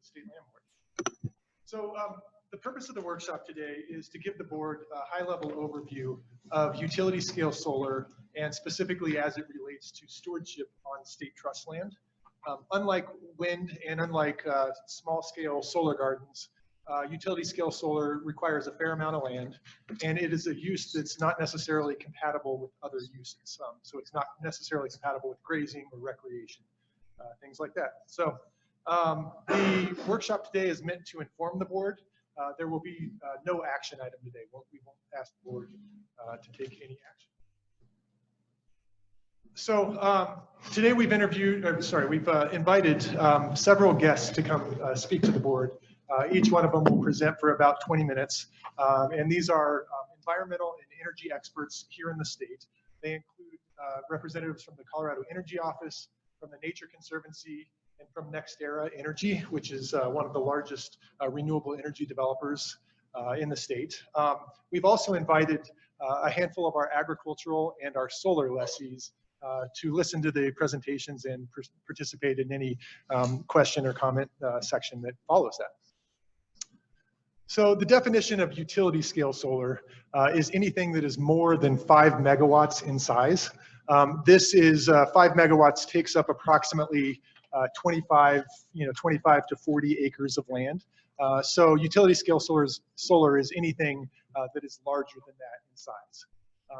State Land Board. So the purpose of the workshop today is to give the board a high-level overview of utility scale solar, and specifically as it relates to stewardship on state trust land. Unlike wind and unlike small-scale solar gardens, utility scale solar requires a fair amount of land, and it is a use that's not necessarily compatible with other uses. So it's not necessarily compatible with grazing or recreation, things like that. So the workshop today is meant to inform the board. There will be no action item today. We won't ask the board to take any action. So today we've invited several guests to come speak to the board. Each one of them will present for about 20 minutes. And these are environmental and energy experts here in the state. They include representatives from the Colorado Energy Office, from the Nature Conservancy, and from NextEra Energy, which is one of the largest renewable energy developers in the state. We've also invited a handful of our agricultural and our solar lessees to listen to the presentations and participate in any question or comment section that follows that. So the definition of utility scale solar is anything that is more than 5 megawatts in size. This is 5 megawatts takes up approximately 25 to 40 acres of land. So utility scale solar is anything that is larger than that in size.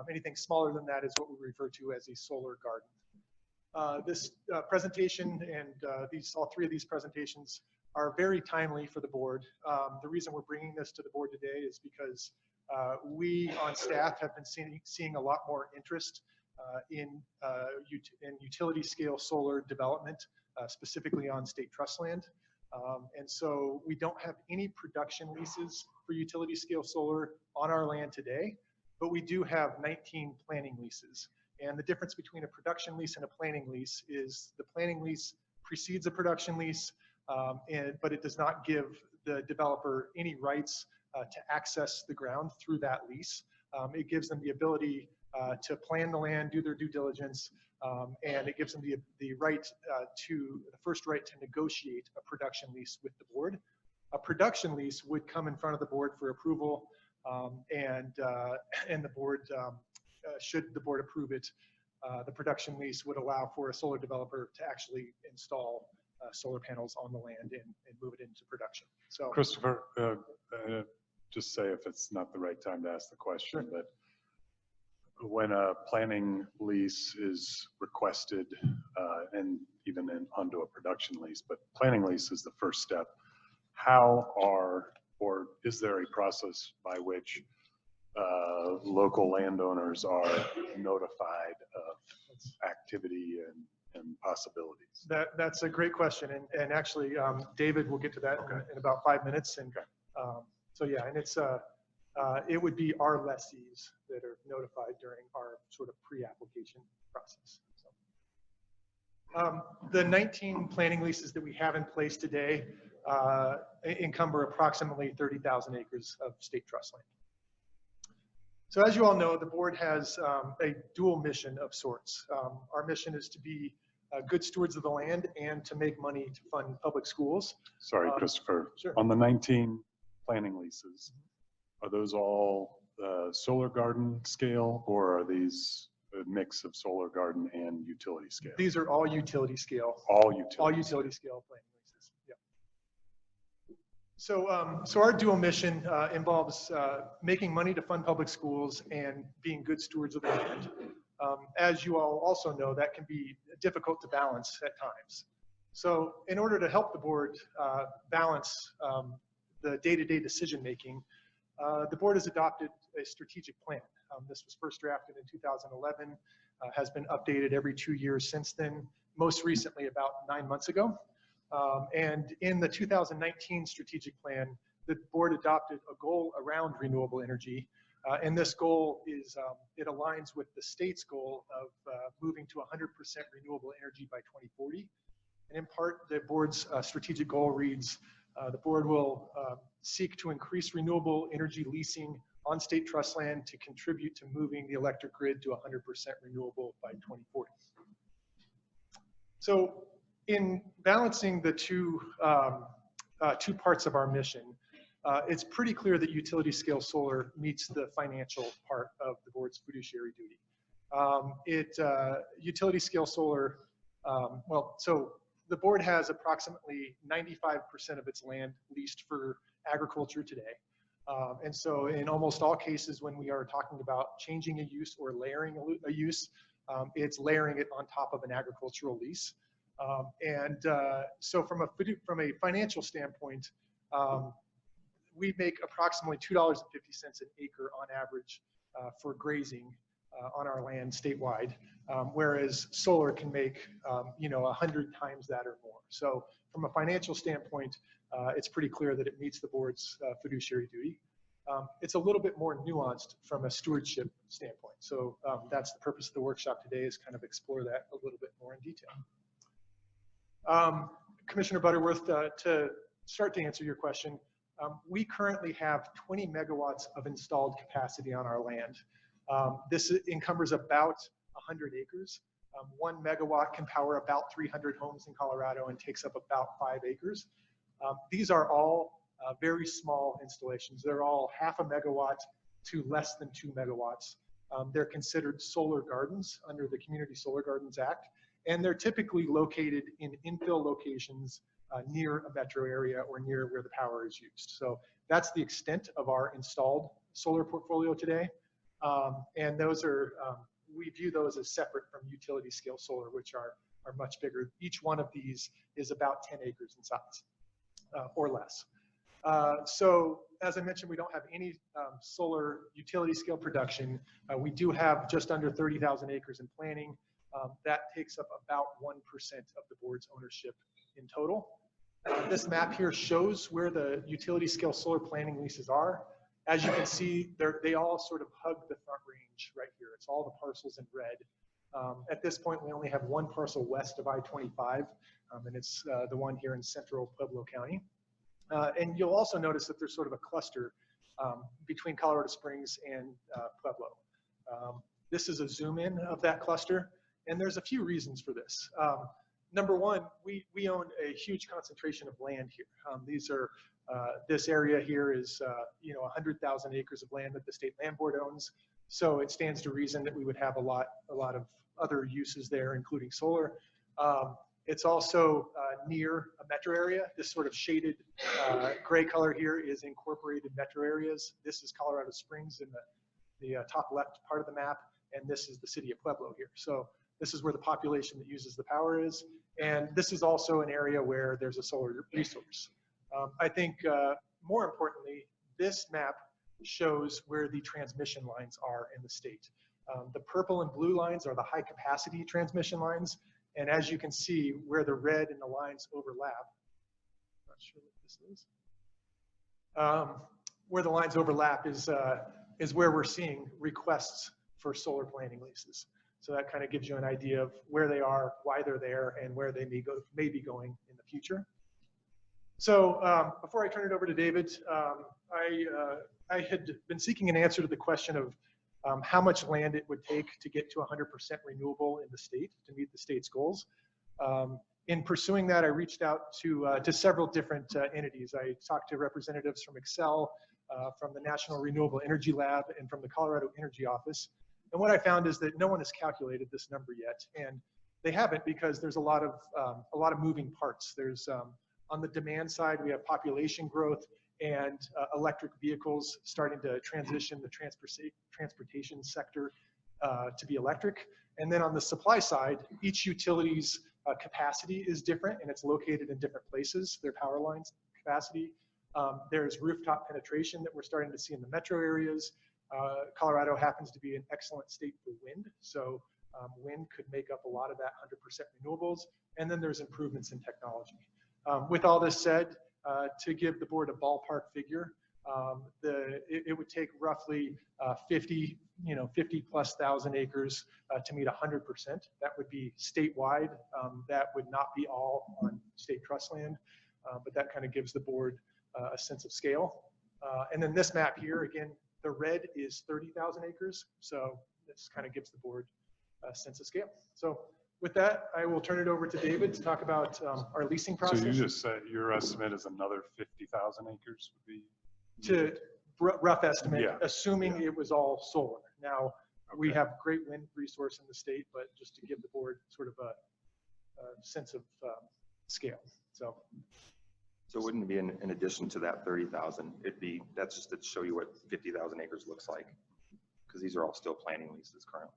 Anything smaller than that is what we refer to as a solar garden. This presentation and all three of these presentations are very timely for the board. The reason we're bringing this to the board today is because we on staff have been seeing a lot more interest in utility scale solar development, specifically on state trust land. And so we don't have any production leases for utility scale solar on our land today, but we do have 19 planning leases. And the difference between a production lease and a planning lease is the planning lease precedes a production lease, but it does not give the developer any rights to access the ground through that lease. It gives them the ability to plan the land, do their due diligence, and it gives them the first right to negotiate a production lease with the board. A production lease would come in front of the board for approval, and the board, should the board approve it, the production lease would allow for a solar developer to actually install solar panels on the land and move it into production. So, Christopher, just say if it's not the right time to ask the question, sure. But when a planning lease is requested, and even onto a production lease, but planning lease is the first step, or is there a process by which local landowners are notified of activity and possibilities? That's a great question, and actually David will get to that in about 5 minutes. And so yeah, and it would be our lessees that are notified during our sort of pre-application process. So, the 19 planning leases that we have in place today encumber approximately 30,000 acres of state trust land. So as you all know, the board has a dual mission of sorts. Our mission is to be good stewards of the land and to make money to fund public schools. Sorry, Christopher. Sure. On the 19 planning leases, are those all solar garden scale, or are these a mix of solar garden and utility scale? These are all utility scale. All utility. All utility scale planning leases. Yeah. So our dual mission involves making money to fund public schools and being good stewards of the land. As you all also know, that can be difficult to balance at times. So in order to help the board balance the day-to-day decision making, the board has adopted a strategic plan. This was first drafted in 2011, has been updated every 2 years since then, most recently about 9 months ago. And in the 2019 strategic plan, the board adopted a goal around renewable energy. And this goal is, it aligns with the state's goal of moving to 100% renewable energy by 2040. And in part, the board's strategic goal reads, the board will seek to increase renewable energy leasing on state trust land to contribute to moving the electric grid to 100% renewable by 2040. So in balancing the two two parts of our mission. It's pretty clear that utility scale solar meets the financial part of the board's fiduciary duty. Utility scale solar, so the board has approximately 95% of its land leased for agriculture today. And so in almost all cases, when we are talking about changing a use or layering a use, it's layering it on top of an agricultural lease. So from a financial standpoint, we make approximately $2.50 an acre on average for grazing on our land statewide, whereas solar can make 100 times that or more. So from a financial standpoint, it's pretty clear that it meets the board's fiduciary duty. It's a little bit more nuanced from a stewardship standpoint. So that's the purpose of the workshop today, is kind of explore that a little bit more in detail. Commissioner Butterworth, to start to answer your question, we currently have 20 megawatts of installed capacity on our land. This encumbers about 100 acres. 1 megawatt can power about 300 homes in Colorado and takes up about 5 acres. These are all very small installations. They're all half a megawatt to less than 2 megawatts. They're considered solar gardens under the Community Solar Gardens Act, and they're typically located in infill locations near a metro area or near where the power is used. So that's the extent of our installed solar portfolio today. And those are, we view those as separate from utility scale solar, which are much bigger. Each one of these is about 10 acres in size or less. So as I mentioned, we don't have any solar utility scale production. We do have just under 30,000 acres in planning. That takes up about 1% of the board's ownership in total. This map here shows where the utility scale solar planning leases are. As you can see, they all sort of hug the front range right here. It's all the parcels in red. At this point, we only have one parcel west of I-25, and it's the one here in central Pueblo County. And you'll also notice that there's sort of a cluster between Colorado Springs and Pueblo. This is a zoom in of that cluster, and there's a few reasons for this. Number one, we own a huge concentration of land here. This area here is 100,000 acres of land that the State Land Board owns. So it stands to reason that we would have a lot of other uses there, including solar. It's also near a metro area. This sort of shaded gray color here is incorporated metro areas. This is Colorado Springs in the top left part of the map, and this is the city of Pueblo here. So this is where the population that uses the power is. And this is also an area where there's a solar resource. I think more importantly, this map shows where the transmission lines are in the state. The purple and blue lines are the high capacity transmission lines. And as you can see, where the red and the lines overlap, I'm not sure what this is. Where the lines overlap is where we're seeing requests for solar planning leases. So that kind of gives you an idea of where they are, why they're there, and where they may be going in the future. So before I turn it over to David, I had been seeking an answer to the question of how much land it would take to get to 100% renewable in the state to meet the state's goals. In pursuing that, I reached out to several different entities. I talked to representatives from Excel, from the National Renewable Energy Lab, and from the Colorado Energy Office. And what I found is that no one has calculated this number yet, and they haven't because there's a lot of moving parts. There's on the demand side, we have population growth and electric vehicles starting to transition the transportation sector to be electric. And then on the supply side, each utility's capacity is different, and it's located in different places, their power lines capacity. There's rooftop penetration that we're starting to see in the metro areas. Colorado happens to be an excellent state for wind, so wind could make up a lot of that 100% renewables. And then there's improvements in technology. With all this said, to give the board a ballpark figure, it would take roughly 50 plus thousand acres to meet 100%. That would be statewide. That would not be all on state trust land, but that kind of gives the board a sense of scale. And then this map here, again, the red is 30,000 acres. So this kind of gives the board a sense of scale. So with that, I will turn it over to David to talk about our leasing process. So you just said your estimate is another 50,000 acres would be? To rough estimate, Yeah. assuming it was all solar. Now, we have great wind resource in the state, but just to give the board sort of a sense of scale. So it wouldn't be in addition to that 30,000. That's just to show you what 50,000 acres looks like, because these are all still planning leases currently.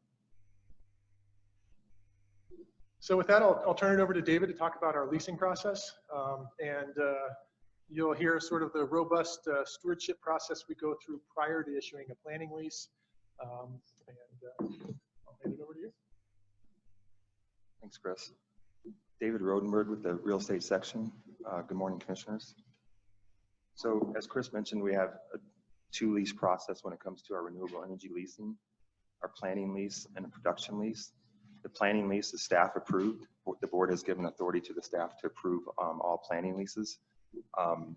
So with that, I'll turn it over to David to talk about our leasing process. You'll hear sort of the robust stewardship process we go through prior to issuing a planning lease. I'll hand it over to you. Thanks, Chris. David Rodenberg with the real estate section. Good morning, commissioners. So as Chris mentioned, we have a two-lease process when it comes to our renewable energy leasing, our planning lease and a production lease. The planning lease is staff approved. The board has given authority to the staff to approve all planning leases. And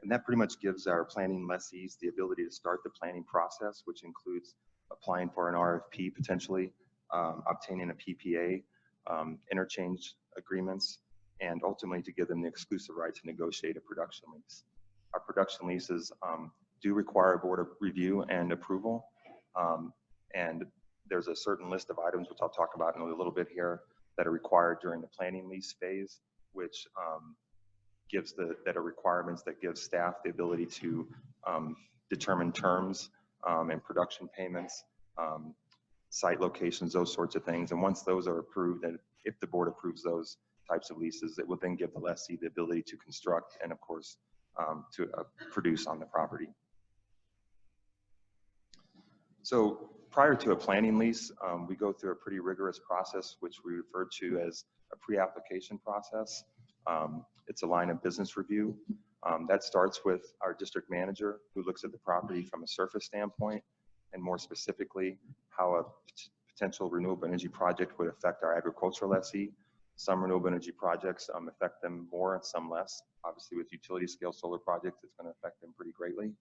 that pretty much gives our planning lessees the ability to start the planning process, which includes applying for an RFP potentially, obtaining a PPA, interchange agreements, and ultimately to give them the exclusive right to negotiate a production lease. Our production leases do require a board review and approval. And there's a certain list of items, which I'll talk about in a little bit here, that are required during the planning lease phase, which that are requirements that give staff the ability to determine terms and production payments, site locations, those sorts of things. And once those are approved, and if the board approves those types of leases, it will then give the lessee the ability to construct and, of course, to produce on the property. So prior to a planning lease, we go through a pretty rigorous process, which we refer to as a pre-application process. It's a line of business review. That starts with our district manager, who looks at the property from a surface standpoint, and more specifically, how a potential renewable energy project would affect our agricultural lessee. Some renewable energy projects affect them more and some less. Obviously, with utility scale solar projects, it's going to affect them pretty greatly.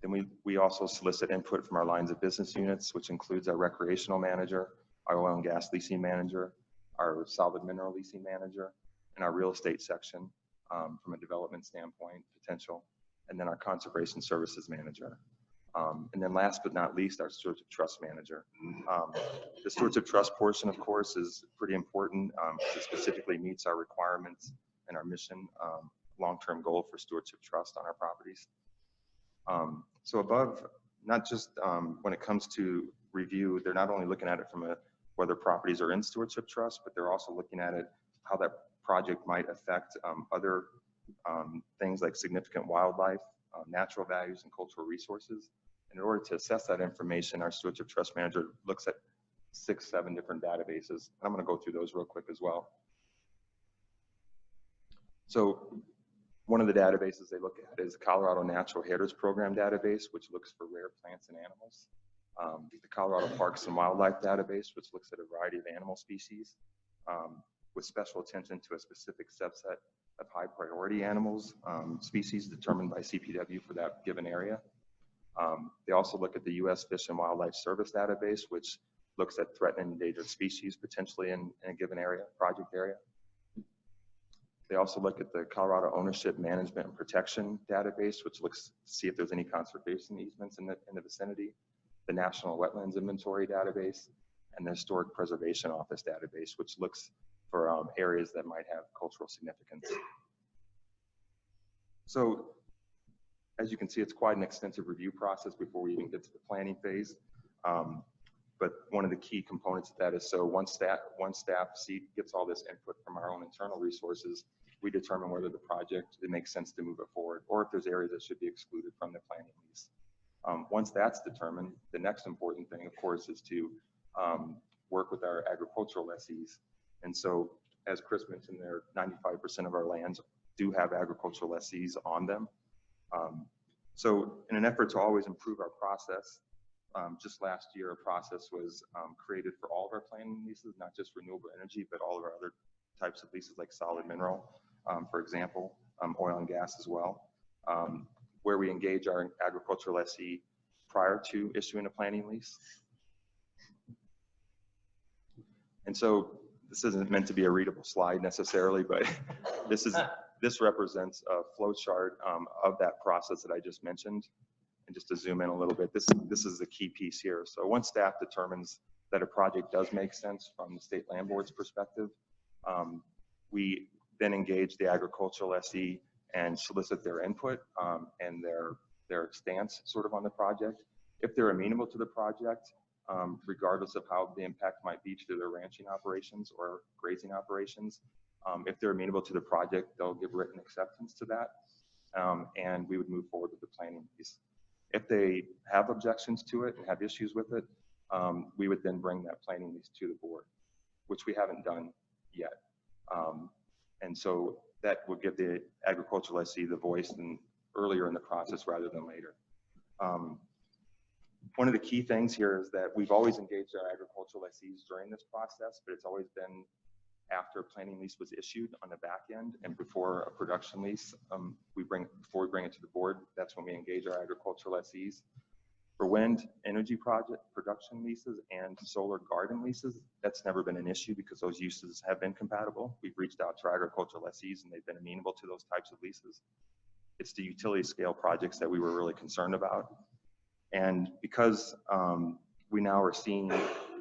Then we also solicit input from our lines of business units, which includes our recreational manager, our oil and gas leasing manager, our solid mineral leasing manager, and our real estate section from a development standpoint, potential, and then our conservation services manager. And then last but not least, our stewards of trust manager. The stewards of trust portion, of course, is pretty important. It specifically meets our requirements and our mission, long-term goal for stewardship trust on our properties. So above, not just when it comes to review, they're not only looking at it from whether properties are in stewardship trust, but they're also looking at it, how that project might affect other things like significant wildlife, natural values, and cultural resources. And in order to assess that information, our stewardship trust manager looks at 6-7 different databases. I'm going to go through those real quick as well. So one of the databases they look at is the Colorado Natural Heritage Program database, which looks for rare plants and animals. The Colorado Parks and Wildlife database, which looks at a variety of animal species, with special attention to a specific subset of high priority animals, species determined by CPW for that given area. They also look at the U.S. Fish and Wildlife Service database, which looks at threatened and endangered species potentially in a given area, project area. They also look at the Colorado Ownership Management and Protection database, which looks to see if there's any conservation easements in the vicinity, the National Wetlands Inventory database, and the Historic Preservation Office database, which looks for areas that might have cultural significance. So as you can see, it's quite an extensive review process before we even get to the planning phase. But one of the key components of that is, so once staff gets all this input from our own internal resources, we determine whether the project, it makes sense to move it forward, or if there's areas that should be excluded from the planning lease. Once that's determined, the next important thing, of course, is to work with our agricultural lessees. And so, as Chris mentioned, 95% of our lands do have agricultural lessees on them. So in an effort to always improve our process, just last year, a process was created for all of our planning leases, not just renewable energy, but all of our other types of leases like solid mineral, for example, oil and gas as well, where we engage our agricultural lessee prior to issuing a planning lease. And so this isn't meant to be a readable slide necessarily, but this represents a flow chart of that process that I just mentioned. And just to zoom in a little bit, this is the key piece here. So once staff determines that a project does make sense from the State Land Board's perspective, we then engage the agricultural SE and solicit their input and their stance sort of on the project. If they're amenable to the project, regardless of how the impact might be to their ranching operations or grazing operations, if they're amenable to the project, they'll give written acceptance to that, and we would move forward with the planning piece. If they have objections to it and have issues with it, we would then bring that planning lease to the board, which we haven't done yet. And so that would give the agricultural SE the voice earlier in the process rather than later. One of the key things here is that we've always engaged our agricultural SEs during this process, but it's always been after a planning lease was issued on the back end and before a production lease. Before we bring it to the board, that's when we engage our agricultural SEs. For wind energy project production leases and solar garden leases, that's never been an issue because those uses have been compatible. We've reached out to our agricultural SEs and they've been amenable to those types of leases. It's the utility scale projects that we were really concerned about. And because we now are seeing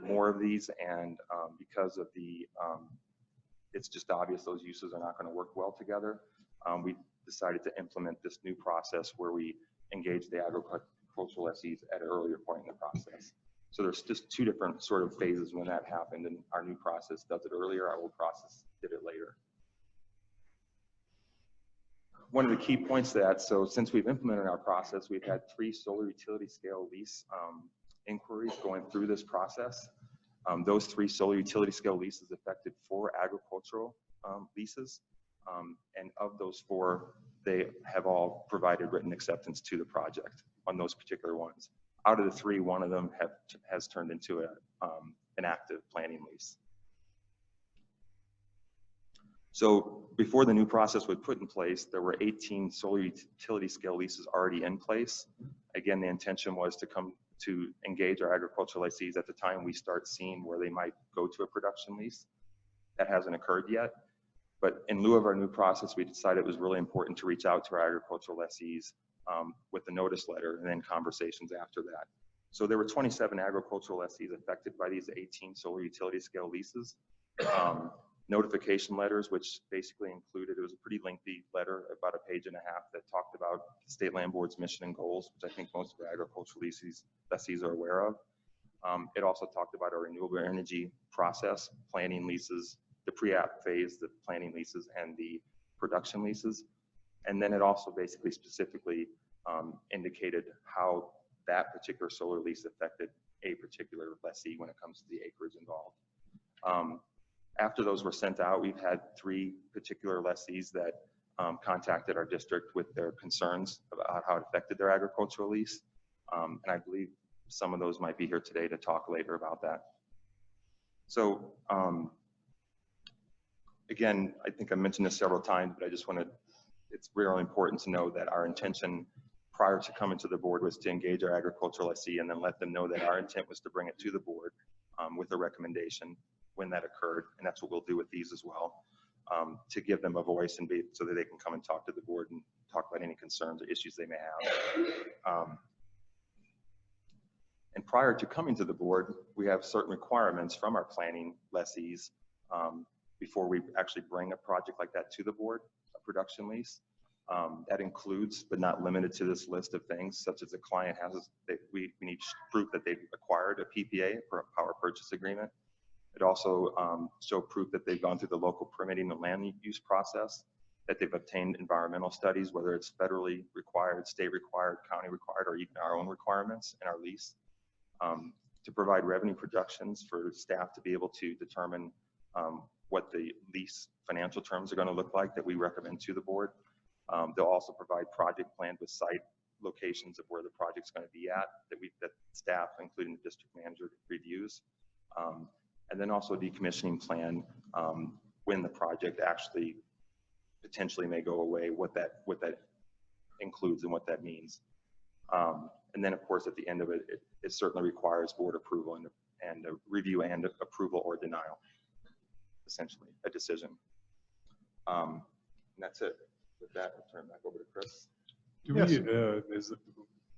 more of these and because of it's just obvious those uses are not going to work well together, we decided to implement this new process where we engage the agricultural SEs at an earlier point in the process. So there's just two different sort of phases when that happened, and our new process does it earlier, our old process did it later. One of the key points to that, so since we've implemented our process, we've had 3 solar utility scale lease inquiries going through this process. Those 3 solar utility scale leases affected 4 agricultural leases. And of those 4, they have all provided written acceptance to the project on those particular ones. Out of the 3, one of them has turned into an active planning lease. So before the new process was put in place, there were 18 solar utility scale leases already in place. Again, the intention was to engage our agricultural SEs at the time we start seeing where they might go to a production lease. That hasn't occurred yet. But in lieu of our new process, we decided it was really important to reach out to our agricultural SEs with the notice letter and then conversations after that. So there were 27 agricultural SEs affected by these 18 solar utility scale leases. Notification letters, which basically included, it was a pretty lengthy letter, about a page and a half, that talked about the State Land Board's mission and goals, which I think most of our agricultural lessees are aware of. It also talked about our renewable energy process, planning leases, the pre-app phase, the planning leases, and the production leases. And then it also basically specifically indicated how that particular solar lease affected a particular lessee when it comes to the acreage involved. After those were sent out, we've had 3 particular lessees that contacted our district with their concerns about how it affected their agricultural lease. And I believe some of those might be here today to talk later about that. So again, I think I mentioned this several times, but I just want to, it's really important to know that our intention prior to coming to the board was to engage our agricultural SE and then let them know that our intent was to bring it to the board with a recommendation when that occurred. And that's what we'll do with these as well, to give them a voice and so that they can come and talk to the board and talk about any concerns or issues they may have. And prior to coming to the board, we have certain requirements from our planning lessees before we actually bring a project like that to the board, a production lease. That includes, but not limited to, this list of things, such as the client has, we need proof that they've acquired a PPA, or a power purchase agreement. It also show proof that they've gone through the local permitting and land use process, that they've obtained environmental studies, whether it's federally required, state required, county required, or even our own requirements in our lease, to provide revenue projections for staff to be able to determine what the lease financial terms are going to look like that we recommend to the board. They'll also provide project plans with site locations of where the project's going to be at, that staff, including the district manager, reviews. And then also a decommissioning plan when the project actually potentially may go away, what that includes and what that means. And then, of course, at the end of it, it certainly requires board approval and a review and approval or denial, essentially a decision. And that's it. With that, I'll turn it back over to Chris. Do Yes.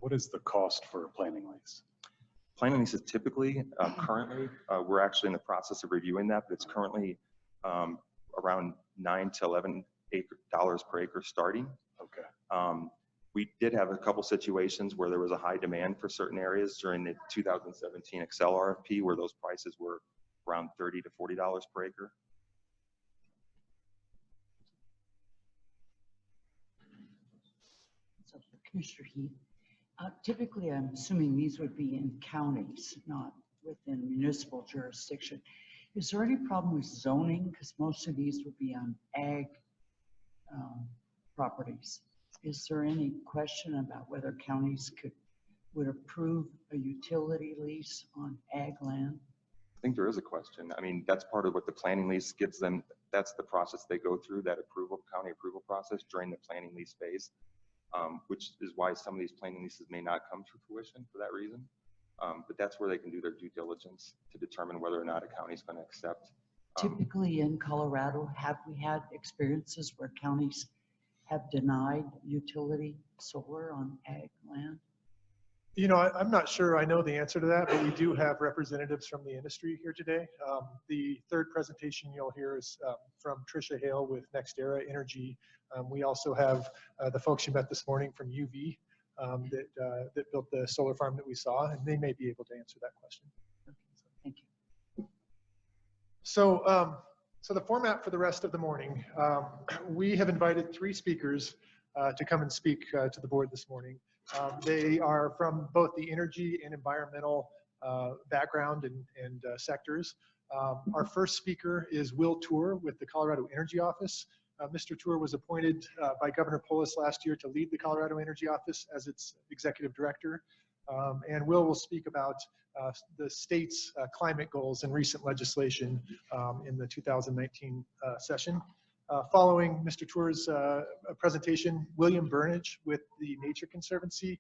What is the cost for a planning lease? Planning leases typically, currently, we're actually in the process of reviewing that, but it's currently around $9 to $11 per acre starting. Okay. We did have a couple situations where there was a high demand for certain areas during the 2017 Excel RFP, where those prices were around $30 to $40 per acre. So for Commissioner Heath, typically I'm assuming these would be in counties, not within municipal jurisdiction. Is there any problem with zoning? Because most of these would be on ag properties. Is there any question about whether counties would approve a utility lease on ag land? I think there is a question. I mean, that's part of what the planning lease gives them. That's the process they go through, that county approval process during the planning lease phase, which is why some of these planning leases may not come to fruition for that reason. But that's where they can do their due diligence to determine whether or not a county is going to accept. Typically in Colorado, have we had experiences where counties have denied utility solar on ag land? You know, I'm not sure I know the answer to that, but we do have representatives from the industry here today. The third presentation you'll hear is from Tricia Hale with NextEra Energy. We also have the folks you met this morning from UV that built the solar farm that we saw, and they may be able to answer that question. Thank you. So, so the format for the rest of the morning, we have invited 3 speakers to come and speak to the board this morning. They are from both the energy and environmental background and sectors. Our first speaker is Will Tour with the Colorado Energy Office. Mr. Tour was appointed by Governor Polis last year to lead the Colorado Energy Office as its executive director. And Will speak about the state's climate goals and recent legislation in the 2019 session. Following Mr. Tour's presentation, William Burnage with the Nature Conservancy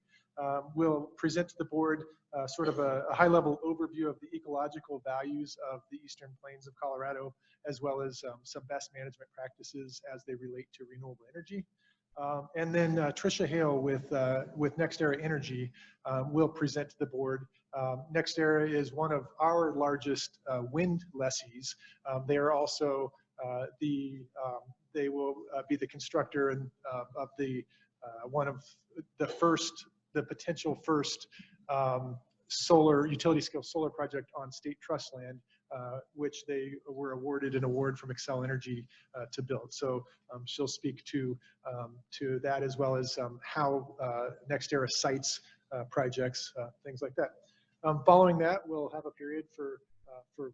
will present to the board sort of a high-level overview of the ecological values of the Eastern Plains of Colorado, as well as some best management practices as they relate to renewable energy. And then Tricia Hale with NextEra Energy will present to the board. NextEra is one of our largest wind lessees. They are also they will be the constructor and of the one of the potential first solar utility scale solar project on state trust land, which they were awarded an award from Xcel Energy to build. So she'll speak to that, as well as how NextEra sites projects, things like that. Following that, we'll have a period for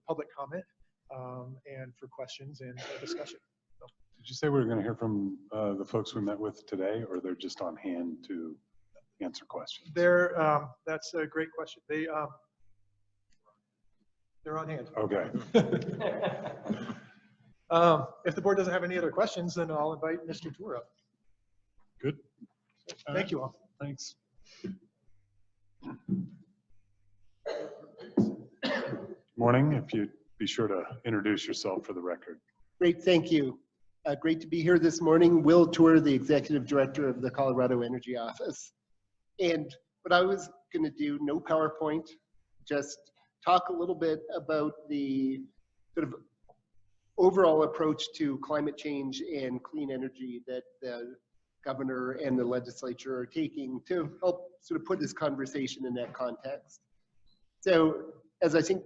public comment and for questions and discussion. So. Did you say we were going to hear from the folks we met with today, or they're just on hand to answer questions? That's a great question. They're on hand. Okay. If the board doesn't have any other questions, then I'll invite Mr. Tour up. Good. Thank you all. Thanks. Morning. If you'd be sure to introduce yourself for the record. Great, thank you. Great to be here this morning. Will Tour, the Executive Director of the Colorado Energy Office. And what I was going to do, no PowerPoint, just talk a little bit about the sort of overall approach to climate change and clean energy that the governor and the legislature are taking to help sort of put this conversation in that context. So, as I think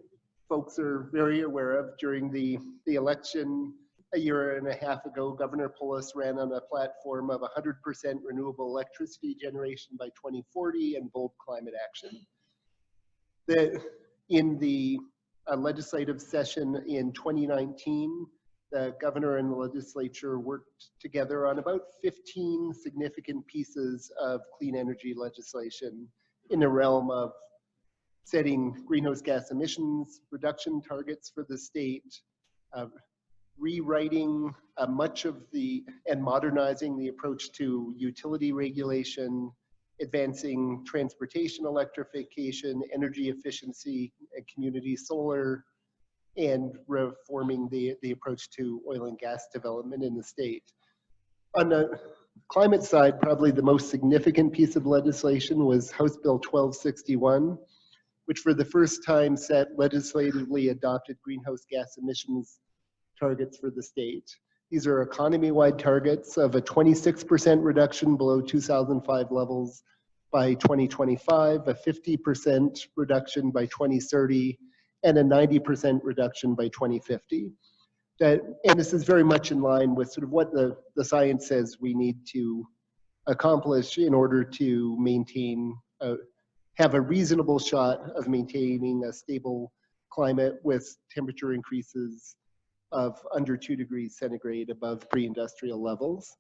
folks are very aware of, during the election a year and a half ago, Governor Polis ran on a platform of 100% renewable electricity generation by 2040 and bold climate action. In the legislative session in 2019, the governor and the legislature worked together on about 15 significant pieces of clean energy legislation in the realm of setting greenhouse gas emissions reduction targets for the state, rewriting much of and modernizing the approach to utility regulation, advancing transportation electrification, energy efficiency, and community solar, and reforming the approach to oil and gas development in the state. On the climate side, probably the most significant piece of legislation was House Bill 1261, which for the first time set legislatively adopted greenhouse gas emissions targets for the state. These are economy-wide targets of a 26% reduction below 2005 levels by 2025, a 50% reduction by 2030, and a 90% reduction by 2050. And this is very much in line with sort of what the science says we need to accomplish in order to maintain, have a reasonable shot of maintaining a stable climate with temperature increases of under 2 degrees centigrade above pre-industrial levels.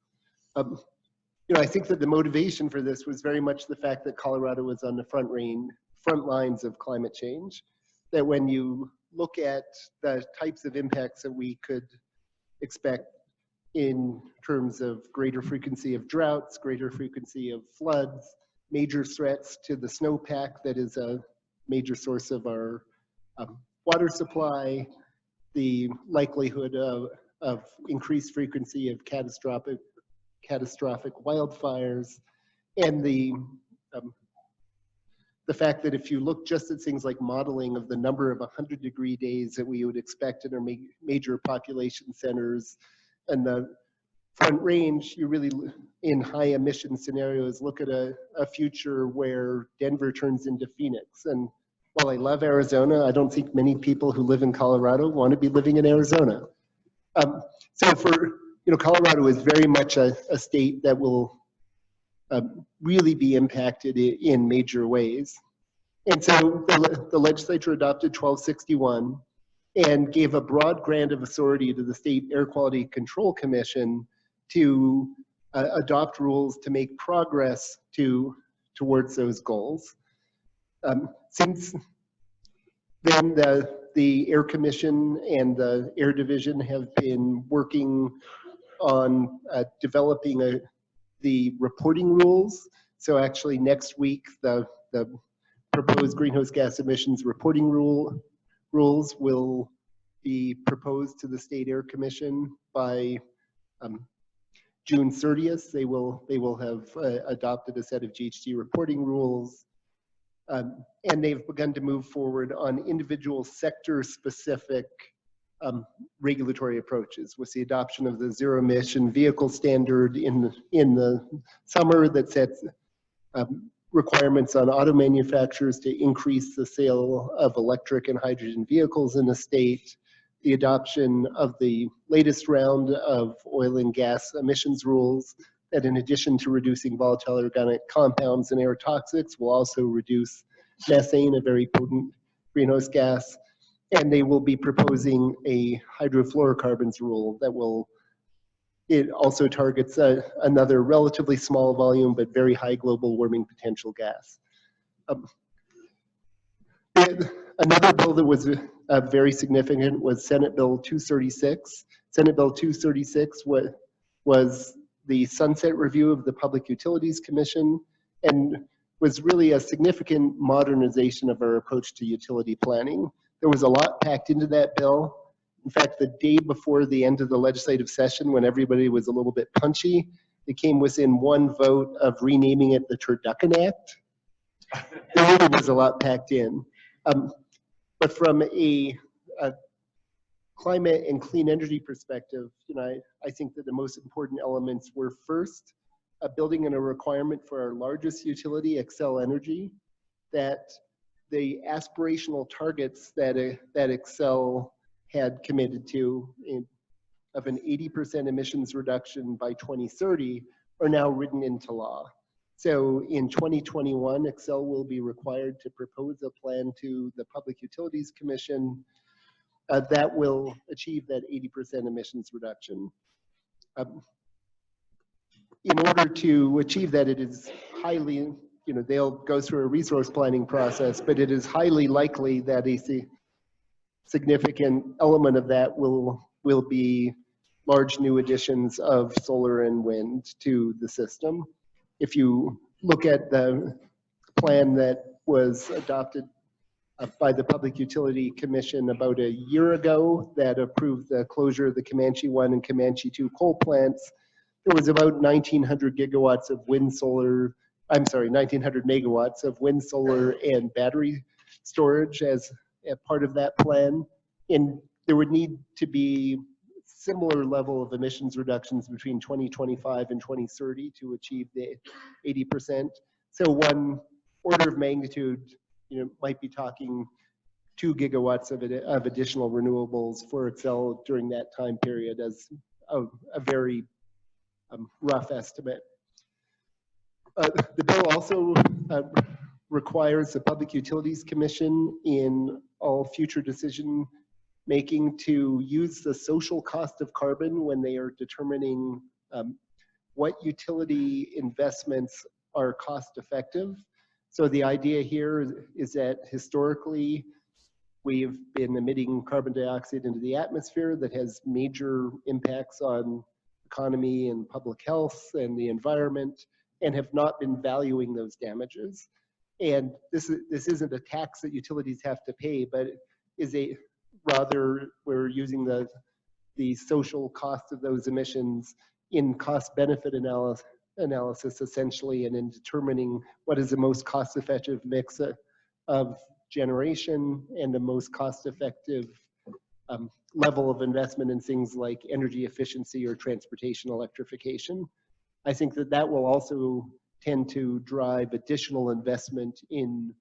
I think that the motivation for this was very much the fact that Colorado was on the front lines of climate change. That when you look at the types of impacts that we could expect in terms of greater frequency of droughts, greater frequency of floods, major threats to the snowpack that is a major source of our water supply, the likelihood of increased frequency of catastrophic wildfires, and the fact that if you look just at things like modeling of the number of 100-degree days that we would expect in our major population centers and the Front Range, you really, in high emission scenarios, look at a future where Denver turns into Phoenix. And while I love Arizona, I don't think many people who live in Colorado want to be living in Arizona. So for, Colorado is very much a state that will really be impacted in major ways. And so the legislature adopted 1261 and gave a broad grant of authority to the State Air Quality Control Commission to adopt rules to make progress towards those goals. Since then, the Air Commission and the Air Division have been working on developing the reporting rules. So actually next week, the proposed greenhouse gas emissions reporting rules will be proposed to the State Air Commission by June 30th. They will have adopted a set of GHG reporting rules. And they've begun to move forward on individual sector-specific regulatory approaches, with the adoption of the zero-emission vehicle standard in the summer that sets requirements on auto manufacturers to increase the sale of electric and hydrogen vehicles in the state, the adoption of the latest round of oil and gas emissions rules that, in addition to reducing volatile organic compounds and air toxics, will also reduce methane, a very potent greenhouse gas. And they will be proposing a hydrofluorocarbons rule that it also targets another relatively small volume but very high global warming potential gas. Another bill that was very significant was Senate Bill 236. Senate Bill 236 was the sunset review of the Public Utilities Commission and was really a significant modernization of our approach to utility planning. There was a lot packed into that bill. In fact, the day before the end of the legislative session, when everybody was a little bit punchy, it came within one vote of renaming it the Turducken Act. There really was a lot packed in. But from a climate and clean energy perspective, I think that the most important elements were first, building in a requirement for our largest utility, Xcel Energy, that the aspirational targets that Xcel had committed to of an 80% emissions reduction by 2030 are now written into law. So in 2021, Xcel will be required to propose a plan to the Public Utilities Commission that will achieve that 80% emissions reduction. In order to achieve that, it is highly, they'll go through a resource planning process, but it is highly likely that a significant element of that will be large new additions of solar and wind to the system. If you look at the plan that was adopted by the Public Utility Commission about a year ago that approved the closure of the Comanche 1 and Comanche 2 coal plants. There was about 1,900 gigawatts of wind solar, 1,900 megawatts of wind, solar, and battery storage as a part of that plan. And there would need to be similar level of emissions reductions between 2025 and 2030 to achieve the 80%. So one order of magnitude, might be talking 2 gigawatts of additional renewables for Excel during that time period as a very rough estimate. The bill also requires the Public Utilities Commission in all future decision making to use the social cost of carbon when they are determining what utility investments are cost effective. So the idea here is that historically we've been emitting carbon dioxide into the atmosphere that has major impacts on economy and public health and the environment, and have not been valuing those damages. And this isn't a tax that utilities have to pay, but is rather we're using the social cost of those emissions in cost benefit analysis essentially, and in determining what is the most cost effective mix of generation and the most cost effective level of investment in things like energy efficiency or transportation electrification. I think that will also tend to drive additional investment in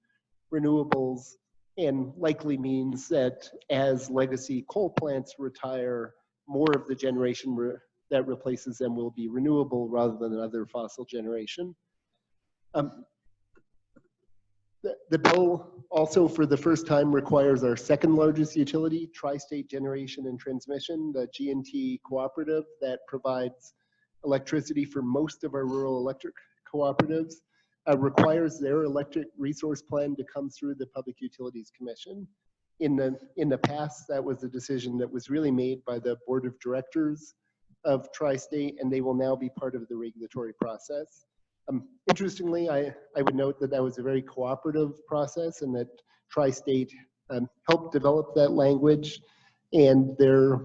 renewables, and likely means that as legacy coal plants retire, more of the generation that replaces them will be renewable rather than other fossil generation. The bill also, for the first time, requires our second largest utility, Tri-State Generation and Transmission, the G&T cooperative that provides electricity for most of our rural electric cooperatives, requires their electric resource plan to come through the Public Utilities Commission. In the past, that was a decision that was really made by the Board of Directors of Tri-State, and they will now be part of the regulatory process. Interestingly, I would note that that was a very cooperative process, and that Tri-State helped develop that language, and their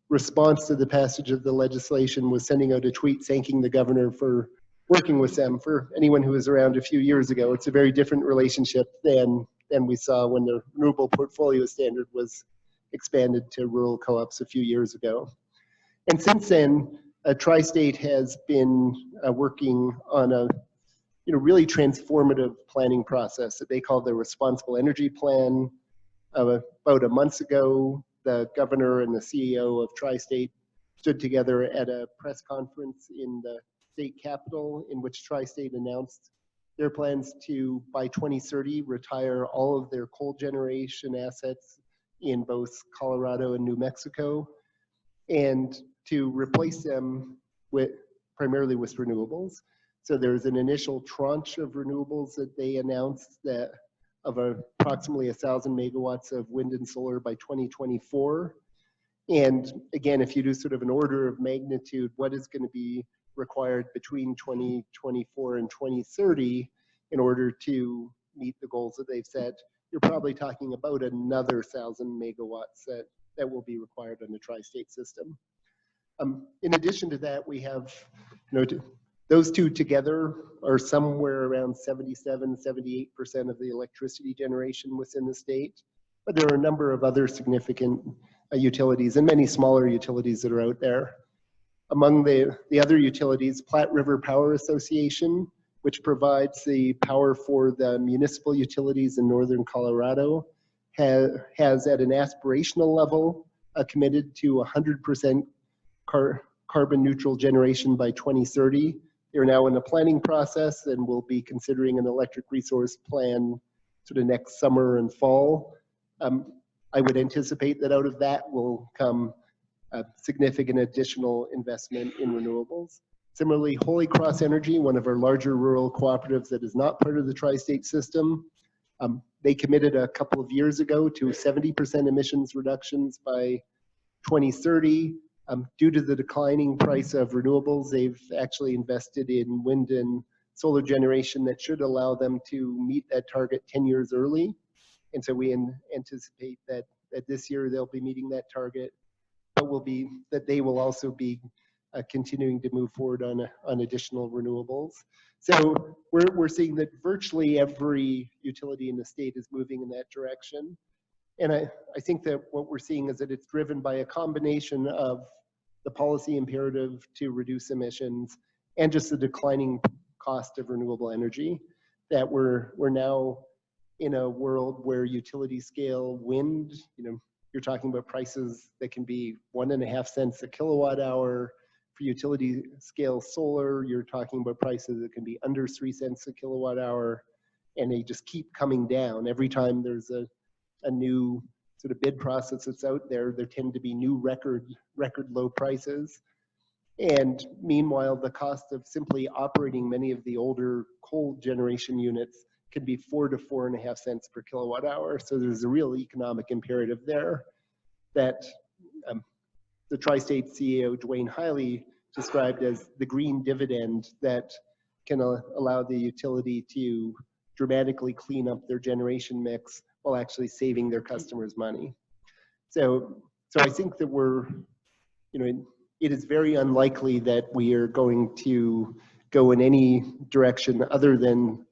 response to the passage of the legislation was sending out a tweet thanking the governor for working with them. For anyone who was around a few years ago, it's a very different relationship than we saw when the renewable portfolio standard was expanded to rural co-ops a few years ago. And since then, Tri-State has been working on a really transformative planning process that they call the Responsible Energy Plan. About a month ago, the governor and the CEO of Tri-State stood together at a press conference in the state capitol, in which Tri-State announced their plans to, by 2030, retire all of their coal generation assets in both Colorado and New Mexico, and to replace them primarily with renewables. So there's an initial tranche of renewables that they announced that of approximately 1,000 megawatts of wind and solar by 2024. And again, if you do sort of an order of magnitude, what is going to be required between 2024 and 2030 in order to meet the goals that they've set, you're probably talking about another 1,000 megawatts that will be required on the Tri-State system. In addition to that, we have, those two together are somewhere around 77, 78% of the electricity generation within the state. But there are a number of other significant utilities and many smaller utilities that are out there. Among the other utilities, Platte River Power Association, which provides the power for the municipal utilities in northern Colorado, has at an aspirational level committed to 100% carbon neutral generation by 2030. They're now in the planning process and will be considering an electric resource plan sort of next summer and fall. I would anticipate that out of that will come significant additional investment in renewables. Similarly, Holy Cross Energy, one of our larger rural cooperatives that is not part of the Tri-State system, they committed a couple of years ago to 70% emissions reductions by 2030. Due to the declining price of renewables, they've actually invested in wind and solar generation that should allow them to meet that target 10 years early. And so we anticipate that this year they'll be meeting that target, but they will also be continuing to move forward on additional renewables. So we're seeing that virtually every utility in the state is moving in that direction. And I think that what we're seeing is that it's driven by a combination of the policy imperative to reduce emissions and just the declining cost of renewable energy, that we're now in a world where utility scale wind, you're talking about prices that can be 1.5 cents a kilowatt hour. For utility scale solar, you're talking about prices that can be under 3 cents a kilowatt hour, and they just keep coming down. Every time there's a new sort of bid process that's out there, there tend to be new record low prices. And meanwhile, the cost of simply operating many of the older coal generation units could be 4 to 4.5 cents per kilowatt hour. So there's a real economic imperative there that the Tri-State CEO, Dwayne Hiley, described as the green dividend that can allow the utility to dramatically clean up their generation mix while actually saving their customers money. So I think that it is very unlikely that we are going to go in any direction other than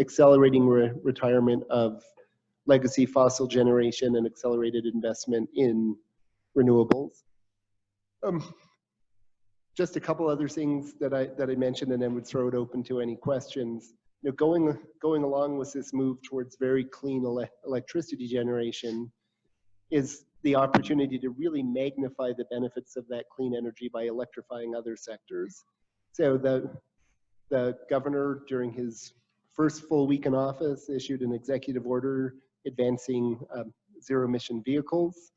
accelerating retirement of legacy fossil generation and accelerated investment in renewables. Just a couple other things that I mentioned, and then would throw it open to any questions. Going along with this move towards very clean electricity generation is the opportunity to really magnify the benefits of that clean energy by electrifying other sectors. So the governor, during his first full week in office, issued an executive order advancing zero emission vehicles.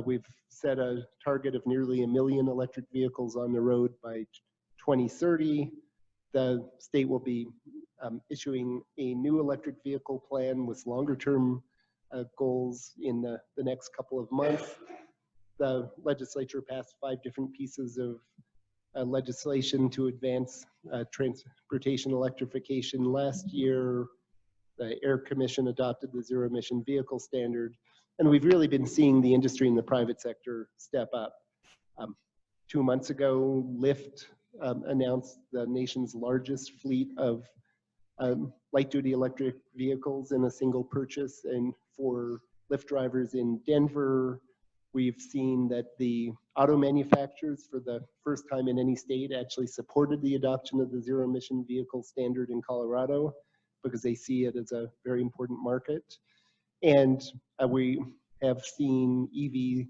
We've set a target of nearly 1 million electric vehicles on the road by 2030. The state will be issuing a new electric vehicle plan with longer term goals in the next couple of months. The legislature passed 5 different pieces of legislation to advance transportation electrification last year. The Air Commission adopted the zero emission vehicle standard. And we've really been seeing the industry and the private sector step up. 2 months ago, Lyft announced the nation's largest fleet of light-duty electric vehicles in a single purchase. And for Lyft drivers in Denver, we've seen that the auto manufacturers, for the first time in any state, actually supported the adoption of the zero emission vehicle standard in Colorado because they see it as a very important market. And we have seen EV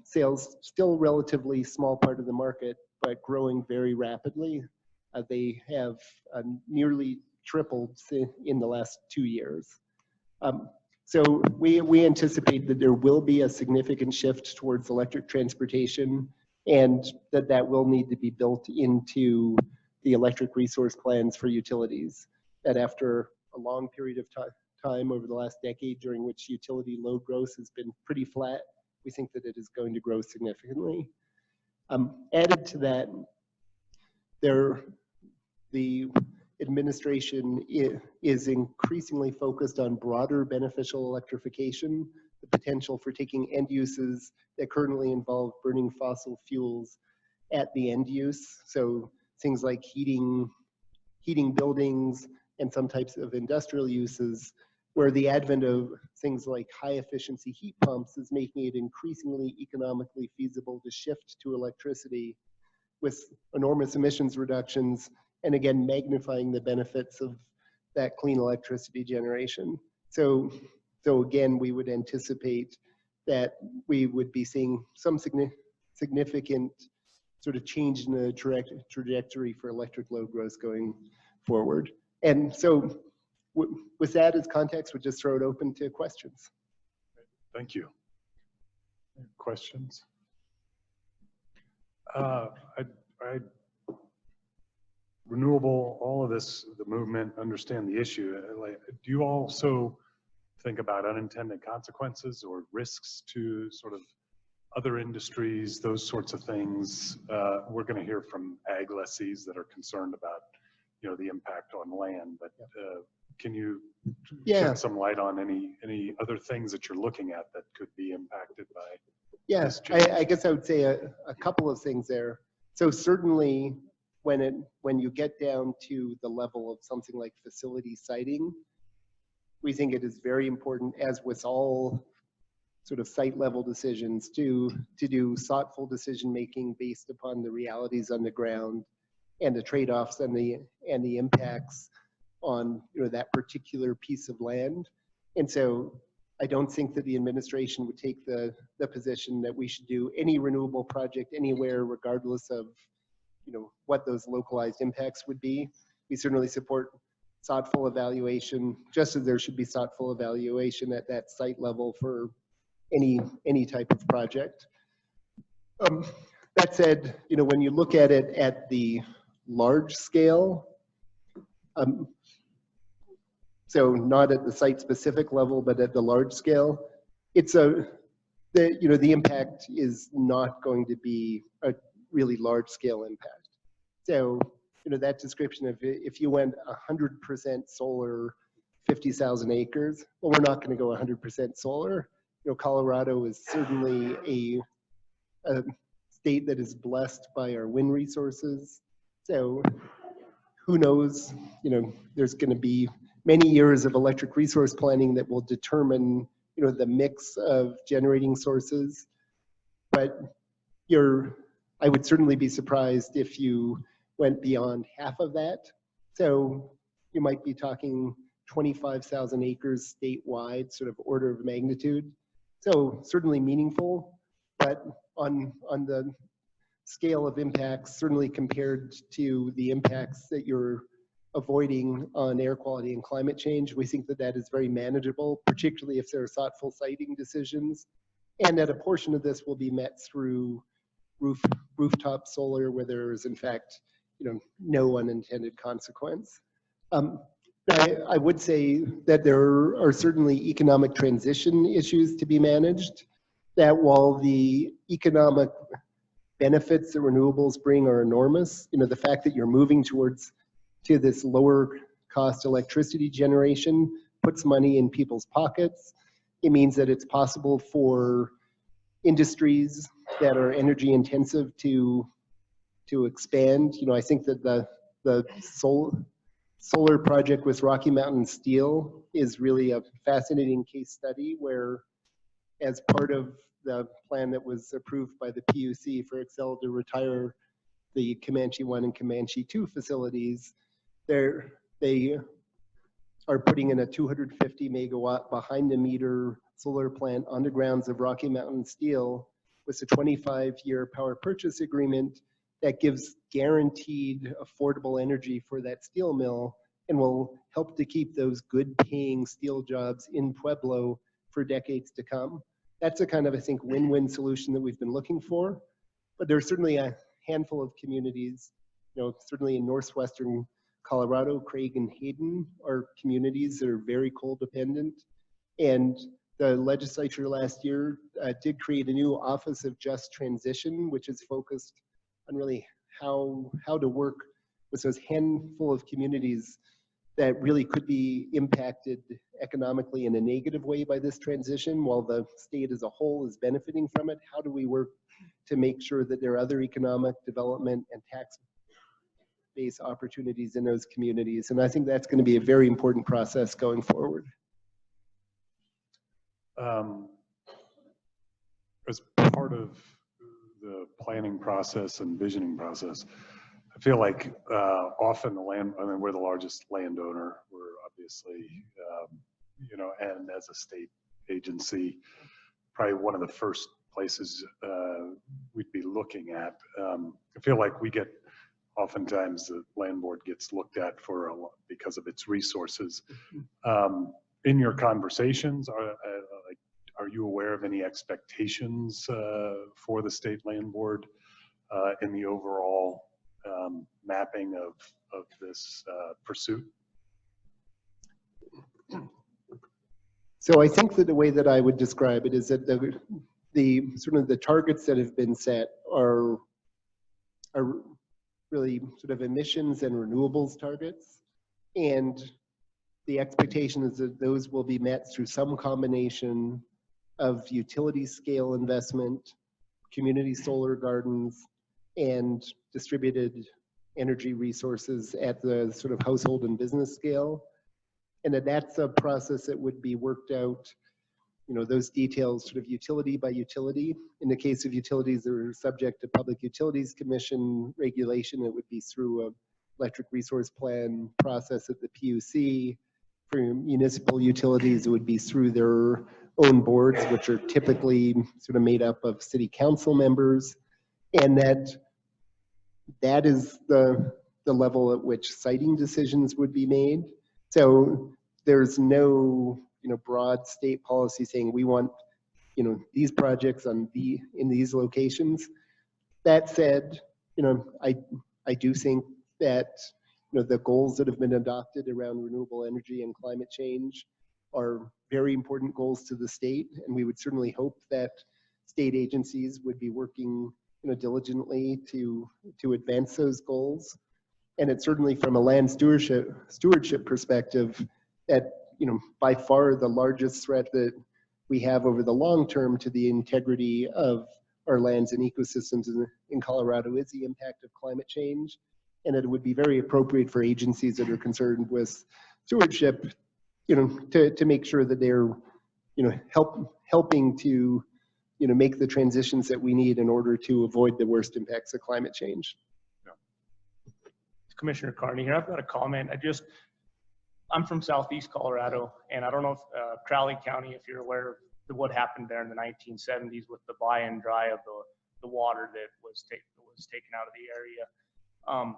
sales, still relatively small part of the market, but growing very rapidly. They have nearly tripled in the last 2 years. So we anticipate that there will be a significant shift towards electric transportation, and that will need to be built into the electric resource plans for utilities. That after a long period of time over the last decade, during which utility load growth has been pretty flat, we think that it is going to grow significantly. Added to that, the administration is increasingly focused on broader beneficial electrification, the potential for taking end uses that currently involve burning fossil fuels at the end use. So things like heating buildings and some types of industrial uses, where the advent of things like high efficiency heat pumps is making it increasingly economically feasible to shift to electricity with enormous emissions reductions, and again, magnifying the benefits of that clean electricity generation. So again, we would anticipate that we would be seeing some significant sort of change in the trajectory for electric load growth going forward. And so with that as context, we'll just throw it open to questions. Thank you. Questions? Renewable, all of this, the movement, understand the issue. Do you also think about unintended consequences or risks to sort of other industries, those sorts of things? We're going to hear from ag lessees that are concerned about you know, the impact on land, but can you Yeah. shed some light on any other things that you're looking at that could be impacted by? Yes, I guess I would say a couple of things there. So certainly when you get down to the level of something like facility siting, we think it is very important, as with all sort of site level decisions, to do thoughtful decision making based upon the realities on the ground and the trade-offs and the impacts on, you know, that particular piece of land. And so I don't think that the administration would take the position that we should do any renewable project anywhere, regardless of, you know, what those localized impacts would be. We certainly support thoughtful evaluation, just as there should be thoughtful evaluation at that site level for any type of project. That said, you know, when you look at it at the large scale, so not at the site specific level, but at the large scale, it's the impact is not going to be a really large scale impact. So, you know, that description of if you went 100% solar, 50,000 acres, well, we're not going to go 100% solar. You know, Colorado is certainly a state that is blessed by our wind resources. So who knows, you know, there's going to be many years of electric resource planning that will determine, you know, the mix of generating sources. But I would certainly be surprised if you went beyond half of that. So you might be talking 25,000 acres statewide, sort of order of magnitude. So certainly meaningful, but on the scale of impacts, certainly compared to the impacts that you're avoiding on air quality and climate change, we think that that is very manageable, particularly if there are thoughtful siting decisions, and that a portion of this will be met through rooftop solar, where there is in fact, you know, no unintended consequence. I would say that there are certainly economic transition issues to be managed, that while the economic benefits that renewables bring are enormous, you know, the fact that you're moving to this lower cost electricity generation puts money in people's pockets. It means that it's possible for industries that are energy intensive to expand. You know, I think that the solar project with Rocky Mountain Steel is really a fascinating case study where, as part of the plan that was approved by the PUC for Xcel to retire the Comanche 1 and Comanche 2 facilities, they are putting in a 250 megawatt behind the meter solar plant on the grounds of Rocky Mountain Steel with a 25-year power purchase agreement that gives guaranteed affordable energy for that steel mill and will help to keep those good paying steel jobs in Pueblo for decades to come. That's a kind of, I think, win-win solution that we've been looking for. But there's certainly a handful of communities, you know, certainly in northwestern Colorado, Craig and Hayden are communities that are very coal dependent. And the legislature last year did create a new Office of Just Transition, which is focused on really how to work with those handful of communities that really could be impacted economically in a negative way by this transition, while the state as a whole is benefiting from it. How do we work to make sure that there are other economic development and tax-based opportunities in those communities? And I think that's going to be a very important process going forward. As part of the planning process and visioning process, I feel like often we're the largest landowner. We're obviously, you know, and as a state agency, probably one of the first places we'd be looking at. I feel like oftentimes the land board gets looked at for a lot because of its resources. In your conversations, are you aware of any expectations for the state land board in the overall mapping of this pursuit? So I think that the way that I would describe it is that the sort of the targets that have been set are really sort of emissions and renewables targets. And the expectation is that those will be met through some combination of utility scale investment, community solar gardens, and distributed energy resources at the sort of household and business scale. And that's a process that would be worked out, you know, those details sort of utility by utility. In the case of utilities that are subject to Public Utilities Commission regulation, it would be through a electric resource plan process at the PUC. For municipal utilities, it would be through their own boards, which are typically sort of made up of city council members. And that is the level at which siting decisions would be made. So there's no, you know, broad state policy saying we want, you know, these projects in these locations. That said, you know, I do think that, you know, the goals that have been adopted around renewable energy and climate change are very important goals to the state, and we would certainly hope that state agencies would be working, you know, diligently to advance those goals. And it's certainly from a land stewardship perspective that, you know, by far the largest threat that we have over the long term to the integrity of our lands and ecosystems in Colorado is the impact of climate change. And it would be very appropriate for agencies that are concerned with stewardship, you know, to make sure that they're, you know, helping to, you know, make the transitions that we need in order to avoid the worst impacts of climate change. Commissioner Carney here. I've got a comment. I'm from Southeast Colorado, and I don't know if Crowley County, if you're aware of what happened there in the 1970s with the buy and dry of the water that was taken out of the area.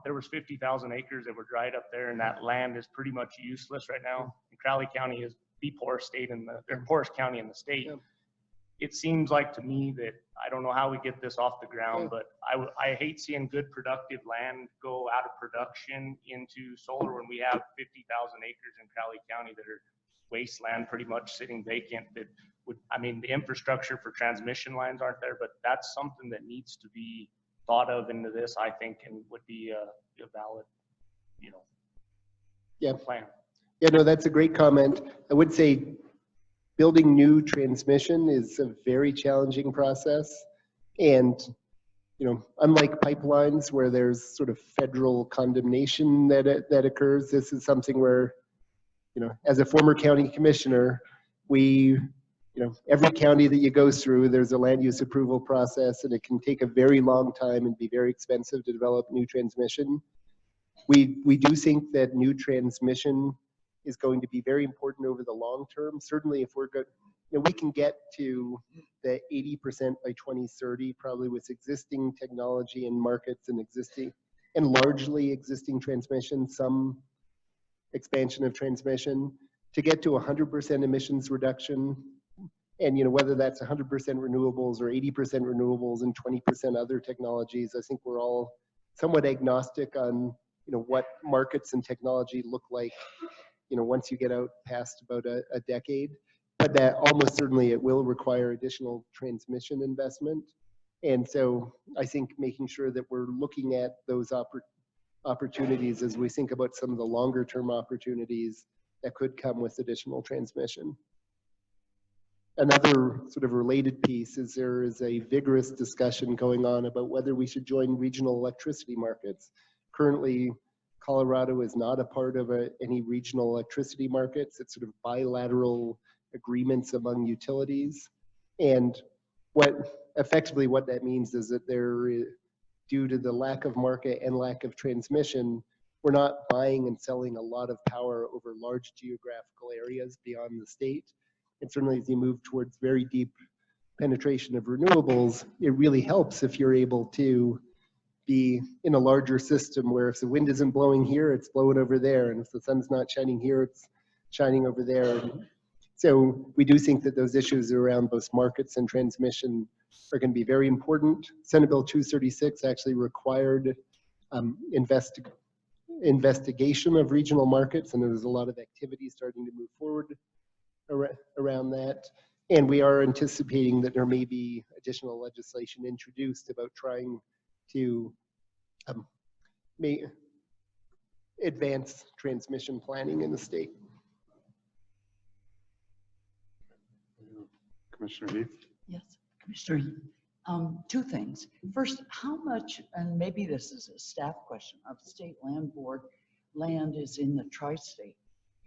There was 50,000 acres that were dried up there, and that land is pretty much useless right now. And Crowley County is the poorest county in the state. Yeah. It seems like to me that I don't know how we get this off the ground, but I hate seeing good productive land go out of production into solar when we have 50,000 acres in Crowley County that are wasteland, pretty much sitting vacant. That would, I mean, the infrastructure for transmission lines aren't there, but that's something that needs to be thought of into this, I think, and would be a valid, you know, plan. Yeah, no, that's a great comment. I would say building new transmission is a very challenging process. And, you know, unlike pipelines where there's sort of federal condemnation that occurs, this is something where, you know, as a former county commissioner, you know, every county that you go through, there's a land use approval process, and it can take a very long time and be very expensive to develop new transmission. We do think that new transmission is going to be very important over the long term. Certainly if we're good, you know, we can get to the 80% by 2030, probably with existing technology and markets and largely existing transmission, some expansion of transmission, to get to 100% emissions reduction. And, you know, whether that's 100% renewables or 80% renewables and 20% other technologies, I think we're all somewhat agnostic on, you know, what markets and technology look like, you know, once you get out past about a decade. But that almost certainly it will require additional transmission investment. And so I think making sure that we're looking at those opportunities as we think about some of the longer term opportunities that could come with additional transmission. Another sort of related piece is there is a vigorous discussion going on about whether we should join regional electricity markets. Currently, Colorado is not a part of any regional electricity markets. It's sort of bilateral agreements among utilities. And effectively what that means is that due to the lack of market and lack of transmission, we're not buying and selling a lot of power over large geographical areas beyond the state. And certainly as you move towards very deep penetration of renewables, it really helps if you're able to be in a larger system where if the wind isn't blowing here, it's blowing over there. And if the sun's not shining here, it's shining over there. So we do think that those issues around both markets and transmission are going to be very important. Senate Bill 236 actually required investigation of regional markets, and there's a lot of activity starting to move forward around that. And we are anticipating that there may be additional legislation introduced about trying to may advance transmission planning in the state. Commissioner Heath? Yes, Commissioner. Two things. First, how much, and maybe this is a staff question, of state land board land is in the tri-state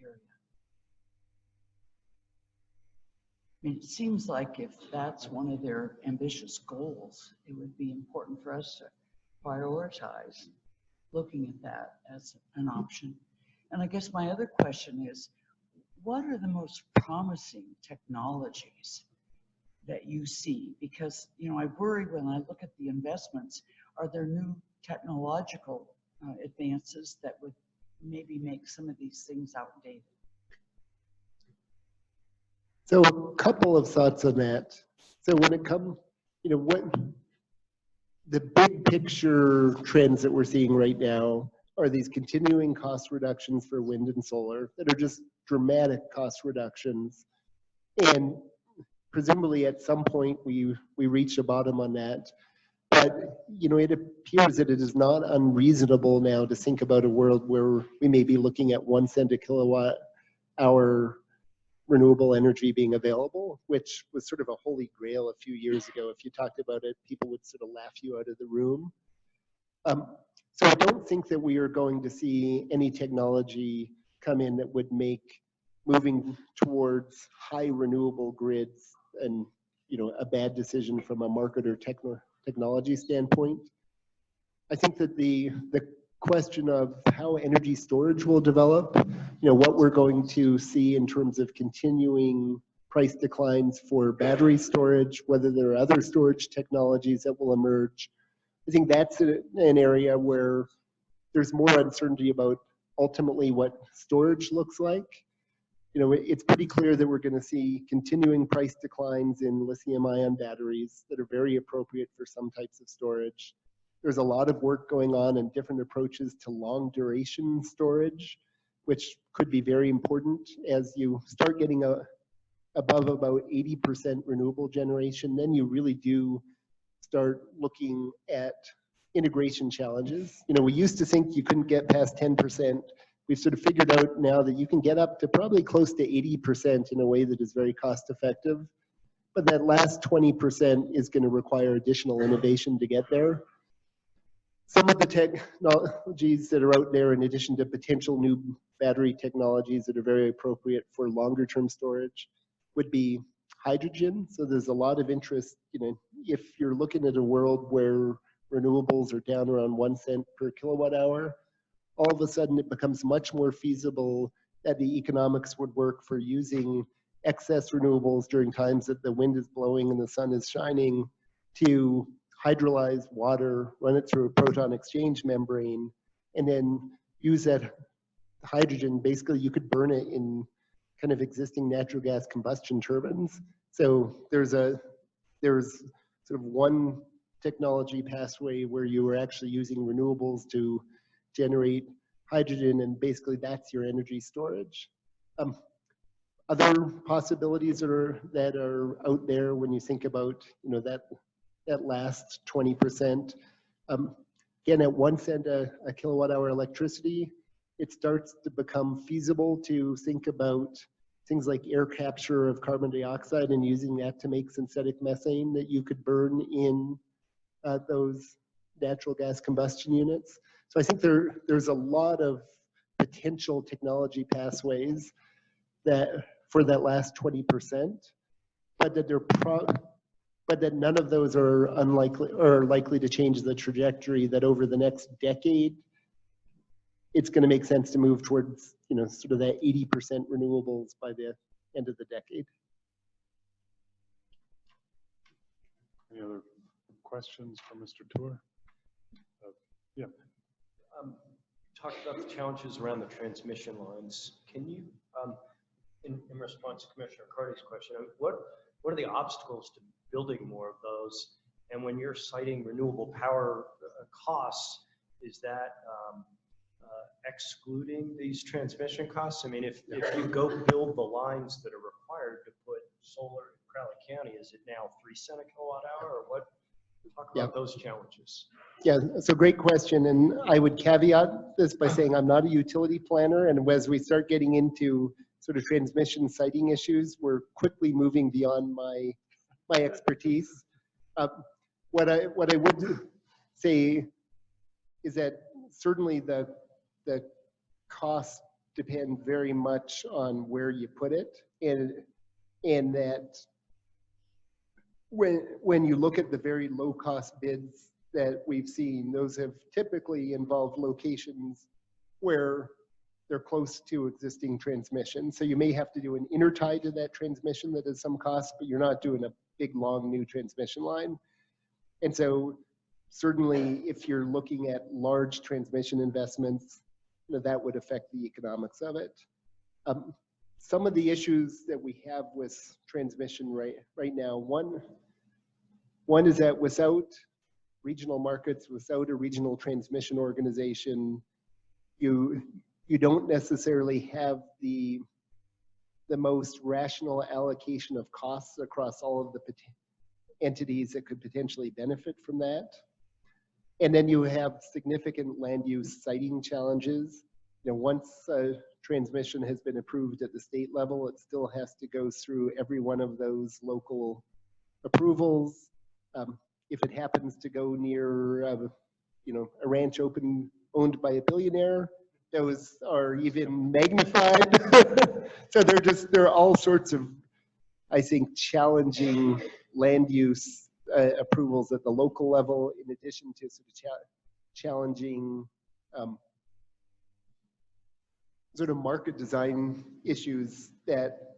area? I mean, it seems like if that's one of their ambitious goals, it would be important for us to prioritize looking at that as an option. And I guess my other question is, what are the most promising technologies that you see? Because, you know, I worry when I look at the investments, are there new technological advances that would maybe make some of these things outdated? So a couple of thoughts on that. So when it comes, you know, what the big picture trends that we're seeing right now are these continuing cost reductions for wind and solar that are just dramatic cost reductions. And presumably at some point we reach a bottom on that. But, you know, it appears that it is not unreasonable now to think about a world where we may be looking at 1 cent a kilowatt hour renewable energy being available, which was sort of a holy grail a few years ago. If you talked about it, people would sort of laugh you out of the room. So I don't think that we are going to see any technology come in that would make moving towards high renewable grids and, you know, a bad decision from a market or technology standpoint. I think that the question of how energy storage will develop, you know, what we're going to see in terms of continuing price declines for battery storage, whether there are other storage technologies that will emerge. I think that's an area where there's more uncertainty about ultimately what storage looks like. You know, it's pretty clear that we're going to see continuing price declines in lithium-ion batteries that are very appropriate for some types of storage. There's a lot of work going on and different approaches to long duration storage, which could be very important as you start getting above about 80% renewable generation. Then you really do start looking at integration challenges. You know, we used to think you couldn't get past 10%. We've sort of figured out now that you can get up to probably close to 80% in a way that is very cost effective. But that last 20% is going to require additional innovation to get there. Some of the technologies that are out there, in addition to potential new battery technologies that are very appropriate for longer term storage, would be hydrogen. So there's a lot of interest, you know, if you're looking at a world where renewables are down around 1 cent per kilowatt hour, all of a sudden it becomes much more feasible that the economics would work for using excess renewables during times that the wind is blowing and the sun is shining to hydrolyze water, run it through a proton exchange membrane, and then use that hydrogen. Basically, you could burn it in kind of existing natural gas combustion turbines. So there's sort of one technology pathway where you are actually using renewables to generate hydrogen, and basically that's your energy storage. Other possibilities that are out there when you think about, you know, that last 20%. Again, at 1 cent a kilowatt hour electricity, it starts to become feasible to think about things like air capture of carbon dioxide and using that to make synthetic methane that you could burn in those natural gas combustion units. So I think there's a lot of potential technology pathways that for that last 20%, but that none of those are unlikely or likely to change the trajectory that over the next decade, it's going to make sense to move towards, you know, sort of that 80% renewables by the end of the decade. Any other questions for Mr. Tour? Yeah. Talked about the challenges around the transmission lines. Can you, in response to Commissioner Carty's question, what are the obstacles to building more of those? And when you're citing renewable power costs, is that excluding these transmission costs? I mean, if you go build the lines that are required to put solar in Crowley County, is it now 3 cents a kilowatt hour, or what? Talk Yeah. about those challenges. Yeah, it's a great question, and I would caveat this by saying I'm not a utility planner, and as we start getting into sort of transmission siting issues, we're quickly moving beyond my expertise. What I would say is that certainly the costs depend very much on where you put it, and that when you look at the very low cost bids that we've seen, those have typically involved locations where they're close to existing transmission. So you may have to do an intertie to that transmission that is some cost, but you're not doing a big, long new transmission line. And so certainly if you're looking at large transmission investments, you know, that would affect the economics of it. Some of the issues that we have with transmission right now, one is that without regional markets, without a regional transmission organization, you don't necessarily have the most rational allocation of costs across all of the entities that could potentially benefit from that. And then you have significant land use siting challenges. You know, once a transmission has been approved at the state level, it still has to go through every one of those local approvals. If it happens to go near, you know, a ranch owned by a billionaire, those are even magnified. So there are all sorts of, I think, challenging land use approvals at the local level, in addition to sort of challenging sort of market design issues that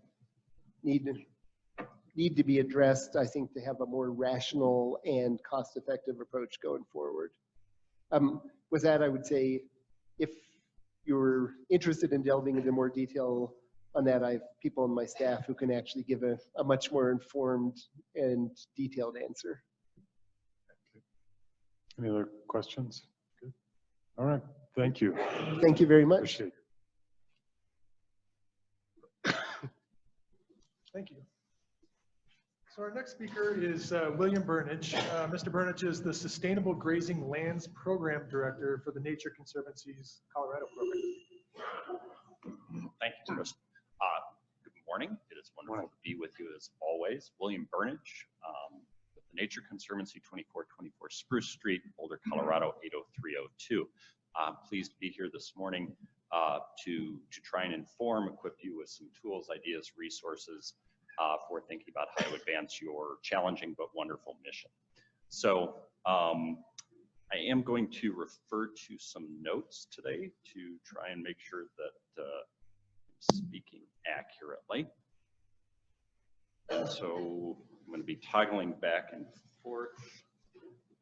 need to be addressed, I think, to have a more rational and cost-effective approach going forward. With that, I would say, if you're interested in delving into more detail on that, I have people on my staff who can actually give a much more informed and detailed answer. Any other questions? Good. All right, thank you. Thank you very much. Appreciate it. Thank you. So our next speaker is William Burnage. Mr. Burnage is the Sustainable Grazing Lands Program Director for the Nature Conservancy's Colorado program. Thank you, Chris. Good morning. It is wonderful to be with you as always. William Burnage with the Nature Conservancy, 2424 Spruce Street, Boulder, Colorado, 80302. I'm pleased to be here this morning to try and inform, equip you with some tools, ideas, resources for thinking about how to advance your challenging but wonderful mission. So I am going to refer to some notes today to try and make sure that I'm speaking accurately. And so I'm going to be toggling back and forth.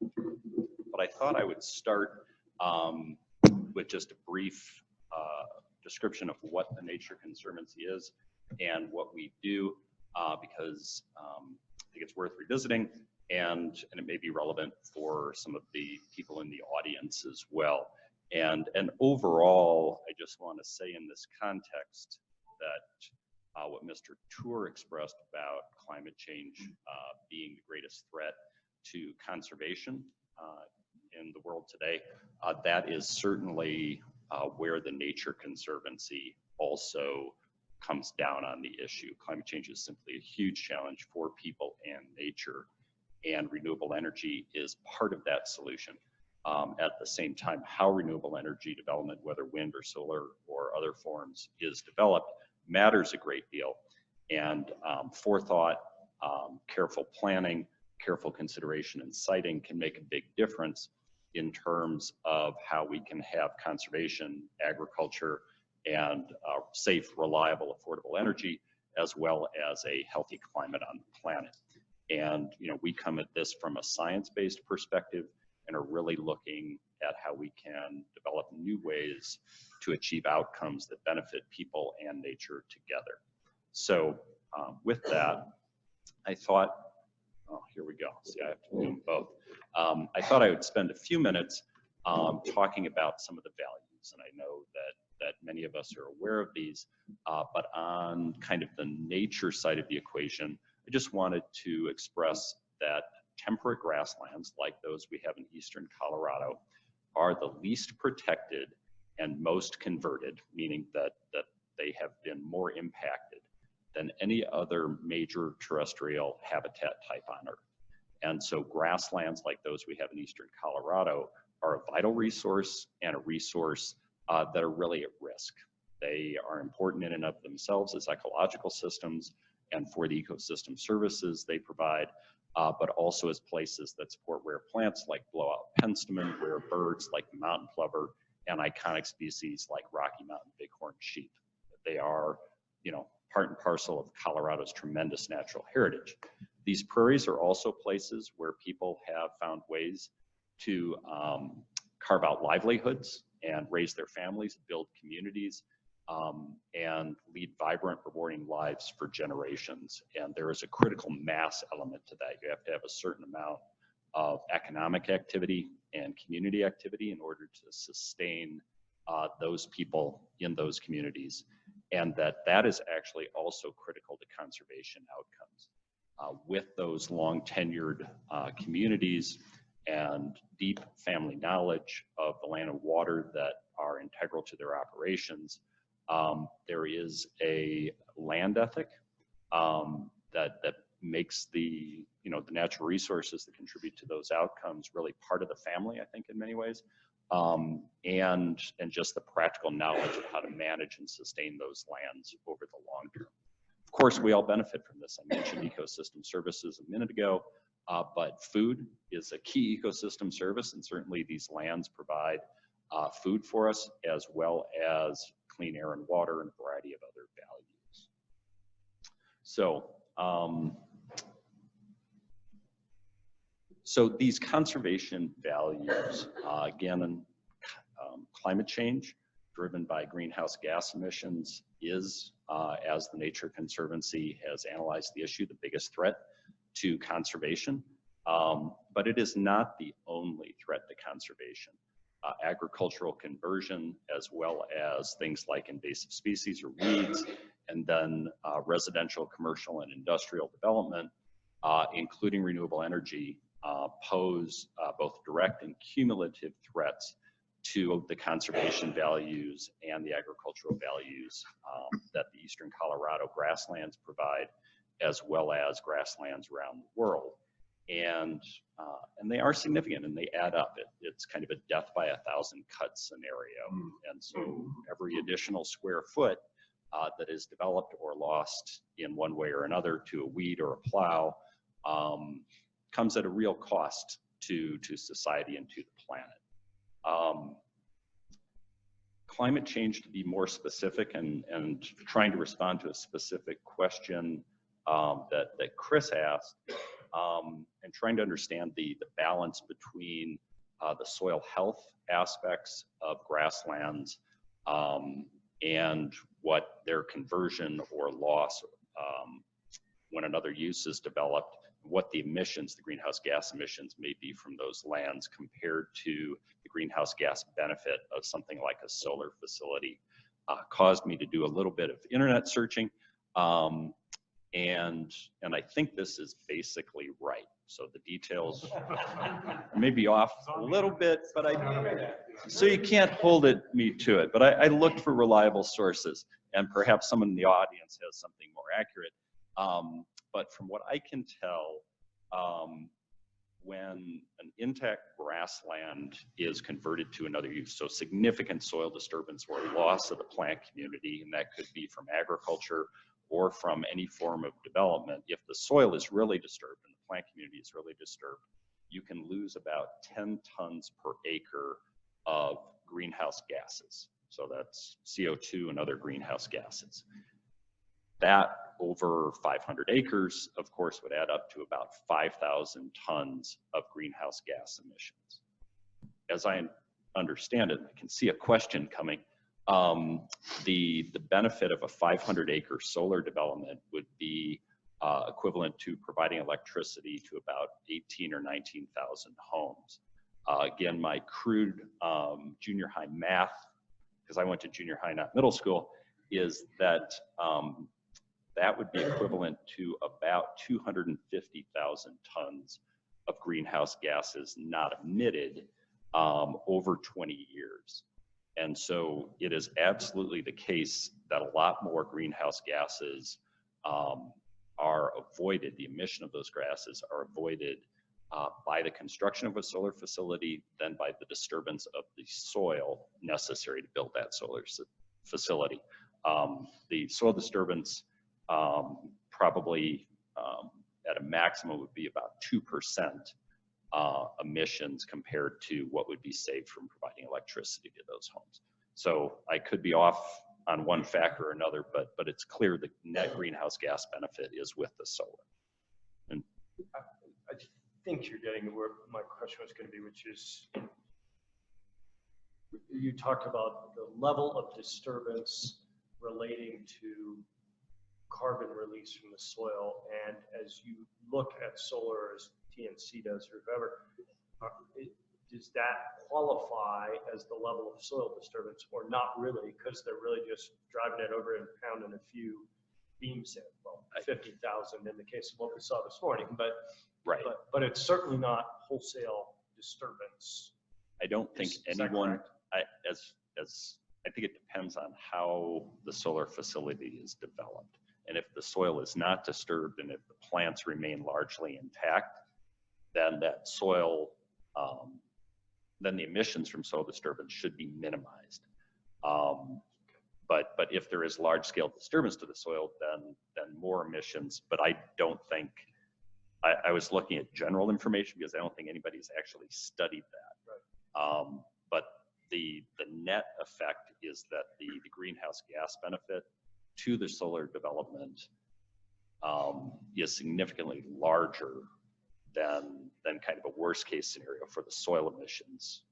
But I thought I would start with just a brief description of what the Nature Conservancy is and what we do, because I think it's worth revisiting, and it may be relevant for some of the people in the audience as well. And overall, I just want to say in this context that what Mr. Tour expressed about climate change being the greatest threat to conservation in the world today, that is certainly where the Nature Conservancy also comes down on the issue. Climate change is simply a huge challenge for people and nature, and renewable energy is part of that solution. At the same time, how renewable energy development, whether wind or solar or other forms, is developed matters a great deal. And forethought, careful planning, careful consideration and siting can make a big difference in terms of how we can have conservation, agriculture, and safe, reliable, affordable energy, as well as a healthy climate on the planet. And we come at this from a science-based perspective and are really looking at how we can develop new ways to achieve outcomes that benefit people and nature together. So with that, I thought, oh, here we go. See, I have to do them both. I thought I would spend a few minutes talking about some of the values, and I know that many of us are aware of these, but on kind of the nature side of the equation, I just wanted to express that temperate grasslands like those we have in eastern Colorado are the least protected and most converted, meaning that they have been more impacted than any other major terrestrial habitat type on Earth. And so grasslands like those we have in eastern Colorado are a vital resource and a resource that are really at risk. They are important in and of themselves as ecological systems and for the ecosystem services they provide, but also as places that support rare plants like blowout penstemon, rare birds like the mountain plover, and iconic species like Rocky Mountain bighorn sheep. They are, you know, part and parcel of Colorado's tremendous natural heritage. These prairies are also places where people have found ways to carve out livelihoods and raise their families, build communities, and lead vibrant, rewarding lives for generations. And there is a critical mass element to that. You have to have a certain amount of economic activity and community activity in order to sustain those people in those communities. And that is actually also critical to conservation outcomes. With those long tenured communities and deep family knowledge of the land and water that are integral to their operations, there is a land ethic that makes the natural resources that contribute to those outcomes really part of the family, I think, in many ways, and just the practical knowledge of how to manage and sustain those lands over the long term. Of course, we all benefit from this. I mentioned ecosystem services a minute ago, but food is a key ecosystem service, and certainly these lands provide food for us, as well as clean air and water and a variety of other values. So these conservation values, again, climate change driven by greenhouse gas emissions is, as the Nature Conservancy has analyzed the issue, the biggest threat to conservation. But it is not the only threat to conservation. Agricultural conversion, as well as things like invasive species or weeds, and then residential, commercial, and industrial development, including renewable energy, pose both direct and cumulative threats to the conservation values and the agricultural values that the eastern Colorado grasslands provide, as well as grasslands around the world. And they are significant and they add up. It's kind of a death by 1,000 cuts scenario. And so every additional square foot that is developed or lost in one way or another to a weed or a plow comes at a real cost to society and to the planet. Climate change, to be more specific and trying to respond to a specific question that Chris asked, and trying to understand the balance between the soil health aspects of grasslands and what their conversion or loss when another use is developed, what the emissions, the greenhouse gas emissions may be from those lands compared to the greenhouse gas benefit of something like a solar facility, caused me to do a little bit of internet searching. And I think this is basically right. So the details may be off a little bit, but so you can't hold me to it. But I looked for reliable sources, and perhaps someone in the audience has something more accurate. But from what I can tell, when an intact grassland is converted to another use, so significant soil disturbance or loss of the plant community, and that could be from agriculture or from any form of development, if the soil is really disturbed and the plant community is really disturbed, you can lose about 10 tons per acre of greenhouse gases. So that's CO2 and other greenhouse gases. That over 500 acres, of course, would add up to about 5,000 tons of greenhouse gas emissions. As I understand it, I can see a question coming. The benefit of a 500-acre solar development would be equivalent to providing electricity to about 18 or 19,000 homes. Again, my crude junior high math, because I went to junior high, not middle school, is that that would be equivalent to about 250,000 tons of greenhouse gases not emitted over 20 years. And so it is absolutely the case that a lot more greenhouse gases are avoided, the emission of those gases are avoided by the construction of a solar facility than by the disturbance of the soil necessary to build that solar facility. The soil disturbance probably at a maximum would be about 2% emissions compared to what would be saved from providing electricity to those homes. So I could be off on one factor or another, but it's clear the net greenhouse gas benefit is with the solar. And I think you're getting to where my question was going to be, which is, you talked about the level of disturbance relating to carbon release from the soil, and as you look at solar, as TNC does or whoever, does that qualify as the level of soil disturbance or not really, because they're really just driving it over and pounding a few beams in, well, 50,000 in the case of what we saw this morning, but right. but it's certainly not wholesale disturbance. I don't think anyone, I think it depends on how the solar facility is developed. And if the soil is not disturbed and if the plants remain largely intact, then that soil, then the emissions from soil disturbance should be minimized. But if there is large scale disturbance to the soil, then more emissions. But I don't think, I was looking at general information because I don't think anybody's actually studied that. Right. But the net effect is that the greenhouse gas benefit to the solar development is significantly larger than kind of a worst case scenario for the soil emissions.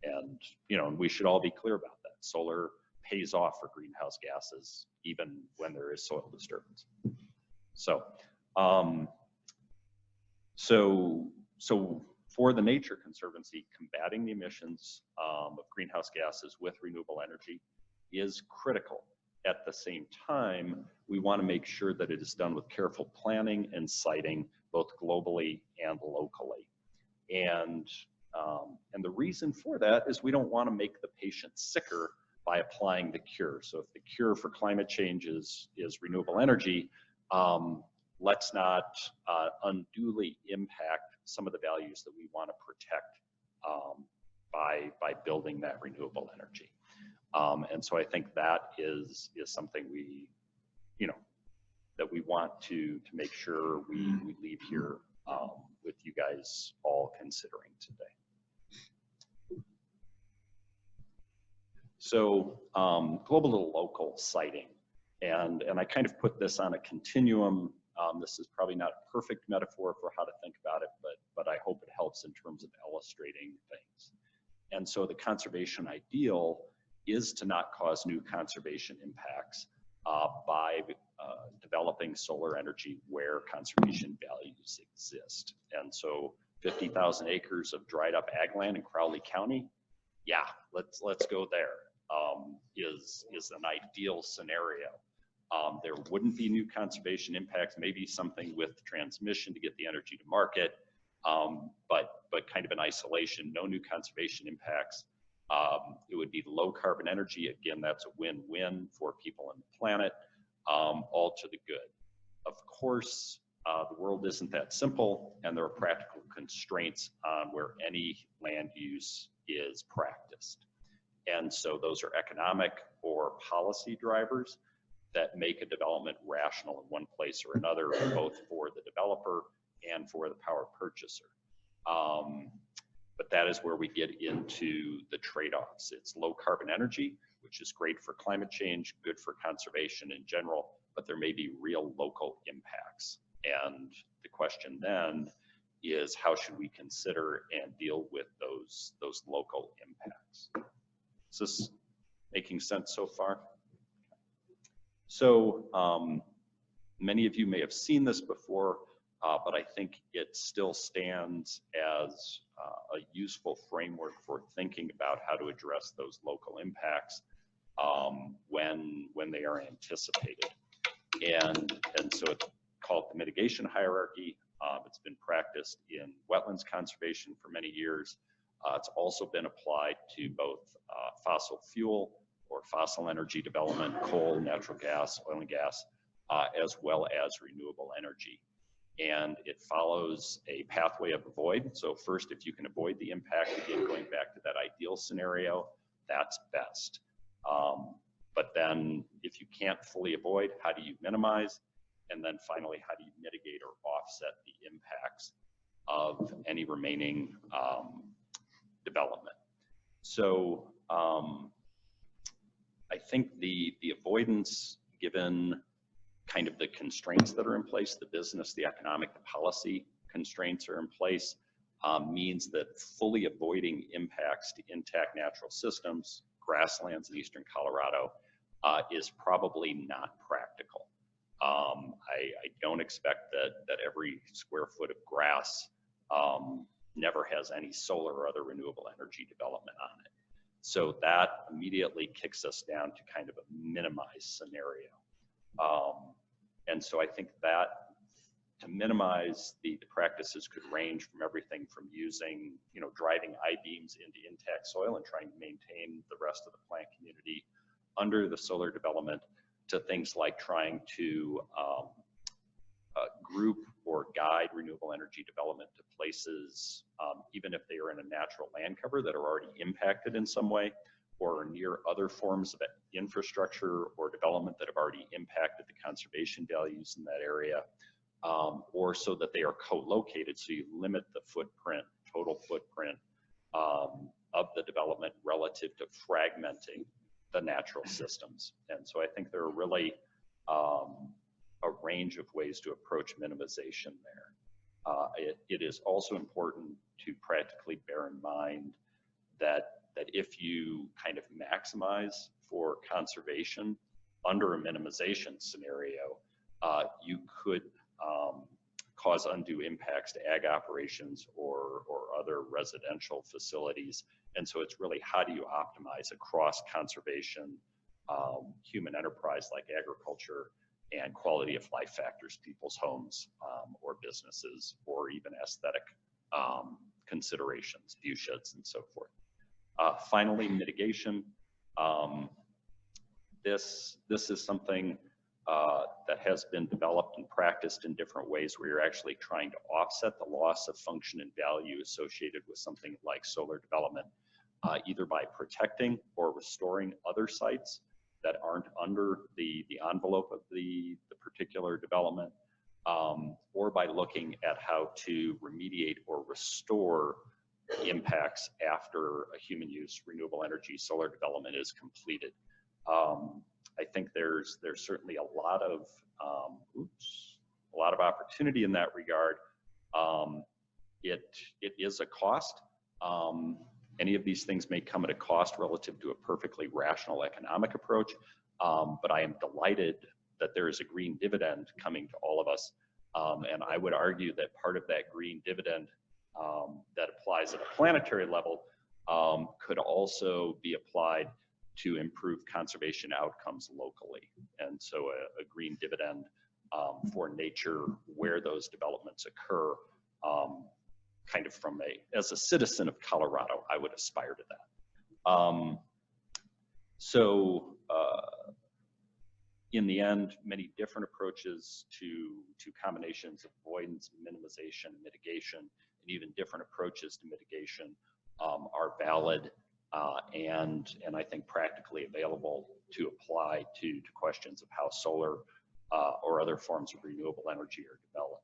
And, you know, and we should all be clear about that. Solar pays off for greenhouse gases, even when there is soil disturbance. So, so for the Nature Conservancy, combating the emissions of greenhouse gases with renewable energy is critical. At the same time, we want to make sure that it is done with careful planning and siting, both globally and locally. And the reason for that is we don't want to make the patient sicker by applying the cure. So if the cure for climate change is renewable energy, let's not unduly impact some of the values that we want to protect by building that renewable energy. And so I think that is something we, you know, that we want to make sure we leave here with you guys all considering today. So global to local siting, and I kind of put this on a continuum. This is probably not a perfect metaphor for how to think about it, but I hope it helps in terms of illustrating things. And so the conservation ideal is to not cause new conservation impacts by developing solar energy where conservation values exist. And so 50,000 acres of dried up ag land in Crowley County, yeah, let's go there. Is an ideal scenario. There wouldn't be new conservation impacts, maybe something with transmission to get the energy to market, but kind of in isolation, no new conservation impacts. It would be low carbon energy. Again, that's a win-win for people on the planet, all to the good. Of course, the world isn't that simple, and there are practical constraints on where any land use is practiced. And so those are economic or policy drivers that make a development rational in one place or another, both for the developer and for the power purchaser. But that is where we get into the trade-offs. It's low carbon energy, which is great for climate change, good for conservation in general, but there may be real local impacts. And the question then is, how should we consider and deal with those local impacts? Is this making sense so far? So many of you may have seen this before, but I think it still stands as a useful framework for thinking about how to address those local impacts when they are anticipated. And so it's called the mitigation hierarchy. It's been practiced in wetlands conservation for many years. It's also been applied to both fossil fuel or fossil energy development, coal, natural gas, oil and gas, as well as renewable energy. And it follows a pathway of avoid. So first, if you can avoid the impact, again, going back to that ideal scenario, that's best. But then if you can't fully avoid, how do you minimize? And then finally, how do you mitigate or offset the impacts of any remaining development? So I think the avoidance, given kind of the constraints that are in place, the business, the economic, the policy constraints are in place, means that fully avoiding impacts to intact natural systems, grasslands in eastern Colorado, is probably not practical. I don't expect that every square foot of grass never has any solar or other renewable energy development on it. So that immediately kicks us down to kind of a minimized scenario. And so I think that to minimize the practices could range from everything from using, driving I-beams into intact soil and trying to maintain the rest of the plant community under the solar development, to things like trying to group or guide renewable energy development to places, even if they are in a natural land cover that are already impacted in some way, or near other forms of infrastructure or development that have already impacted the conservation values in that area, or so that they are co-located, so you limit the footprint, total footprint of the development relative to fragmenting the natural systems. And so I think there are really a range of ways to approach minimization there. It is also important to practically bear in mind that if you kind of maximize for conservation under a minimization scenario, you could cause undue impacts to ag operations or other residential facilities. And so it's really, how do you optimize across conservation, human enterprise like agriculture, and quality of life factors, people's homes or businesses, or even aesthetic considerations, view sheds and so forth. Finally, mitigation. This is something that has been developed and practiced in different ways, where you're actually trying to offset the loss of function and value associated with something like solar development, either by protecting or restoring other sites that aren't under the envelope of the particular development, or by looking at how to remediate or restore impacts after a human use renewable energy solar development is completed. I think there's certainly a lot of opportunity in that regard. It is a cost. Any of these things may come at a cost relative to a perfectly rational economic approach, but I am delighted that there is a green dividend coming to all of us. And I would argue that part of that green dividend that applies at a planetary level could also be applied to improve conservation outcomes locally. And so a green dividend for nature where those developments occur, kind of as a citizen of Colorado, I would aspire to that. In the end, many different approaches to combinations of avoidance, minimization, mitigation, and even different approaches to mitigation are valid and I think practically available to apply to questions of how solar or other forms of renewable energy are developed.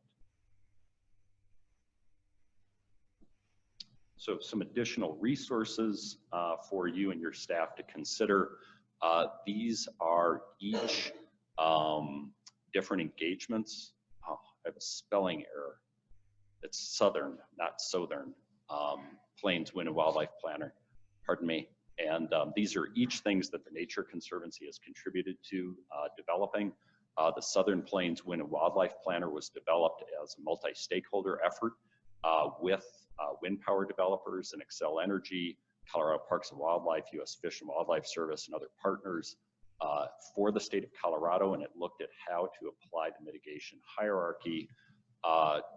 So some additional resources for you and your staff to consider. These are each different engagements. Oh, I have a spelling error. It's Southern, not Southern. Plains Wind and Wildlife Planner, pardon me. And these are each things that the Nature Conservancy has contributed to developing. The Southern Plains Wind and Wildlife Planner was developed as a multi-stakeholder effort with wind power developers and Xcel Energy, Colorado Parks and Wildlife, U.S. Fish and Wildlife Service, and other partners for the state of Colorado, and it looked at how to apply the mitigation hierarchy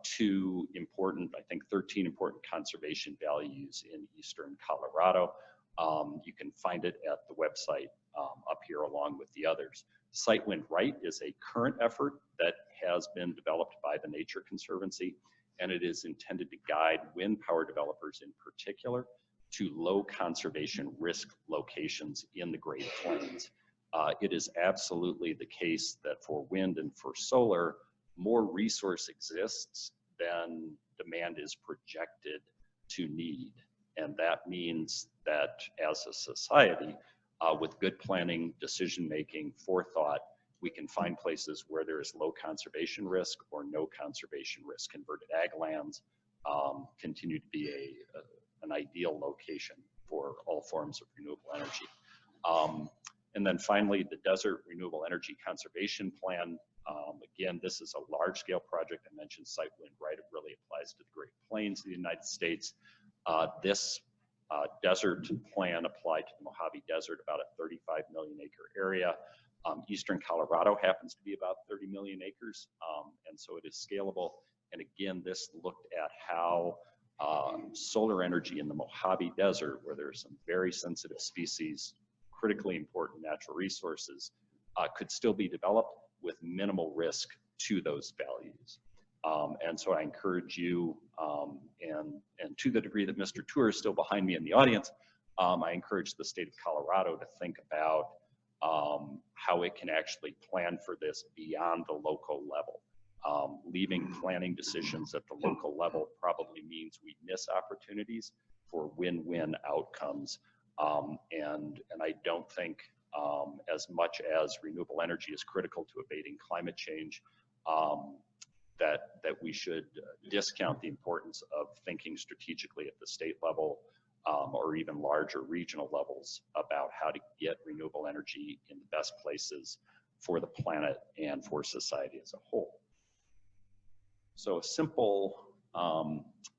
two important, I think 13 important conservation values in eastern Colorado. You can find it at the website up here along with the others. Site Wind Right is a current effort that has been developed by the Nature Conservancy, and it is intended to guide wind power developers in particular to low conservation risk locations in the Great Plains. It is absolutely the case that for wind and for solar, more resource exists than demand is projected to need. And that means that as a society, with good planning, decision-making, forethought, we can find places where there is low conservation risk or no conservation risk. Converted ag lands continue to be an ideal location for all forms of renewable energy. And then finally, the Desert Renewable Energy Conservation Plan. Again, this is a large-scale project. I mentioned Site Wind Right. It really applies to the Great Plains of the United States. This desert plan applied to the Mojave Desert, about a 35 million acre area. Eastern Colorado happens to be about 30 million acres, and so it is scalable. And again, this looked at how solar energy in the Mojave Desert, where there are some very sensitive species, critically important natural resources, could still be developed with minimal risk to those values. And so I encourage you, and to the degree that Mr. Tour is still behind me in the audience, I encourage the state of Colorado to think about how it can actually plan for this beyond the local level. Leaving planning decisions at the local level probably means we miss opportunities for win-win outcomes. And I don't think as much as renewable energy is critical to abating climate change, that we should discount the importance of thinking strategically at the state level or even larger regional levels about how to get renewable energy in the best places for the planet and for society as a whole. So a simple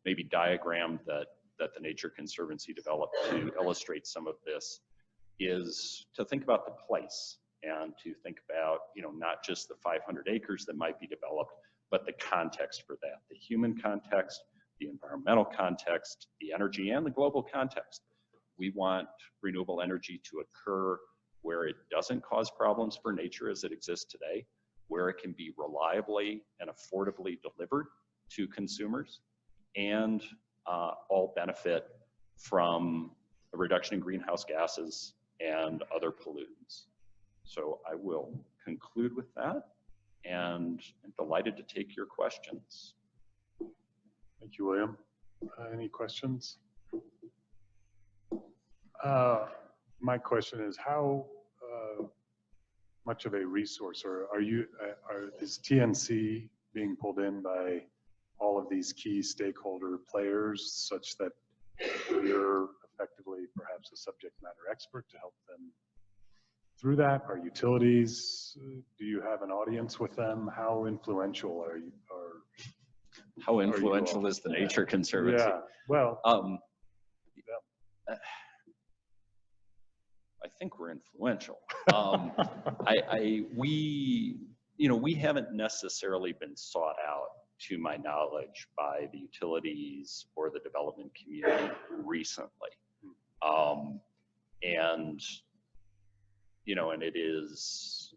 maybe diagram that the Nature Conservancy developed to illustrate some of this is to think about the place and to think about, not just the 500 acres that might be developed, but the context for that, the human context, the environmental context, the energy, and the global context. We want renewable energy to occur where it doesn't cause problems for nature as it exists today, where it can be reliably and affordably delivered to consumers, and all benefit from a reduction in greenhouse gases and other pollutants. So I will conclude with that, and I'm delighted to take your questions. Thank you, William. Any questions? My question is, how much of a resource, or is TNC being pulled in by all of these key stakeholder players such that you're effectively perhaps a subject matter expert to help them through that? Are utilities, do you have an audience with them? How influential are you? How influential is the Nature Conservancy? Yeah, well, I think we're influential. We haven't necessarily been sought out, to my knowledge, by the utilities or the development community recently. And it is,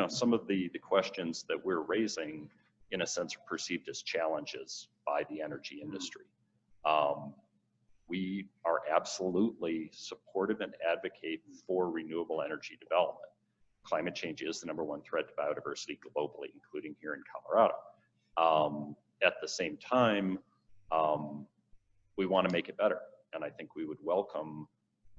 some of the questions that we're raising, in a sense, are perceived as challenges by the energy industry. We are absolutely supportive and advocate for renewable energy development. Climate change is the #1 threat to biodiversity globally, including here in Colorado. At the same time, we want to make it better. And I think we would welcome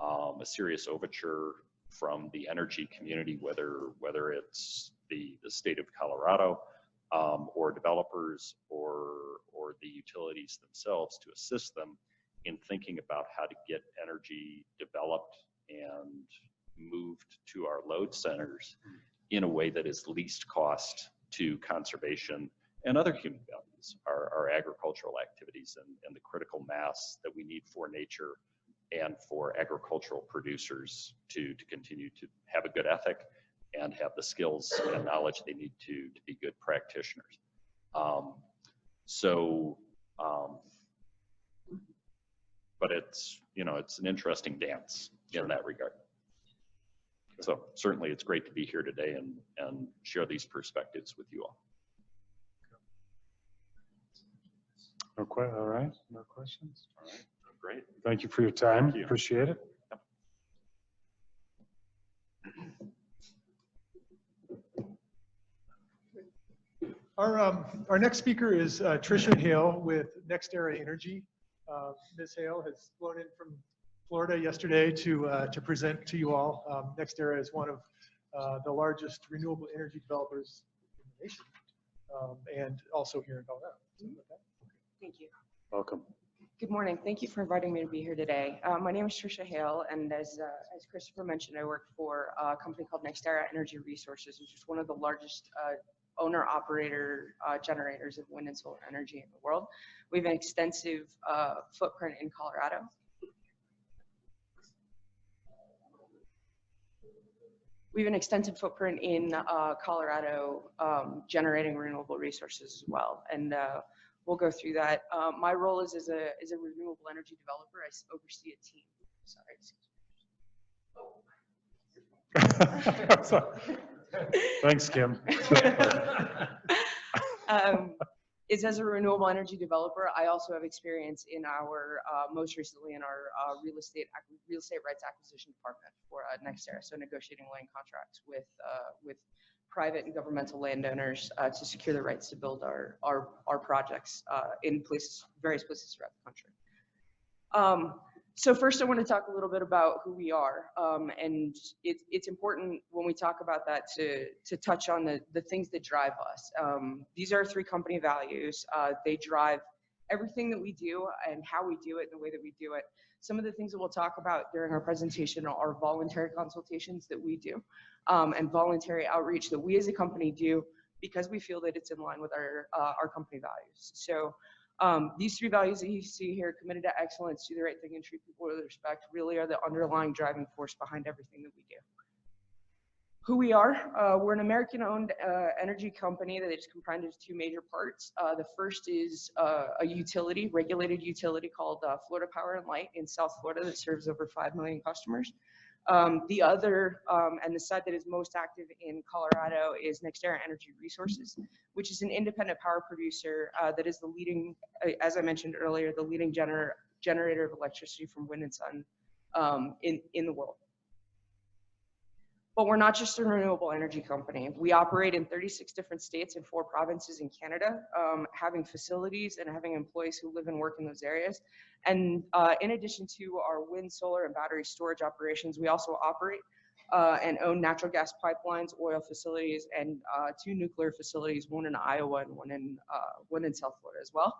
a serious overture from the energy community, whether it's the state of Colorado or developers or the utilities themselves, to assist them in thinking about how to get energy developed and moved to our load centers in a way that is least cost to conservation and other human values, our agricultural activities and the critical mass that we need for nature and for agricultural producers to continue to have a good ethic and have the skills and knowledge they need to be good practitioners. But it's, it's an interesting dance in that regard. So certainly it's great to be here today and share these perspectives with you all. All right, no questions? All right, great. Thank you for your time. Thank you. Appreciate it. Our next speaker is Tricia Hale with NextEra Energy. Ms. Hale has flown in from Florida yesterday to present to you all. NextEra is one of the largest renewable energy developers in the nation, and also here in Colorado. Thank you. Welcome. Good morning. Thank you for inviting me to be here today. My name is Tricia Hale, and as Christopher mentioned, I work for a company called NextEra Energy Resources, which is one of the largest owner-operator generators of wind and solar energy in the world. We have an extensive footprint in Colorado. We have an extensive footprint in Colorado generating renewable resources as well, and we'll go through that. My role is as a renewable energy developer. I oversee a team. Sorry. Thanks, Kim. As a renewable energy developer, I also have experience in our most recently in our real estate rights acquisition department for NextEra, so negotiating land contracts with private and governmental landowners to secure the rights to build our projects in various places throughout the country. So first I want to talk a little bit about who we are. And it's important when we talk about that to touch on the things that drive us. These are 3 company values. They drive everything that we do and how we do it and the way that we do it. Some of the things that we'll talk about during our presentation are voluntary consultations that we do and voluntary outreach that we as a company do because we feel that it's in line with our company values. So these 3 values that you see here, committed to excellence, do the right thing, and treat people with respect, really are the underlying driving force behind everything that we do. Who we are, we're an American-owned energy company that is comprised of 2 major parts. The first is a utility, regulated utility called Florida Power and Light in South Florida that serves over 5 million customers. The other, and the side that is most active in Colorado, is NextEra Energy Resources, which is an independent power producer that is the leading, as I mentioned earlier, the leading generator of electricity from wind and sun in the world. But we're not just a renewable energy company. We operate in 36 different states and 4 provinces in Canada, having facilities and having employees who live and work in those areas. And in addition to our wind, solar, and battery storage operations, we also operate and own natural gas pipelines, oil facilities, and 2 nuclear facilities, one in Iowa and one in South Florida as well,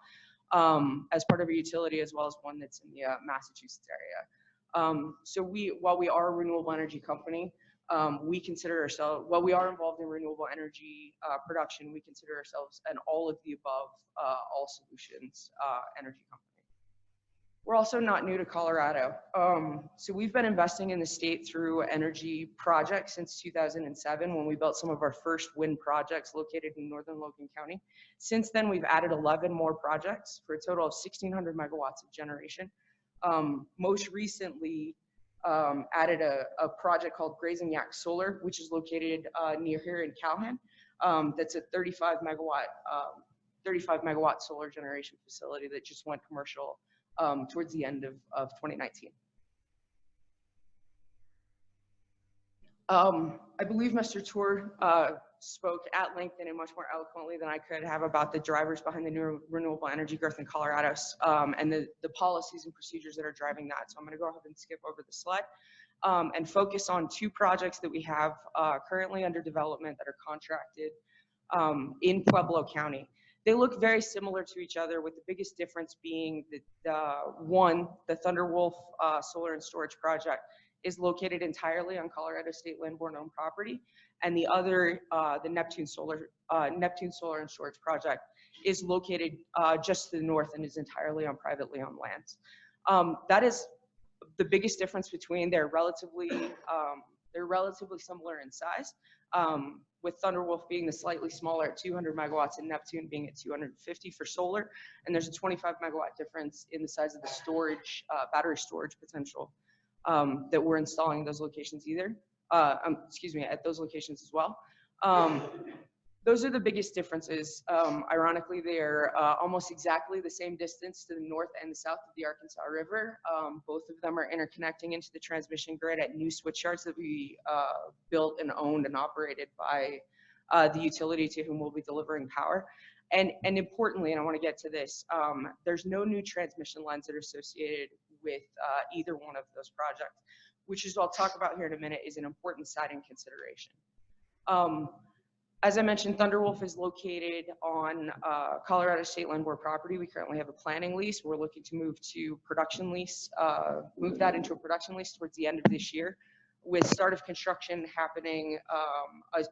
as part of a utility, as well as one that's in the Massachusetts area. So while we are a renewable energy company, we consider ourselves, while we are involved in renewable energy production, we consider ourselves an all of the above, all solutions energy company. We're also not new to Colorado. So we've been investing in the state through energy projects since 2007 when we built some of our first wind projects located in northern Logan County. Since then, we've added 11 more projects for a total of 1,600 megawatts of generation. Most recently, added a project called Grazing Yak Solar, which is located near here in Calhoun. That's a 35 megawatt solar generation facility that just went commercial towards the end of 2019. I believe Mr. Tour spoke at length and much more eloquently than I could have about the drivers behind the new renewable energy growth in Colorado and the policies and procedures that are driving that. So I'm going to go ahead and skip over the slide and focus on 2 projects that we have currently under development that are contracted in Pueblo County. They look very similar to each other, with the biggest difference being that the Thunderwolf Solar and Storage Project is located entirely on Colorado State land-borne owned property, and the other, the Neptune Solar and Storage Project, is located just to the north and is entirely on privately owned lands. That is the biggest difference between. They're relatively They're relatively similar in size, with Thunderwolf being the slightly smaller at 200 megawatts and Neptune being at 250 for solar. And there's a 25 megawatt difference in the size of the storage, battery storage potential that we're installing in those locations at those locations as well. Those are the biggest differences. Ironically, they're almost exactly the same distance to the north and the south of the Arkansas River. Both of them are interconnecting into the transmission grid at new switch yards that we built and owned and operated by the utility to whom we'll be delivering power. And importantly, and I want to get to this, there's no new transmission lines that are associated with either one of those projects, which is what I'll talk about here in a minute, is an important siting consideration. As I mentioned, Thunderwolf is located on Colorado State Land Board property. We currently have a planning lease. We're looking to move to production lease, move that into a production lease towards the end of this year, with start of construction happening,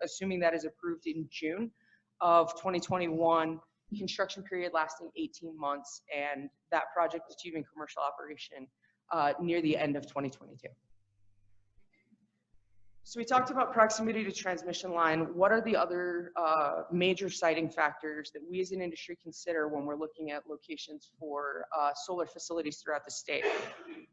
assuming that is approved in June of 2021, construction period lasting 18 months, and that project achieving commercial operation near the end of 2022. So we talked about proximity to transmission line. What are the other major siting factors that we as an industry consider when we're looking at locations for solar facilities throughout the state?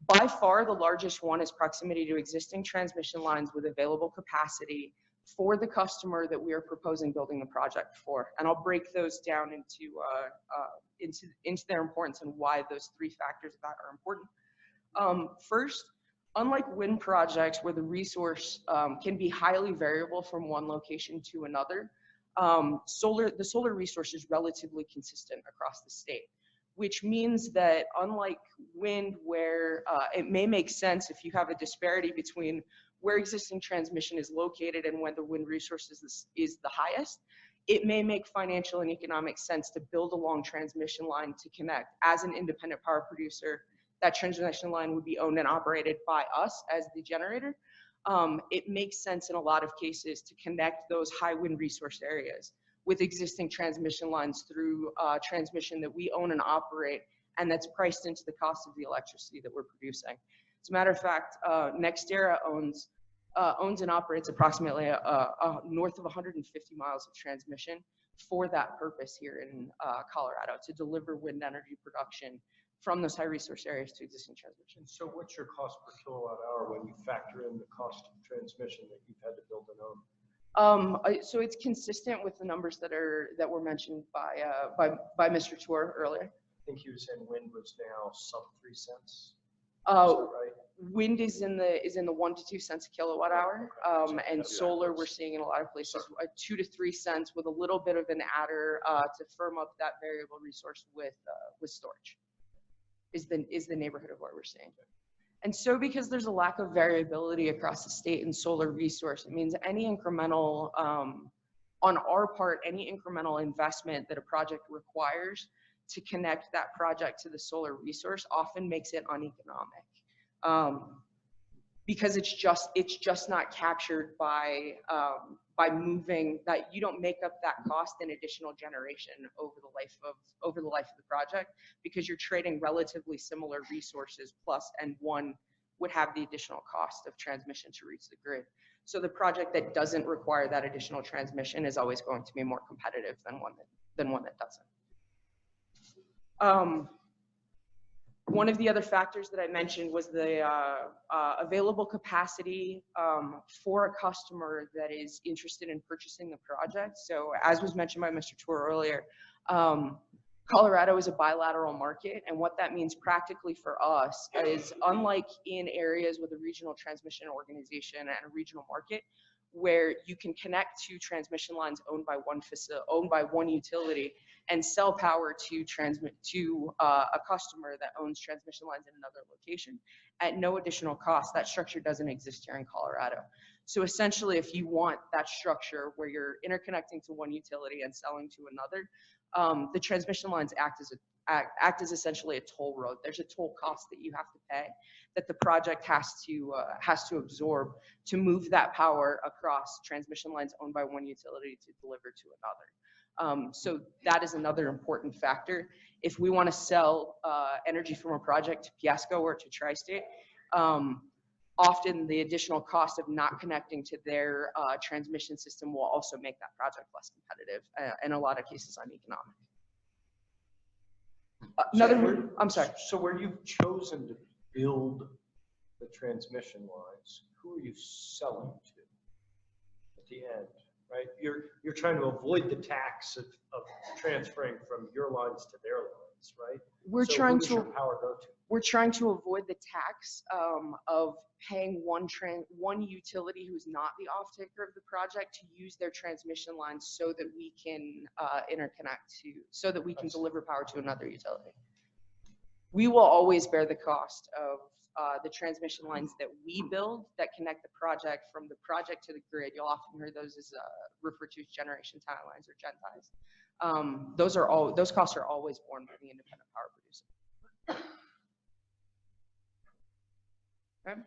By far, the largest one is proximity to existing transmission lines with available capacity for the customer that we are proposing building the project for. And I'll break those down into their importance and why those three factors of that are important. First, unlike wind projects where the resource can be highly variable from one location to another, the solar resource is relatively consistent across the state, which means that unlike wind where it may make sense if you have a disparity between where existing transmission is located and when the wind resource is the highest, it may make financial and economic sense to build a long transmission line to connect. As an independent power producer, that transmission line would be owned and operated by us as the generator. It makes sense in a lot of cases to connect those high wind resource areas with existing transmission lines through transmission that we own and operate, and that's priced into the cost of the electricity that we're producing. As a matter of fact, NextEra owns and operates approximately north of 150 miles of transmission for that purpose here in Colorado, to deliver wind energy production from those high resource areas to existing transmission. So what's your cost per kilowatt hour when you factor in the cost of transmission that you've had to build and own? So it's consistent with the numbers that were mentioned by Mr. Tour earlier. I think he was saying wind was now sub 3 cents. Right? Wind is in the 1 to 2 cents a kilowatt hour, and solar we're seeing in a lot of places 2 to 3 cents with a little bit of an adder to firm up that variable resource with storage. Is the neighborhood of what we're seeing. And so because there's a lack of variability across the state in solar resource, it means any incremental, on our part, any incremental investment that a project requires to connect that project to the solar resource often makes it uneconomic. Because it's just not captured by moving that. You don't make up that cost in additional generation over the life of the project, because you're trading relatively similar resources plus, and one would have the additional cost of transmission to reach the grid. So the project that doesn't require that additional transmission is always going to be more competitive than one that doesn't. One of the other factors that I mentioned was the available capacity for a customer that is interested in purchasing the project. So as was mentioned by Mr. Tour earlier, Colorado is a bilateral market, and what that means practically for us is, unlike in areas with a regional transmission organization and a regional market, where you can connect to transmission lines owned by one utility and sell power to a customer that owns transmission lines in another location at no additional cost. That structure doesn't exist here in Colorado. So essentially, if you want that structure where you're interconnecting to one utility and selling to another, the transmission lines act as essentially a toll road. There's a toll cost that you have to pay, that the project has to absorb to move that power across transmission lines owned by one utility to deliver to another. So that is another important factor. If we want to sell energy from a project to Piasco or to Tri-State, often the additional cost of not connecting to their transmission system will also make that project less competitive, in a lot of cases uneconomic. I'm sorry. So where you've chosen to build the transmission lines, who are you selling to at the end, right? You're trying to avoid the tax of transferring from your lines to their lines, right? We're So trying who does to your power go to? We're trying to avoid the tax of paying one utility who's not the off-taker of the project to use their transmission lines so that we can so that we can deliver power to another utility. We will always bear the cost of the transmission lines that we build that connect the project from the project to the grid. You'll often hear those as referred to as generation tie lines or gen ties. Those costs are always borne by the independent power producer. Okay.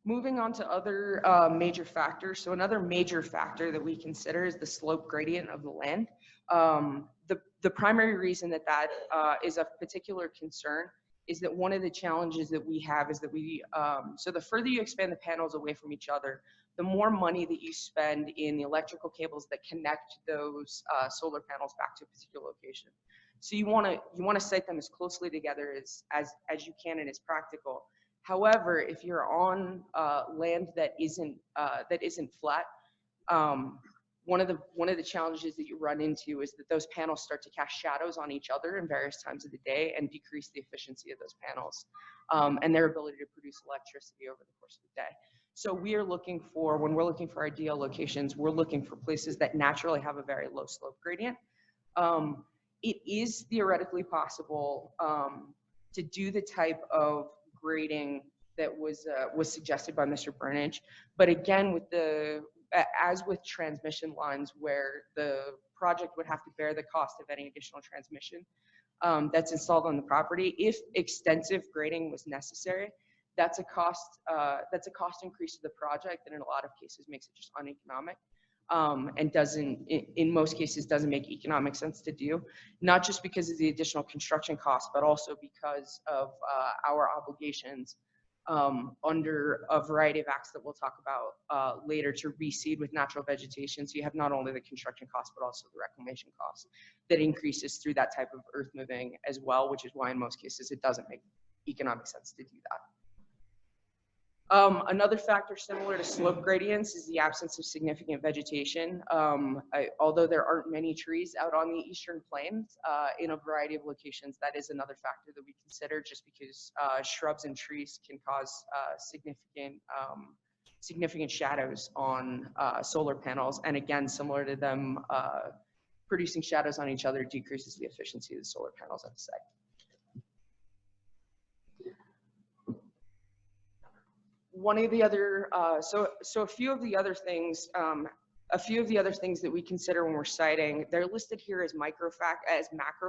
Moving on to other major factors. So another major factor that we consider is the slope gradient of the land. The primary reason that is of particular concern is that one of the challenges that we have is that so the further you expand the panels away from each other, the more money that you spend in the electrical cables that connect those solar panels back to a particular location. So you want to site them as closely together as you can and as practical. However, if you're on land that isn't flat, one of the challenges that you run into is that those panels start to cast shadows on each other in various times of the day and decrease the efficiency of those panels and their ability to produce electricity over the course of the day. So when we're looking for ideal locations, we're looking for places that naturally have a very low slope gradient. It is theoretically possible to do the type of grading that was suggested by Mr. Burnage, but again, as with transmission lines, where the project would have to bear the cost of any additional transmission that's installed on the property, if extensive grading was necessary, that's a cost increase to the project, and in a lot of cases makes it just uneconomic. And in most cases doesn't make economic sense to do, not just because of the additional construction costs, but also because of our obligations under a variety of acts that we'll talk about later to reseed with natural vegetation. So you have not only the construction costs, but also the reclamation costs that increases through that type of earth moving as well, which is why in most cases it doesn't make economic sense to do that. Another factor similar to slope gradients is the absence of significant vegetation. Although there aren't many trees out on the eastern plains in a variety of locations, that is another factor that we consider, just because shrubs and trees can cause significant shadows on solar panels. And again, similar to them producing shadows on each other decreases the efficiency of the solar panels at the site. One of the other, so a few of the other things that we consider when we're siting, they're listed here as macro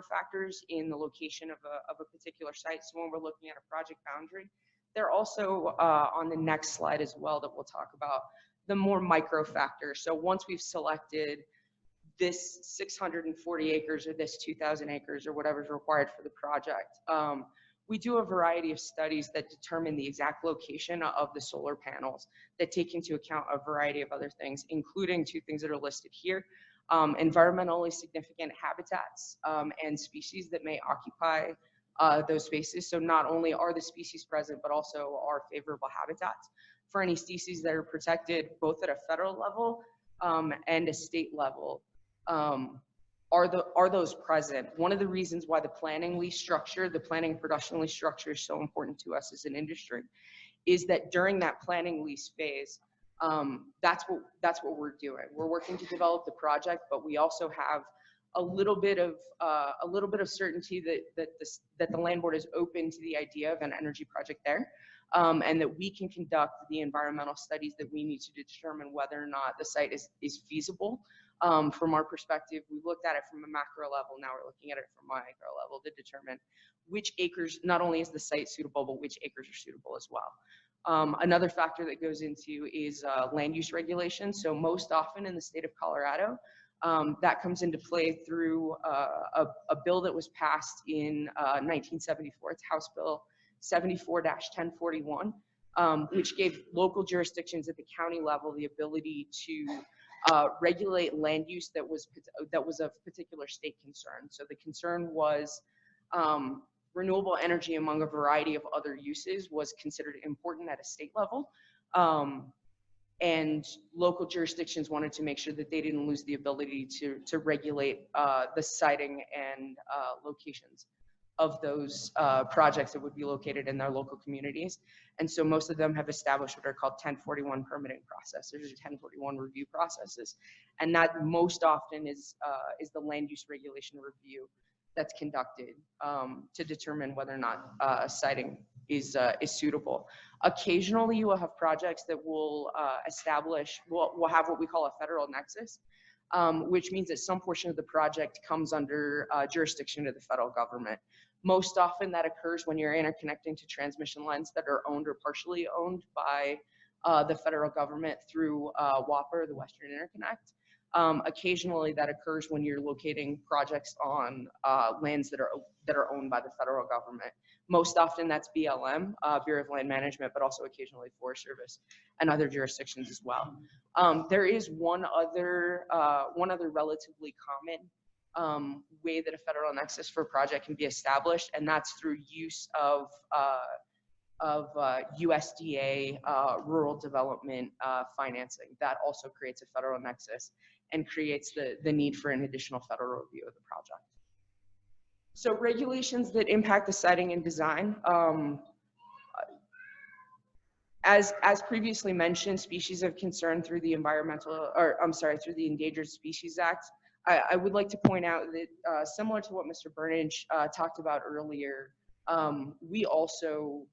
factors in the location of a particular site. So when we're looking at a project boundary, they're also on the next slide as well that we'll talk about, the more micro factors. So once we've selected this 640 acres or this 2,000 acres or whatever's required for the project, we do a variety of studies that determine the exact location of the solar panels that take into account a variety of other things, including two things that are listed here: environmentally significant habitats and species that may occupy those spaces. So not only are the species present, but also are favorable habitats for any species that are protected both at a federal level and a state level. Are those present? One of the reasons why the planning lease structure, the planning and production lease structure is so important to us as an industry is that during that planning lease phase, that's what we're doing. We're working to develop the project, but we also have a little bit of certainty that the land board is open to the idea of an energy project there, and that we can conduct the environmental studies that we need to determine whether or not the site is feasible. From our perspective, we looked at it from a macro level. Now we're looking at it from a micro level to determine which acres, not only is the site suitable, but which acres are suitable as well. Another factor that goes into is land use regulations. So most often in the state of Colorado, that comes into play through a bill that was passed in 1974. It's House Bill 74-1041. which gave local jurisdictions at the county level the ability to regulate land use that was of particular state concern. So the concern was renewable energy among a variety of other uses was considered important at a state level. And local jurisdictions wanted to make sure that they didn't lose the ability to regulate the siting and locations of those projects that would be located in their local communities. And so most of them have established what are called 1041 permitting processes or 1041 review processes. And that most often is the land use regulation review that's conducted to determine whether or not siting is suitable. Occasionally you will have projects that will will have what we call a federal nexus, which means that some portion of the project comes under jurisdiction of the federal government. Most often that occurs when you're interconnecting to transmission lines that are owned or partially owned by the federal government through WAPA, the Western Interconnect. Occasionally that occurs when you're locating projects on lands that are owned by the federal government. Most often that's BLM, Bureau of Land Management, but also occasionally Forest Service and other jurisdictions as well. There is one other relatively common way that a federal nexus for a project can be established, and that's through use of USDA rural development financing. That also creates a federal nexus and creates the need for an additional federal review of the project. So regulations that impact the siting and design. As previously mentioned, species of concern through the through the Endangered Species Act. I would like to point out that similar to what Mr. Burnage talked about earlier, we also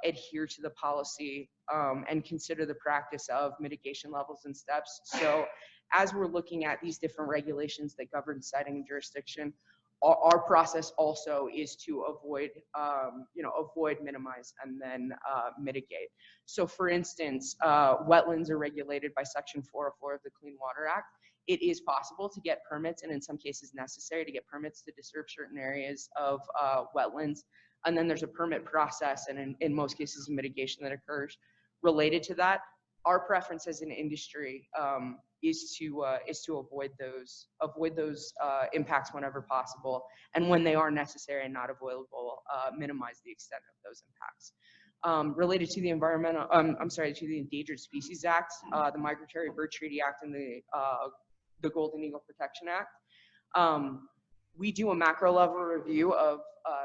adhere to the policy and consider the practice of mitigation levels and steps. So as we're looking at these different regulations that govern siting and jurisdiction, our process also is to avoid, minimize, and then mitigate. So for instance, wetlands are regulated by Section 404 of the Clean Water Act. It is possible to get permits, and in some cases necessary to get permits to disturb certain areas of wetlands. And then there's a permit process, and in most cases, a mitigation that occurs related to that. Our preference as an industry is to avoid those impacts whenever possible, and when they are necessary and not avoidable, minimize the extent of those impacts. Related to the to the Endangered Species Act, the Migratory Bird Treaty Act, and the Golden Eagle Protection Act. We do a macro level review of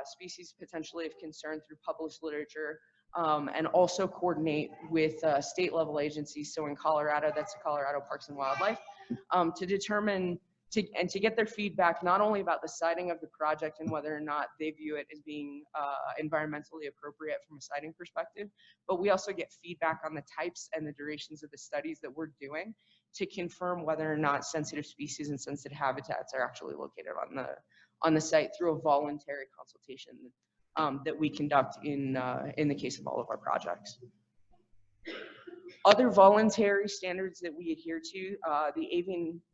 species potentially of concern through published literature, and also coordinate with state level agencies. So in Colorado, that's the Colorado Parks and Wildlife, to determine and to get their feedback, not only about the siting of the project and whether or not they view it as being environmentally appropriate from a siting perspective, but we also get feedback on the types and the durations of the studies that we're doing to confirm whether or not sensitive species and sensitive habitats are actually located on the site through a voluntary consultation that we conduct in the case of all of our projects. Other voluntary standards that we adhere to, the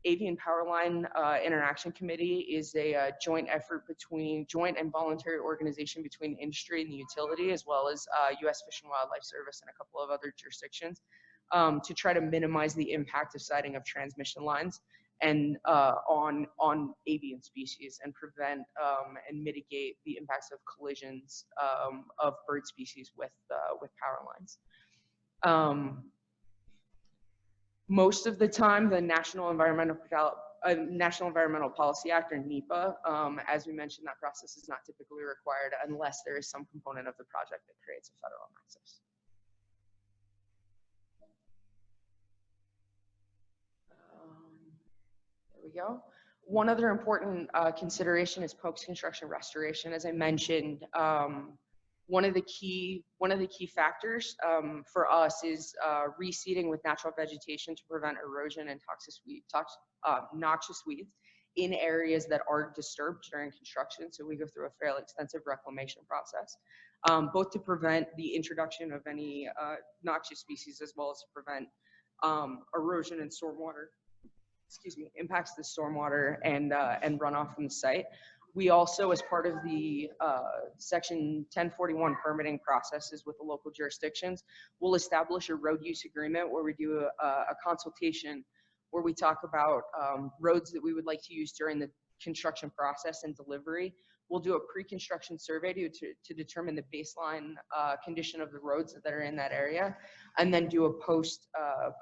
Avian Powerline Interaction Committee is a joint and voluntary organization between industry and the utility, as well as U.S. Fish and Wildlife Service and a couple of other jurisdictions, to try to minimize the impact of siting of transmission lines and on avian species, and prevent and mitigate the impacts of collisions of bird species with power lines. Most of the time, the National Environmental Policy Act, or NEPA, as we mentioned, that process is not typically required unless there is some component of the project that creates a federal nexus. There we go. One other important consideration is post-construction restoration. As I mentioned, one of the key factors for us is reseeding with natural vegetation to prevent erosion and noxious weeds in areas that are disturbed during construction. So we go through a fairly extensive reclamation process, both to prevent the introduction of any noxious species, as well as to prevent erosion and stormwater, impacts to the stormwater and runoff from the site. We also, as part of the Section 1041 permitting processes with the local jurisdictions, will establish a road use agreement where we do a consultation where we talk about roads that we would like to use during the construction process and delivery. We'll do a pre-construction survey to determine the baseline condition of the roads that are in that area, and then do a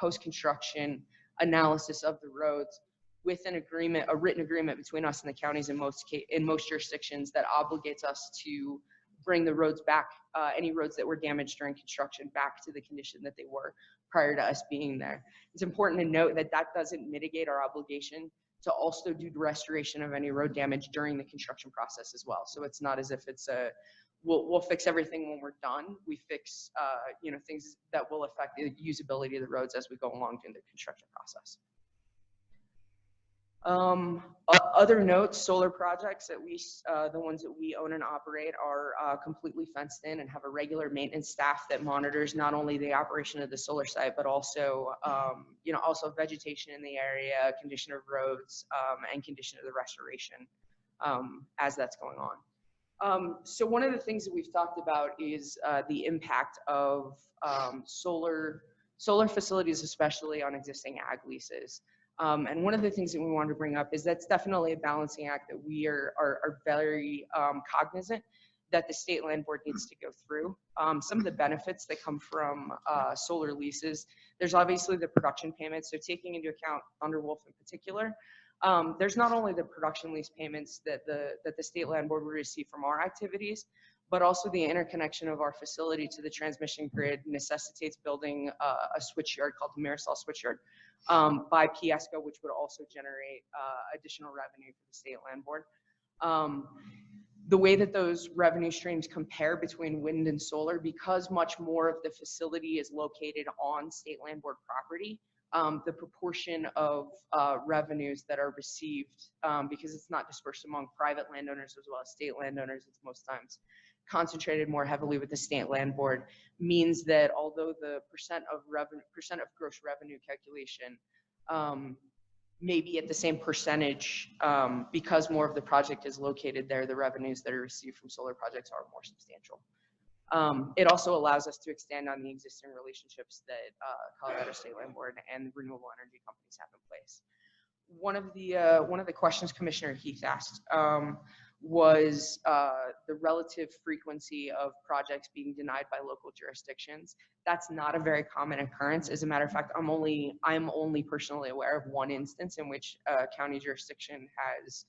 post-construction analysis of the roads with an agreement, a written agreement between us and the counties in most jurisdictions that obligates us to bring the roads back, any roads that were damaged during construction, back to the condition that they were prior to us being there. It's important to note that that doesn't mitigate our obligation to also do restoration of any road damage during the construction process as well. So it's not as if it's a, we'll fix everything when we're done. We fix, things that will affect the usability of the roads as we go along in the construction process. Other notes, solar projects, at least the ones that we own and operate, are completely fenced in and have a regular maintenance staff that monitors not only the operation of the solar site, but also, also vegetation in the area, condition of roads, and condition of the restoration as that's going on. So one of the things that we've talked about is the impact of solar facilities, especially on existing ag leases. And one of the things that we wanted to bring up is that's definitely a balancing act that we are very cognizant that the state land board needs to go through. Some of the benefits that come from solar leases, there's obviously the production payments. So taking into account Thunderwolf in particular, there's not only the production lease payments that the state land board will receive from our activities, but also the interconnection of our facility to the transmission grid necessitates building a switchyard called the Marisol switchyard by Piesco, which would also generate additional revenue for the state land board. The way that those revenue streams compare between wind and solar, because much more of the facility is located on state land board property, the proportion of revenues that are received, because it's not dispersed among private landowners as well as state landowners, it's most times concentrated more heavily with the state land board, means that although the percent of gross revenue calculation may be at the same percentage, because more of the project is located there, the revenues that are received from solar projects are more substantial. It also allows us to extend on the existing relationships that Colorado State Land Board and the renewable energy companies have in place. One of the questions Commissioner Heath asked was the relative frequency of projects being denied by local jurisdictions. That's not a very common occurrence. As a matter of fact, I'm only personally aware of one instance in which a county jurisdiction has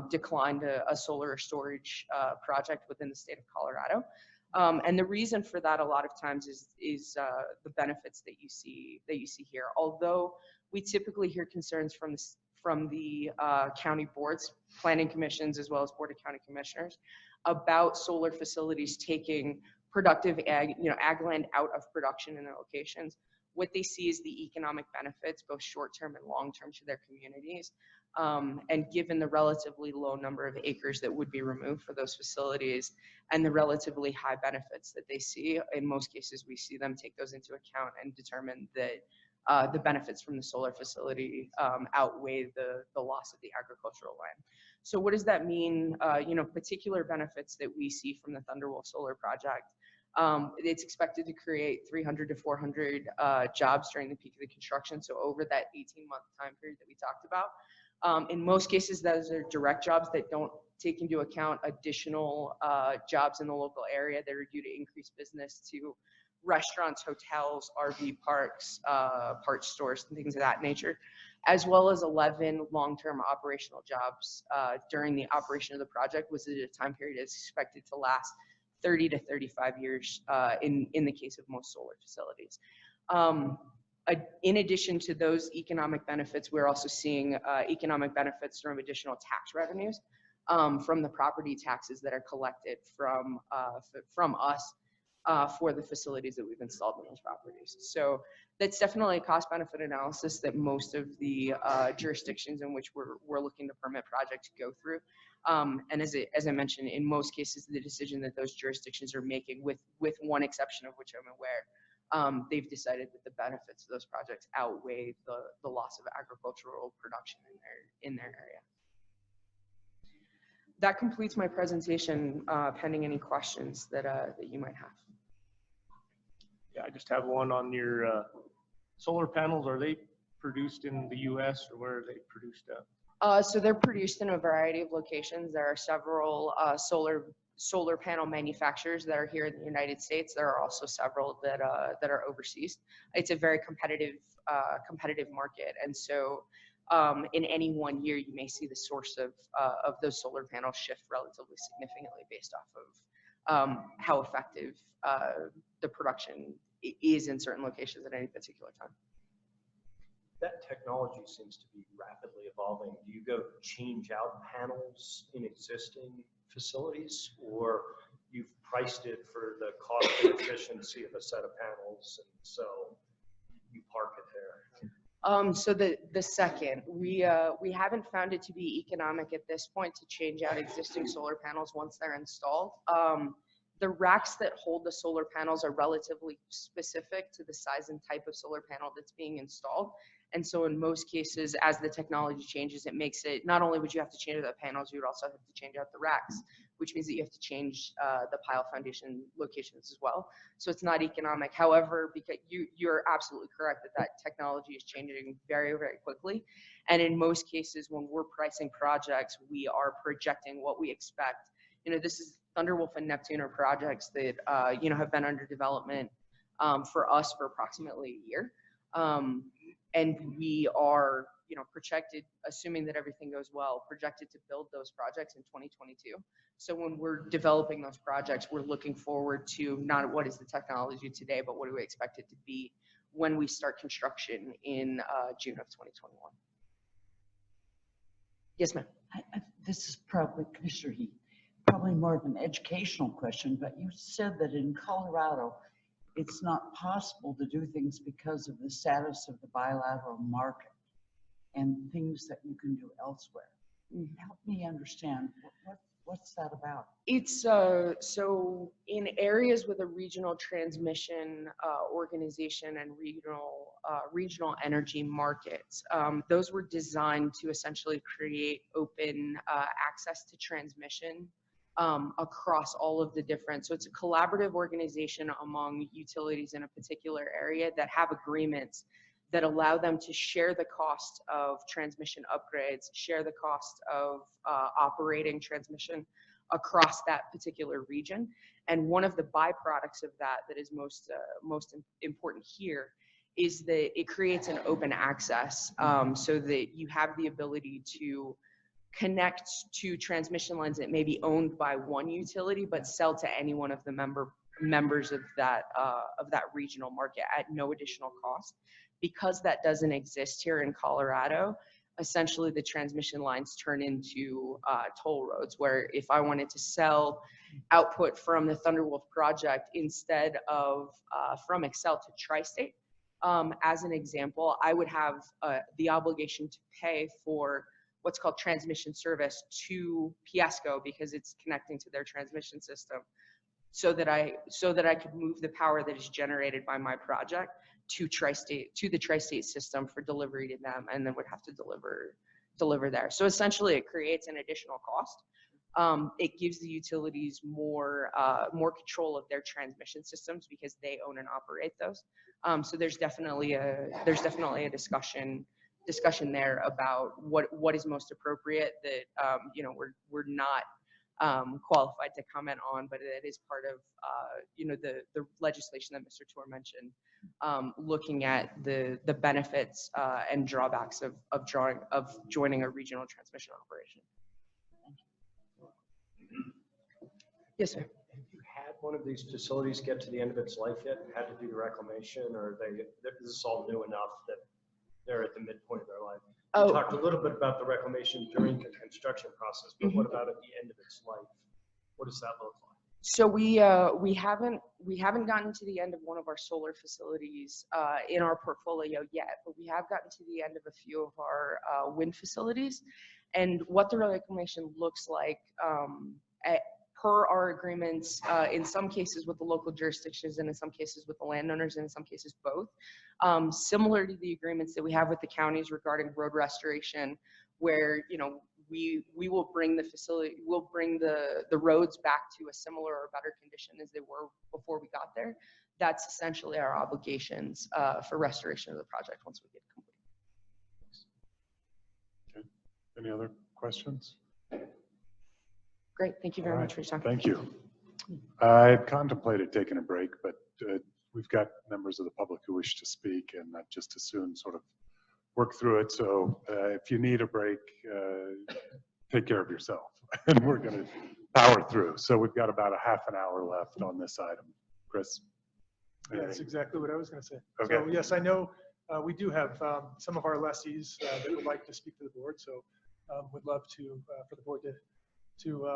declined a solar storage project within the state of Colorado. And the reason for that a lot of times is the benefits that you see here. Although we typically hear concerns from the county boards, planning commissions, as well as Board of County Commissioners about solar facilities taking productive ag land out of production in their locations. What they see is the economic benefits, both short-term and long-term, to their communities. And given the relatively low number of acres that would be removed for those facilities and the relatively high benefits that they see, in most cases, we see them take those into account and determine that the benefits from the solar facility outweigh the loss of the agricultural land. So what does that mean? Particular benefits that we see from the Thunderwolf Solar Project. It's expected to create 300 to 400 jobs during the peak of the construction. So over that 18-month time period that we talked about. In most cases, those are direct jobs that don't take into account additional jobs in the local area that are due to increased business to restaurants, hotels, RV parks, parts stores, and things of that nature, as well as 11 long-term operational jobs during the operation of the project, was at a time period that's expected to last 30 to 35 years in the case of most solar facilities. In addition to those economic benefits, we're also seeing economic benefits from additional tax revenues from the property taxes that are collected from us for the facilities that we've installed in those properties. So that's definitely a cost-benefit analysis that most of the jurisdictions in which we're looking to permit projects go through. And as I mentioned, in most cases, the decision that those jurisdictions are making, with one exception of which I'm aware, they've decided that the benefits of those projects outweigh the loss of agricultural production in their area. That completes my presentation, pending any questions that you might have. Yeah, I just have one on your solar panels. Are they produced in the US or where are they produced at? So they're produced in a variety of locations. There are several solar panel manufacturers that are here in the United States. There are also several that are overseas. It's a very competitive market, and so in any one year, you may see the source of those solar panels shift relatively significantly based off of how effective the production is in certain locations at any particular time. That technology seems to be rapidly evolving. Do you go change out panels in existing facilities, or you've priced it for the cost and efficiency of a set of panels, and so you park it there? So the second, we haven't found it to be economic at this point to change out existing solar panels once they're installed. The racks that hold the solar panels are relatively specific to the size and type of solar panel that's being installed. And so in most cases, as the technology changes, it makes it, not only would you have to change out the panels, you would also have to change out the racks, which means that you have to change the pile foundation locations as well. So it's not economic. However, because you're absolutely correct that technology is changing very, very quickly. And in most cases, when we're pricing projects, we are projecting what we expect. This is Thunderwolf and Neptune are projects that, have been under development for us for approximately a year. And we are, projected, assuming that everything goes well, projected to build those projects in 2022. So when we're developing those projects, we're looking forward to not what is the technology today, but what do we expect it to be when we start construction in June of 2021. Yes, ma'am. This is probably, Commissioner Heath, probably more of an educational question, but you said that in Colorado, it's not possible to do things because of the status of the bilateral market and things that you can do elsewhere. Help me understand, what's that about? It's so in areas with a regional transmission organization and regional energy markets, those were designed to essentially create open access to transmission across all of the different, so it's a collaborative organization among utilities in a particular area that have agreements that allow them to share the cost of transmission upgrades, share the cost of operating transmission across that particular region. And one of the byproducts of that is most important here is that it creates an open access so that you have the ability to connect to transmission lines that may be owned by one utility, but sell to any one of the members of that regional market at no additional cost. Because that doesn't exist here in Colorado, essentially the transmission lines turn into toll roads, where if I wanted to sell output from the Thunderwolf project instead of from Excel to Tri-State, as an example, I would have the obligation to pay for what's called transmission service to Piesco because it's connecting to their transmission system, so that I could move the power that is generated by my project to the Tri-State system for delivery to them, and then would have to deliver there. So essentially, it creates an additional cost. It gives the utilities more control of their transmission systems because they own and operate those. So there's definitely a discussion there about what is most appropriate that we're not qualified to comment on, but it is part of the legislation that Mr. Tour mentioned, looking at the benefits and drawbacks of joining a regional transmission operation. Yes, sir. Have you had one of these facilities get to the end of its life yet and had to do the reclamation, or this is all new enough that they're at the midpoint of their life? You talked a little bit about the reclamation during the construction process, but what about at the end of its life? What does that look like? So we haven't gotten to the end of one of our solar facilities in our portfolio yet, but we have gotten to the end of a few of our wind facilities. And what the reclamation looks like per our agreements, in some cases with the local jurisdictions and in some cases with the landowners and in some cases both. Similar to the agreements that we have with the counties regarding road restoration, where we will bring the facility, we'll bring the roads back to a similar or better condition as they were before we got there. That's essentially our obligations for restoration of the project once we get complete. Okay. Any other questions? Great, thank you very All much for your time. Thank you. I had contemplated taking a break, but we've got members of the public who wish to speak, and I'd just as soon sort of work through it. So if you need a break, take care of yourself, and we're going to power through. So we've got about a half an hour left on this item. Chris? Yeah, that's exactly what I was going to say. Okay. So yes, I know we do have some of our lessees that would like to speak to the board. So would love to for the board to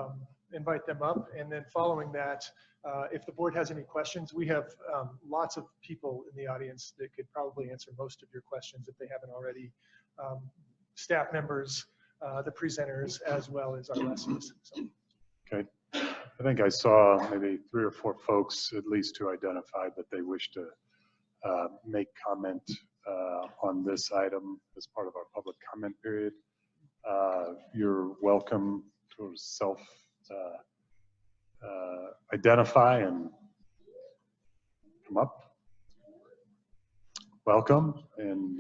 invite them up. And then following that, if the board has any questions, we have lots of people in the audience that could probably answer most of your questions if they haven't already. Staff members, the presenters, as well as our lessees. So. Okay. I think I saw maybe 3 or 4 folks at least who identified that they wish to make comment on this item as part of our public comment period. You're welcome to self identify and come up. Welcome, and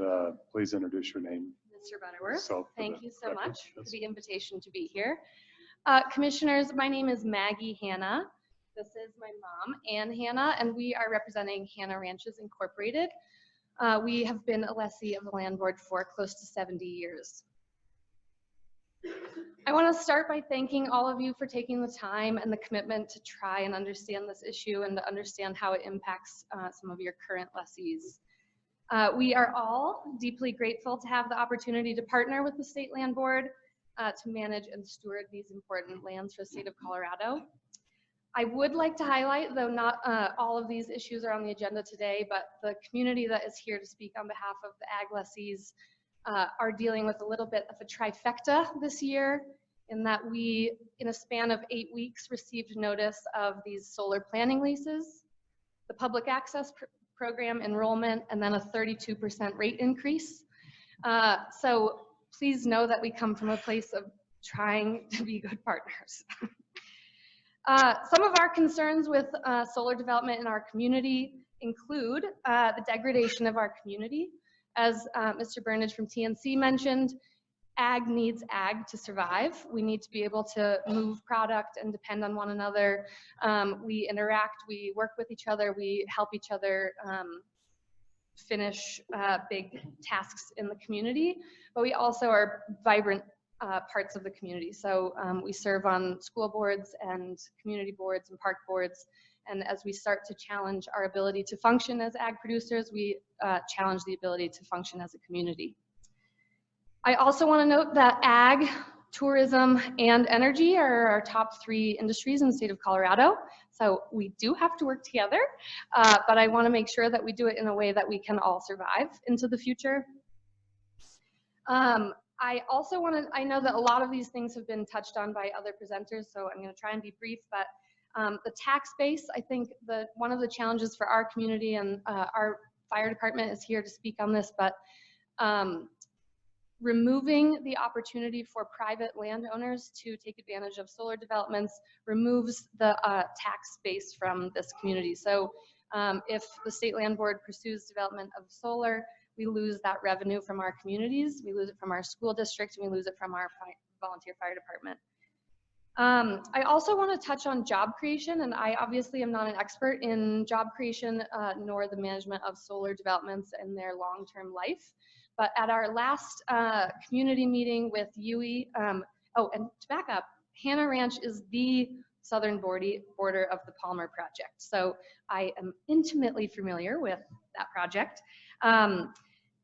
please introduce your name. Mr. Butterworth, Yourself for thank the you so record. much for Yes. the invitation to be here. Commissioners, my name is Maggie Hanna. This is my mom, Ann Hanna, and we are representing Hanna Ranches Incorporated. We have been a lessee of the land board for close to 70 years. I want to start by thanking all of you for taking the time and the commitment to try and understand this issue and to understand how it impacts some of your current lessees. We are all deeply grateful to have the opportunity to partner with the State Land Board to manage and steward these important lands for the state of Colorado. I would like to highlight, though not all of these issues are on the agenda today, but the community that is here to speak on behalf of the ag lessees are dealing with a little bit of a trifecta this year, in that we, in a span of 8 weeks, received notice of these solar planning leases, the public access program enrollment, and then a 32% rate increase. So please know that we come from a place of trying to be good partners. Some of our concerns with solar development in our community include the degradation of our community. As Mr. Burnage from TNC mentioned, ag needs ag to survive. We need to be able to move product and depend on one another. We interact, we work with each other, we help each other finish big tasks in the community, but we also are vibrant parts of the community. So we serve on school boards and community boards and park boards. And as we start to challenge our ability to function as ag producers, we challenge the ability to function as a community. I also want to note that ag, tourism, and energy are our top 3 industries in the state of Colorado. So we do have to work together, but I want to make sure that we do it in a way that we can all survive into the future. I also want to, I know that a lot of these things have been touched on by other presenters, so I'm going to try and be brief, but the tax base, I think one of the challenges for our community, and our fire department is here to speak on this, but removing the opportunity for private landowners to take advantage of solar developments removes the tax base from this community. So if the State Land Board pursues development of solar, we lose that revenue from our communities, we lose it from our school district, and we lose it from our volunteer fire department. I also want to touch on job creation, and I obviously am not an expert in job creation nor the management of solar developments and their long-term life. But at our last community meeting with UE, oh, and to back up, Hanna Ranch is the southern border of the Palmer project. So I am intimately familiar with that project.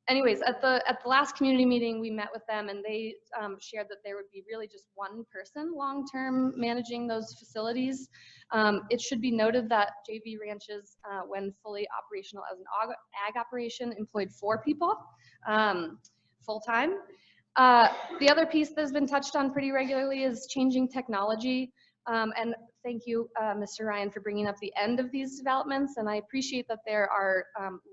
Anyways, at the last community meeting, we met with them, and they shared that there would be really just one person long-term managing those facilities. It should be noted that JV Ranches, when fully operational as an ag operation, employed 4 people full-time. The other piece that's been touched on pretty regularly is changing technology. And thank you, Mr. Ryan, for bringing up the end of these developments. And I appreciate that there are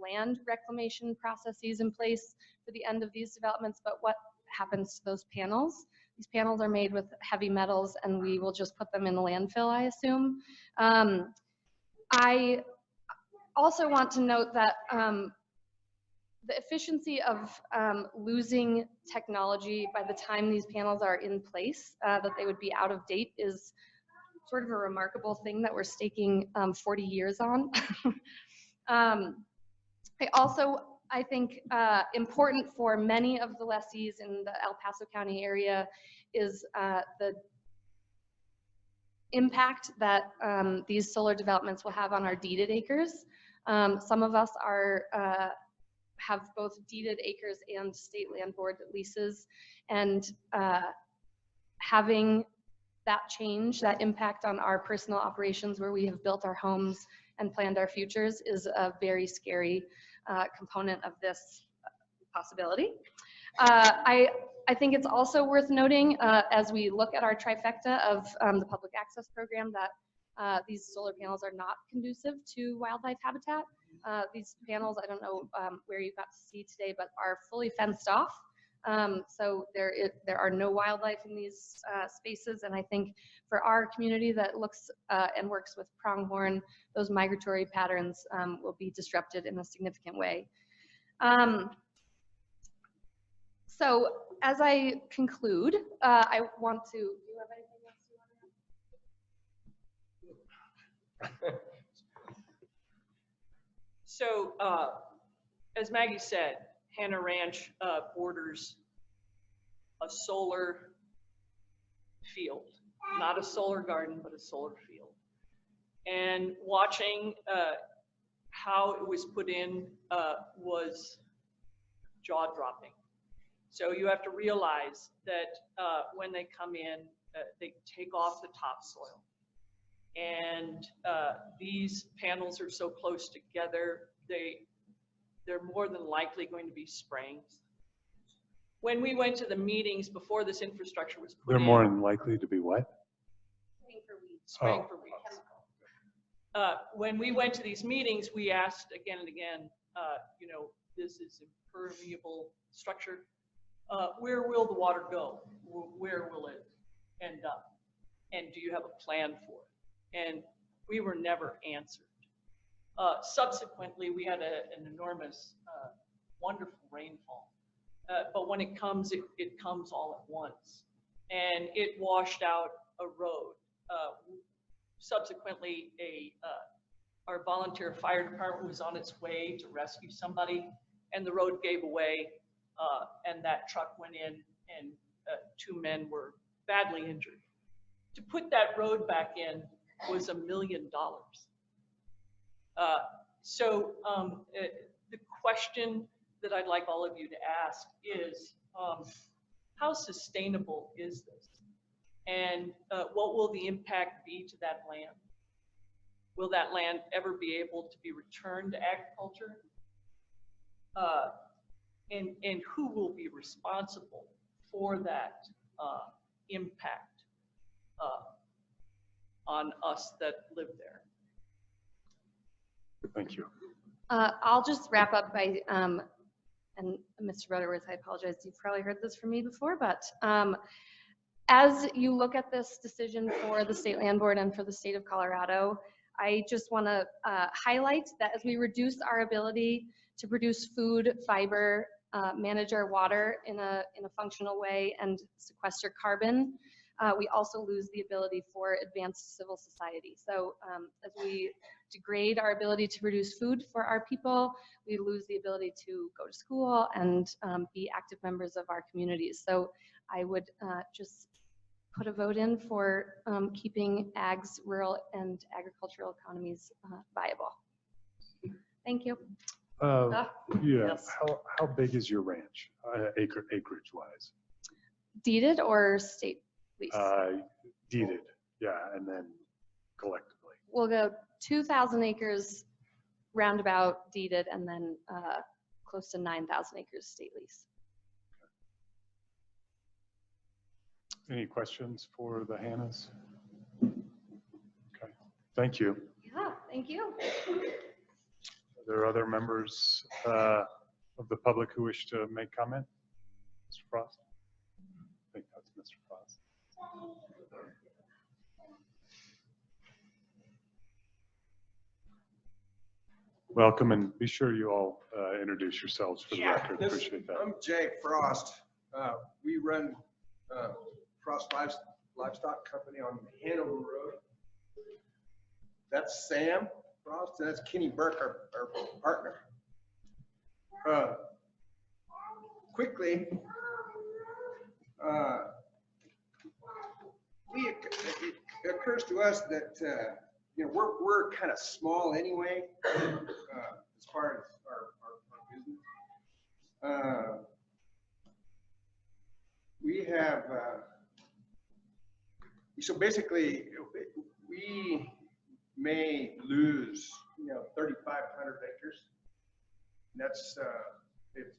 land reclamation processes in place for the end of these developments, but what happens to those panels? These panels are made with heavy metals and we will just put them in the landfill, I assume. I also want to note that the efficiency of losing technology by the time these panels are in place, that they would be out of date, is sort of a remarkable thing that we're staking 40 years on. I think important for many of the lessees in the El Paso County area is the impact that these solar developments will have on our deeded acres. Some of us have both deeded acres and state land board leases, and having that change, that impact on our personal operations where we have built our homes and planned our futures is a very scary component of this possibility. I think it's also worth noting as we look at our trifecta of the public access program that these solar panels are not conducive to wildlife habitat. These panels, I don't know where you got to see today, but are fully fenced off. So there are no wildlife in these spaces, and I think for our community that looks and works with pronghorn, those migratory patterns will be disrupted in a significant way. So as I conclude, I want to, do you have anything else you want to add? So as Maggie said, Hannah Ranch borders a solar field, not a solar garden, but a solar field. And watching how it was put in was jaw-dropping. So you have to realize that when they come in, they take off the topsoil. And these panels are so close together, they're more than likely going to be springs. When we went to the meetings before this infrastructure was put in. They're more than likely to be what? Spraying for weeds. When we went to these meetings, we asked again and again, you know, this is impermeable structure. Where will the water go? Where will it end up? And do you have a plan for it? And we were never answered. Subsequently, we had an enormous, wonderful rainfall. But when it comes, it comes all at once. And it washed out a road. Subsequently, our volunteer fire department was on its way to rescue somebody, and the road gave away, and that truck went in, and 2 men were badly injured. To put that road back in was $1 million. So the question that I'd like all of you to ask is, how sustainable is this? And what will the impact be to that land? Will that land ever be able to be returned to agriculture? And who will be responsible for that impact on us that live there? Thank you. I'll just wrap up by, and Mr. Butterworth, I apologize, you've probably heard this from me before, but as you look at this decision for the State Land Board and for the state of Colorado, I just want to highlight that as we reduce our ability to produce food, fiber, manage our water in a functional way, and sequester carbon, we also lose the ability for advanced civil society. So as we degrade our ability to produce food for our people, we lose the ability to go to school and be active members of our communities. So I would just put a vote in for keeping ags, rural, and agricultural economies viable. Thank you. Yeah. Yes. How big is your ranch, acreage wise? Deeded or state lease? Deeded, yeah, and then collectively. We'll go 2,000 acres roundabout deeded, and then close to 9,000 acres state lease. Any questions for the Hannahs? Okay, thank you. Yeah, thank you. Are there other members of the public who wish to make comment? Mr. Frost? I think that's Mr. Mr. Foss. Welcome, and be sure you all introduce yourselves for the record. Appreciate that. I'm Jay Frost. We run Frost Livestock Company on Hanover Road. That's Sam Frost, and that's Kenny Burke, our partner. Quickly, it occurs to us that you know, we're kind of small anyway, as far as our business. We have so basically we may lose, you know, 3,500 acres. And that's it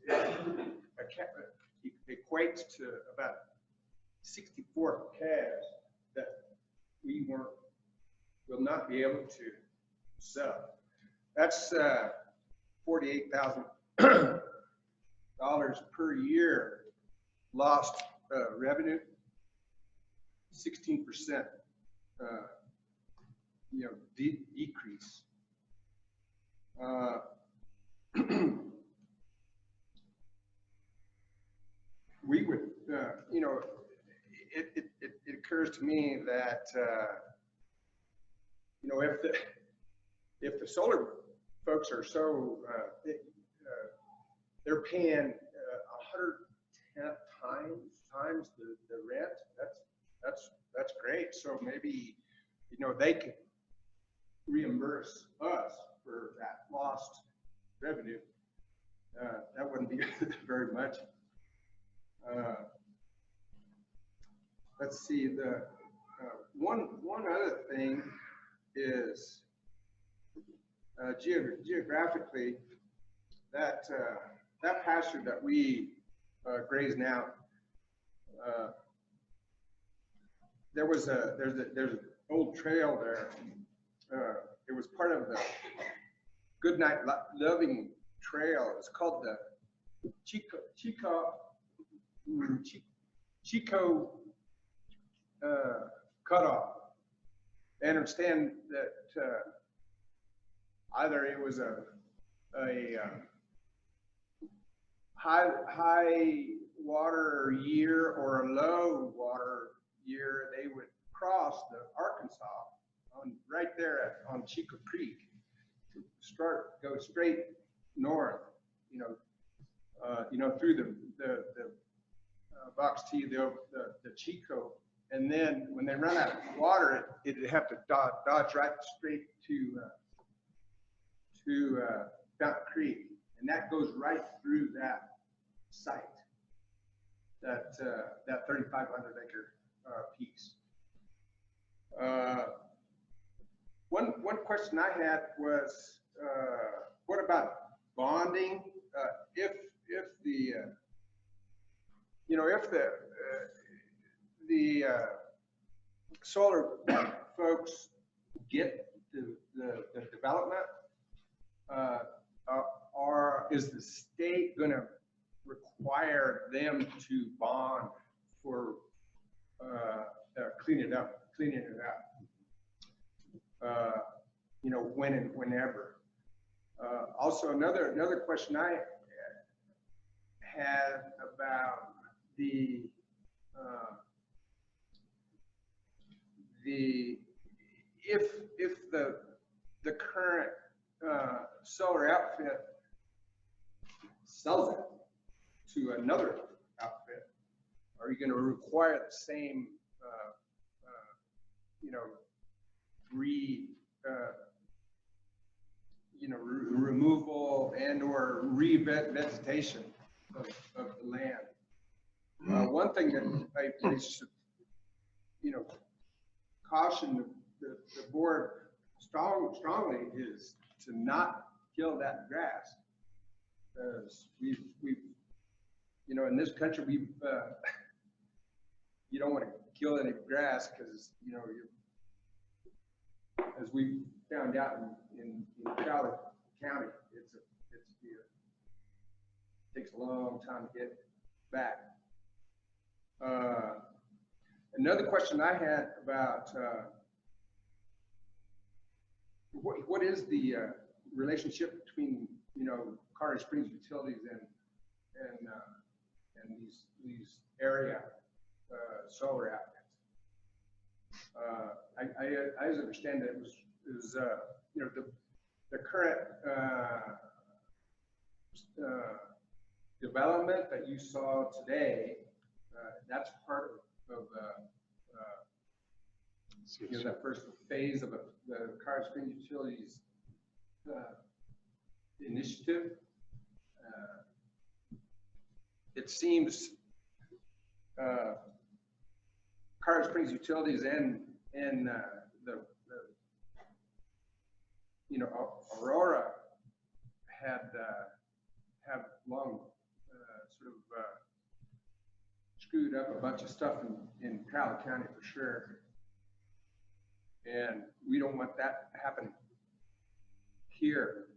equates to about 64 calves that we will not be able to sell. That's $48,000 per year lost revenue, 16% you know, decrease. We would, you know, it occurs to me that you know, if the solar folks are so they're paying 110 times the rent, that's great. So maybe, you know, they could reimburse us for that lost revenue. That wouldn't be very much. Let's see, the one other thing is geographically, that pasture that we graze now, there's an old trail there. It was part of the Goodnight Loving Trail. It's called the Chico Cutoff. I understand that either it was a high water year or a low water year, they would cross the Arkansas on right there on Chico Creek to go straight north, you know, through the Box T, the Chico, and then when they run out of water, it'd have to dodge right straight to Fountain Creek, and that goes right through that site, that 3,500 acre piece. One question I had was, what about bonding? If the you know, if the solar folks get the development, is the state going to require them to bond for cleaning it up? You know, when and whenever. Also, another question I had about if the current solar outfit sells it to another outfit, are you going to require the same you know, removal and or revegetation of the land? One thing that I should, you know, caution the board strongly is to not kill that grass, because we've you know, in this country we've you don't want to kill any grass, because, you know, as we found out in Crowley County, it takes a long time to get back. Another question I had about what is the relationship between, you know, Colorado Springs Utilities and these area solar outlets? I understand that it was you know, the current development that you saw today, that's part of you know, that first phase of the Colorado Springs Utilities initiative. It seems Colorado Springs Utilities and the you know, Aurora have long sort of screwed up a bunch of stuff in Crowley County for sure. And we don't want that to happen here.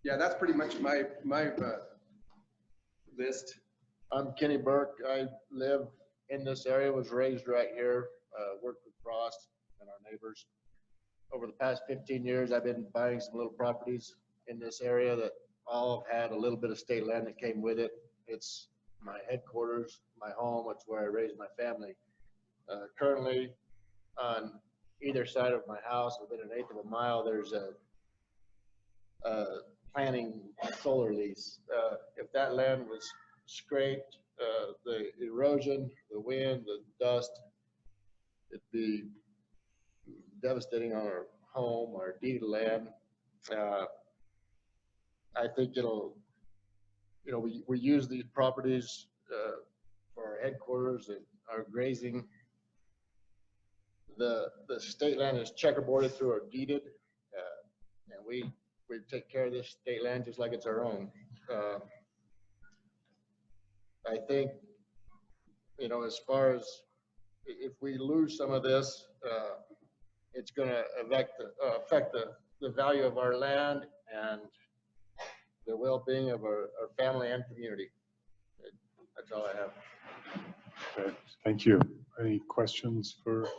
Yeah, that's pretty much my list. I'm Kenny Burke. I live in this area, was raised right here, worked with Frost and our neighbors. Over the past 15 years, I've been buying some little properties in this area that all have had a little bit of state land that came with it. It's my headquarters, my home. It's where I raised my family. Currently, on either side of my house, within an eighth of a mile, there's a planning solar lease. If that land was scraped, the erosion, the wind, the dust, it'd be devastating on our home, our deeded land. I think it'll, you know, we use these properties for our headquarters and our grazing. The state land is checkerboarded through our deeded, and we take care of this state land just like it's our own. I think, you know, as far as if we lose some of this, it's going to affect the value of our land and the well-being of our family and community. That's all I have. Okay, thank you. Any questions for?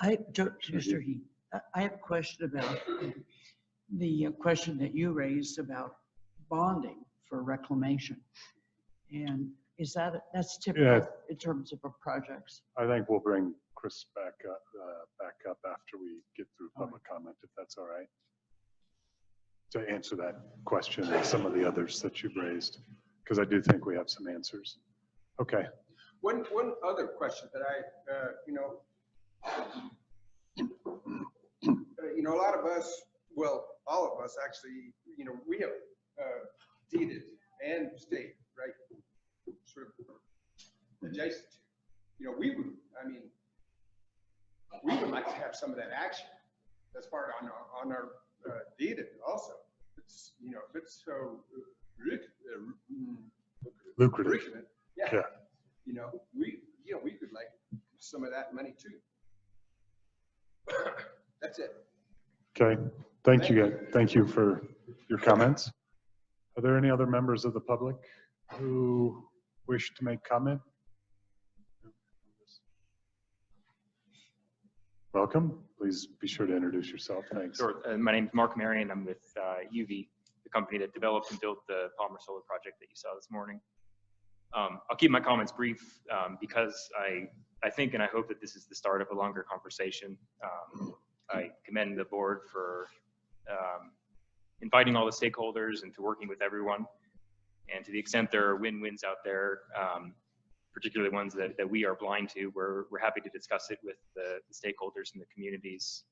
Mr. Heath, I have a question about the question that you raised about bonding for reclamation. And is that's typical in terms of our projects? I think we'll bring Chris back up after we get through public comment, if that's all right, to answer that question and some of the others that you've raised, because I do think we have some answers. Okay. One other question that I, you know, a lot of us, well, all of us actually, you know, we have deeded and state, right, sort of adjacent to. You know, we would like to have some of that action as far as on our deeded also. It's, you know, if it's so lucrative. Yeah. You know, we could like some of that money too. That's it. Okay, thank you guys. Thank you for your comments. Are there any other members of the public who wish to make comment? Welcome. Please be sure to introduce yourself. Thanks. Sure. My name is Mark Marion. I'm with UV, the company that developed and built the Palmer Solar project that you saw this morning. I'll keep my comments brief because I think and I hope that this is the start of a longer conversation. I commend the board for inviting all the stakeholders and to working with everyone. And to the extent there are win-wins out there, particularly ones that we are blind to, we're happy to discuss it with the stakeholders and the communities.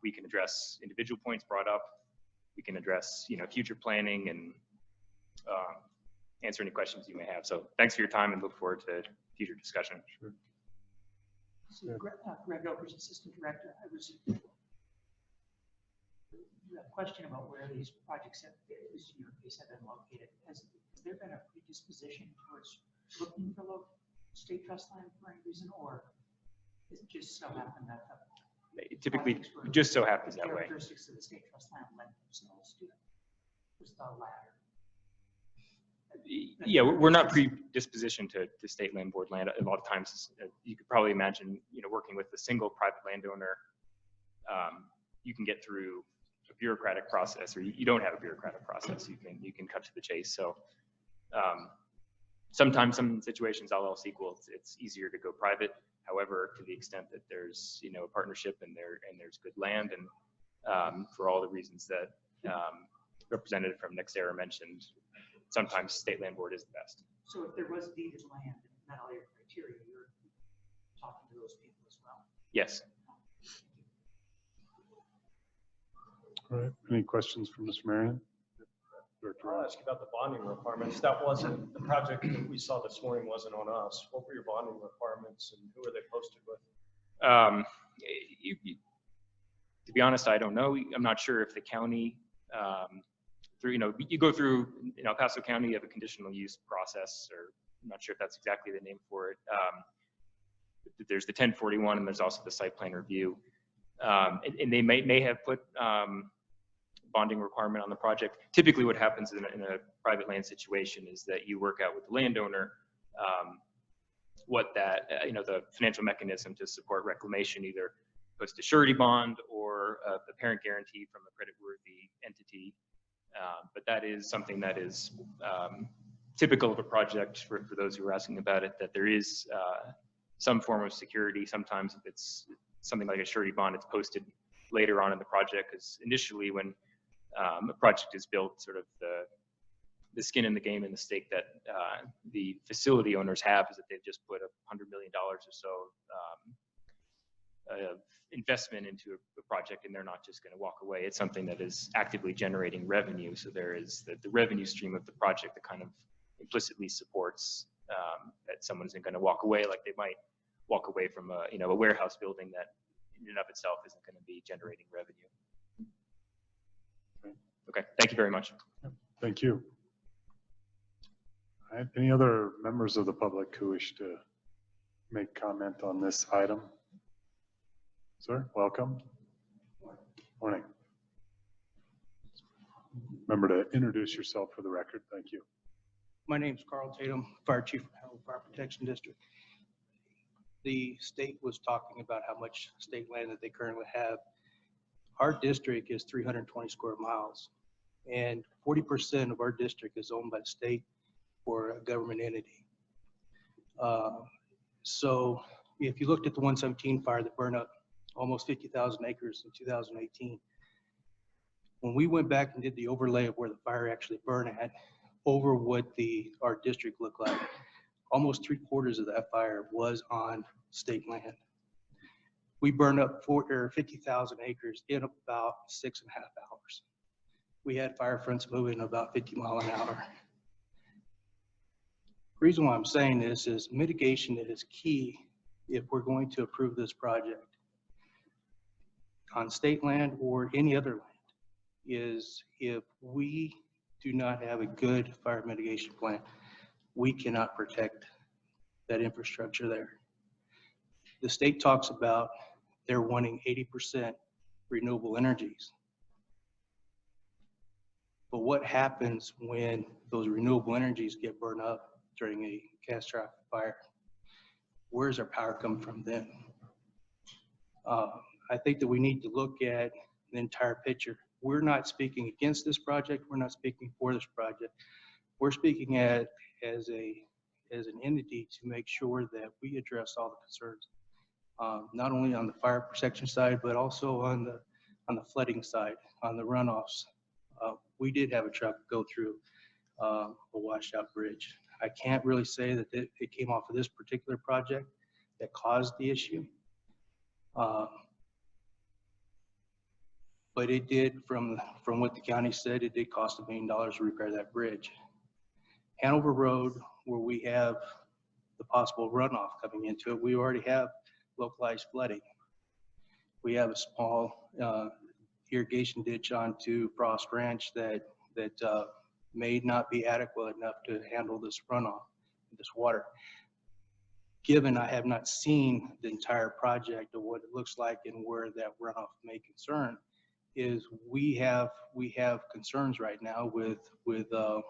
We can address individual points brought up. We can address, you know, future planning and answer any questions you may have. So thanks for your time and look forward to future discussion. Sure. So Greg Oakers, Assistant Director. I was a question about where these projects have, in your case, have been located. Has there been a predisposition towards looking for state trust land for any reason, or is it just so happened that It typically just so happens that way. Characteristics of the state trust land lend themselves to it? Was the latter? Yeah, we're not predispositioned to state land board land. A lot of times, you could probably imagine, working with a single private landowner, you can get through a bureaucratic process, or you don't have a bureaucratic process. You can cut to the chase. So sometimes, some situations, all else equal, it's easier to go private. However, to the extent that there's a partnership and there's good land, and for all the reasons that representative from Nextera mentioned, sometimes state land board is the best. So if there was deeded land and met all your criteria, you're talking to those people as well? Yes. All right, any questions from Mr. Marion? I'll ask you about the bonding requirements. That wasn't, the project that we saw this morning wasn't on us. What were your bonding requirements and who are they posted with? To be honest, I don't know. I'm not sure if the county, you go through, in El Paso County, you have a conditional use process, or I'm not sure if that's exactly the name for it. There's the 1041 and there's also the site plan review. And they may have put bonding requirement on the project. Typically what happens in a private land situation is that you work out with the landowner what that, the financial mechanism to support reclamation, either post a surety bond or a parent guarantee from a creditworthy entity. But that is something that is typical of a project for those who are asking about it, that there is some form of security. Sometimes if it's something like a surety bond, it's posted later on in the project, because initially when a project is built, sort of the skin in the game and the stake that the facility owners have is that they've just put $100 million or so of investment into a project, and they're not just going to walk away. It's something that is actively generating revenue. So there is the revenue stream of the project that kind of implicitly supports that someone isn't going to walk away like they might walk away from a warehouse building that in and of itself isn't going to be generating revenue. Okay, thank you very much. Thank you. All right, any other members of the public who wish to make comment on this item? Sir, welcome. Morning. Remember to introduce yourself for the record. Thank you. My name's Carl Tatum, Fire Chief for Howell Fire Protection District. The state was talking about how much state land that they currently have. Our district is 320 square miles, and 40% of our district is owned by the state or a government entity. So if you looked at the 117 fire that burned up almost 50,000 acres in 2018, when we went back and did the overlay of where the fire actually burned at over what our district looked like, almost 3/4 of that fire was on state land. We burned up 50,000 acres in about 6.5 hours. We had fire fronts moving about 50 miles an hour. The reason why I'm saying this is mitigation is key if we're going to approve this project on state land or any other land. Is if we do not have a good fire mitigation plan, we cannot protect that infrastructure there. The state talks about they're wanting 80% renewable energies. But what happens when those renewable energies get burned up during a catastrophic fire? Where's our power come from then? I think that we need to look at the entire picture. We're not speaking against this project. We're not speaking for this project. We're speaking as an entity to make sure that we address all the concerns, not only on the fire protection side, but also on the flooding side, on the runoffs. We did have a truck go through a washed out bridge. I can't really say that it came off of this particular project that caused the issue. But it did, from what the county said, it did cost $1 million to repair that bridge. Hanover Road, where we have the possible runoff coming into it, we already have localized flooding. We have a small irrigation ditch onto Frost Ranch that may not be adequate enough to handle this runoff, this water. Given I have not seen the entire project of what it looks like and where that runoff may concern, is we have concerns right now with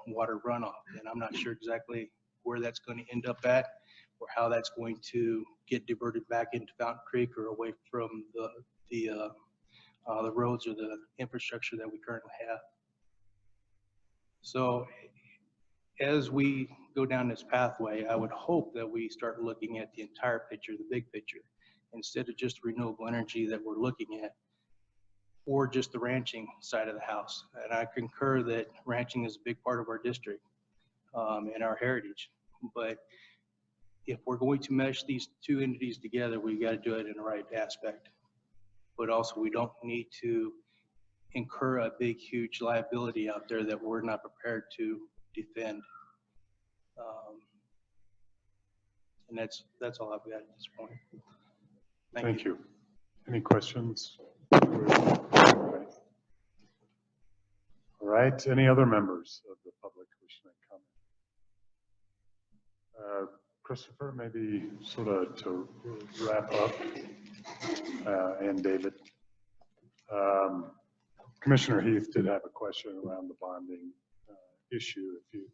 water runoff, and I'm not sure exactly where that's going to end up at, or how that's going to get diverted back into Fountain Creek or away from the roads or the infrastructure that we currently have. So as we go down this pathway, I would hope that we start looking at the entire picture, the big picture, instead of just renewable energy that we're looking at, or just the ranching side of the house. And I concur that ranching is a big part of our district and our heritage. But if we're going to mesh these two entities together, we've got to do it in the right aspect. But also, we don't need to incur a big, huge liability out there that we're not prepared to defend. And that's all I've got at this point. Thank you. Any questions? All right. Any other members of the public wishing to comment? Christopher, maybe sort of to wrap up, and David. Commissioner Heath did have a question around the bonding issue. If you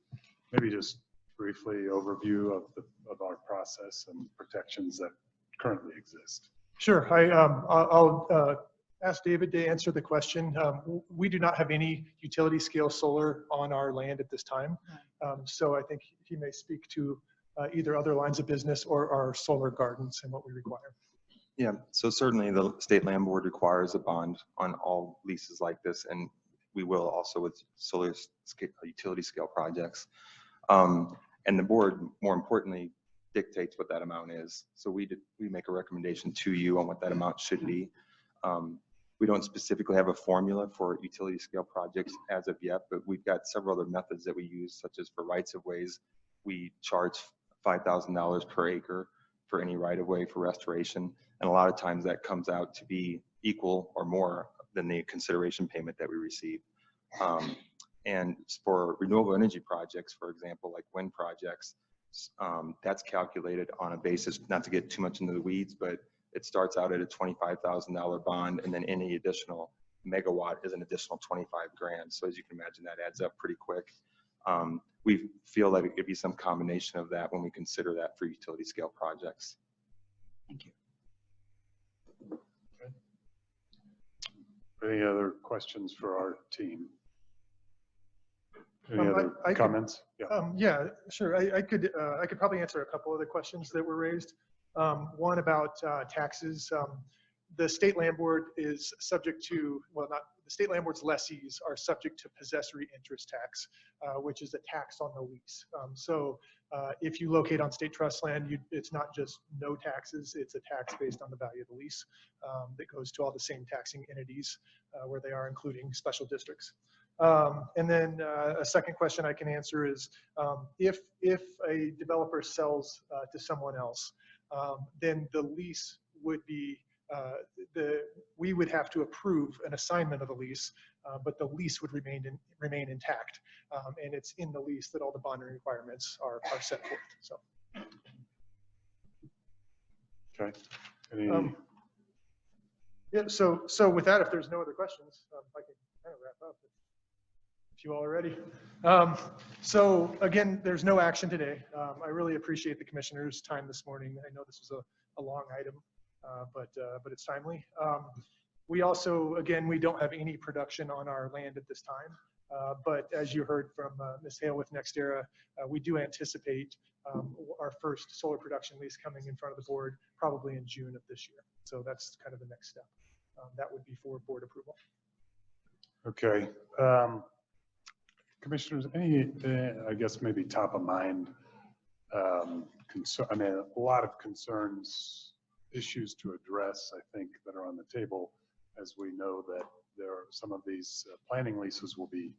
maybe just briefly overview of our process and protections that currently exist. Sure. I'll ask David to answer the question. We do not have any utility scale solar on our land at this time. So I think he may speak to either other lines of business or our solar gardens and what we require. Yeah, so certainly the State Land Board requires a bond on all leases like this, and we will also with solar utility scale projects. And the board, more importantly, dictates what that amount is. So we make a recommendation to you on what that amount should be. We don't specifically have a formula for utility scale projects as of yet, but we've got several other methods that we use, such as for rights of ways. We charge $5,000 per acre for any right of way for restoration. And a lot of times that comes out to be equal or more than the consideration payment that we receive. And for renewable energy projects, for example, like wind projects, that's calculated on a basis, not to get too much into the weeds, but it starts out at a $25,000 bond, and then any additional megawatt is an additional 25 grand. So as you can imagine, that adds up pretty quick. We feel like it could be some combination of that when we consider that for utility scale projects. Thank you. Any other questions for our team? Any other comments? Yeah, sure. I could probably answer a couple of the questions that were raised. One about taxes. The State Land Board is subject to, well, not the State Land Board's lessees are subject to possessory interest tax, which is a tax on the lease. So if you locate on state trust land, it's not just no taxes, it's a tax based on the value of the lease that goes to all the same taxing entities where they are, including special districts. And then a second question I can answer is if a developer sells to someone else, then the lease would be, we would have to approve an assignment of the lease, but the lease would remain intact. And it's in the lease that all the bonding requirements are set forth. So. Okay. Any... Yeah. So with that, if there's no other questions, I can kind of wrap up. If you all are ready. So again, there's no action today. I really appreciate the commissioner's time this morning. I know this was a long item, but it's timely. We also, again, we don't have any production on our land at this time. But as you heard from Ms. Hale with NextEra, we do anticipate our first solar production lease coming in front of the board probably in June of this year. So that's kind of the next step. That would be for board approval. Okay. Commissioners, any, I guess maybe top of mind, concern, I mean, a lot of concerns, issues to address, I think, that are on the table, as we know that there are some of these planning leases will be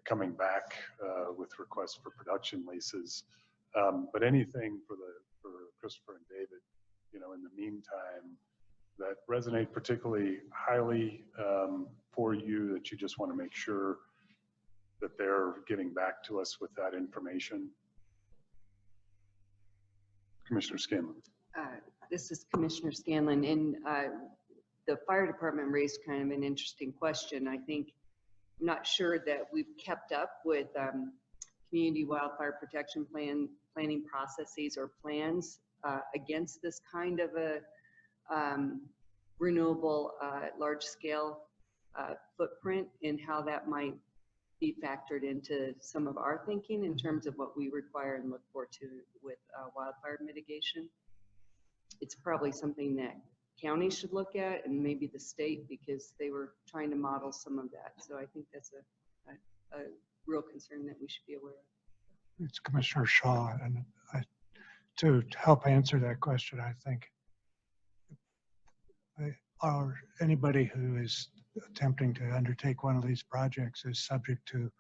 coming back with requests for production leases. But anything for Christopher and David, you know, in the meantime, that resonate particularly highly for you, that you just want to make sure that they're getting back to us with that information? Commissioner Scanlon. This is Commissioner Scanlon, and the fire department raised kind of an interesting question. I think, I'm not sure that we've kept up with community wildfire protection planning processes or plans against this kind of a renewable large scale footprint, and how that might be factored into some of our thinking in terms of what we require and look for to with wildfire mitigation. It's probably something that counties should look at, and maybe the state, because they were trying to model some of that. So I think that's a real concern that we should be aware of. It's Commissioner Shaw, and to help answer that question, I think anybody who is attempting to undertake one of these projects is subject to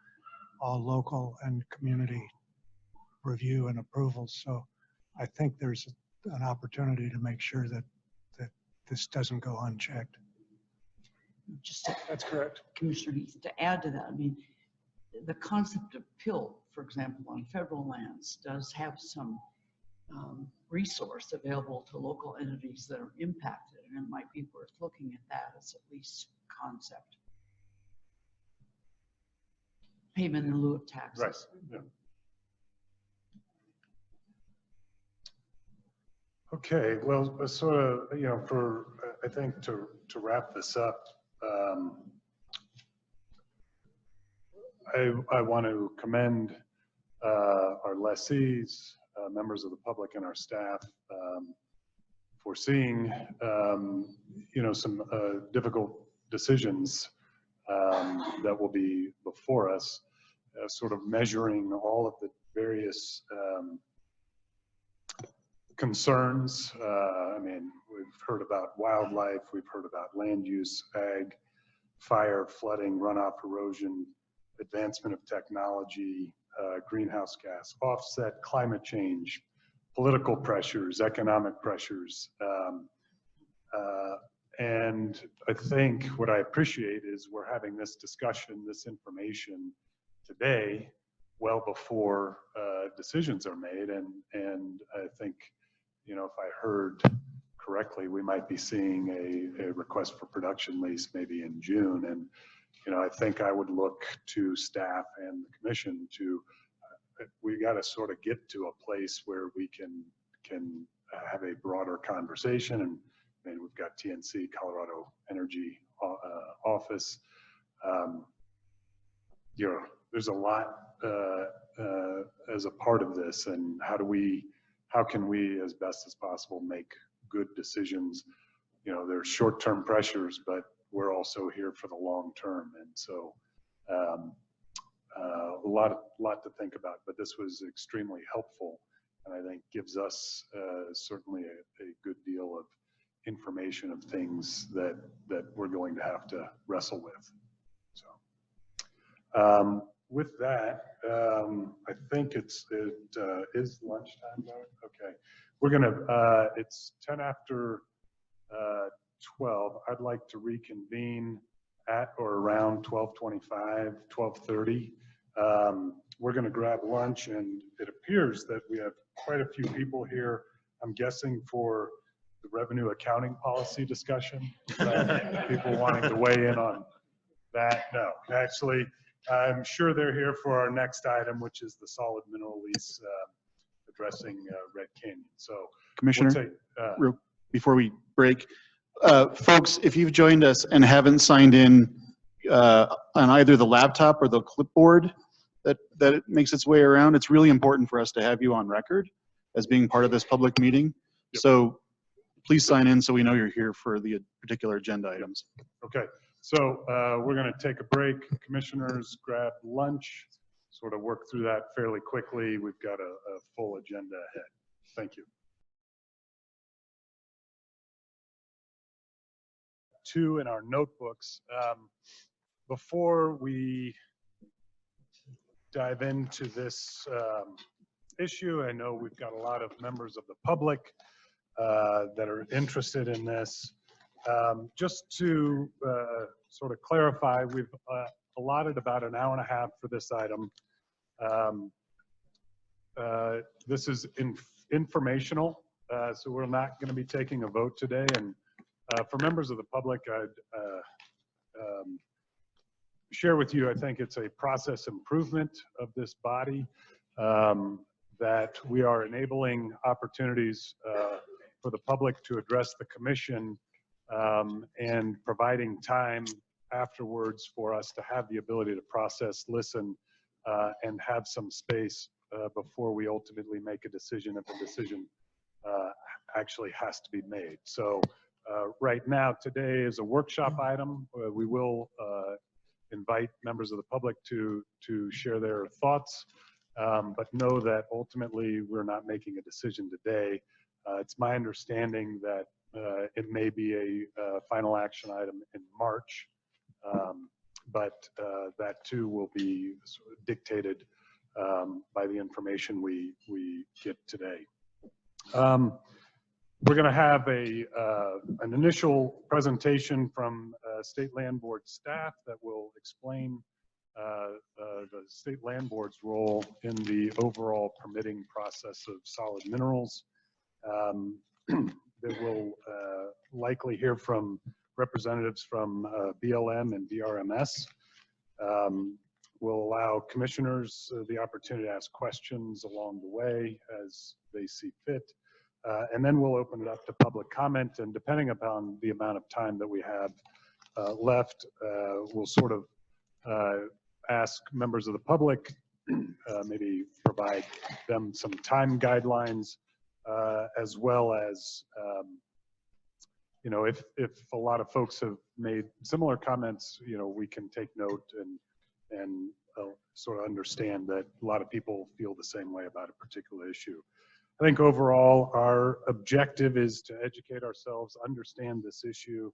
all local and community review and approvals. So I think there's an opportunity to make sure that this doesn't go unchecked. That's correct. Commissioner Heath, to add to that, I mean, the concept of PIL, for example, on federal lands does have some resource available to local entities that are impacted, and it might be worth looking at that as at least concept. Payment in lieu of taxes. Right. Yeah. Okay, well, sort of, you know, for, I think to wrap this up, I want to commend our lessees, members of the public, and our staff for seeing, you know, some difficult decisions that will be before us, sort of measuring all of the various concerns. I mean, we've heard about wildlife, we've heard about land use, ag, fire, flooding, runoff erosion, advancement of technology, greenhouse gas offset, climate change, political pressures, economic pressures. And I think what I appreciate is we're having this discussion, this information today, well before decisions are made. And I think, you know, if I heard correctly, we might be seeing a request for production lease maybe in June. And, you know, I think I would look to staff and the commission to, we got to sort of get to a place where we can have a broader conversation. And I mean, we've got TNC, Colorado Energy Office. You know, there's a lot as a part of this, and how can we, as best as possible, make good decisions? You know, there's short-term pressures, but we're also here for the long term. And so a lot to think about, but this was extremely helpful, and I think gives us certainly a good deal of information of things that we're going to have to wrestle with. So with that, I think it is lunchtime now. Okay, we're gonna, it's 10 after 12. I'd like to reconvene at or around 12:25, 12:30. We're gonna grab lunch, and it appears that we have quite a few people here, I'm guessing for the revenue accounting policy discussion. People wanting to weigh in on that. No, actually, I'm sure they're here for our next item, which is the solid mineral lease addressing Red Canyon. So, Commissioner, before we break, folks, if you've joined us and haven't signed in on either the laptop or the clipboard that it makes its way around, it's really important for us to have you on record as being part of this public meeting. Yep. So please sign in so we know you're here for the particular agenda items. Okay, so we're going to take a break. Commissioners, grab lunch, sort of work through that fairly quickly. We've got a full agenda ahead. Thank you. 2 in our notebooks. Before we dive into this issue, I know we've got a lot of members of the public that are interested in this. Just to sort of clarify, we've allotted about an hour and a half for this item. This is informational, so we're not going to be taking a vote today, and For members of the public, I'd share with you, I think it's a process improvement of this body, that we are enabling opportunities for the public to address the commission, and providing time afterwards for us to have the ability to process, listen, and have some space before we ultimately make a decision if a decision actually has to be made. So right now, today is a workshop item. We will invite members of the public to share their thoughts, but know that ultimately we're not making a decision today. It's my understanding that it may be a final action item in March, but that too will be sort of dictated by the information we get today. We're going to have an initial presentation from State Land Board staff that will explain the State Land Board's role in the overall permitting process of solid minerals. They will likely hear from representatives from BLM and DRMS. We'll allow commissioners the opportunity to ask questions along the way as they see fit. And then we'll open it up to public comment, and depending upon the amount of time that we have left, we'll sort of ask members of the public, maybe provide them some time guidelines, as well as, you know, if a lot of folks have made similar comments, you know, we can take note and sort of understand that a lot of people feel the same way about a particular issue. I think overall, our objective is to educate ourselves, understand this issue,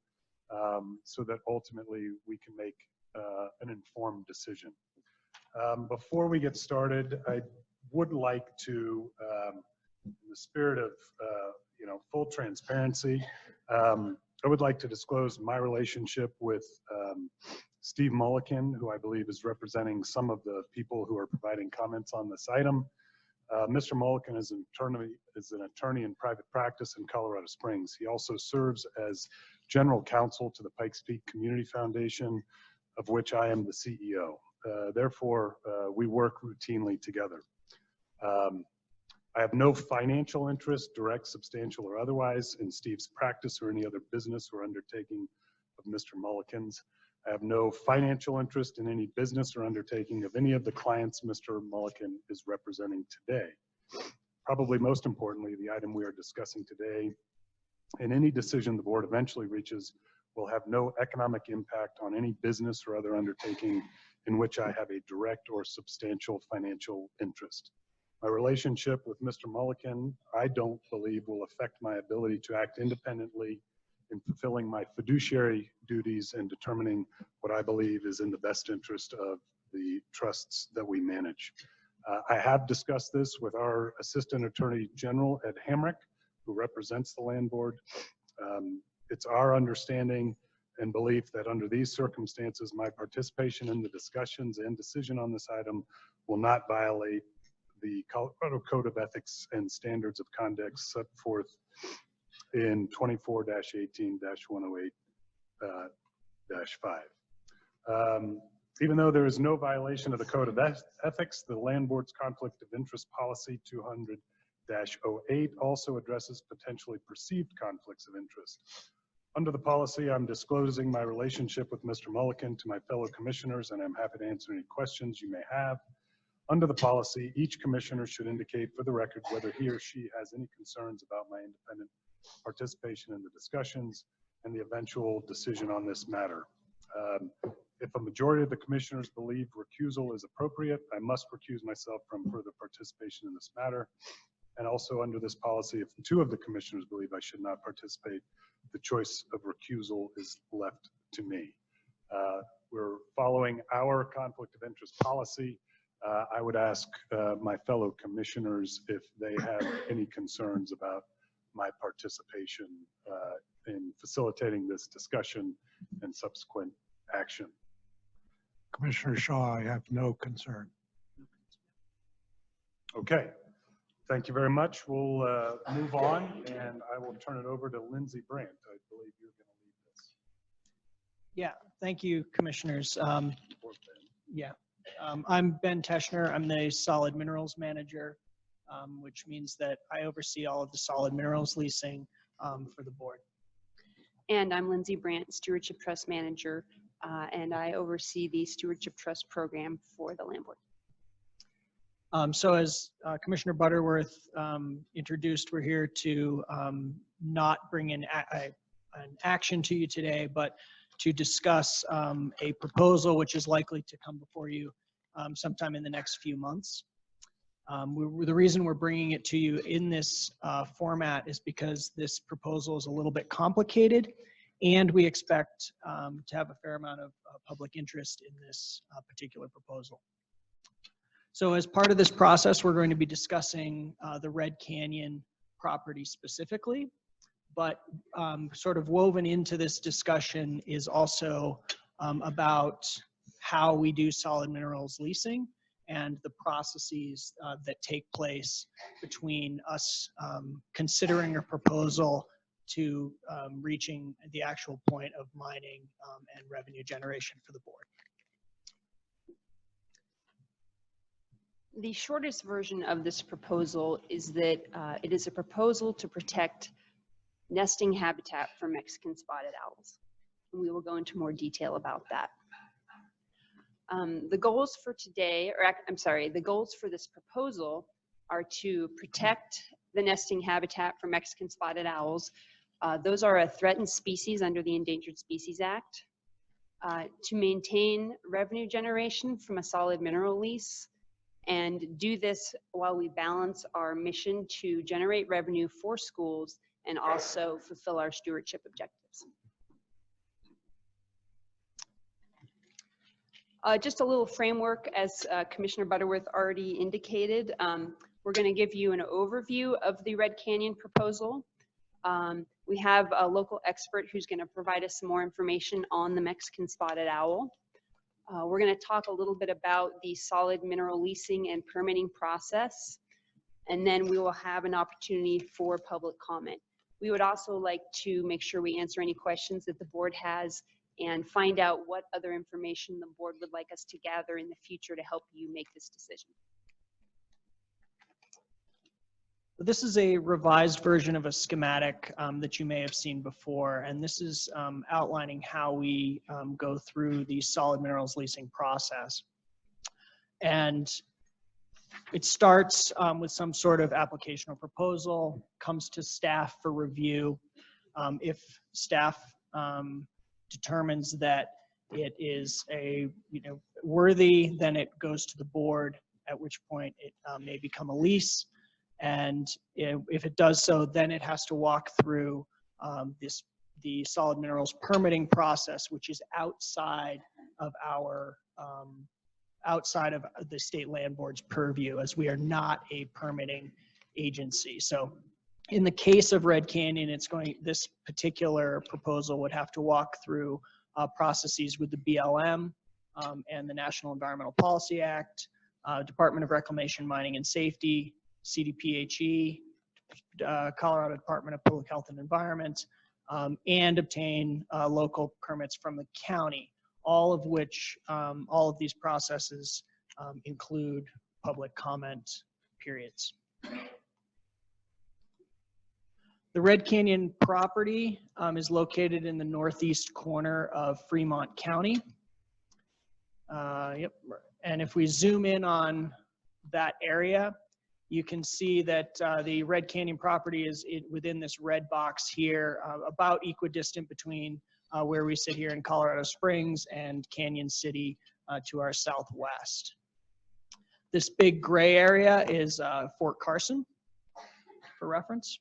so that ultimately we can make an informed decision. Before we get started, I would like to, in the spirit of you know, full transparency, I would like to disclose my relationship with Steve Mulliken, who I believe is representing some of the people who are providing comments on this item. Mr. Mulliken is an attorney in private practice in Colorado Springs. He also serves as general counsel to the Pikes Peak Community Foundation, of which I am the CEO. Therefore, we work routinely together. I have no financial interest, direct, substantial, or otherwise, in Steve's practice or any other business or undertaking of Mr. Mulliken's. I have no financial interest in any business or undertaking of any of the clients Mr. Mulliken is representing today. Probably most importantly, the item we are discussing today, and any decision the board eventually reaches, will have no economic impact on any business or other undertaking in which I have a direct or substantial financial interest. My relationship with Mr. Mulliken, I don't believe, will affect my ability to act independently in fulfilling my fiduciary duties and determining what I believe is in the best interest of the trusts that we manage. I have discussed this with our Assistant Attorney General, Ed Hamrick, who represents the Land Board. It's our understanding and belief that under these circumstances, my participation in the discussions and decision on this item will not violate the Colorado Code of Ethics and Standards of Conduct set forth in 24-18-108-5. Even though there is no violation of the Code of Ethics, the Land Board's Conflict of Interest Policy 200-08 also addresses potentially perceived conflicts of interest. Under the policy, I'm disclosing my relationship with Mr. Mulliken to my fellow commissioners, and I'm happy to answer any questions you may have. Under the policy, each commissioner should indicate for the record whether he or she has any concerns about my independent participation in the discussions and the eventual decision on this matter. If a majority of the commissioners believe recusal is appropriate, I must recuse myself from further participation in this matter. And also under this policy, if two of the commissioners believe I should not participate, the choice of recusal is left to me. We're following our conflict of interest policy. I would ask my fellow commissioners if they have any concerns about my participation in facilitating this discussion and subsequent action. Commissioner Shaw, I have no concern. Okay. Thank you very much. We'll move on, and I will turn it over to Lindsay Brandt. I believe you're going to lead this. Yeah, thank you, commissioners. I'm Ben Teschner. I'm the solid minerals manager, which means that I oversee all of the solid minerals leasing for the board. And I'm Lindsay Brandt, Stewardship Trust Manager, and I oversee the Stewardship Trust Program for the Land Board. So as Commissioner Butterworth introduced, we're here to not bring in an action to you today, but to discuss a proposal which is likely to come before you sometime in the next few months. The reason we're bringing it to you in this format is because this proposal is a little bit complicated, and we expect to have a fair amount of public interest in this particular proposal. So as part of this process, we're going to be discussing the Red Canyon property specifically, but sort of woven into this discussion is also about how we do solid minerals leasing and the processes that take place between us considering a proposal to reaching the actual point of mining and revenue generation for the board. The shortest version of this proposal is that it is a proposal to protect nesting habitat for Mexican spotted owls. And we will go into more detail about that. The goals for today, the goals for this proposal are to protect the nesting habitat for Mexican spotted owls. Those are a threatened species under the Endangered Species Act. To maintain revenue generation from a solid mineral lease, and do this while we balance our mission to generate revenue for schools and also fulfill our stewardship objectives. Just a little framework, as Commissioner Butterworth already indicated. We're going to give you an overview of the Red Canyon proposal. We have a local expert who's going to provide us some more information on the Mexican spotted owl. We're going to talk a little bit about the solid mineral leasing and permitting process, and then we will have an opportunity for public comment. We would also like to make sure we answer any questions that the board has and find out what other information the board would like us to gather in the future to help you make this decision. This is a revised version of a schematic that you may have seen before, and this is outlining how we go through the solid minerals leasing process. And it starts with some sort of application or proposal, comes to staff for review. If staff determines that it is worthy, then it goes to the board, at which point it may become a lease. And if it does so, then it has to walk through the solid minerals permitting process, which is outside of the state land board's purview, as we are not a permitting agency. So in the case of Red Canyon, this particular proposal would have to walk through processes with the BLM and the National Environmental Policy Act, Department of Reclamation, Mining and Safety, CDPHE, Colorado Department of Public Health and Environment, and obtain local permits from the county, all of these processes include public comment periods. The Red Canyon property is located in the northeast corner of Fremont County. And if we zoom in on that area, you can see that the Red Canyon property is within this red box here, about equidistant between where we sit here in Colorado Springs and Canyon City to our southwest. This big gray area is Fort Carson, for reference.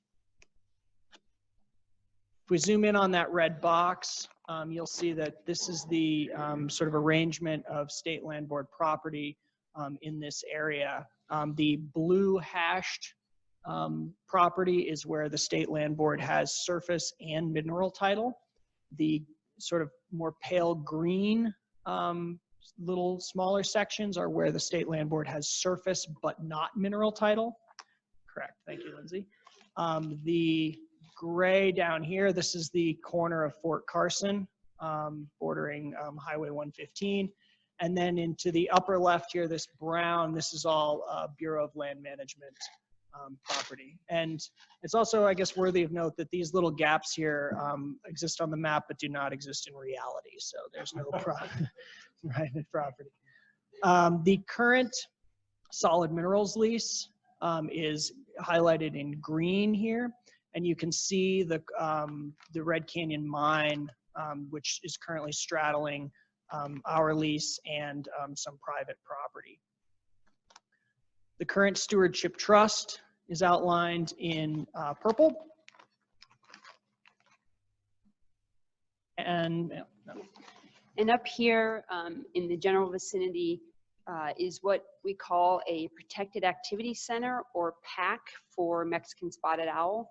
If we zoom in on that red box, you'll see that this is the sort of arrangement of state land board property in this area. The blue hashed property is where the state land board has surface and mineral title. The sort of more pale green little smaller sections are where the state land board has surface but not mineral title. Correct. Thank you, Lindsay. The gray down here, this is the corner of Fort Carson, bordering Highway 115. And then into the upper left here, this brown, this is all Bureau of Land Management property. And it's also, I guess, worthy of note that these little gaps here exist on the map, but do not exist in reality. So there's no private property. The current solid minerals lease is highlighted in green here. And you can see the Red Canyon mine, which is currently straddling our lease and some private property. The current stewardship trust is outlined in purple. And up here in the general vicinity is what we call a Protected Activity Center, or PAC, for Mexican spotted owl.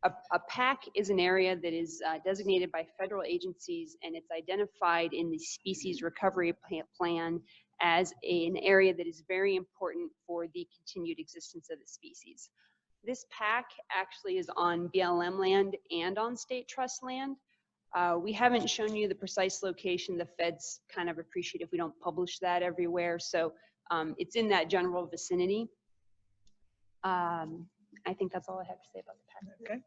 A PAC is an area that is designated by federal agencies, and it's identified in the Species Recovery Plan as an area that is very important for the continued existence of the species. This PAC actually is on BLM land and on state trust land. We haven't shown you the precise location. The feds kind of appreciate if we don't publish that everywhere. So it's in that general vicinity. I think that's all I have to say about the PAC. Okay.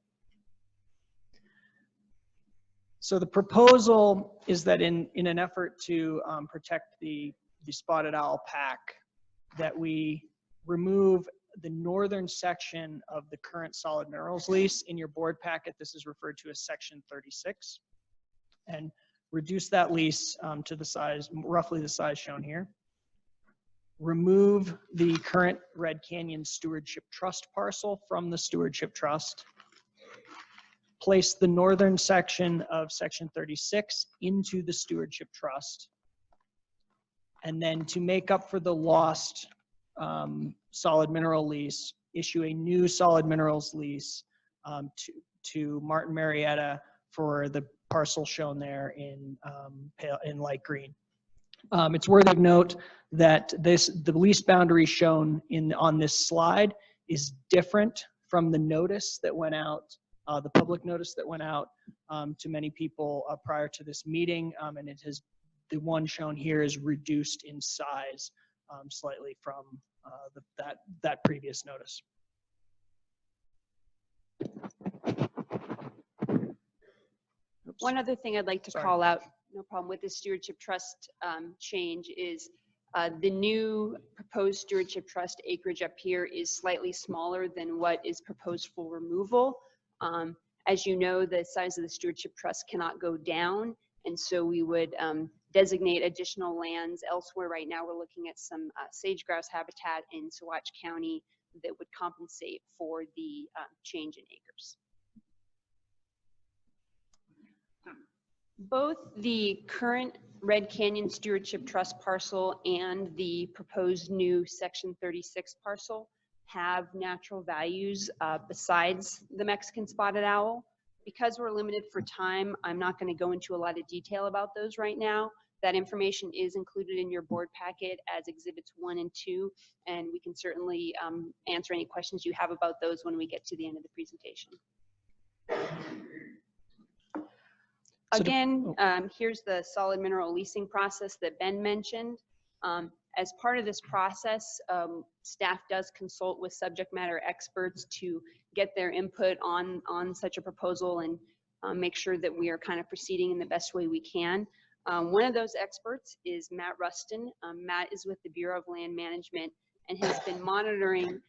So the proposal is that in an effort to protect the spotted owl pack, that we remove the northern section of the current solid minerals lease. In your board packet, this is referred to as section 36, and reduce that lease to the size, roughly the size shown here. Remove the current Red Canyon Stewardship Trust parcel from the Stewardship Trust. Place the northern section of section 36 into the Stewardship Trust. And then to make up for the lost solid mineral lease, issue a new solid minerals lease to Martin Marietta for the parcel shown there in light green. It's worthy of note that the lease boundary shown on this slide is different from the notice that went out, the public notice that went out to many people prior to this meeting, and the one shown here is reduced in size slightly from that previous notice. One other thing I'd like to call out, no problem, with the stewardship trust change is the new proposed stewardship trust acreage up here is slightly smaller than what is proposed for removal. As you know, the size of the stewardship trust cannot go down, and so we would designate additional lands elsewhere. Right now, we're looking at some sage-grouse habitat in Saguache County that would compensate for the change in acres. Both the current Red Canyon Stewardship Trust parcel and the proposed new Section 36 parcel have natural values besides the Mexican spotted owl. Because we're limited for time, I'm not going to go into a lot of detail about those right now. That information is included in your board packet as exhibits 1 and 2, and we can certainly answer any questions you have about those when we get to the end of the presentation. Again, here's the solid mineral leasing process that Ben mentioned. As part of this process, staff does consult with subject matter experts to get their input on such a proposal and make sure that we are kind of proceeding in the best way we can. One of those experts is Matt Rustin. Matt is with the Bureau of Land Management and has been monitoring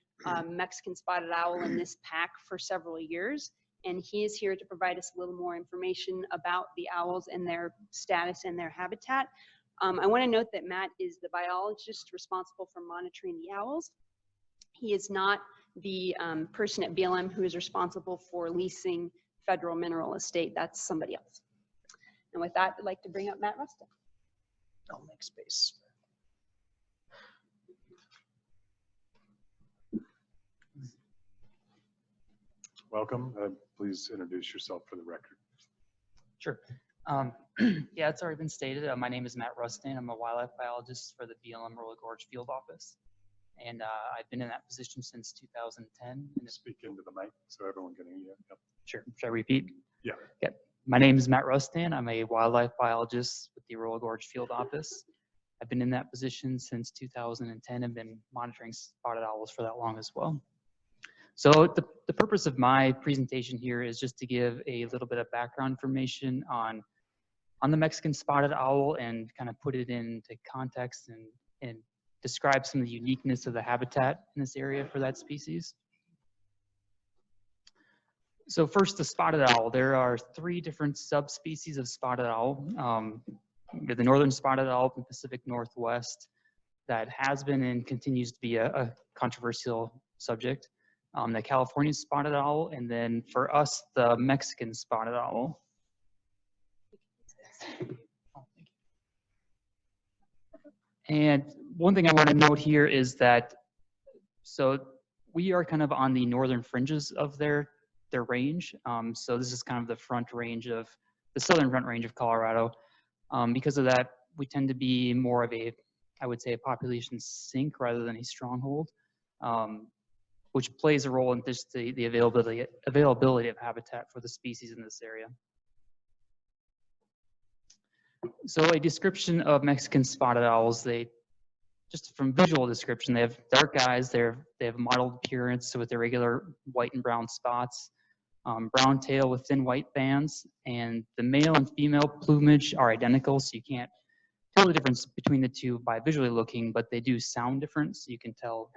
Mexican spotted owl in this pack for several years. And he is here to provide us a little more information about the owls and their status and their habitat. I want to note that Matt is the biologist responsible for monitoring the owls. He is not the person at BLM who is responsible for leasing federal mineral estate. That's somebody else. And with that, I'd like to bring up Matt Rustin. I'll make space. Welcome. Please introduce yourself for the record. Sure. Yeah, it's already been stated. My name is Matt Rustin. I'm a wildlife biologist for the BLM Roller Gorge Field Office. And I've been in that position since 2010. And Speak into the mic so everyone can hear you. Yep. Sure. Should I repeat? Yeah. Okay. My name is Matt Rustan. I'm a wildlife biologist with the Aurora Gorge Field Office. I've been in that position since 2010 and been monitoring spotted owls for that long as well. So the purpose of my presentation here is just to give a little bit of background information on the Mexican spotted owl and kind of put it into context and describe some of the uniqueness of the habitat in this area for that species. So first, the spotted owl. There are 3 different subspecies of spotted owl. The northern spotted owl from the Pacific Northwest that has been and continues to be a controversial subject. The California spotted owl, and then for us, the Mexican spotted owl. And one thing I want to note here is that, so we are kind of on the northern fringes of their range. So this is kind of the front range of, the southern front range of Colorado. Because of that, we tend to be more of a, I would say, a population sink rather than a stronghold, which plays a role in just the availability of habitat for the species in this area. So a description of Mexican spotted owls, just from visual description, they have dark eyes, they have mottled appearance with irregular white and brown spots, brown tail with thin white bands, and the male and female plumage are identical, so you can't tell the difference between the two by visually looking, but they do sound different, so you can tell,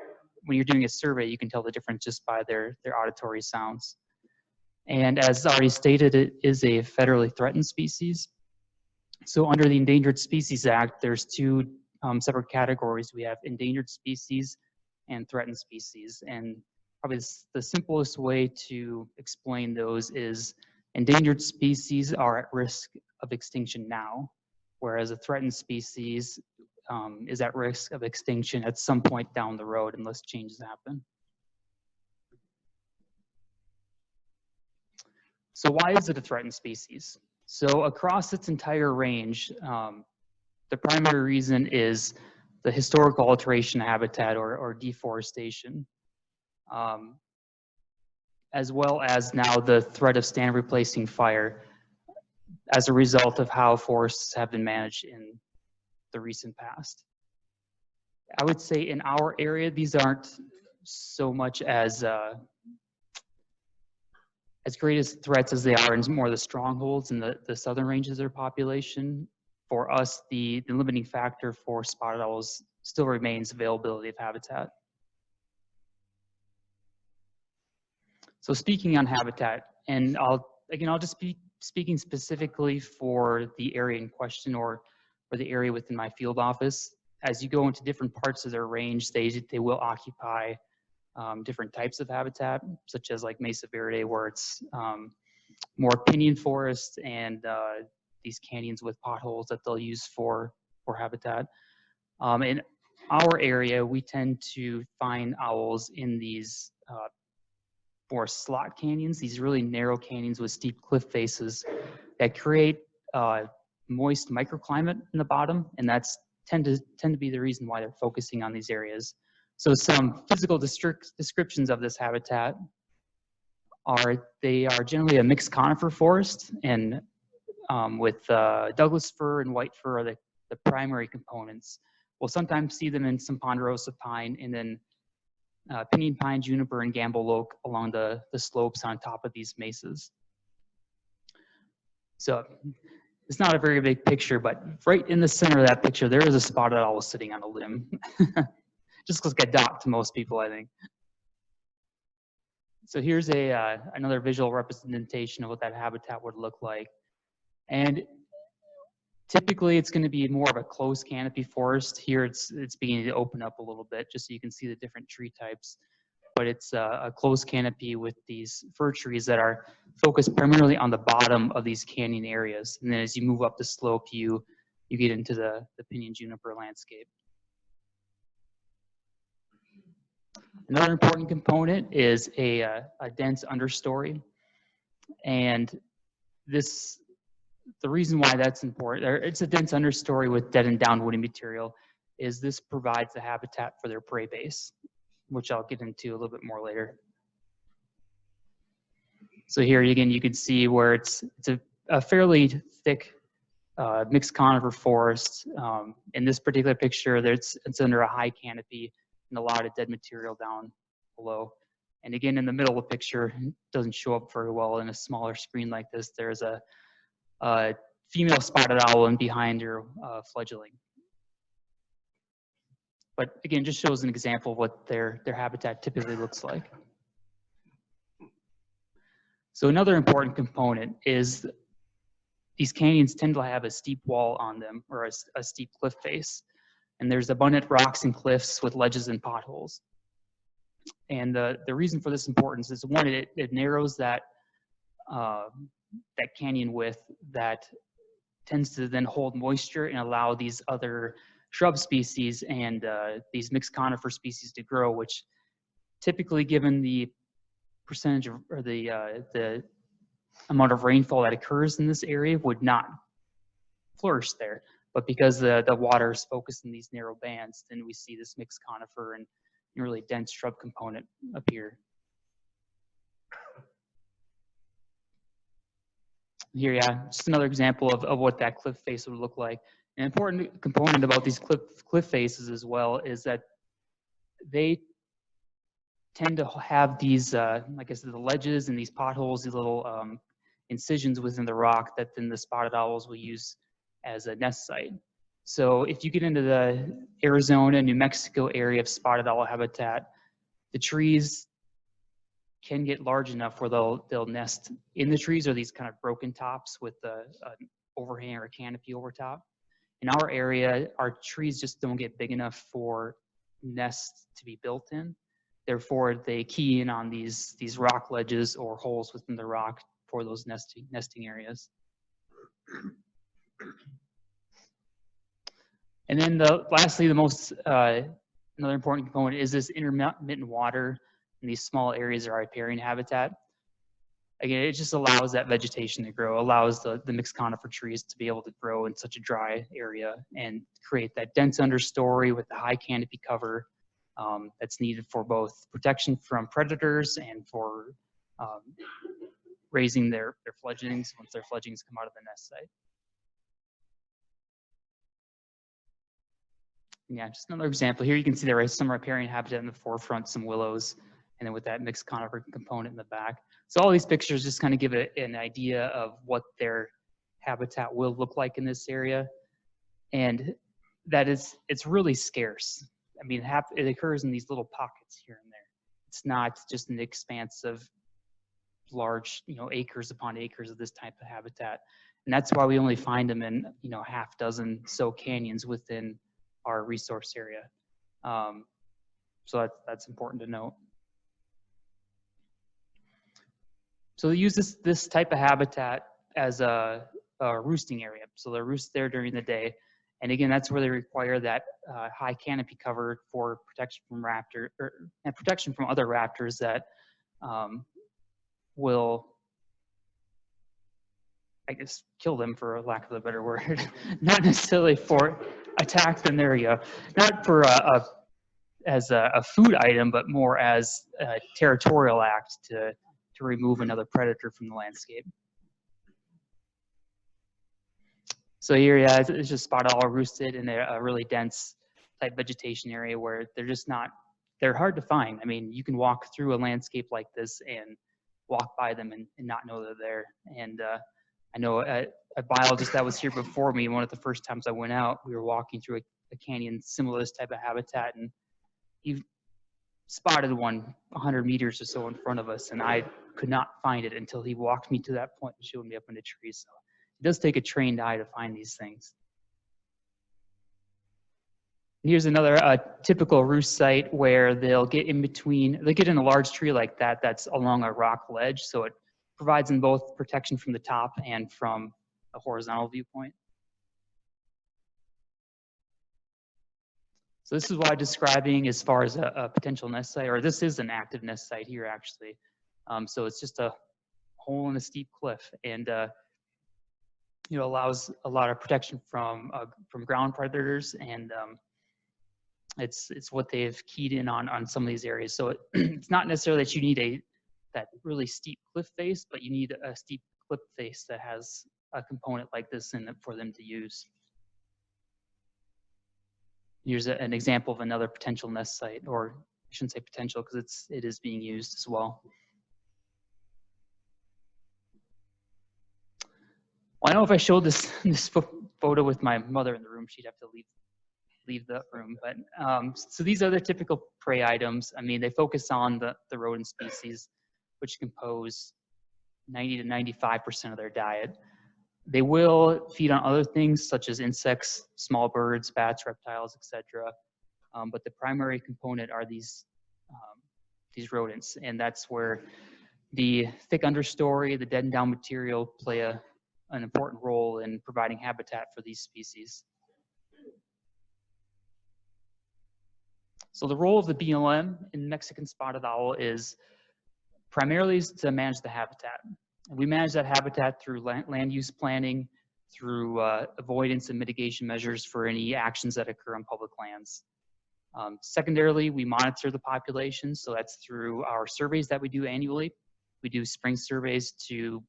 when you're doing a survey, you can tell the difference just by their auditory sounds. And as already stated, it is a federally threatened species. So under the Endangered Species Act, there's 2 separate categories. We have endangered species and threatened species. And probably the simplest way to explain those is endangered species are at risk of extinction now, whereas a threatened species is at risk of extinction at some point down the road unless changes happen. So why is it a threatened species? So across its entire range, the primary reason is the historical alteration of habitat or deforestation, as well as now the threat of stand replacing fire as a result of how forests have been managed in the recent past. I would say in our area, these aren't so much as great as threats as they are in more of the strongholds in the southern ranges of their population. For us, the limiting factor for spotted owls still remains availability of habitat. So speaking on habitat, and I'll just be speaking specifically for the area in question or the area within my field office. As you go into different parts of their range, they will occupy different types of habitat, such as like Mesa Verde, where it's more pinyon forest and these canyons with potholes that they'll use for habitat. In our area, we tend to find owls in these more slot canyons, these really narrow canyons with steep cliff faces that create moist microclimate in the bottom, and that's tend to be the reason why they're focusing on these areas. So some physical descriptions of this habitat are, they are generally a mixed conifer forest, and with Douglas fir and white fir are the primary components. We'll sometimes see them in some ponderosa pine, and then pinyon pine, juniper, and gamble oak along the slopes on top of these mesas. So it's not a very big picture, but right in the center of that picture, there is a spotted owl sitting on a limb. Just looks like a dot to most people, I think. So here's another visual representation of what that habitat would look like. And typically it's going to be more of a closed canopy forest. Here it's beginning to open up a little bit just so you can see the different tree types. But it's a closed canopy with these fir trees that are focused primarily on the bottom of these canyon areas. And then as you move up the slope, you get into the pinyon juniper landscape. Another important component is a dense understory. And the reason why that's important, it's a dense understory with dead and down woody material, is this provides the habitat for their prey base, which I'll get into a little bit more later. So here again, you can see where it's a fairly thick mixed conifer forest. In this particular picture, it's under a high canopy and a lot of dead material down below. And again, in the middle of the picture, it doesn't show up very well in a smaller screen like this. There's a female spotted owl and behind her fledgling. But again, just shows an example of what their habitat typically looks like. So another important component is these canyons tend to have a steep wall on them, or a steep cliff face. And there's abundant rocks and cliffs with ledges and potholes. And the reason for this importance is, one, it narrows that canyon width that tends to then hold moisture and allow these other shrub species and these mixed conifer species to grow, which typically, given the percentage of, or the amount of rainfall that occurs in this area, would not flourish there. But because the water is focused in these narrow bands, then we see this mixed conifer and really dense shrub component appear. Here, yeah, just another example of what that cliff face would look like. An important component about these cliff faces as well is that they tend to have these, like I said, the ledges and these potholes, these little incisions within the rock that then the spotted owls will use as a nest site. So if you get into the Arizona, New Mexico area of spotted owl habitat, the trees can get large enough where they'll nest in the trees, or these kind of broken tops with an overhang or a canopy over top. In our area, our trees just don't get big enough for nests to be built in. Therefore, they key in on these rock ledges or holes within the rock for those nesting areas. And then lastly, the most another important component is this intermittent water in these small areas of riparian habitat. Again, it just allows that vegetation to grow, allows the mixed conifer trees to be able to grow in such a dry area and create that dense understory with the high canopy cover that's needed for both protection from predators and for raising their fledglings once their fledglings come out of the nest site. Yeah, just another example. Here you can see there is some riparian habitat in the forefront, some willows, and then with that mixed conifer component in the back. So all these pictures just kind of give an idea of what their habitat will look like in this area. And that it's really scarce. I mean, it occurs in these little pockets here and there. It's not just an expanse of large, acres upon acres of this type of habitat. And that's why we only find them in, half dozen so canyons within our resource area. So that's important to note. So they use this type of habitat as a roosting area. So they roost there during the day. And again, that's where they require that high canopy cover for protection from and protection from other raptors that will, I guess, kill them, for lack of a better word. Not necessarily for attack them, there you go. Not for as a food item, but more as a territorial act to remove another predator from the landscape. So here, yeah, it's just spotted owl roosted in a really dense type vegetation area where they're hard to find. I mean, you can walk through a landscape like this and walk by them and not know they're there. And I know a biologist that was here before me, one of the first times I went out, we were walking through a canyon similar to this type of habitat, and he spotted one 100 meters or so in front of us, and I could not find it until he walked me to that point and showed me up in the trees. So it does take a trained eye to find these things. Here's another typical roost site where they'll get in a large tree like that that's along a rock ledge, so it provides them both protection from the top and from a horizontal viewpoint. So this is what I'm describing as far as a potential nest site, or this is an active nest site here actually. So it's just a hole in a steep cliff, and allows a lot of protection from ground predators and It's what they've keyed in on some of these areas. So it's not necessarily that you need that really steep cliff face, but you need a steep cliff face that has a component like this in it for them to use. Here's an example of another potential nest site, or I shouldn't say potential because it is being used as well. Well, I know if I showed this photo with my mother in the room, she'd have to leave the room. But so these are the typical prey items. I mean, they focus on the rodent species, which compose 90 to 95% of their diet. They will feed on other things such as insects, small birds, bats, reptiles, etc. But the primary component are these rodents, and that's where the thick understory, the dead and down material play an important role in providing habitat for these species. So the role of the BLM in Mexican spotted owl is primarily to manage the habitat. And we manage that habitat through land use planning, through avoidance and mitigation measures for any actions that occur on public lands. Secondarily, we monitor the population, so that's through our surveys that we do annually. We do spring surveys to,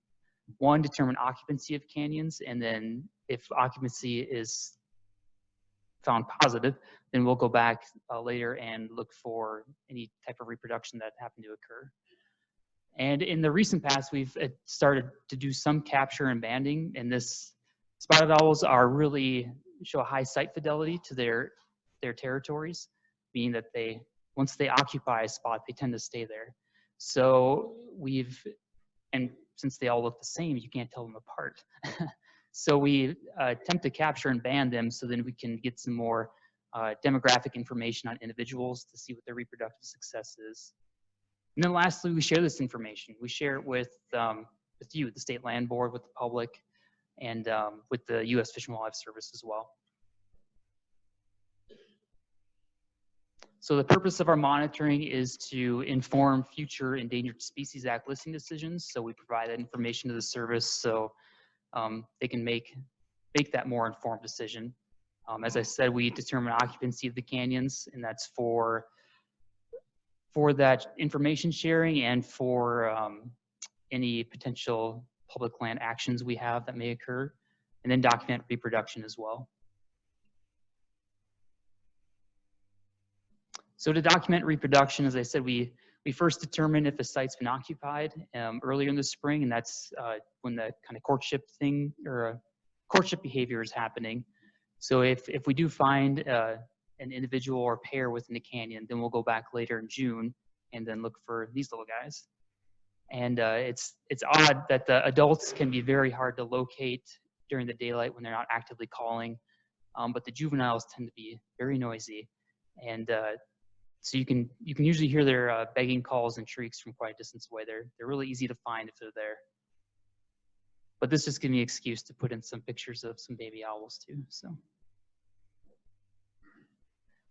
one, determine occupancy of canyons, and then if occupancy is found positive, then we'll go back later and look for any type of reproduction that happened to occur. And in the recent past, we've started to do some capture and banding, and this spotted owls are really show a high site fidelity to their territories, meaning that once they occupy a spot, they tend to stay there. So and since they all look the same, you can't tell them apart. So we attempt to capture and band them so then we can get some more demographic information on individuals to see what their reproductive success is. And then lastly, we share this information. We share it with you, the State Land Board, with the public, and with the U.S. Fish and Wildlife Service as well. So the purpose of our monitoring is to inform future Endangered Species Act listing decisions. So we provide that information to the service so they can make that more informed decision. As I said, we determine occupancy of the canyons, and that's for that information sharing and for any potential public land actions we have that may occur, and then document reproduction as well. So to document reproduction, as I said, we first determine if a site's been occupied earlier in the spring, and that's when the kind of courtship thing or courtship behavior is happening. So if we do find an individual or pair within the canyon, then we'll go back later in June and then look for these little guys. And it's odd that the adults can be very hard to locate during the daylight when they're not actively calling, but the juveniles tend to be very noisy. And so you can usually hear their begging calls and shrieks from quite a distance away. They're really easy to find if they're there. But this just gives me an excuse to put in some pictures of some baby owls too.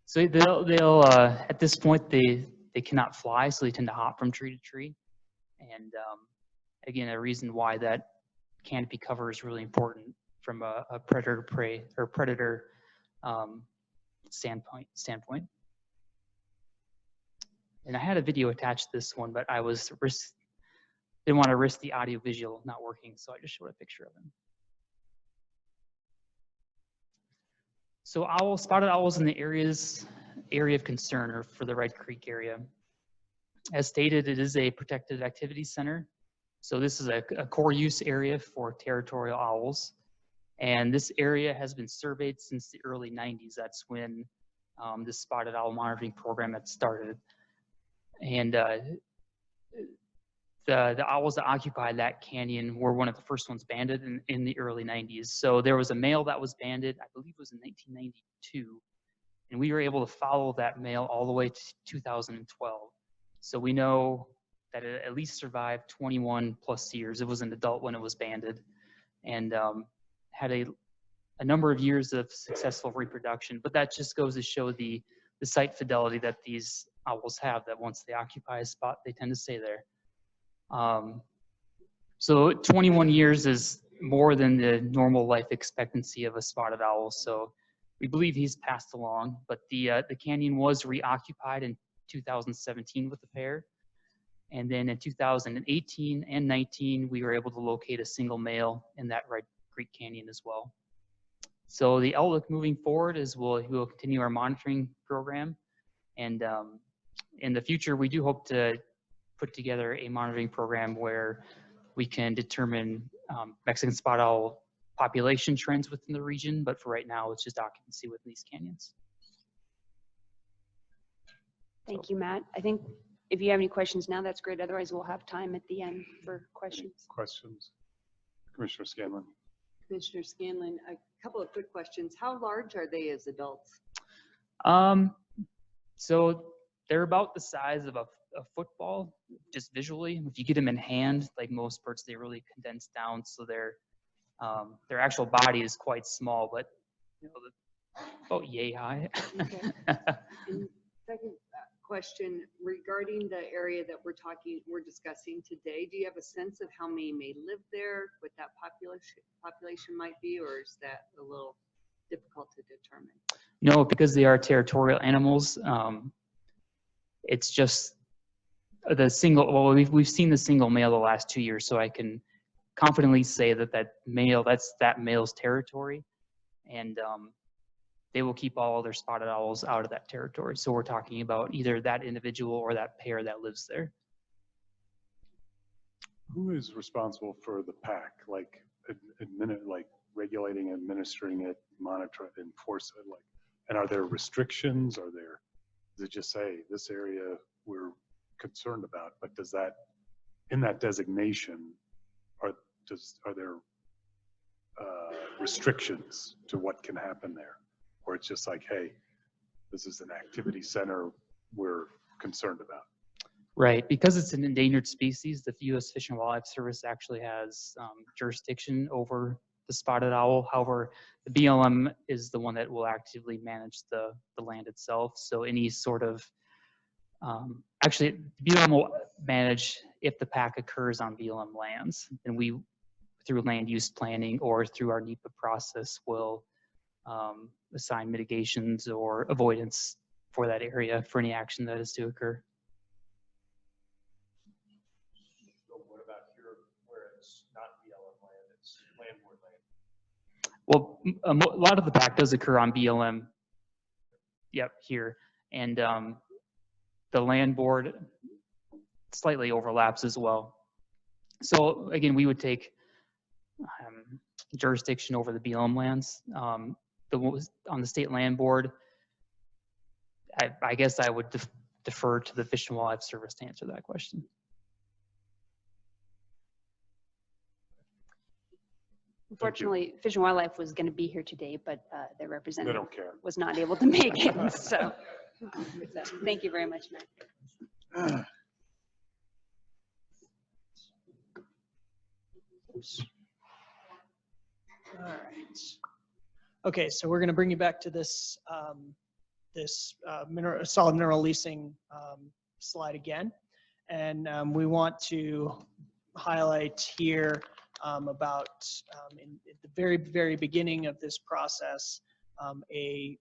So they'll at this point they cannot fly, so they tend to hop from tree to tree. And again, a reason why that canopy cover is really important from a predator prey or predator standpoint. And I had a video attached to this one, but I didn't want to risk the audio visual not working, so I just showed a picture of him. So spotted owls in the area of concern or for the Red Creek area. As stated, it is a protected activity center. So this is a core use area for territorial owls. And this area has been surveyed since the early 90s. That's when this spotted owl monitoring program had started. And the owls that occupied that canyon were one of the first ones banded in the early 90s. So there was a male that was banded, I believe it was in 1992. And we were able to follow that male all the way to 2012. So we know that it at least survived 21 plus years. It was an adult when it was banded, and had a number of years of successful reproduction. But that just goes to show the site fidelity that these owls have, that once they occupy a spot, they tend to stay there. So 21 years is more than the normal life expectancy of a spotted owl. So we believe he's passed along, but the canyon was reoccupied in 2017 with the pair. And then in 2018 and 19, we were able to locate a single male in that Red Creek Canyon as well. So the outlook moving forward is we'll continue our monitoring program. And in the future, we do hope to put together a monitoring program where we can determine Mexican spot owl population trends within the region. But for right now, it's just occupancy within these canyons. Thank you, Matt. I think if you have any questions now, that's great. Otherwise, we'll have time at the end for questions. Questions? Commissioner Scanlon. Commissioner Scanlon, a couple of quick questions. How large are they as adults? So they're about the size of a football, just visually. If you get them in hand, like most birds, they really condense down, so their actual body is quite small, but you know, about yay high. Okay. And second question regarding the area that we're discussing today. Do you have a sense of how many may live there, what that population might be, or is that a little difficult to determine? No, because they are territorial animals. It's just the single. Well, we've seen the single male the last 2 years, so I can confidently say that that's that male's territory, and they will keep all their spotted owls out of that territory. So we're talking about either that individual or that pair that lives there. Who is responsible for the pack? Like regulating, administering it, monitor it, enforce it? Like, and are there restrictions? Does it just say this area we're concerned about? But does that, in that designation, are there restrictions to what can happen there? Or it's just like, hey, this is an activity center we're concerned about? Right, because it's an endangered species, the U.S. Fish and Wildlife Service actually has jurisdiction over the spotted owl. However, the BLM is the one that will actively manage the land itself. So any sort of, actually, BLM will manage if the pack occurs on BLM lands, and we, through land use planning or through our NEPA process, will assign mitigations or avoidance for that area for any action that is to occur. So what about here where it's not BLM land, it's land board land? Well, a lot of the pack does occur on BLM, yep, here. And the land board slightly overlaps as well. So again, we would take jurisdiction over the BLM lands. On the state land board, I guess I would defer to the Fish and Wildlife Service to answer that question. Unfortunately, Fish and Wildlife was going to be here today, but their representative They don't care. was not able to make it. So thank you very much, Matt. All right. Okay, so we're going to bring you back to this solid mineral leasing slide again, and we want to highlight here about at the very beginning of this process, we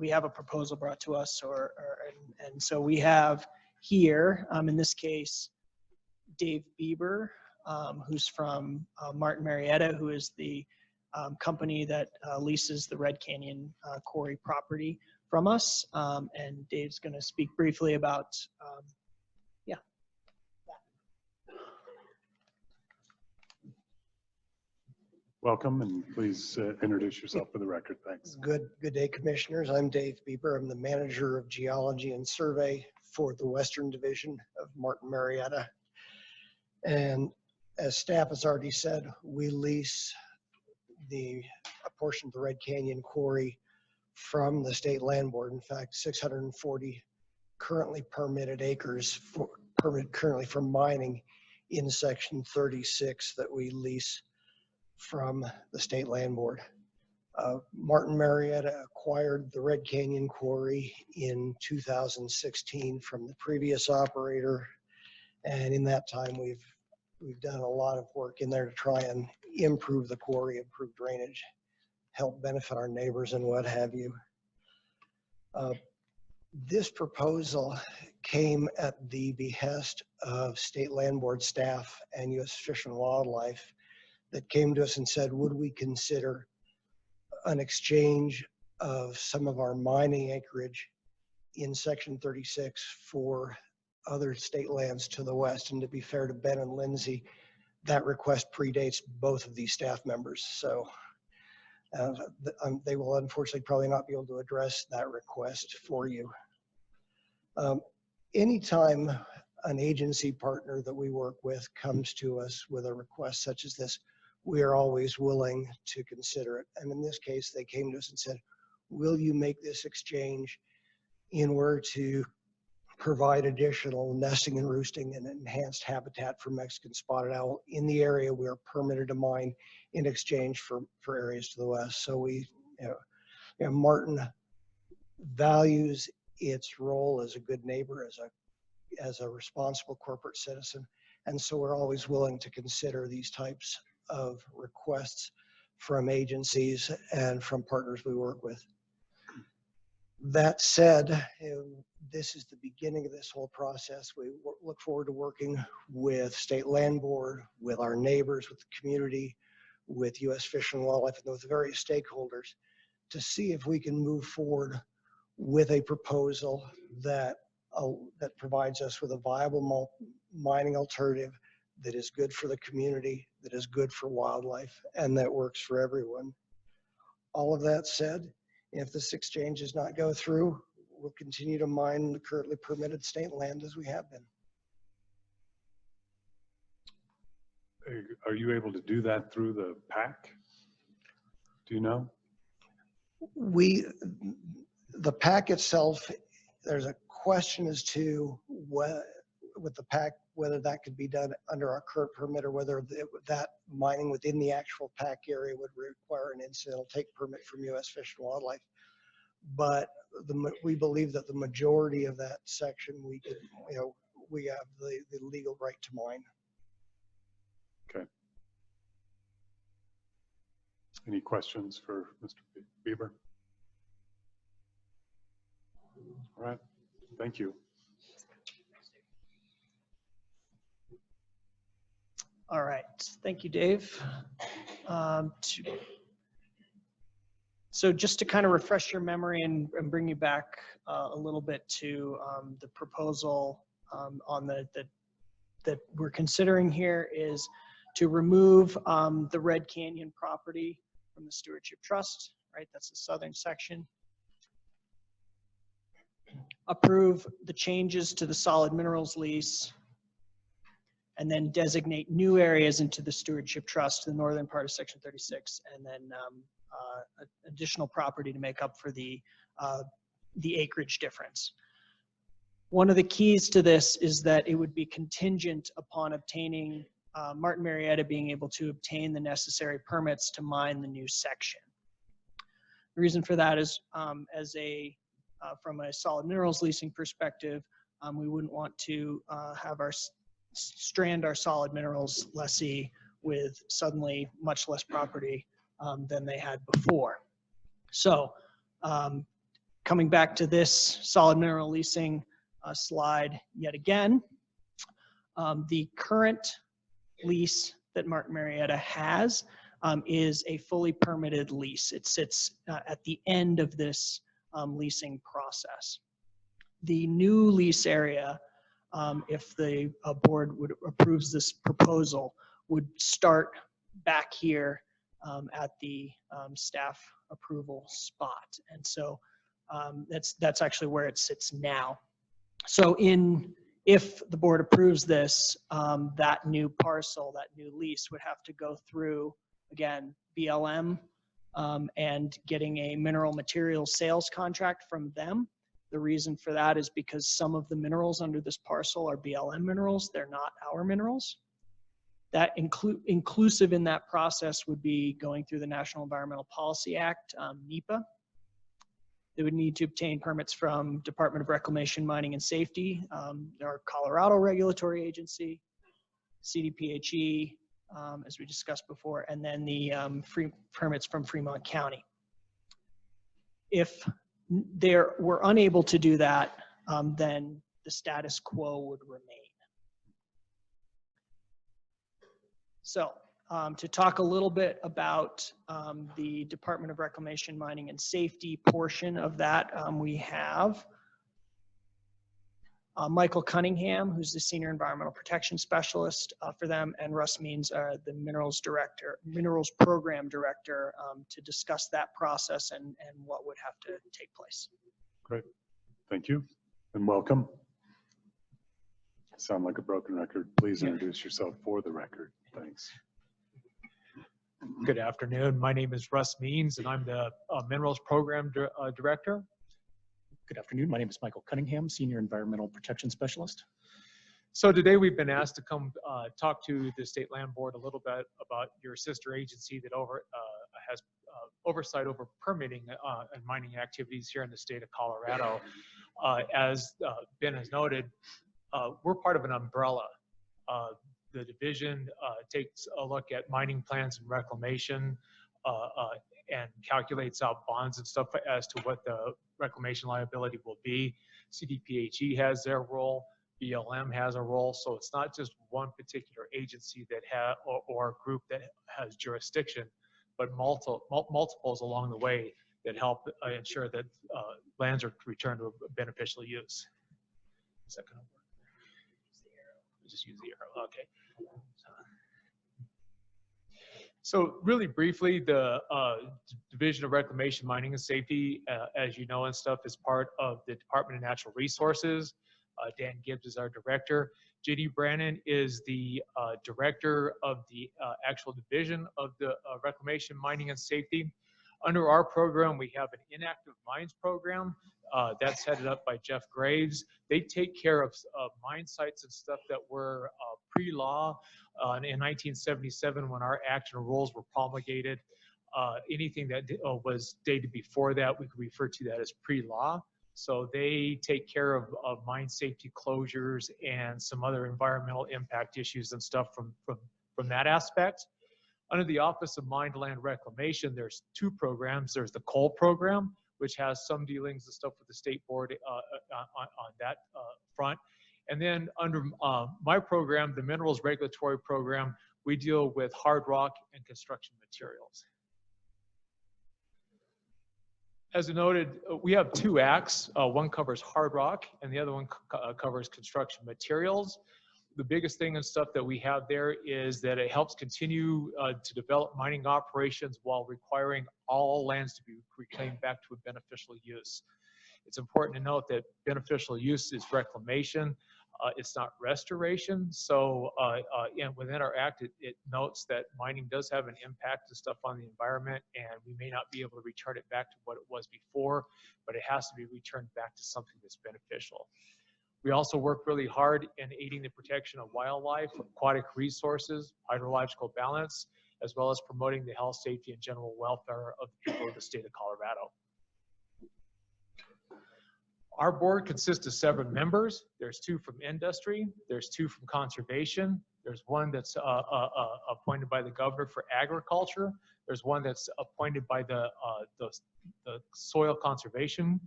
have a proposal brought to us, and so we have here in this case Dave Bieber, who's from Martin Marietta, who is the company that leases the Red Canyon Quarry property from us, and Dave's going to speak briefly about Welcome, and please introduce yourself for the record. Thanks. Good day, commissioners. I'm Dave Bieber. I'm the manager of geology and survey for the Western Division of Martin Marietta. And as staff has already said, we lease a portion of the Red Canyon Quarry from the state land board. In fact, 640 currently permitted acres currently for mining in section 36 that we lease from the state land board. Martin Marietta acquired the Red Canyon Quarry in 2016 from the previous operator, and in that time we've done a lot of work in there to try and improve the quarry, improve drainage, help benefit our neighbors and what have you. This proposal came at the behest of State Land Board staff and U.S. Fish and Wildlife that came to us and said, would we consider an exchange of some of our mining acreage in Section 36 for other state lands to the west? And to be fair to Ben and Lindsay, that request predates both of these staff members. So they will unfortunately probably not be able to address that request for you. Anytime an agency partner that we work with comes to us with a request such as this, we are always willing to consider it. And in this case, they came to us and said, will you make this exchange in order to provide additional nesting and roosting and enhanced habitat for Mexican spotted owl in the area we are permitted to mine in exchange for areas to the west. So we, Martin values its role as a good neighbor, as a responsible corporate citizen. And so we're always willing to consider these types of requests from agencies and from partners we work with. That said, this is the beginning of this whole process. We look forward to working with State Land Board, with our neighbors, with the community, with U.S. Fish and Wildlife, and with various stakeholders to see if we can move forward with a proposal that provides us with a viable mining alternative that is good for the community, that is good for wildlife, and that works for everyone. All of that said, if this exchange does not go through, we'll continue to mine the currently permitted state land as we have been. Are you able to do that through the PAC? Do you know? The PAC itself, there's a question as to with the PAC, whether that could be done under our current permit or whether that mining within the actual PAC area would require an incidental take permit from U.S. Fish and Wildlife. But we believe that the majority of that section, we have the legal right to mine. Okay. Any questions for Mr. Bieber? All right, thank you. All right, thank you, Dave. So just to kind of refresh your memory and bring you back a little bit to the proposal on that we're considering here is to remove the Red Canyon property from the Stewardship Trust, right? That's the southern section. Approve the changes to the solid minerals lease, and then designate new areas into the Stewardship Trust, the northern part of Section 36, and then additional property to make up for the acreage difference. One of the keys to this is that it would be contingent upon obtaining Martin Marietta being able to obtain the necessary permits to mine the new section. The reason for that is from a solid minerals leasing perspective, we wouldn't want to strand our solid minerals lessee with suddenly much less property than they had before. So coming back to this solid mineral leasing slide yet again, the current lease that Martin Marietta has is a fully permitted lease. It sits at the end of this leasing process. The new lease area, if the board approves this proposal, would start back here at the staff approval spot. And so that's actually where it sits now. So if the board approves this, that new parcel, that new lease would have to go through, again, BLM and getting a mineral materials sales contract from them. The reason for that is because some of the minerals under this parcel are BLM minerals. They're not our minerals. That inclusive in that process would be going through the National Environmental Policy Act, NEPA. They would need to obtain permits from Department of Reclamation, Mining and Safety, our Colorado regulatory agency, CDPHE, as we discussed before, and then the free permits from Fremont County. If we're unable to do that, then the status quo would remain. So to talk a little bit about the Department of Reclamation, Mining, and Safety portion of that, we have Michael Cunningham, who's the Senior Environmental Protection Specialist for them, and Russ Means, the Minerals Program Director, to discuss that process and what would have to take place. Great, thank you, and welcome. Sound like a broken record. Please introduce yourself for the record. Thanks. Good afternoon. My name is Russ Means, and I'm the Minerals Program Director. Good afternoon. My name is Michael Cunningham, Senior Environmental Protection Specialist. So today we've been asked to come talk to the State Land Board a little bit about your sister agency that has oversight over permitting and mining activities here in the state of Colorado. As Ben has noted, we're part of an umbrella. The division takes a look at mining plans and reclamation and calculates out bonds and stuff as to what the reclamation liability will be. CDPHE has their role, BLM has a role, so it's not just one particular agency that or group that has jurisdiction, but multiples along the way that help ensure that lands are returned to a beneficial use. Is that going to work? Just use the arrow. Okay. So really briefly, the Division of Reclamation, Mining, and Safety, as you know and stuff, is part of the Department of Natural Resources. Dan Gibbs is our director. J.D. Brannon is the director of the actual division of the Reclamation, Mining, and Safety. Under our program, we have an inactive mines program that's headed up by Jeff Graves. They take care of mine sites and stuff that were pre-law in 1977 when our action rules were promulgated. Anything that was dated before that, we could refer to that as pre-law. So they take care of mine safety closures and some other environmental impact issues and stuff from that aspect. Under the Office of Mine Land Reclamation, there's two programs. There's the coal program, which has some dealings and stuff with the state board on that front. And then under my program, the Minerals Regulatory Program, we deal with hard rock and construction materials. As noted, we have two acts. One covers hard rock and the other one covers construction materials. The biggest thing and stuff that we have there is that it helps continue to develop mining operations while requiring all lands to be reclaimed back to a beneficial use. It's important to note that beneficial use is reclamation. It's not restoration. So within our act, it notes that mining does have an impact and stuff on the environment, and we may not be able to return it back to what it was before, but it has to be returned back to something that's beneficial. We also work really hard in aiding the protection of wildlife, aquatic resources, hydrological balance, as well as promoting the health, safety, and general welfare of the people of the state of Colorado. Our board consists of 7 members. There's 2 from industry, there's 2 from conservation, there's 1 that's appointed by the governor for agriculture, there's 1 that's appointed by the soil conservation,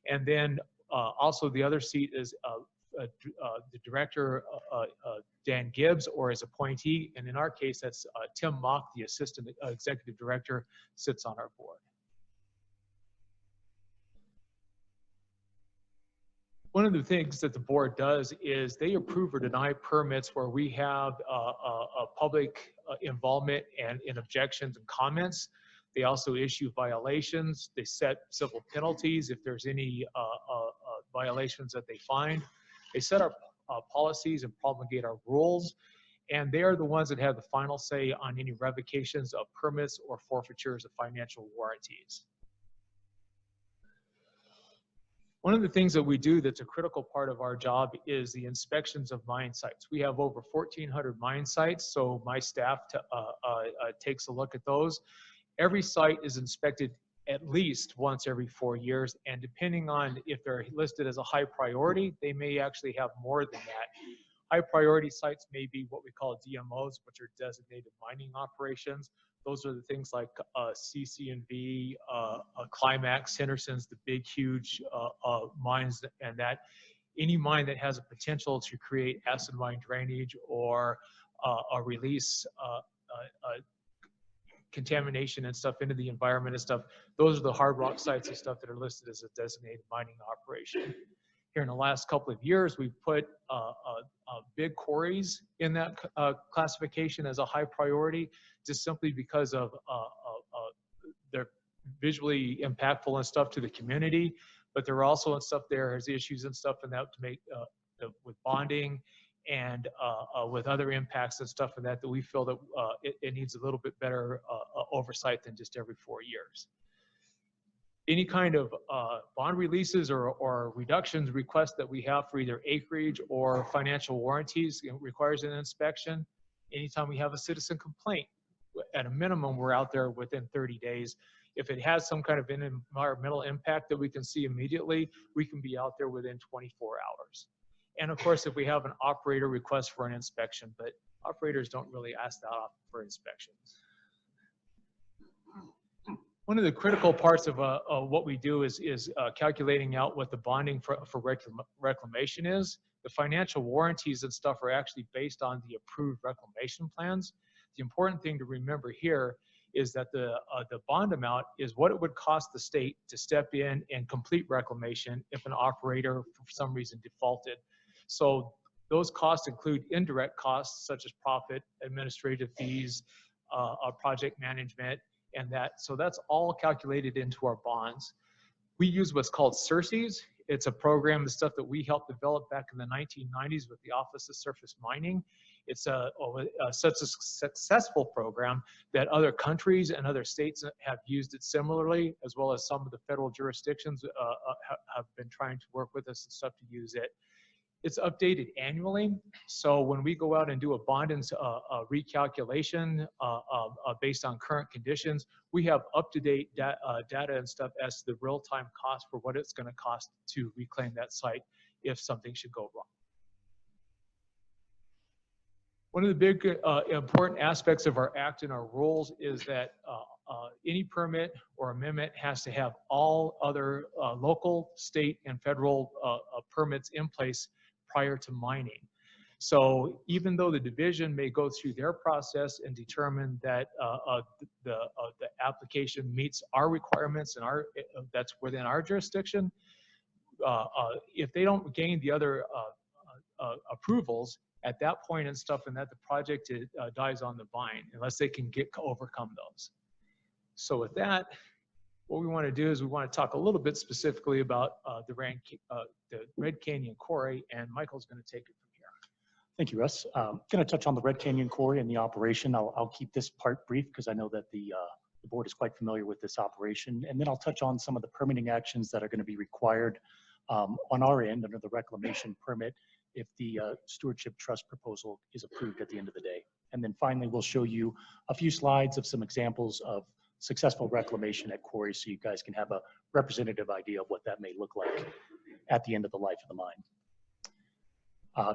and then also the other seat is the director, Dan Gibbs, or his appointee, and in our case, that's Tim Mock, the assistant executive director, sits on our board. One of the things that the board does is they approve or deny permits where we have a public involvement and in objections and comments. They also issue violations. They set civil penalties if there's any violations that they find. They set our policies and promulgate our rules, and they are the ones that have the final say on any revocations of permits or forfeitures of financial warranties. One of the things that we do that's a critical part of our job is the inspections of mine sites. We have over 1,400 mine sites, so my staff takes a look at those. Every site is inspected at least once every 4 years, and depending on if they're listed as a high priority, they may actually have more than that. High priority sites may be what we call DMOs, which are designated mining operations. Those are the things like CC&V, Climax, Henderson's, the big, huge mines, and that any mine that has a potential to create acid mine drainage or a release contamination and stuff into the environment and stuff, those are the hard rock sites and stuff that are listed as a designated mining operation. Here in the last couple of years, we've put big quarries in that classification as a high priority, just simply because of they're visually impactful and stuff to the community, but there are also and stuff there has issues and stuff in that to make with bonding and with other impacts and stuff in that we feel that it needs a little bit better oversight than just every 4 years. Any kind of bond releases or reductions requests that we have for either acreage or financial warranties, it requires an inspection. Anytime we have a citizen complaint, at a minimum, we're out there within 30 days. If it has some kind of an environmental impact that we can see immediately, we can be out there within 24 hours. And of course, if we have an operator request for an inspection, but operators don't really ask that often for inspections. One of the critical parts of what we do is calculating out what the bonding for reclamation is. The financial warranties and stuff are actually based on the approved reclamation plans. The important thing to remember here is that the bond amount is what it would cost the state to step in and complete reclamation if an operator for some reason defaulted. So those costs include indirect costs such as profit, administrative fees, project management, and that. So that's all calculated into our bonds. We use what's called CERCES. It's a program, the stuff that we helped develop back in the 1990s with the Office of Surface Mining. It's such a successful program that other countries and other states have used it similarly, as well as some of the federal jurisdictions have been trying to work with us and stuff to use it. It's updated annually. So when we go out and do a bond and recalculation based on current conditions, we have up-to-date data and stuff as to the real-time cost for what it's going to cost to reclaim that site if something should go wrong. One of the big important aspects of our act and our rules is that any permit or amendment has to have all other local, state, and federal permits in place prior to mining. So even though the division may go through their process and determine that the application meets our requirements and that's within our jurisdiction, if they don't gain the other approvals at that point and stuff, and that the project dies on the vine unless they can overcome those. So with that, what we want to do is we want to talk a little bit specifically about the Red Canyon Quarry, and Michael's going to take it from here. Thank you, Russ. I'm going to touch on the Red Canyon Quarry and the operation. I'll keep this part brief because I know that the board is quite familiar with this operation. And then I'll touch on some of the permitting actions that are going to be required on our end under the reclamation permit if the stewardship trust proposal is approved at the end of the day. And then finally, we'll show you a few slides of some examples of successful reclamation at quarries so you guys can have a representative idea of what that may look like at the end of the life of the mine.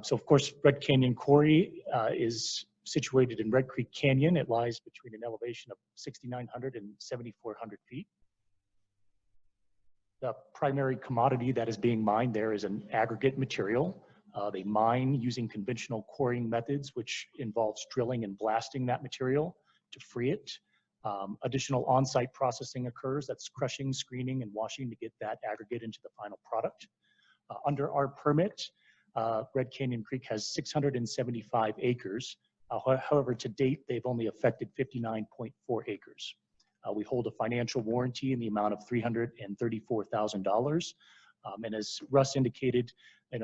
So of course, Red Canyon Quarry is situated in Red Creek Canyon. It lies between an elevation of 6,900 and 7,400 feet. The primary commodity that is being mined there is an aggregate material. They mine using conventional quarrying methods, which involves drilling and blasting that material to free it. Additional on-site processing occurs. That's crushing, screening, and washing to get that aggregate into the final product. Under our permit, Red Canyon Creek has 675 acres. However, to date, they've only affected 59.4 acres. We hold a financial warranty in the amount of $334,000. And as Russ indicated,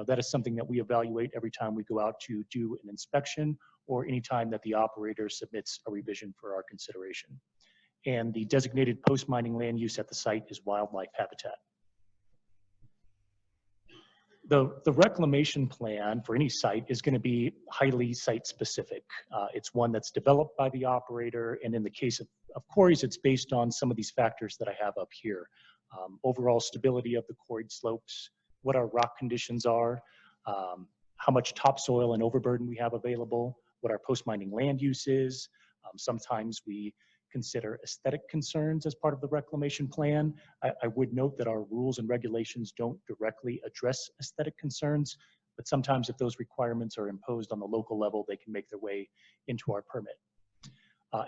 that is something that we evaluate every time we go out to do an inspection or anytime that the operator submits a revision for our consideration. And the designated post-mining land use at the site is wildlife habitat. The reclamation plan for any site is going to be highly site-specific. It's one that's developed by the operator, and in the case of quarries, it's based on some of these factors that I have up here. Overall stability of the quarried slopes, what our rock conditions are, how much topsoil and overburden we have available, what our post-mining land use is. Sometimes we consider aesthetic concerns as part of the reclamation plan. I would note that our rules and regulations don't directly address aesthetic concerns, but sometimes if those requirements are imposed on the local level, they can make their way into our permit.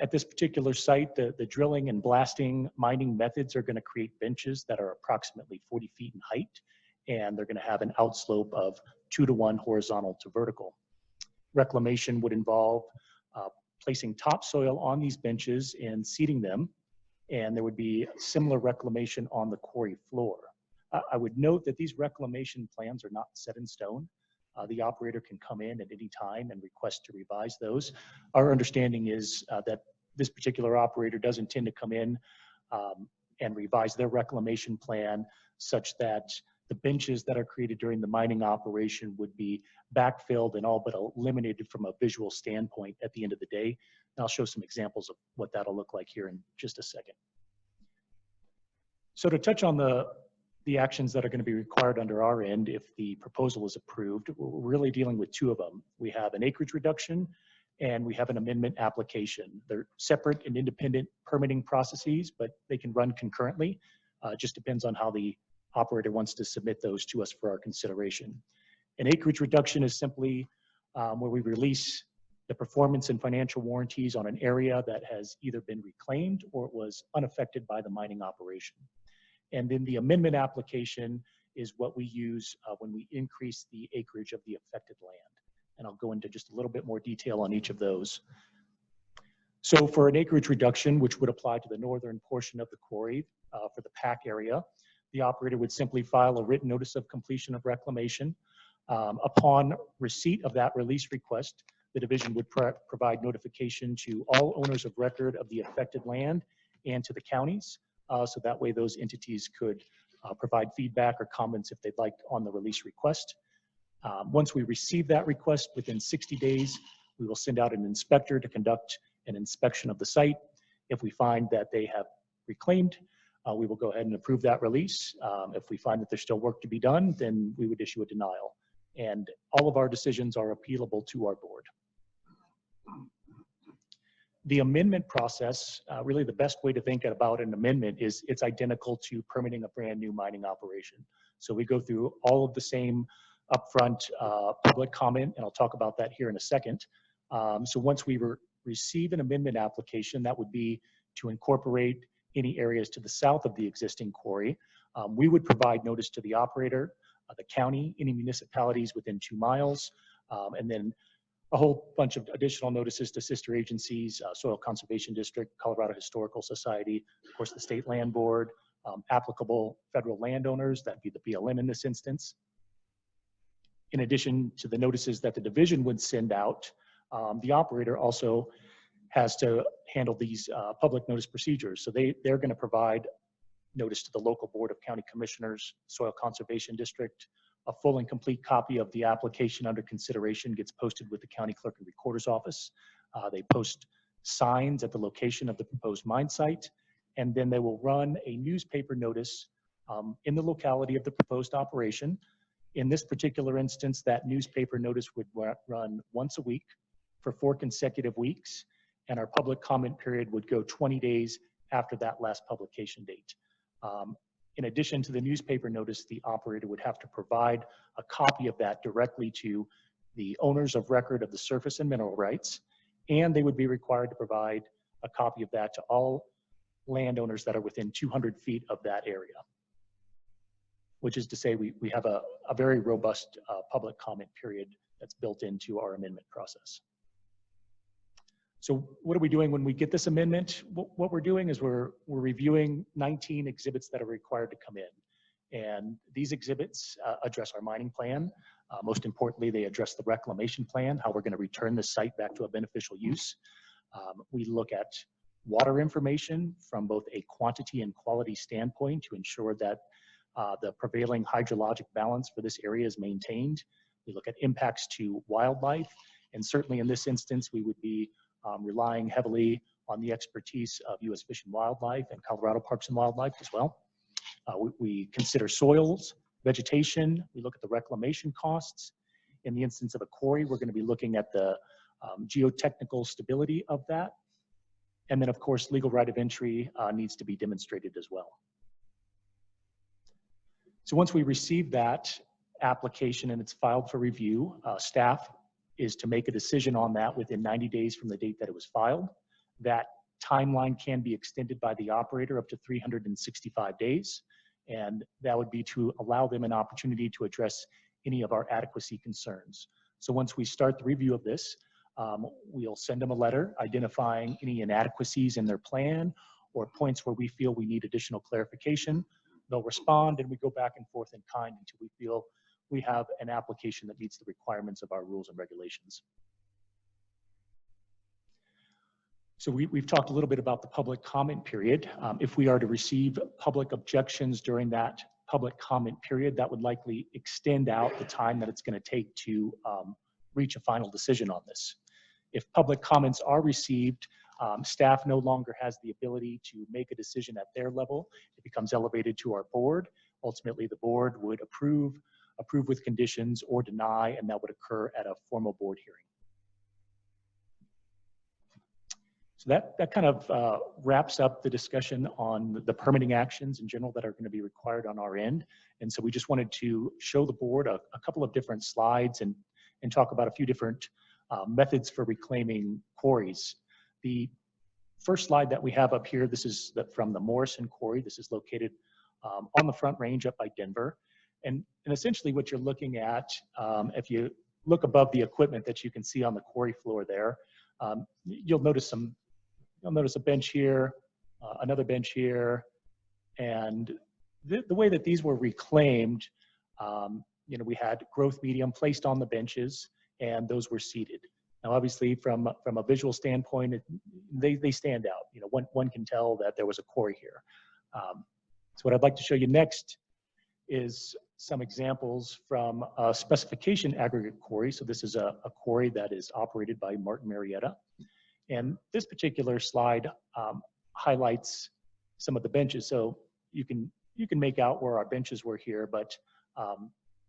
At this particular site, the drilling and blasting mining methods are going to create benches that are approximately 40 feet in height, and they're going to have an outslope of 2-to-1 horizontal to vertical. Reclamation would involve placing topsoil on these benches and seeding them, and there would be similar reclamation on the quarry floor. I would note that these reclamation plans are not set in stone. The operator can come in at any time and request to revise those. Our understanding is that this particular operator does intend to come in and revise their reclamation plan such that the benches that are created during the mining operation would be backfilled and all but eliminated from a visual standpoint at the end of the day. And I'll show some examples of what that'll look like here in just a second. So to touch on the actions that are going to be required under our end if the proposal is approved, we're really dealing with two of them. We have an acreage reduction and we have an amendment application. They're separate and independent permitting processes, but they can run concurrently. Just depends on how the operator wants to submit those to us for our consideration. An acreage reduction is simply where we release the performance and financial warranties on an area that has either been reclaimed or it was unaffected by the mining operation. And then the amendment application is what we use when we increase the acreage of the affected land. And I'll go into just a little bit more detail on each of those. So for an acreage reduction, which would apply to the northern portion of the quarry for the PAC area, the operator would simply file a written notice of completion of reclamation. Upon receipt of that release request, the division would provide notification to all owners of record of the affected land and to the counties. So that way those entities could provide feedback or comments if they'd like on the release request. Once we receive that request, within 60 days, we will send out an inspector to conduct an inspection of the site. If we find that they have reclaimed, we will go ahead and approve that release. If we find that there's still work to be done, then we would issue a denial. And all of our decisions are appealable to our board. The amendment process, really the best way to think about an amendment is it's identical to permitting a brand new mining operation. So we go through all of the same upfront public comment, and I'll talk about that here in a second. So once we receive an amendment application, that would be to incorporate any areas to the south of the existing quarry. We would provide notice to the operator, the county, any municipalities within 2 miles, and then a whole bunch of additional notices to sister agencies, Soil Conservation District, Colorado Historical Society, of course the State Land Board, applicable federal landowners, that'd be the BLM in this instance. In addition to the notices that the division would send out, the operator also has to handle these public notice procedures. So they're going to provide notice to the local Board of County Commissioners, Soil Conservation District. A full and complete copy of the application under consideration gets posted with the County Clerk and Recorder's Office. They post signs at the location of the proposed mine site, and then they will run a newspaper notice in the locality of the proposed operation. In this particular instance, that newspaper notice would run once a week for 4 consecutive weeks, and our public comment period would go 20 days after that last publication date. In addition to the newspaper notice, the operator would have to provide a copy of that directly to the owners of record of the surface and mineral rights, and they would be required to provide a copy of that to all landowners that are within 200 feet of that area, which is to say we have a very robust public comment period that's built into our amendment process. So what are we doing when we get this amendment? What we're doing is we're reviewing 19 exhibits that are required to come in. And these exhibits address our mining plan. Most importantly, they address the reclamation plan, how we're going to return the site back to a beneficial use. We look at water information from both a quantity and quality standpoint to ensure that the prevailing hydrologic balance for this area is maintained. We look at impacts to wildlife. And certainly in this instance, we would be relying heavily on the expertise of U.S. Fish and Wildlife and Colorado Parks and Wildlife as well. We consider soils, vegetation, we look at the reclamation costs, In the instance of a quarry, we're going to be looking at the geotechnical stability of that. And then, of course, legal right of entry needs to be demonstrated as well. So once we receive that application and it's filed for review, staff is to make a decision on that within 90 days from the date that it was filed. That timeline can be extended by the operator up to 365 days. And that would be to allow them an opportunity to address any of our adequacy concerns. So once we start the review of this, we'll send them a letter identifying any inadequacies in their plan or points where we feel we need additional clarification. They'll respond and we go back and forth in kind until we feel we have an application that meets the requirements of our rules and regulations. So we've talked a little bit about the public comment period. If we are to receive public objections during that public comment period, that would likely extend out the time that it's going to take to reach a final decision on this. If public comments are received, staff no longer has the ability to make a decision at their level. It becomes elevated to our board. Ultimately, the board would approve with conditions or deny, and that would occur at a formal board hearing. So that kind of wraps up the discussion on the permitting actions in general that are going to be required on our end. And so we just wanted to show the board a couple of different slides and talk about a few different methods for reclaiming quarries. The first slide that we have up here, this is from the Morrison Quarry. This is located on the Front Range up by Denver. And essentially what you're looking at, if you look above the equipment that you can see on the quarry floor there, you'll notice a bench here, another bench here, and the way that these were reclaimed, we had growth medium placed on the benches, and those were seeded. Now, obviously, from a visual standpoint, they stand out. One can tell that there was a quarry here. So what I'd like to show you next is some examples from a specification aggregate quarry. So this is a quarry that is operated by Martin Marietta. And this particular slide highlights some of the benches. So you can make out where our benches were here, but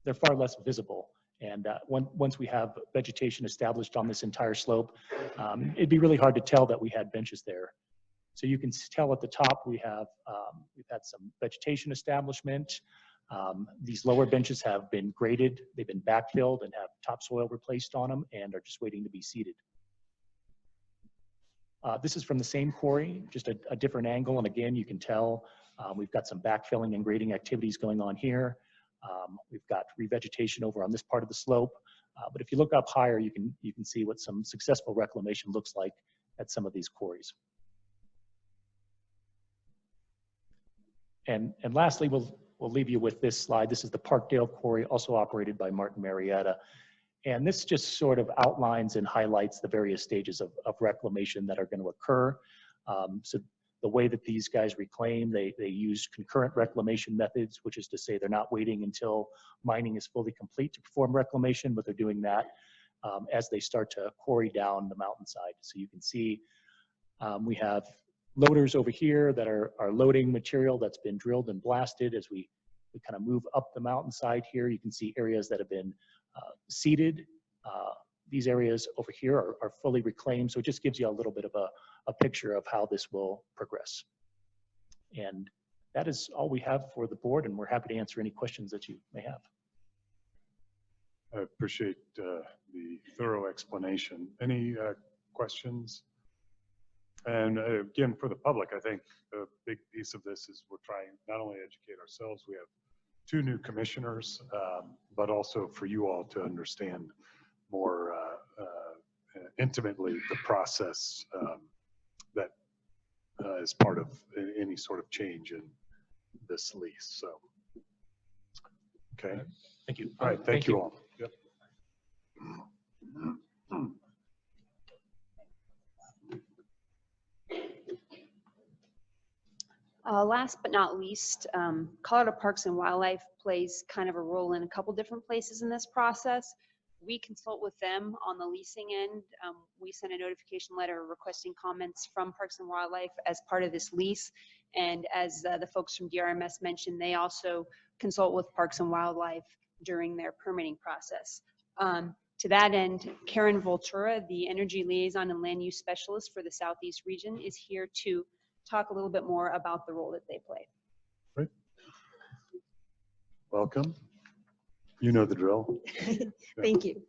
they're far less visible. And once we have vegetation established on this entire slope, it'd be really hard to tell that we had benches there. So you can tell at the top we've had some vegetation establishment. These lower benches have been graded, they've been backfilled and have topsoil replaced on them and are just waiting to be seeded. This is from the same quarry, just a different angle. And again, you can tell we've got some backfilling and grading activities going on here. We've got revegetation over on this part of the slope. But if you look up higher, you can see what some successful reclamation looks like at some of these quarries. And lastly, we'll leave you with this slide. This is the Parkdale Quarry, also operated by Martin Marietta. And this just sort of outlines and highlights the various stages of reclamation that are going to occur. So the way that these guys reclaim, they use concurrent reclamation methods, which is to say they're not waiting until mining is fully complete to perform reclamation, but they're doing that as they start to quarry down the mountainside. So you can see we have loaders over here that are loading material that's been drilled and blasted. As we kind of move up the mountainside here, you can see areas that have been seeded. These areas over here are fully reclaimed. So it just gives you a little bit of a picture of how this will progress. And that is all we have for the board, and we're happy to answer any questions that you may have. I appreciate the thorough explanation. Any questions? And again, for the public, I think a big piece of this is we're trying not only to educate ourselves, we have 2 new commissioners, but also for you all to understand more intimately the process that is part of any sort of change in this lease. So, okay. Thank you. All right, thank you all. Yep. Last but not least, Colorado Parks and Wildlife plays kind of a role in a couple different places in this process. We consult with them on the leasing end. We send a notification letter requesting comments from Parks and Wildlife as part of this lease. And as the folks from DRMS mentioned, they also consult with Parks and Wildlife during their permitting process. To that end, Karen Voltura, the Energy Liaison and Land Use Specialist for the Southeast region, is here to talk a little bit more about the role that they play. Right. Welcome. You know the drill. Thank you.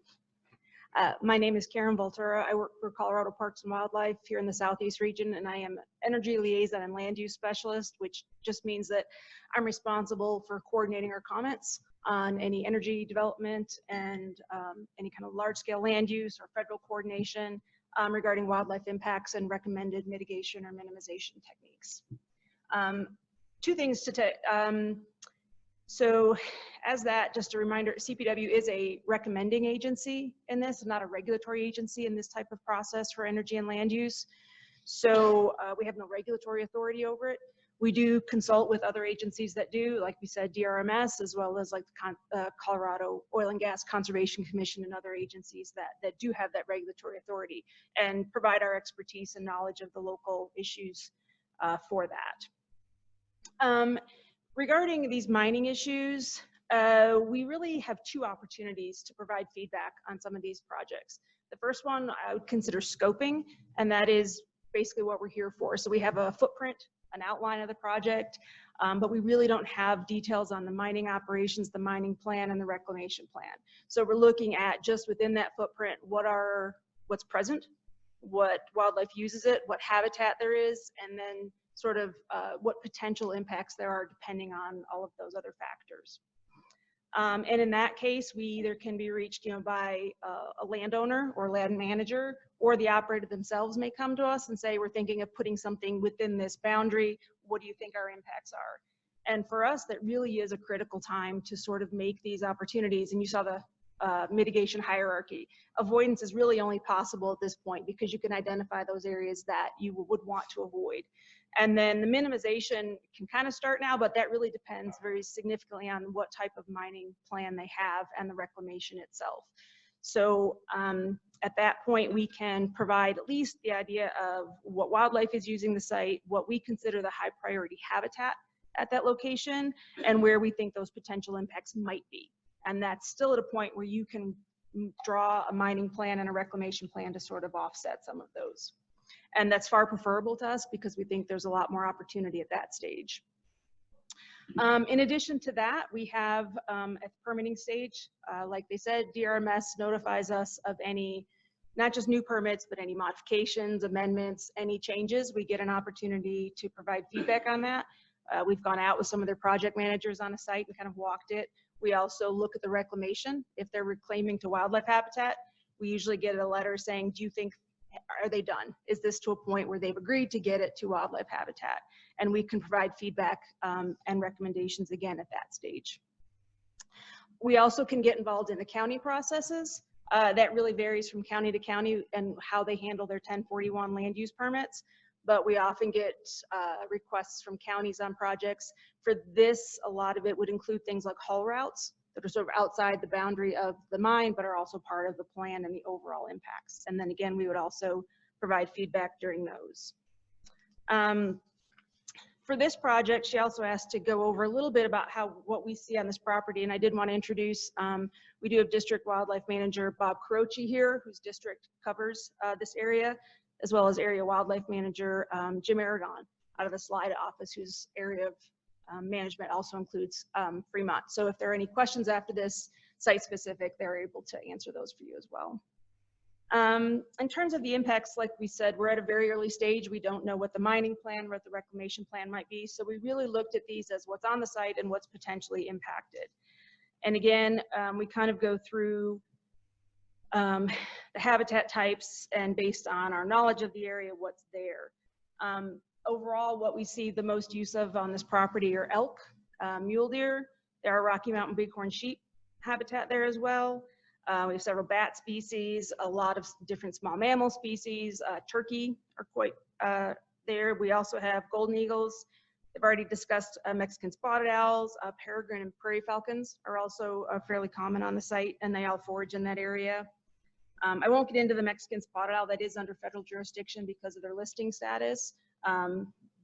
My name is Karen Voltura. I work for Colorado Parks and Wildlife here in the Southeast region, and I am Energy Liaison and Land Use Specialist, which just means that I'm responsible for coordinating our comments on any energy development and any kind of large-scale land use or federal coordination regarding wildlife impacts and recommended mitigation or minimization techniques. Two things to take. So as that, just a reminder, CPW is a recommending agency in this, not a regulatory agency in this type of process for energy and land use. So we have no regulatory authority over it. We do consult with other agencies that do, like we said, DRMS, as well as like the Colorado Oil and Gas Conservation Commission and other agencies that do have that regulatory authority and provide our expertise and knowledge of the local issues for that. Regarding these mining issues, we really have two opportunities to provide feedback on some of these projects. The first one I would consider scoping, and that is basically what we're here for. So we have a footprint, an outline of the project, but we really don't have details on the mining operations, the mining plan, and the reclamation plan. So we're looking at just within that footprint, what's present, what wildlife uses it, what habitat there is, and then sort of what potential impacts there are depending on all of those other factors. And in that case, we either can be reached by a landowner or land manager, or the operator themselves may come to us and say, we're thinking of putting something within this boundary. What do you think our impacts are? And for us, that really is a critical time to sort of make these opportunities. And you saw the mitigation hierarchy. Avoidance is really only possible at this point because you can identify those areas that you would want to avoid. And then the minimization can kind of start now, but that really depends very significantly on what type of mining plan they have and the reclamation itself. So at that point, we can provide at least the idea of what wildlife is using the site, what we consider the high priority habitat at that location, and where we think those potential impacts might be. And that's still at a point where you can draw a mining plan and a reclamation plan to sort of offset some of those. And that's far preferable to us because we think there's a lot more opportunity at that stage. In addition to that, we have at the permitting stage, like they said, DRMS notifies us of any, not just new permits, but any modifications, amendments, any changes. We get an opportunity to provide feedback on that. We've gone out with some of their project managers on a site and kind of walked it. We also look at the reclamation. If they're reclaiming to wildlife habitat, we usually get a letter saying, do you think, are they done? Is this to a point where they've agreed to get it to wildlife habitat? And we can provide feedback and recommendations again at that stage. We also can get involved in the county processes. That really varies from county to county and how they handle their 1041 land use permits. But we often get requests from counties on projects. For this, a lot of it would include things like haul routes that are sort of outside the boundary of the mine, but are also part of the plan and the overall impacts. And then again, we would also provide feedback during those. For this project, she also asked to go over a little bit about what we see on this property. And I did want to introduce, we do have District Wildlife Manager Bob Croce here, whose district covers this area, as well as Area Wildlife Manager Jim Aragon out of the Slide office, whose area of management also includes Fremont. So if there are any questions after this site specific, they're able to answer those for you as well. In terms of the impacts, like we said, we're at a very early stage. We don't know what the mining plan, what the reclamation plan might be. So we really looked at these as what's on the site and what's potentially impacted. And again, we kind of go through the habitat types and based on our knowledge of the area, what's there. Overall, what we see the most use of on this property are elk, mule deer. There are Rocky Mountain bighorn sheep habitat there as well. We have several bat species, a lot of different small mammal species. Turkey are quite there. We also have golden eagles. I've already discussed Mexican spotted owls. Peregrine and prairie falcons are also fairly common on the site, and they all forage in that area. I won't get into the Mexican spotted owl. That is under federal jurisdiction because of their listing status.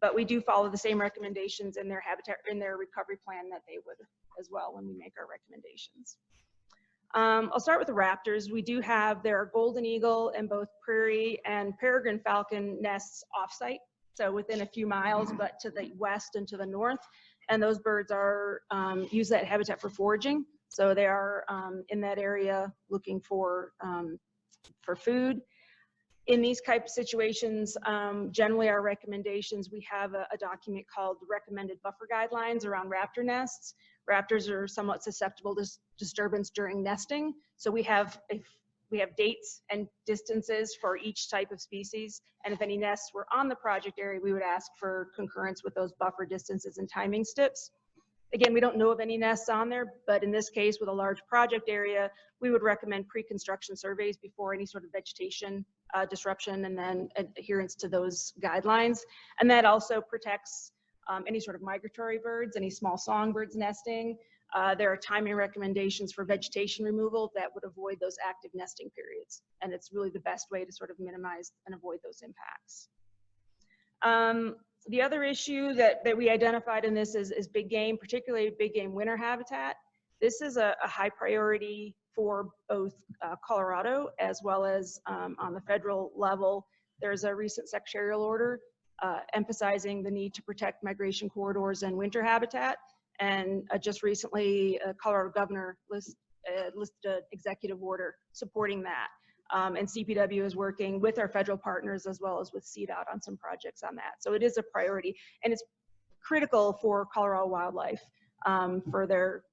But we do follow the same recommendations in their habitat, in their recovery plan that they would as well when we make our recommendations. I'll start with the raptors. We do have their golden eagle and both prairie and peregrine falcon nests offsite, so within a few miles, but to the west and to the north. And those birds are use that habitat for foraging, so they are in that area looking for food. In these type of situations, generally our recommendations, we have a document called Recommended Buffer Guidelines around raptor nests. Raptors are somewhat susceptible to disturbance during nesting. So we have dates and distances for each type of species. And if any nests were on the project area, we would ask for concurrence with those buffer distances and timing steps. Again, we don't know of any nests on there, but in this case, with a large project area, we would recommend pre-construction surveys before any sort of vegetation disruption, and then adherence to those guidelines. And that also protects any sort of migratory birds, any small songbirds nesting. There are timing recommendations for vegetation removal that would avoid those active nesting periods. And it's really the best way to sort of minimize and avoid those impacts. The other issue that we identified in this is big game, particularly big game winter habitat. This is a high priority for both Colorado as well as on the federal level. There's a recent secretarial order emphasizing the need to protect migration corridors and winter habitat. And just recently, Colorado governor listed an executive order supporting that. And CPW is working with our federal partners as well as with CDOT on some projects on that. So it is a priority, and it's critical for Colorado wildlife for their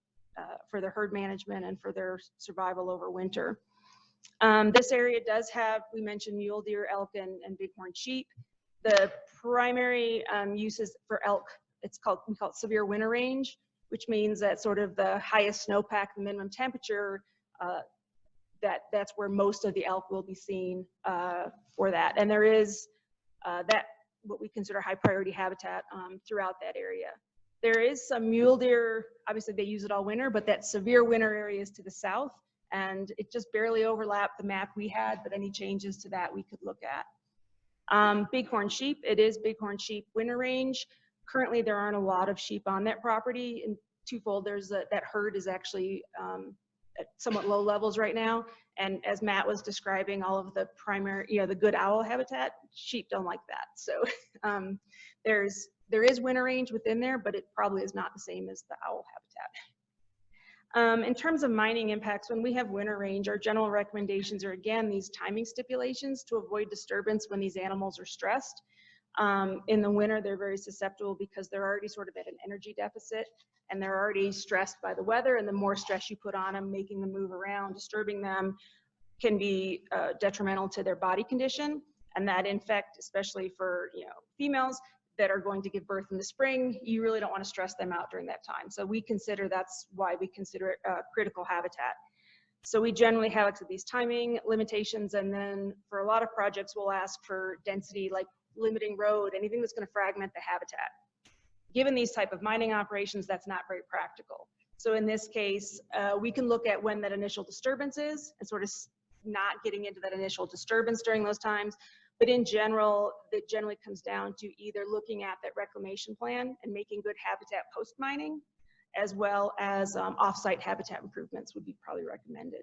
herd management and for their survival over winter. This area does have, we mentioned mule deer, elk, and bighorn sheep. The primary uses for elk, we call it severe winter range, which means that sort of the highest snowpack, the minimum temperature, that's where most of the elk will be seen for that. And there is what we consider high priority habitat throughout that area. There is some mule deer, obviously they use it all winter, but that severe winter area is to the south, and it just barely overlapped the map we had, but any changes to that we could look at. Bighorn sheep, it is bighorn sheep winter range. Currently there aren't a lot of sheep on that property, and twofold, that herd is actually at somewhat low levels right now. And as Matt was describing, all of the primary, the good owl habitat, sheep don't like that. So there is winter range within there, but it probably is not the same as the owl habitat. In terms of mining impacts, when we have winter range, our general recommendations are, again, these timing stipulations to avoid disturbance when these animals are stressed. In the winter, they're very susceptible because they're already sort of at an energy deficit, and they're already stressed by the weather, and the more stress you put on them, making them move around, disturbing them, can be detrimental to their body condition. And that, in fact, especially for females that are going to give birth in the spring, you really don't want to stress them out during that time. So that's why we consider it critical habitat. So we generally have these timing limitations, and then for a lot of projects, we'll ask for density, like limiting road, anything that's going to fragment the habitat. Given these type of mining operations, that's not very practical. So in this case, we can look at when that initial disturbance is and sort of not getting into that initial disturbance during those times. But in general, it generally comes down to either looking at that reclamation plan and making good habitat post-mining, as well as off-site habitat improvements would be probably recommended.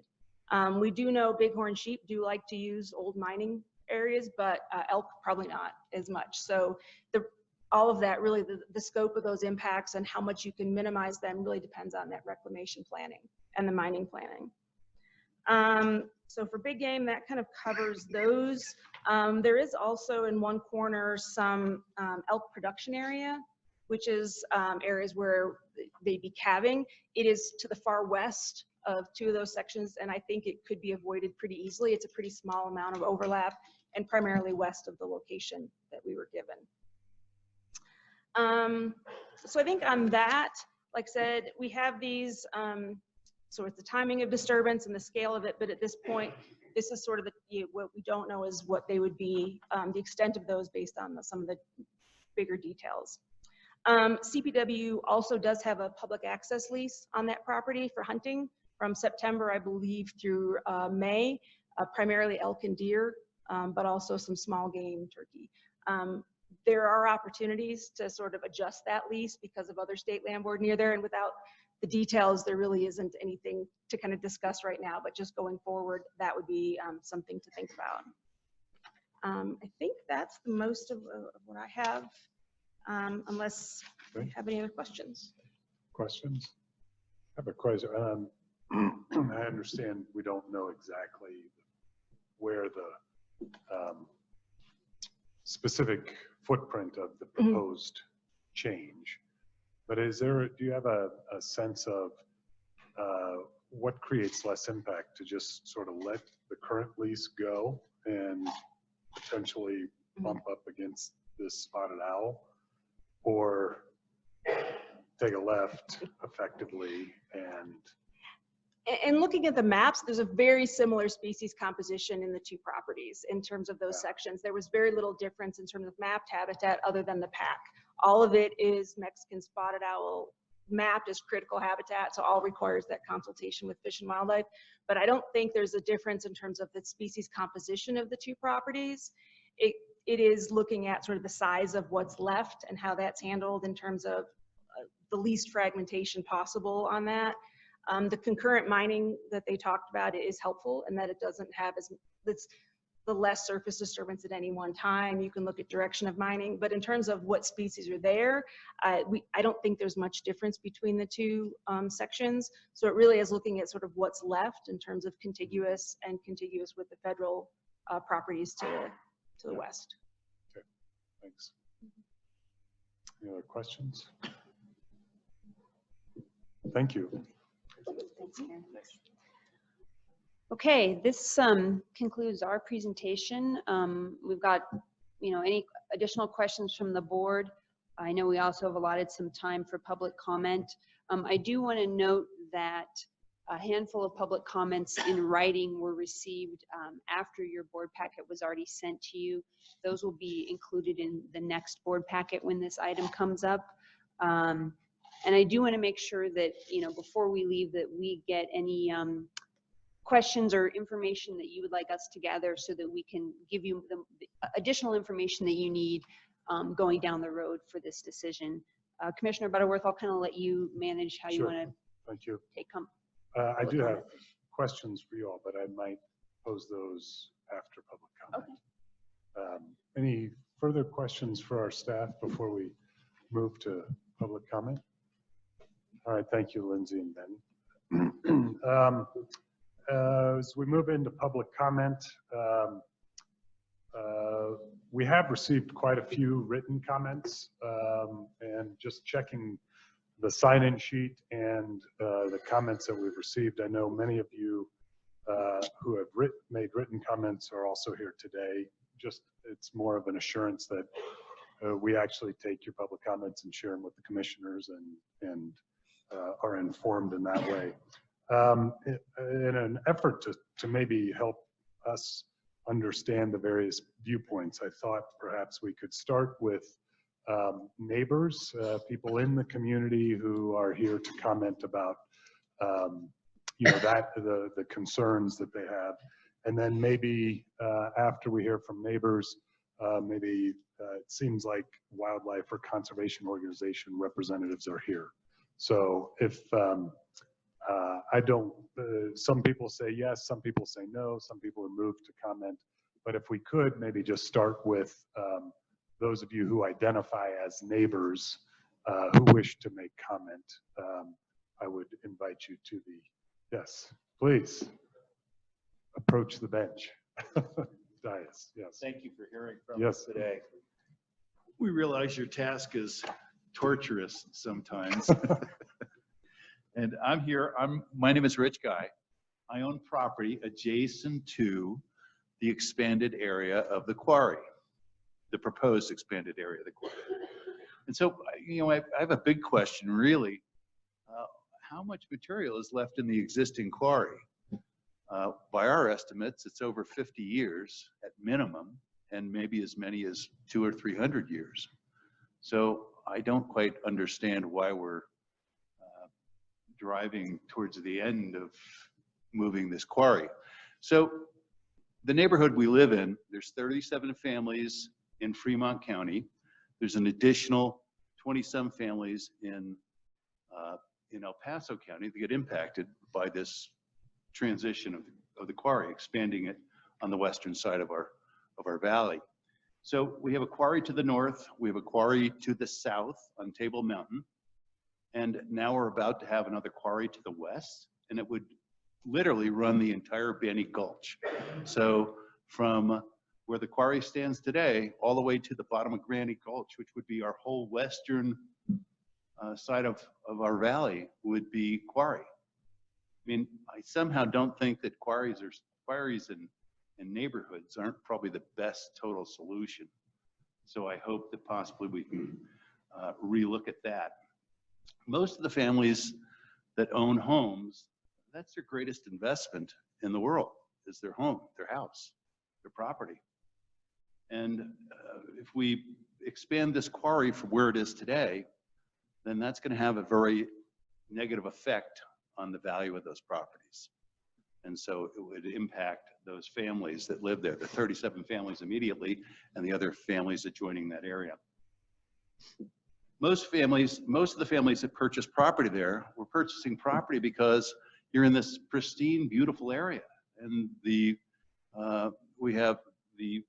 We do know bighorn sheep do like to use old mining areas, but elk probably not as much. So all of that, really, the scope of those impacts and how much you can minimize them really depends on that reclamation planning and the mining planning. So for big game, that kind of covers those. There is also in one corner some elk production area, which is areas where they'd be calving. It is to the far west of two of those sections, and I think it could be avoided pretty easily. It's a pretty small amount of overlap, and primarily west of the location that we were given. So I think on that, like I said, we have these, so it's the timing of disturbance and the scale of it, but at this point, this is sort of what we don't know is what they would be, the extent of those based on some of the bigger details. CPW also does have a public access lease on that property for hunting from September, I believe, through May, primarily elk and deer, but also some small game turkey. There are opportunities to sort of adjust that lease because of other state land board near there, and without the details, there really isn't anything to kind of discuss right now, but just going forward, that would be something to think about. I think that's the most of what I have, unless you have any other questions. Questions? I have a question. I understand we don't know exactly where the specific footprint of the proposed change, but do you have a sense of what creates less impact, to just sort of let the current lease go and potentially bump up against this spotted owl, or take a left effectively? And looking at the maps, there's a very similar species composition in the two properties in terms of those sections. There was very little difference in terms of mapped habitat other than the pack. All of it is Mexican spotted owl mapped as critical habitat, so all requires that consultation with Fish and Wildlife. But I don't think there's a difference in terms of the species composition of the two properties. It is looking at sort of the size of what's left and how that's handled in terms of the least fragmentation possible on that. The concurrent mining that they talked about is helpful in that it doesn't have it's the less surface disturbance at any one time. You can look at direction of mining, but in terms of what species are there, I don't think there's much difference between the two sections. So it really is looking at sort of what's left in terms of contiguous with the federal properties to the west. Okay, thanks. Any other questions? Thank you. Thanks, Karen. Okay, this concludes our presentation. We've got, any additional questions from the board? I know we also have allotted some time for public comment. I do want to note that a handful of public comments in writing were received after your board packet was already sent to you. Those will be included in the next board packet when this item comes up. And I do want to make sure that, before we leave, that we get any questions or information that you would like us to gather so that we can give you the additional information that you need going down the road for this decision. Commissioner Butterworth, I'll kind of let you manage how you want to Thank you. take I do have questions for you all, but I might pose those after public comment. Okay. Any further questions for our staff before we move to public comment? All right, thank you, Lindsay and Ben. As we move into public comment, we have received quite a few written comments, and just checking the sign-in sheet and the comments that we've received. I know many of you who have made written comments are also here today. Just, it's more of an assurance that we actually take your public comments and share them with the commissioners and are informed in that way. In an effort to maybe help us understand the various viewpoints, I thought perhaps we could start with neighbors, people in the community who are here to comment about the concerns that they have. And then maybe after we hear from neighbors, maybe it seems like wildlife or conservation organization representatives are here. So if some people say yes, some people say no, some people are moved to comment, but if we could maybe just start with those of you who identify as neighbors who wish to make comment, I would invite you to yes, please approach the bench. Dais, yes. Thank you for hearing from us today. We realize your task is torturous sometimes. And I'm here, my name is Rich Guy. I own property adjacent to the expanded area of the quarry, the proposed expanded area of the quarry. And so, I have a big question, really. How much material is left in the existing quarry? By our estimates, it's over 50 years at minimum, and maybe as many as 200 or 300 years. So I don't quite understand why we're driving towards the end of moving this quarry. So the neighborhood we live in, there's 37 families in Fremont County. There's an additional 27 families in in El Paso County that get impacted by this transition of the quarry, expanding it on the western side of our valley. So we have a quarry to the north, we have a quarry to the south on Table Mountain, and now we're about to have another quarry to the west, and it would literally run the entire Banny Gulch. So from where the quarry stands today, all the way to the bottom of Granny Gulch, which would be our whole western side of our valley, would be quarry. I mean, I somehow don't think that quarries in neighborhoods aren't probably the best total solution. So I hope that possibly we can relook at that. Most of the families that own homes, that's their greatest investment in the world, is their home, their house, their property. And if we expand this quarry from where it is today, then that's going to have a very negative effect on the value of those properties. And so it would impact those families that live there, the 37 families immediately, and the other families adjoining that area. Most of the families that purchase property there were purchasing property because you're in this pristine, beautiful area. And we have the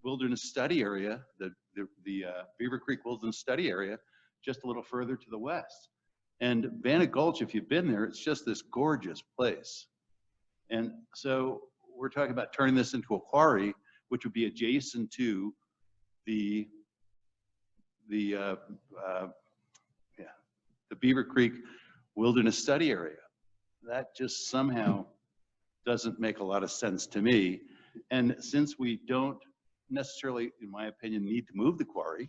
wilderness study area, the Beaver Creek Wilderness Study Area, just a little further to the west. And Bannock Gulch, if you've been there, it's just this gorgeous place. And so we're talking about turning this into a quarry, which would be adjacent to the Beaver Creek Wilderness Study Area. That just somehow doesn't make a lot of sense to me. And since we don't necessarily, in my opinion, need to move the quarry,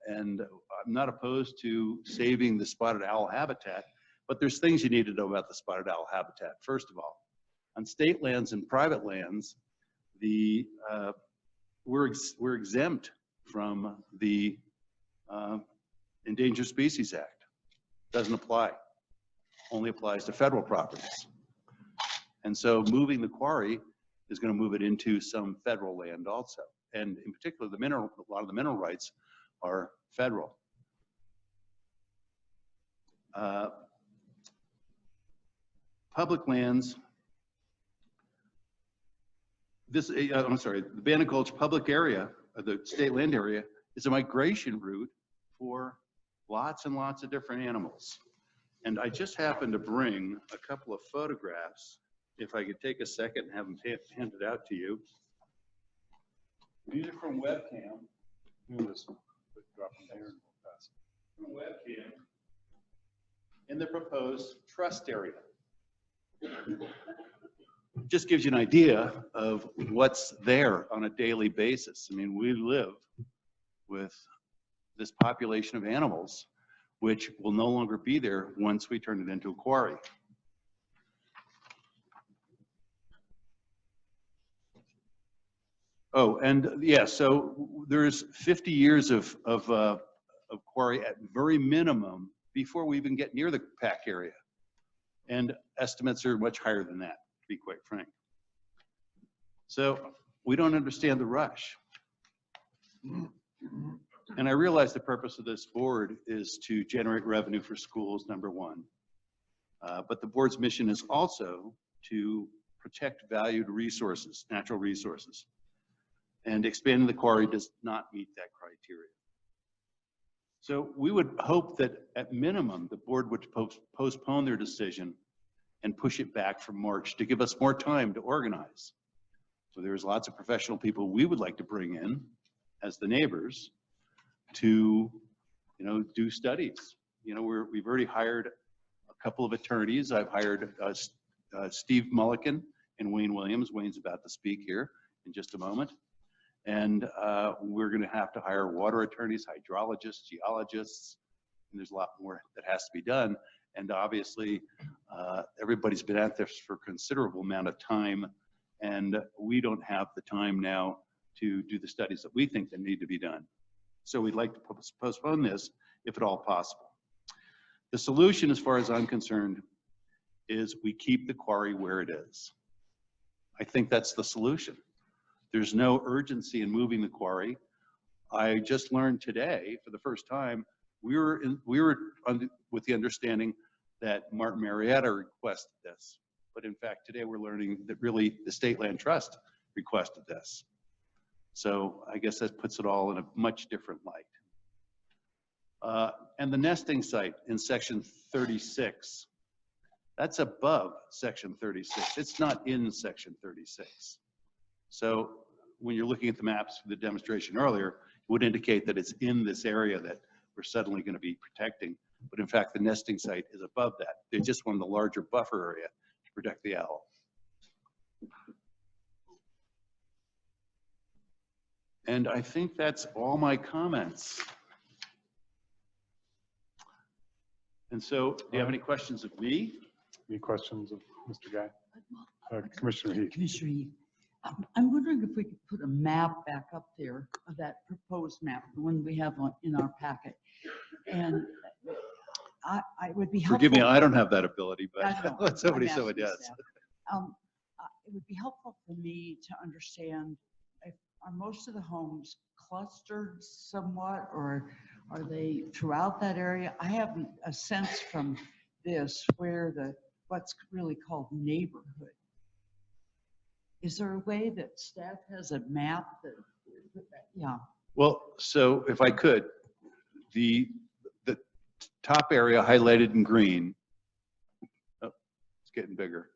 and I'm not opposed to saving the spotted owl habitat, but there's things you need to know about the spotted owl habitat. First of all, on state lands and private lands, we're exempt from the Endangered Species Act. Doesn't apply. Only applies to federal properties. And so moving the quarry is going to move it into some federal land also. And in particular, a lot of the mineral rights are federal. Public lands, the Bannock Gulch public area, the state land area, is a migration route for lots and lots of different animals. And I just happened to bring a couple of photographs, if I could take a second and have them handed out to you. These are from webcam. From webcam in the proposed trust area. Just gives you an idea of what's there on a daily basis. I mean, we live with this population of animals, which will no longer be there once we turn it into a quarry. Oh, and yeah, so there's 50 years of quarry at very minimum before we even get near the pack area. And estimates are much higher than that, to be quite frank. So we don't understand the rush. And I realize the purpose of this board is to generate revenue for schools, number one. But the board's mission is also to protect valued resources, natural resources. And expanding the quarry does not meet that criteria. So we would hope that at minimum, the board would postpone their decision and push it back from March to give us more time to organize. So there's lots of professional people we would like to bring in as the neighbors to, do studies. We've already hired a couple of attorneys. I've hired Steve Mulliken and Wayne Williams. Wayne's about to speak here in just a moment. And we're going to have to hire water attorneys, hydrologists, geologists, and there's a lot more that has to be done. And obviously, everybody's been at this for a considerable amount of time, and we don't have the time now to do the studies that we think that need to be done. So we'd like to postpone this if at all possible. The solution, as far as I'm concerned, is we keep the quarry where it is. I think that's the solution. There's no urgency in moving the quarry. I just learned today, for the first time, we were with the understanding that Martin Marietta requested this. But in fact, today we're learning that really the State Land Trust requested this. So I guess that puts it all in a much different light. And the nesting site in section 36, that's above section 36. It's not in section 36. So when you're looking at the maps for the demonstration earlier, it would indicate that it's in this area that we're suddenly going to be protecting. But in fact, the nesting site is above that. They just wanted the larger buffer area to protect the owl. And I think that's all my comments. And so, do you have any questions of me? Any questions of Mr. Guy? Commissioner Heath. Commissioner Heath, I'm wondering if we could put a map back up there, of that proposed map, the one we have in our packet. And I would be helpful. Forgive me, I don't have that ability, I know, but let somebody I'm so it asking does. staff. It would be helpful for me to understand, are most of the homes clustered somewhat, or are they throughout that area? I have a sense from this where what's really called neighborhood. Is there a way that staff has a map that, yeah. Well, so if I could, the top area highlighted in green, oh, it's getting bigger.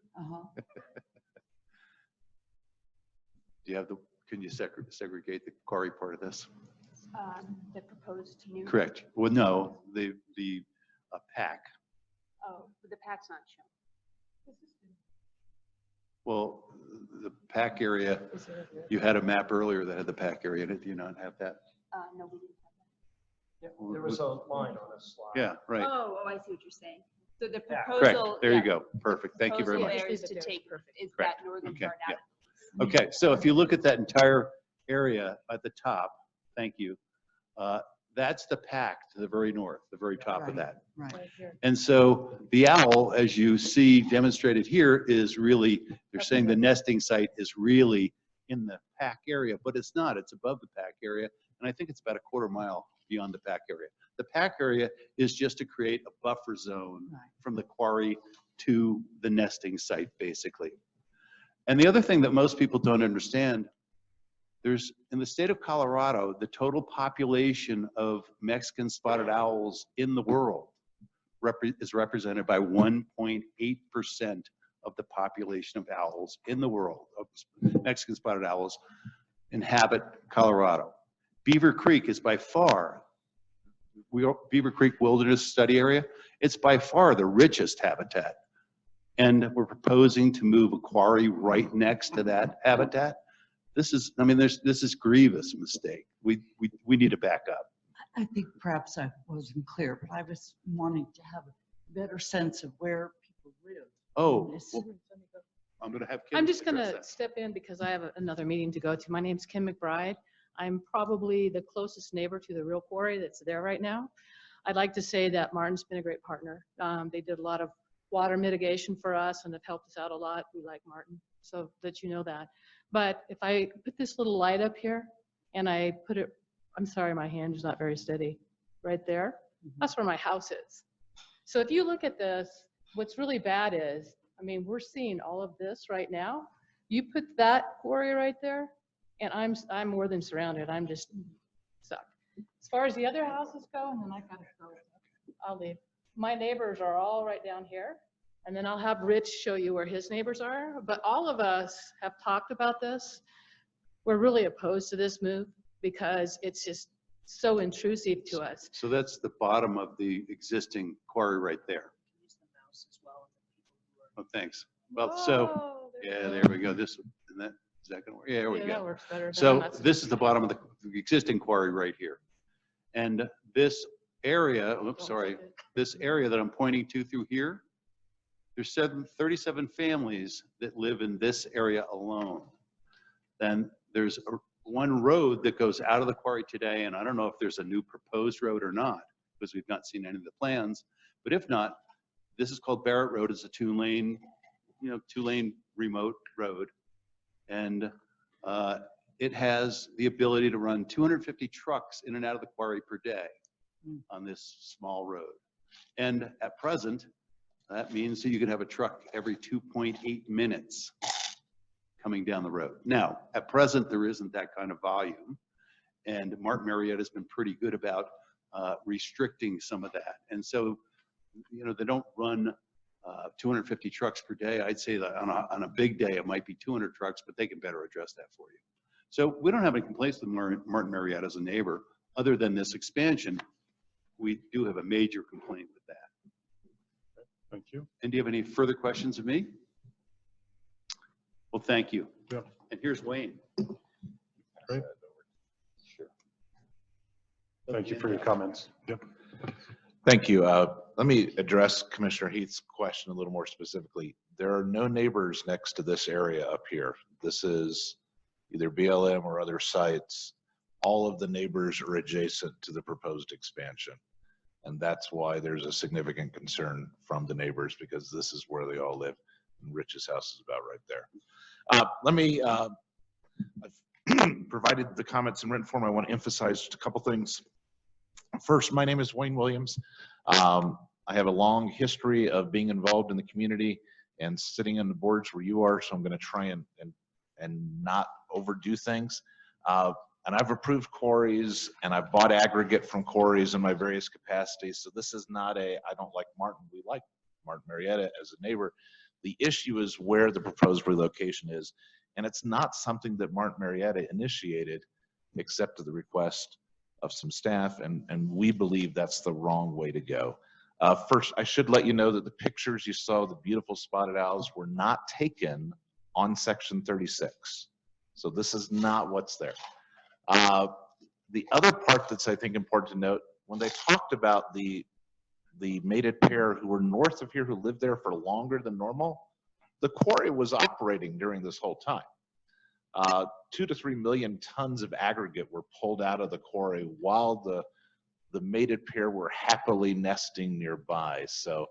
Do you have can you segregate the quarry part of this? The proposed new. Correct. Well, no, the pack. Oh, the pack's not shown. Well, the pack area, you had a map earlier that had the pack area in it. Do you not have that? No, we didn't have that. Yeah, there was a line on a slide. Yeah, right. Oh, I see what you're saying. So the Correct. proposal. There yeah, you go. Perfect. Thank you very much. proposal there is to take, is Correct. that northern Okay, part out. yeah. Okay, so if you look at that entire area at the top, thank you. That's the pack to the very north, the very top of that. Right. And so the owl, as you see demonstrated here, is really, they're saying the nesting site is really in the pack area, but it's not. It's above the pack area. And I think it's about a quarter mile beyond the pack area. The pack area is just to create a buffer zone from the quarry to the nesting site, basically. And the other thing that most people don't understand, in the state of Colorado, the total population of Mexican spotted owls in the world is represented by 1.8% of the population of owls in the world, of Mexican spotted owls, inhabit Colorado. Beaver Creek is by far, Beaver Creek Wilderness Study Area, it's by far the richest habitat. And we're proposing to move a quarry right next to that habitat. This is, I mean, this is grievous mistake. We need to back up. I think perhaps I wasn't clear, but I was wanting to have a better sense of where people live. Oh, well, I'm going to have Kim I'm just going address to that. step in because I have another meeting to go to. My name's Kim McBride. I'm probably the closest neighbor to the real quarry that's there right now. I'd like to say that Martin's been a great partner. They did a lot of water mitigation for us and have helped us out a lot. We like Martin, so that you know that. But if I put this little light up here and I put it, I'm sorry, my hand is not very steady, right there, that's where my house is. So if you look at this, what's really bad is, I mean, we're seeing all of this right now. You put that quarry right there, and I'm more than surrounded. I'm just stuck. As far as the other houses go, and then I gotta go, I'll leave. My neighbors are all right down here, and then I'll have Rich show you where his neighbors are. But all of us have talked about this. We're really opposed to this move because it's just so intrusive to us. So that's the bottom of the existing quarry right there. Oh, thanks. Well, so, yeah, there we go. This, and that, is that gonna work? Yeah, there we Yeah, go. that works better, but I'm So not so this is the bottom of the existing quarry right here. And this area, oops, sorry, this area that I'm pointing to through here, there's 37 families that live in this area alone. Then there's one road that goes out of the quarry today, and I don't know if there's a new proposed road or not, because we've not seen any of the plans. But if not, this is called Barrett Road. It's a two-lane remote road. And it has the ability to run 250 trucks in and out of the quarry per day. on this small road. And at present, that means that you can have a truck every 2.8 minutes coming down the road. Now, at present, there isn't that kind of volume. And Martin Marietta has been pretty good about restricting some of that. And so, you know, they don't run 250 trucks per day. I'd say that on a big day, it might be 200 trucks, but they can better address that for you. So we don't have any complaints with Martin Marietta as a neighbor, other than this expansion. We do have a major complaint with that. Thank you. And do you have any further questions of me? Well, thank you. Yeah. And here's Wayne. Great. Thank you for your comments. Yep. Thank you. Let me address Commissioner Heath's question a little more specifically. There are no neighbors next to this area up here. This is either BLM or other sites. All of the neighbors are adjacent to the proposed expansion. And that's why there's a significant concern from the neighbors, because this is where they all live. And Rich's house is about right there. Let me, I've provided the comments in written form. I want to emphasize just a couple things. First, my name is Wayne Williams. I have a long history of being involved in the community and sitting on the boards where you are, so I'm going to try and not overdo things. And I've approved quarries, and I've bought aggregate from quarries in my various capacities. So this is not a, I don't like Martin. We like Martin Marietta as a neighbor. The issue is where the proposed relocation is. And it's not something that Martin Marietta initiated, except at the request of some staff. And we believe that's the wrong way to go. First, I should let you know that the pictures you saw, the beautiful spotted owls, were not taken on Section 36. So this is not what's there. The other part that's, I think, important to note, when they talked about the mated pair who were north of here who lived there for longer than normal, the quarry was operating during this whole time. 2 to 3 million tons of aggregate were pulled out of the quarry while the mated pair were happily nesting nearby. So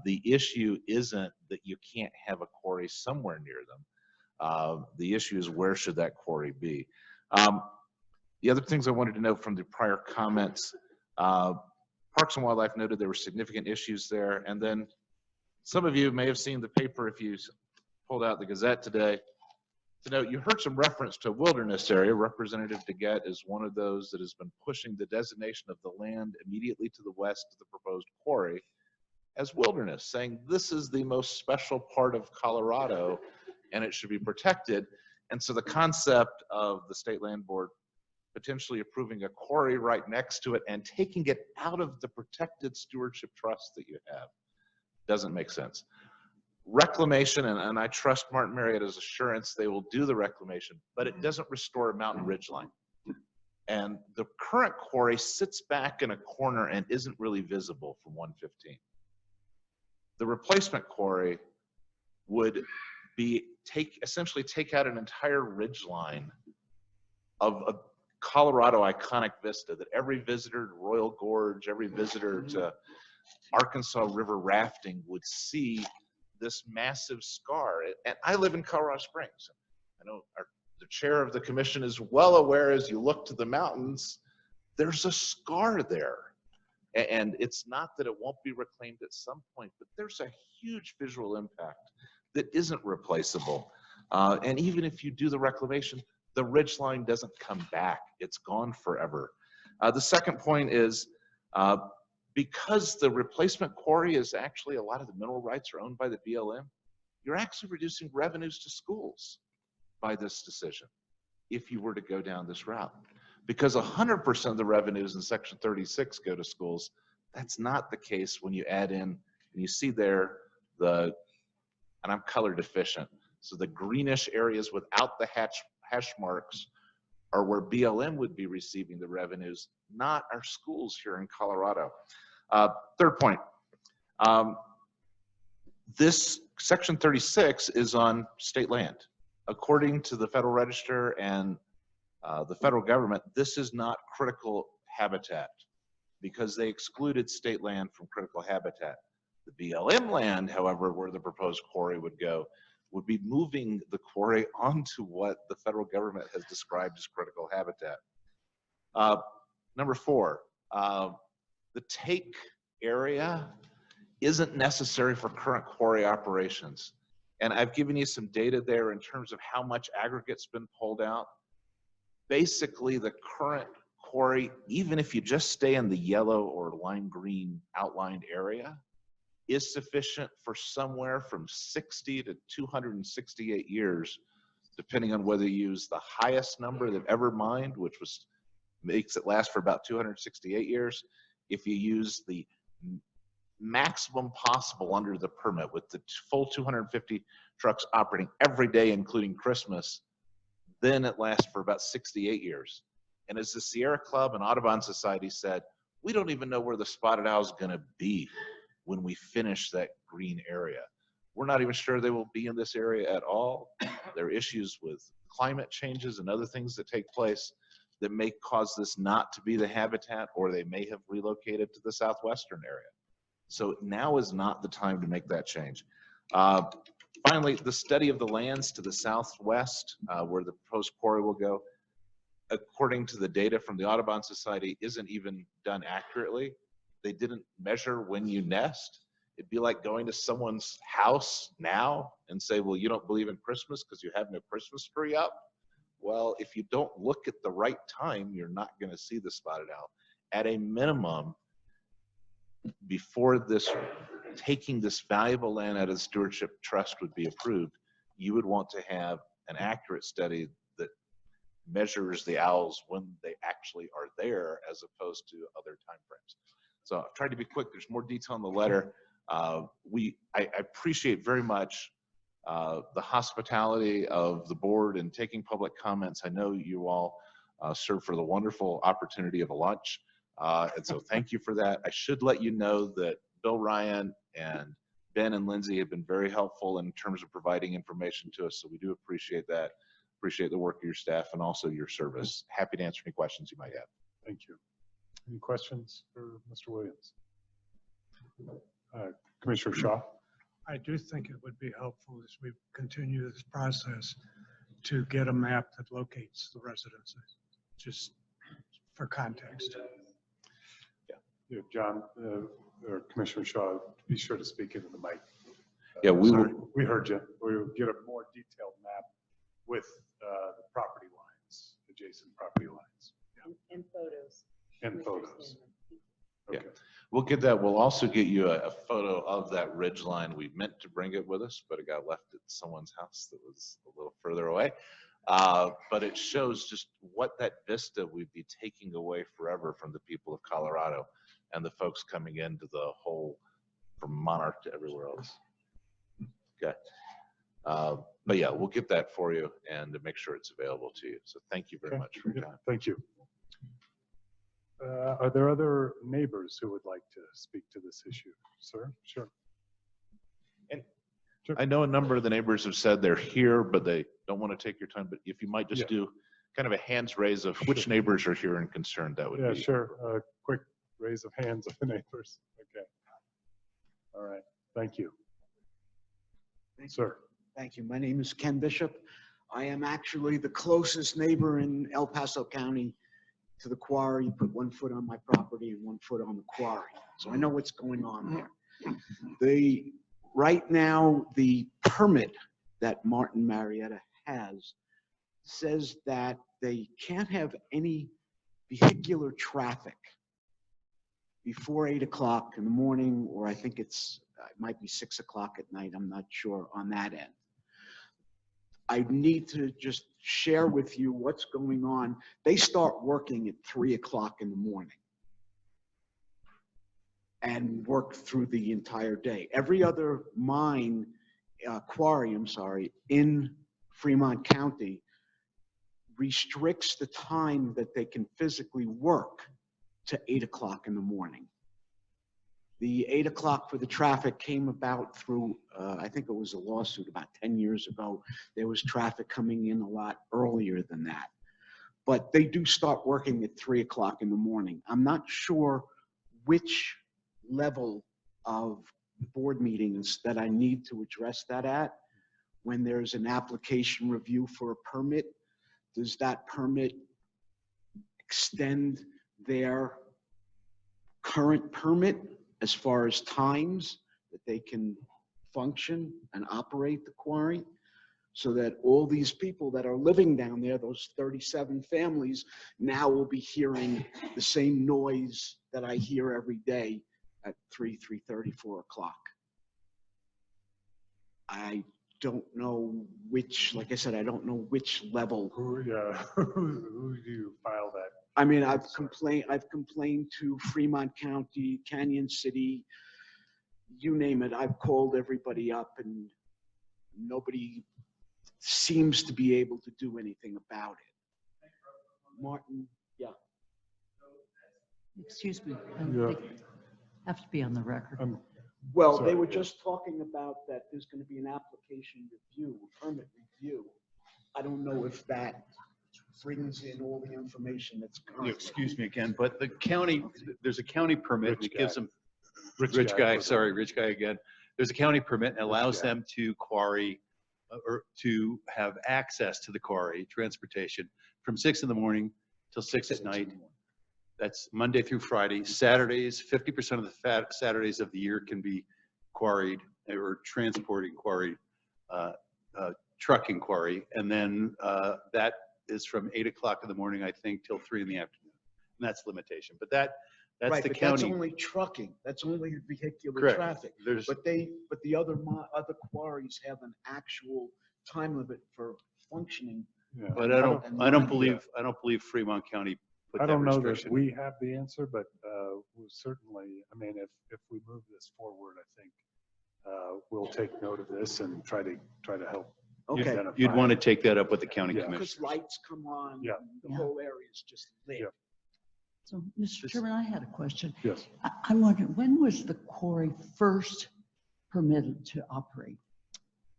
the issue isn't that you can't have a quarry somewhere near them. The issue is, where should that quarry be? The other things I wanted to note from the prior comments, Parks and Wildlife noted there were significant issues there. And then some of you may have seen the paper if you pulled out the Gazette today. To note, you heard some reference to a wilderness area. Representative DeGette is one of those that has been pushing the designation of the land immediately to the west of the proposed quarry as wilderness, saying this is the most special part of Colorado and it should be protected. And so the concept of the State Land Board potentially approving a quarry right next to it and taking it out of the protected stewardship trust that you have doesn't make sense. Reclamation, and I trust Martin Marietta's assurance they will do the reclamation, but it doesn't restore a mountain ridgeline. And the current quarry sits back in a corner and isn't really visible from 115. The replacement quarry would be essentially take out an entire ridgeline of a Colorado iconic vista that every visitor to Royal Gorge, every visitor to Arkansas River rafting would see this massive scar. And I live in Colorado Springs. I know the chair of the commission is well aware, as you look to the mountains, there's a scar there. And it's not that it won't be reclaimed at some point, but there's a huge visual impact that isn't replaceable. And even if you do the reclamation, the ridgeline doesn't come back. It's gone forever. The second point is, because the replacement quarry is actually, a lot of the mineral rights are owned by the BLM, you're actually reducing revenues to schools by this decision if you were to go down this route. Because 100% of the revenues in Section 36 go to schools. That's not the case when you add in, and you see there and I'm color deficient, so the greenish areas without the hash marks are where BLM would be receiving the revenues, not our schools here in Colorado. Third point, this Section 36 is on state land. According to the Federal Register and the federal government, this is not critical habitat because they excluded state land from critical habitat. The BLM land, however, where the proposed quarry would go, would be moving the quarry onto what the federal government has described as critical habitat. Number 4, The take area isn't necessary for current quarry operations. And I've given you some data there in terms of how much aggregate's been pulled out. Basically, the current quarry, even if you just stay in the yellow or lime green outlined area, is sufficient for somewhere from 60 to 268 years, depending on whether you use the highest number they've ever mined, which makes it last for about 268 years. If you use the maximum possible under the permit with the full 250 trucks operating every day, including Christmas, then it lasts for about 68 years. And as the Sierra Club and Audubon Society said, we don't even know where the spotted owl is going to be when we finish that green area. We're not even sure they will be in this area at all. There are issues with climate changes and other things that take place that may cause this not to be the habitat, or they may have relocated to the southwestern area. So now is not the time to make that change. Finally, the study of the lands to the southwest, where the proposed quarry will go, according to the data from the Audubon Society, isn't even done accurately. They didn't measure when you nest. It'd be like going to someone's house now and say, well, you don't believe in Christmas because you have no Christmas tree up. Well, if you don't look at the right time, you're not going to see the spotted owl. At a minimum, before taking this valuable land out of the stewardship trust would be approved, you would want to have an accurate study that measures the owls when they actually are there, as opposed to other timeframes. So I've tried to be quick. There's more detail in the letter. I appreciate very much the hospitality of the board and taking public comments. I know you all served for the wonderful opportunity of a lunch. And so thank you for that. I should let you know that Bill Ryan and Ben and Lindsay have been very helpful in terms of providing information to us. So we do appreciate that. Appreciate the work of your staff and also your service. Happy to answer any questions you might have. Thank you. Any questions for Mr. Williams? Commissioner Shaw? I do think it would be helpful as we continue this process to get a map that locates the residences, just for context. Yeah, John, or Commissioner Shaw, be sure to speak into the mic. Yeah, we heard you. We will get a more detailed map with the property lines, adjacent property lines. And photos. And photos. Yeah, we'll get that. We'll also get you a photo of that ridge line. We meant to bring it with us, but it got left at someone's house that was a little further away. But it shows just what that vista we'd be taking away forever from the people of Colorado and the folks coming into the whole, from Monarch to everywhere else. Okay. But yeah, we'll get that for you and to make sure it's available to you. So thank you very much for your time. Thank you. Are there other neighbors who would like to speak to this issue? Sir, sure. And I know a number of the neighbors have said they're here, but they don't want to take your time. But if you might just do kind of a hands raise of which neighbors are here and concerned, that would be. Yeah, sure. Quick raise of hands of the neighbors. Okay. All right. Thank you. Sir. Thank you. My name is Ken Bishop. I am actually the closest neighbor in El Paso County to the quarry. You put 1 foot on my property and 1 foot on the quarry. So I know what's going on there. Right now, the permit that Martin Marietta has says that they can't have any vehicular traffic before 8 o'clock in the morning, or I think it might be 6 o'clock at night. I'm not sure on that end. I need to just share with you what's going on. They start working at 3 o'clock in the morning and work through the entire day. Every other quarry, in Fremont County restricts the time that they can physically work to 8 o'clock in the morning. The 8 o'clock for the traffic came about through, I think it was a lawsuit about 10 years ago. There was traffic coming in a lot earlier than that. But they do start working at 3 o'clock in the morning. I'm not sure which level of board meetings that I need to address that at. When there's an application review for a permit, does that permit extend their current permit as far as times that they can function and operate the quarry, so that all these people that are living down there, those 37 families, now will be hearing the same noise that I hear every day at 3:30, 4 o'clock. I don't know which, like I said, I don't know which level. Who do you file that? I mean, I've complained to Fremont County, Canyon City, you name it. I've called everybody up and nobody seems to be able to do anything about it. Martin, yeah. Excuse me. Yeah. They have to be on the record. Well, Sorry. they were just talking about that there's going to be an application review, permit review. I don't know if that brings in all the information that's currently. Excuse me again, but the county, there's a county permit Rich that guy. gives them, Rich rich guy. guy, sorry, rich guy again. There's a county permit and allows guy. them to quarry or to have access to the quarry, transportation, from 6 in the morning till 6 at night. That's Monday through Friday. Saturdays, 50% of the Saturdays of the year can be quarried or transporting quarried, trucking quarry. And then that is from 8 o'clock in the morning, I think, till 3 in the afternoon. And that's limitation. But that's Right, the but county. that's only trucking. That's only vehicular Correct. traffic. There's, But the other quarries have an actual time limit for functioning. Yeah. but I don't believe Fremont County put I that don't know that restriction. we have the answer, but we'll certainly, I mean, if we move this forward, I think we'll take note of this and try to help. Okay. identify You'd want to it. take that up with the county Yeah. commission. Because lights come on, Yeah. and the Yeah. whole area is just lit. Yeah. So, Mr. Chairman, I had a question. Yes. I'm wondering, when was the quarry first permitted to operate?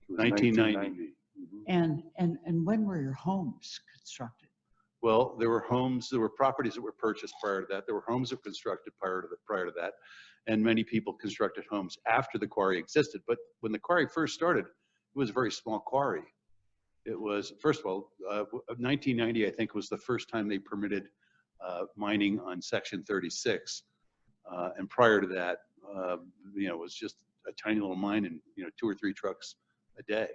It was 1990. Mhm. And when were your homes constructed? Well, there were properties that were purchased prior to that. There were homes that were constructed prior to that. And many people constructed homes after the quarry existed. But when the quarry first started, it was a very small quarry. It was, first of all, 1990, I think, was the first time they permitted mining on Section 36. And prior to that, it was just a tiny little mine and, 2 or 3 trucks a day.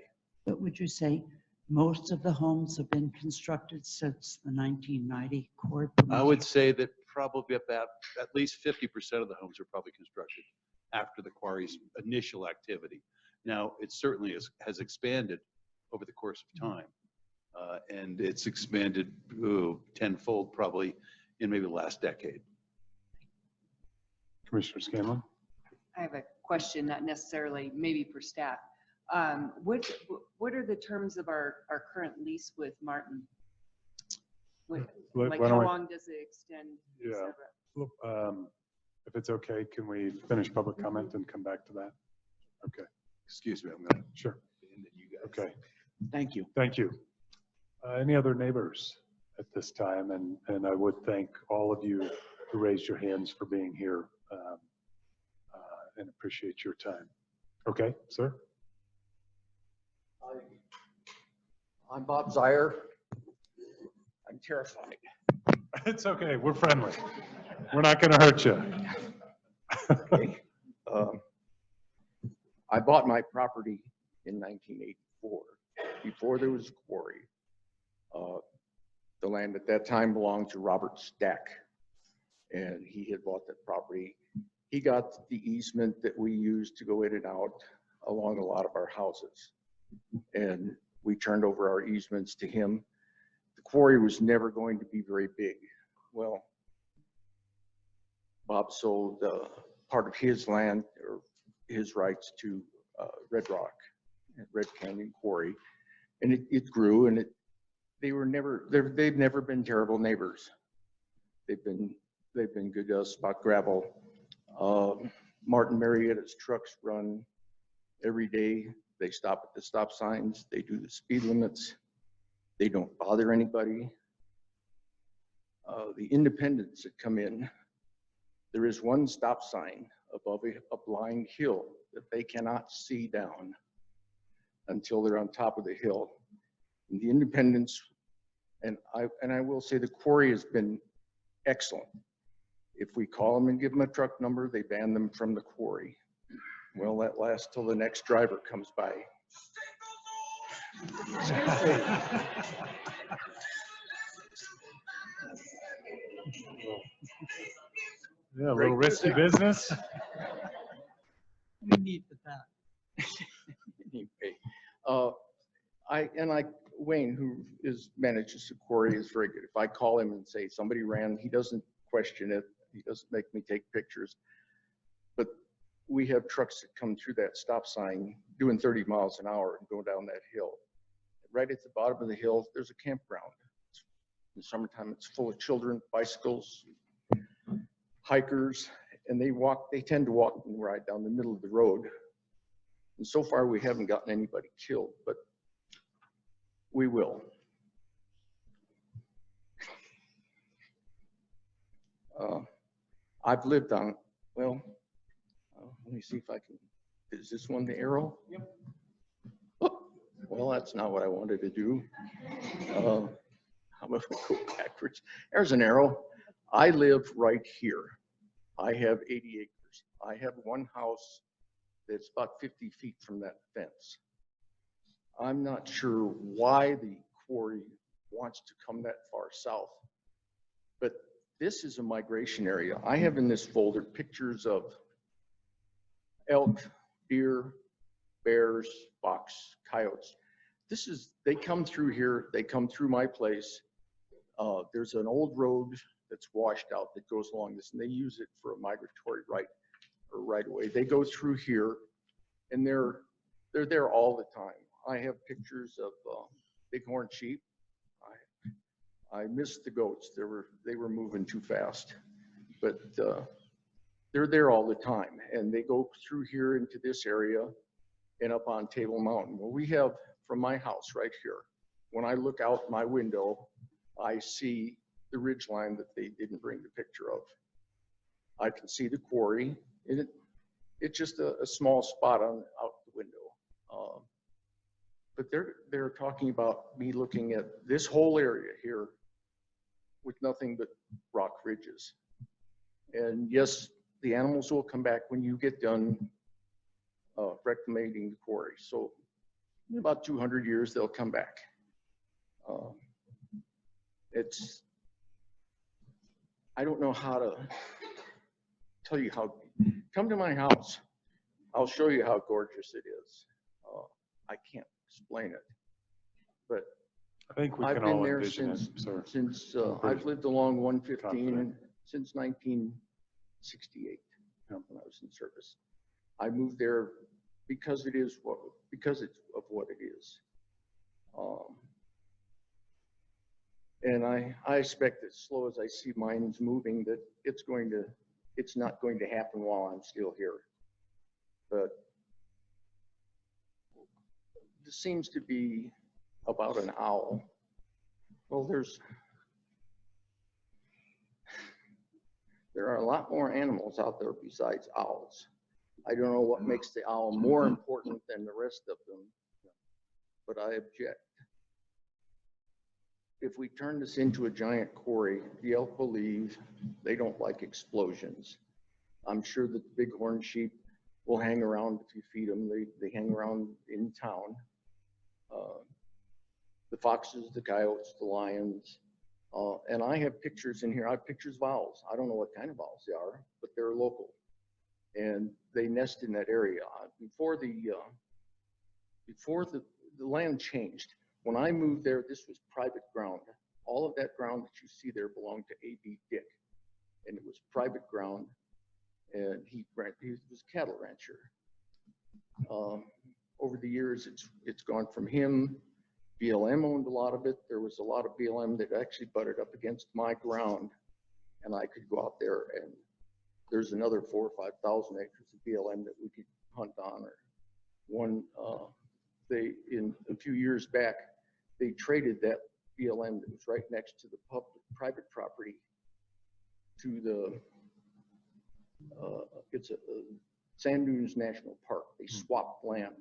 But would you say most of the homes have been constructed since the 1990 quarry permit? I would say that probably about at least 50% of the homes are probably constructed after the quarry's initial activity. Now, it certainly has expanded over the course of time. And it's expanded tenfold probably in maybe the last decade. Commissioner Scanlon? I have a question, not necessarily, maybe for staff. What are the terms of our current lease with Martin? Like Why how don't long does it extend? et Yeah. cetera? Look, if it's okay, can we finish public comment and come back to that? Okay, Excuse me, I'm going to sure. end it, you guys. Okay, Thank you. thank you. Any other neighbors at this time? And I would thank all of you who raised your hands for being here and appreciate your time. Okay, sir? I'm Bob Zier. I'm terrified. It's okay, we're friendly. We're not gonna hurt you. Okay. I bought my property in 1984, before there was a quarry. The land at that time belonged to Robert Stack, and he had bought that property. He got the easement that we used to go in and out along a lot of our houses. And we turned over our easements to him. The quarry was never going to be very big. Well, Bob sold part of his land or his rights to Red Rock, Red Canyon Quarry, and it grew, and they've never been terrible neighbors. They've been good to us about gravel. Martin Marietta's trucks run every day. They stop at the stop signs. They do the speed limits. They don't bother anybody. The independents that come in, there is one stop sign above a blind hill that they cannot see down until they're on top of the hill. And the independents, and I will say the quarry has been excellent. If we call them and give them a truck number, they ban them from the quarry. Well, that lasts till the next driver comes by. Yeah, a little risky business. We need that. Anyway, Wayne, who manages the quarry, is very good. If I call him and say somebody ran, he doesn't question it. He doesn't make me take pictures. But we have trucks that come through that stop sign doing 30 miles an hour and go down that hill. Right at the bottom of the hill, there's a campground. In the summertime, it's full of children, bicycles, hikers, and they tend to walk and ride down the middle of the road. And so far, we haven't gotten anybody killed, but we will. I've lived on, well, let me see if I can, is this one the arrow? Yep. Oh, well, that's not what I wanted to do. How about we go backwards? There's an arrow. I live right here. I have 80 acres. I have one house that's about 50 feet from that fence. I'm not sure why the quarry wants to come that far south, but this is a migration area. I have in this folder pictures of elk, deer, bears, fox, coyotes. They come through here, they come through my place. There's an old road that's washed out that goes along this, and they use it for a migratory right away. They go through here, and they're there all the time. I have pictures of bighorn sheep. I missed the goats. They were moving too fast, but they're there all the time, and they go through here into this area and up on Table Mountain. Well, we have from my house right here. When I look out my window, I see the ridge line that they didn't bring the picture of. I can see the quarry, and it's just a small spot out the window. But they're talking about me looking at this whole area here with nothing but rock ridges. And yes, the animals will come back when you get done reclamating the quarry. So in about 200 years, they'll come back. I don't know how to tell you how, come to my house. I'll show you how gorgeous it is. I can't explain it, but I think we I've can been all there envision since I've lived along 115 since 1968 when I was in service. I moved there because it's of what it is. And I expect as slow as I see mines moving that it's not going to happen while I'm still here. But this seems to be about an owl. Well, there are a lot more animals out there besides owls. I don't know what makes the owl more important than the rest of them, but I object. If we turn this into a giant quarry, the elk will leave. They don't like explosions. I'm sure that the bighorn sheep will hang around if you feed them. They hang around in town. The foxes, the coyotes, the lions. And I have pictures in here. I have pictures of owls. I don't know what kind of owls they are, but they're local. And they nest in that area. Before the land changed, when I moved there, this was private ground. All of that ground that you see there belonged to A.B. Dick, and it was private ground, and he was a cattle rancher. Over the years, it's gone from him. BLM owned a lot of it. There was a lot of BLM that actually butted up against my ground, and I could go out there, and there's another 4,000 or 5,000 acres of BLM that we could hunt on. Or one, in a few years back, they traded that BLM that was right next to the private property to the, it's a Sand Dunes National Park. They swapped land.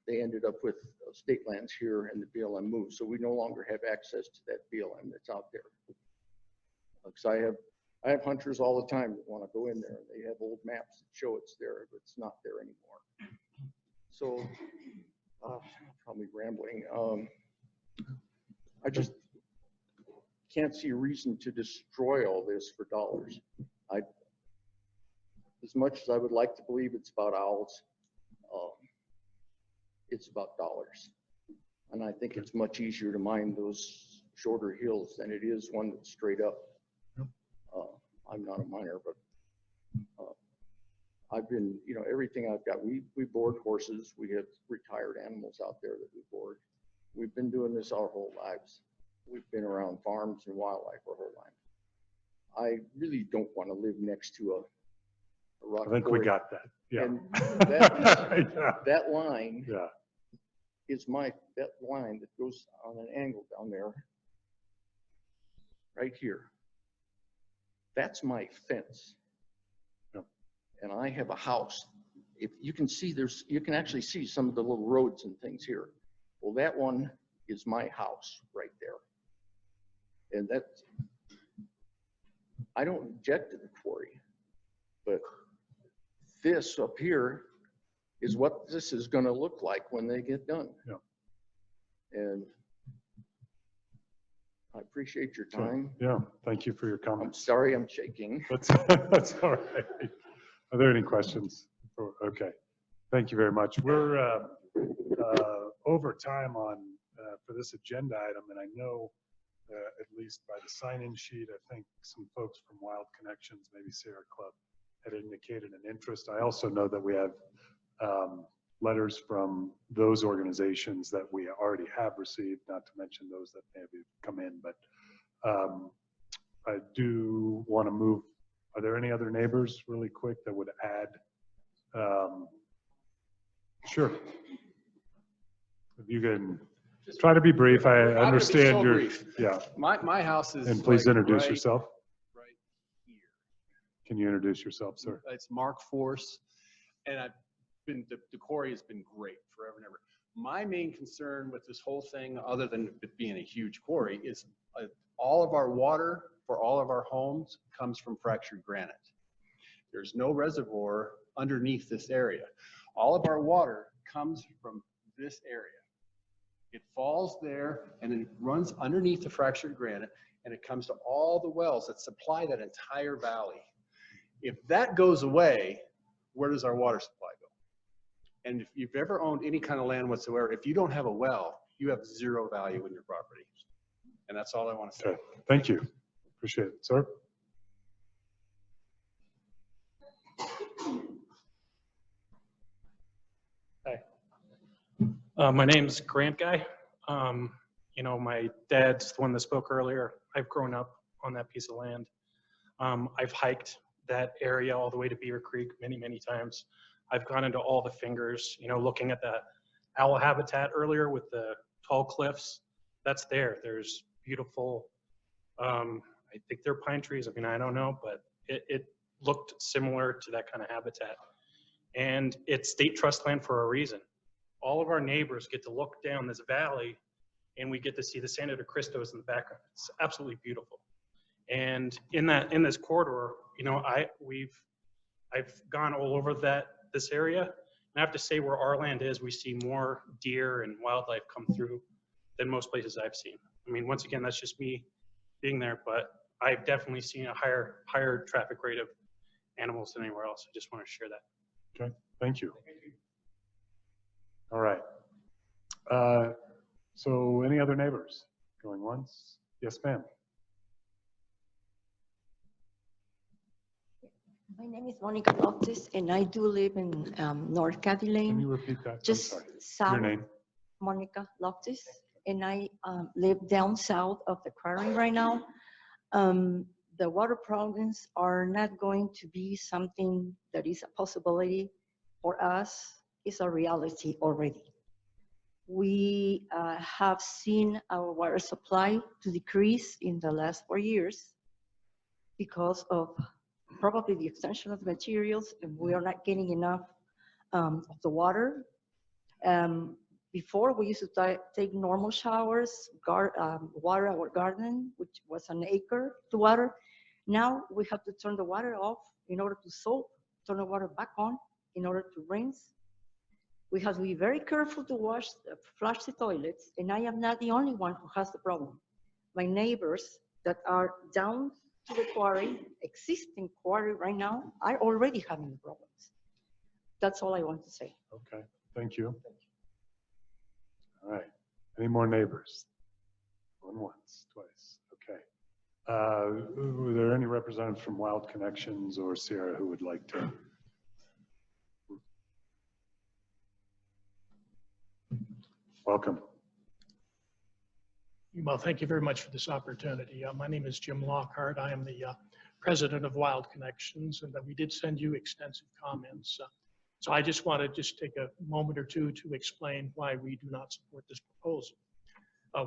They ended up with state lands here, and the BLM moved. So we no longer have access to that BLM that's out there. Because I have I have hunters all the time that want to go in there. They have old maps that show it's there, but it's not there anymore. So, probably rambling. I just can't see a reason to destroy all this for dollars. As much as I would like to believe it's about owls, it's about dollars. And I think it's much easier to mine those shorter hills than it is one that's straight up. I'm not a miner, but I've been, you know, everything I've got, we board horses. We have retired animals out there that we board. We've been doing this our whole lives. We've been around farms and wildlife our whole life. I really don't want to live next to a rock I think quarry. we got that. Yeah. And that, Yeah. that line Yeah. is that line that goes on an angle down there, right here. That's my fence. Yep. And I have a house. If you can see, you can actually see some of the little roads and things here. Well, that one is my house right there. And I don't object to the quarry, but this up here is what this is going to look like when they get done. Yeah. And I appreciate your time. Yeah, thank you for your I'm comments. sorry I'm shaking. That's all right. Are there any questions? Okay, thank you very much. We're over time on for this agenda item, and I know at least by the sign-in sheet, I think some folks from Wild Connections, maybe Sierra Club, had indicated an interest. I also know that we have letters from those organizations that we already have received, not to mention those that may have come in, but I do want to move. Are there any other neighbors really quick that would add? Sure. If you can try to be brief, I understand so your, brief. yeah. My house is. And please like introduce right- yourself. Right here. Can you introduce yourself, sir? It's Mark Force, and the quarry has been great forever and ever. My main concern with this whole thing, other than it being a huge quarry, is all of our water for all of our homes comes from fractured granite. There's no reservoir underneath this area. All of our water comes from this area. It falls there and then runs underneath the fractured granite, and it comes to all the wells that supply that entire valley. If that goes away, where does our water supply go? And if you've ever owned any kind of land whatsoever, if you don't have a well, you have zero value in your property. And that's all I want to say. Okay, thank you. Appreciate it, sir. Hi. My name's Grant Guy. You know, my dad's the one that spoke earlier. I've grown up on that piece of land. I've hiked that area all the way to Beaver Creek many, many times. I've gone into all the fingers, you know, looking at the owl habitat earlier with the tall cliffs. That's there. There's beautiful, I think they're pine trees. I mean, I don't know, but it looked similar to that kind of habitat. And it's state trust land for a reason. All of our neighbors get to look down this valley and we get to see the Santa de Cristos in the background. It's absolutely beautiful. And in this corridor, you know, I've gone all over this area. And I have to say, where our land is, we see more deer and wildlife come through than most places I've seen. I mean, once again, that's just me being there, but I've definitely seen a higher traffic rate of animals than anywhere else. I just want to share that. Okay, thank you. All right. So any other neighbors? Going once? Yes, ma'am. My name is Monica Loftus, and I do live in North Caddy Lane. Can you repeat that? Just I'm sorry. south. Your name? Monica Loftus, and I live down south of the quarry right now. The water problems are not going to be something that is a possibility for us. It's a reality already. We have seen our water supply to decrease in the last 4 years because of probably the extension of the materials, and we are not getting enough of the water. Before, we used to take normal showers, water our garden, which was an acre to water. Now we have to turn the water off in order to soap, turn the water back on in order to rinse. We have to be very careful to flush the toilets, and I am not the only one who has the problem. My neighbors that are down to the quarry, existing quarry right now, are already having problems. That's all I want to say. Okay, thank you. All right, any more neighbors? Going once, twice, okay. Were there any representatives from Wild Connections or Sierra who would like to? Welcome. Well, thank you very much for this opportunity. My name is Jim Lockhart. I am the president of Wild Connections, and we did send you extensive comments. So I just want to take a moment or two to explain why we do not support this proposal.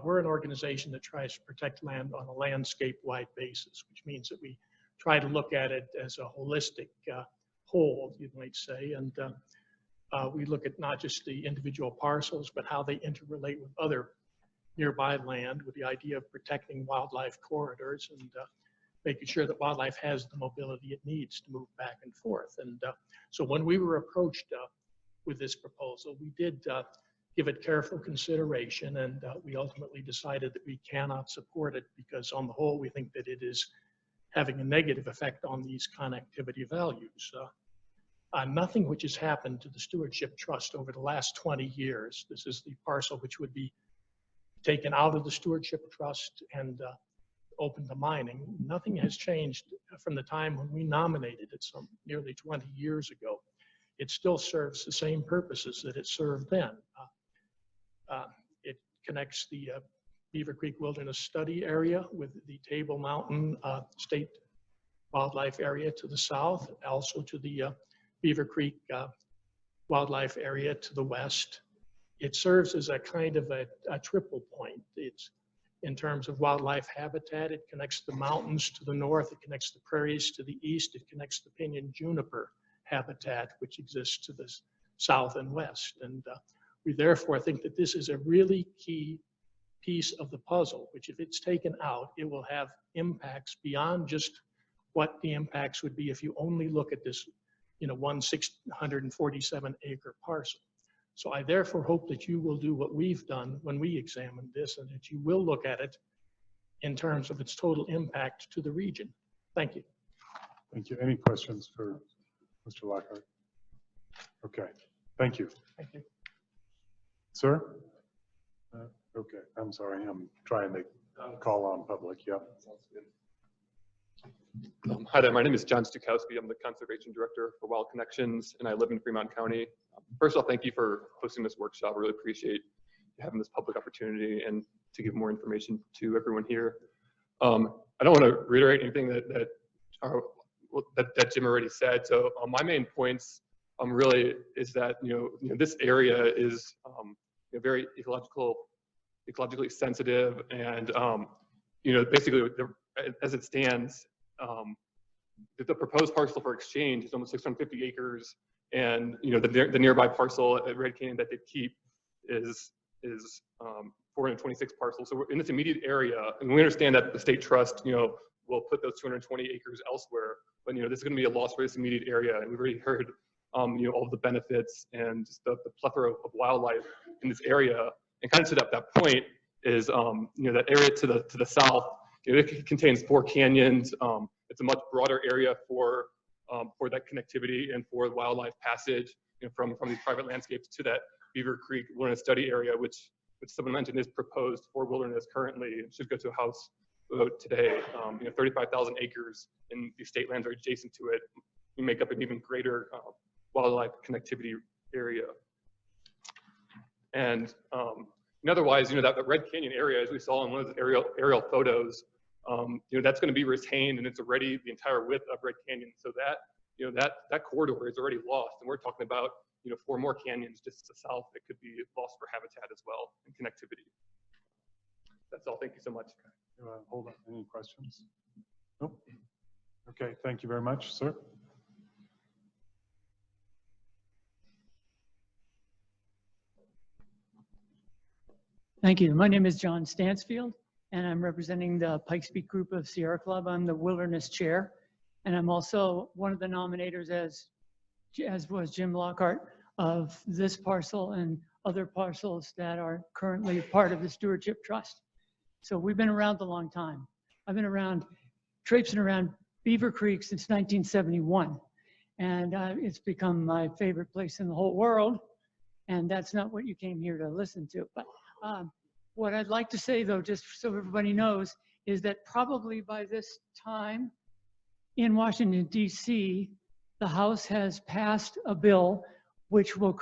We're an organization that tries to protect land on a landscape-wide basis, which means that we try to look at it as a holistic whole, you might say, and we look at not just the individual parcels, but how they interrelate with other nearby land, with the idea of protecting wildlife corridors and making sure that wildlife has the mobility it needs to move back and forth. And so when we were approached with this proposal, we did give it careful consideration, and we ultimately decided that we cannot support it because on the whole, we think that it is having a negative effect on these connectivity values. Nothing which has happened to the Stewardship Trust over the last 20 years, this is the parcel which would be taken out of the Stewardship Trust and open to mining. Nothing has changed from the time when we nominated it some nearly 20 years ago. It still serves the same purposes that it served then. It connects the Beaver Creek Wilderness Study Area with the Table Mountain State Wildlife Area to the south, also to the Beaver Creek Wildlife Area to the west. It serves as a kind of a triple point. It's in terms of wildlife habitat, it connects the mountains to the north, it connects the prairies to the east, it connects the pinyon juniper habitat, which exists to the south and west. And we therefore think that this is a really key piece of the puzzle, which if it's taken out, it will have impacts beyond just what the impacts would be if you only look at this, one 647 acre parcel. So I therefore hope that you will do what we've done when we examined this, and that you will look at it in terms of its total impact to the region. Thank you. Thank you. Any questions for Mr. Lockhart? Okay, thank you. Thank you. Sir? Okay, I'm sorry, I'm trying to call on public, yeah. Hi there, my name is John Stukowski. I'm the Conservation Director for Wild Connections, and I live in Fremont County. First of all, thank you for hosting this workshop. I really appreciate having this public opportunity and to give more information to everyone here. I don't want to reiterate anything that Jim already said. So my main points really is that this area is very ecologically sensitive, and basically as it stands. The proposed parcel for exchange is almost 650 acres, and the nearby parcel at Red Canyon that they keep is 426 parcels. So we're in this immediate area, and we understand that the state trust will put those 220 acres elsewhere, but this is going to be a loss for this immediate area, and we've already heard all of the benefits and just the plethora of wildlife in this area. And kind of to that point is that area to the south. It contains 4 canyons. It's a much broader area for that connectivity and for wildlife passage from these private landscapes to that Beaver Creek Wilderness Study Area, which someone mentioned is proposed for wilderness currently. It should go to a House vote today. 35,000 acres in these state lands are adjacent to it. We make up an even greater wildlife connectivity area. And otherwise, that Red Canyon area, as we saw in one of the aerial photos, that's going to be retained, and it's already the entire width of Red Canyon. So that corridor is already lost, and we're talking about 4 more canyons just to the south that could be lost for habitat as well and connectivity. That's all. Thank you so much. Hold on. Any questions? Nope. Okay. Thank you very much, sir. Thank you. My name is John Stansfield, and I'm representing the Pikes Peak group of Sierra Club. I'm the Wilderness Chair, and I'm also one of the nominators, as was Jim Lockhart, of this parcel and other parcels that are currently part of the Stewardship Trust. So we've been around a long time. I've been around, traipsing around Beaver Creek since 1971. And it's become my favorite place in the whole world. And that's not what you came here to listen to. But what I'd like to say, though, just so everybody knows, is that probably by this time in Washington, D.C., the House has passed a bill which will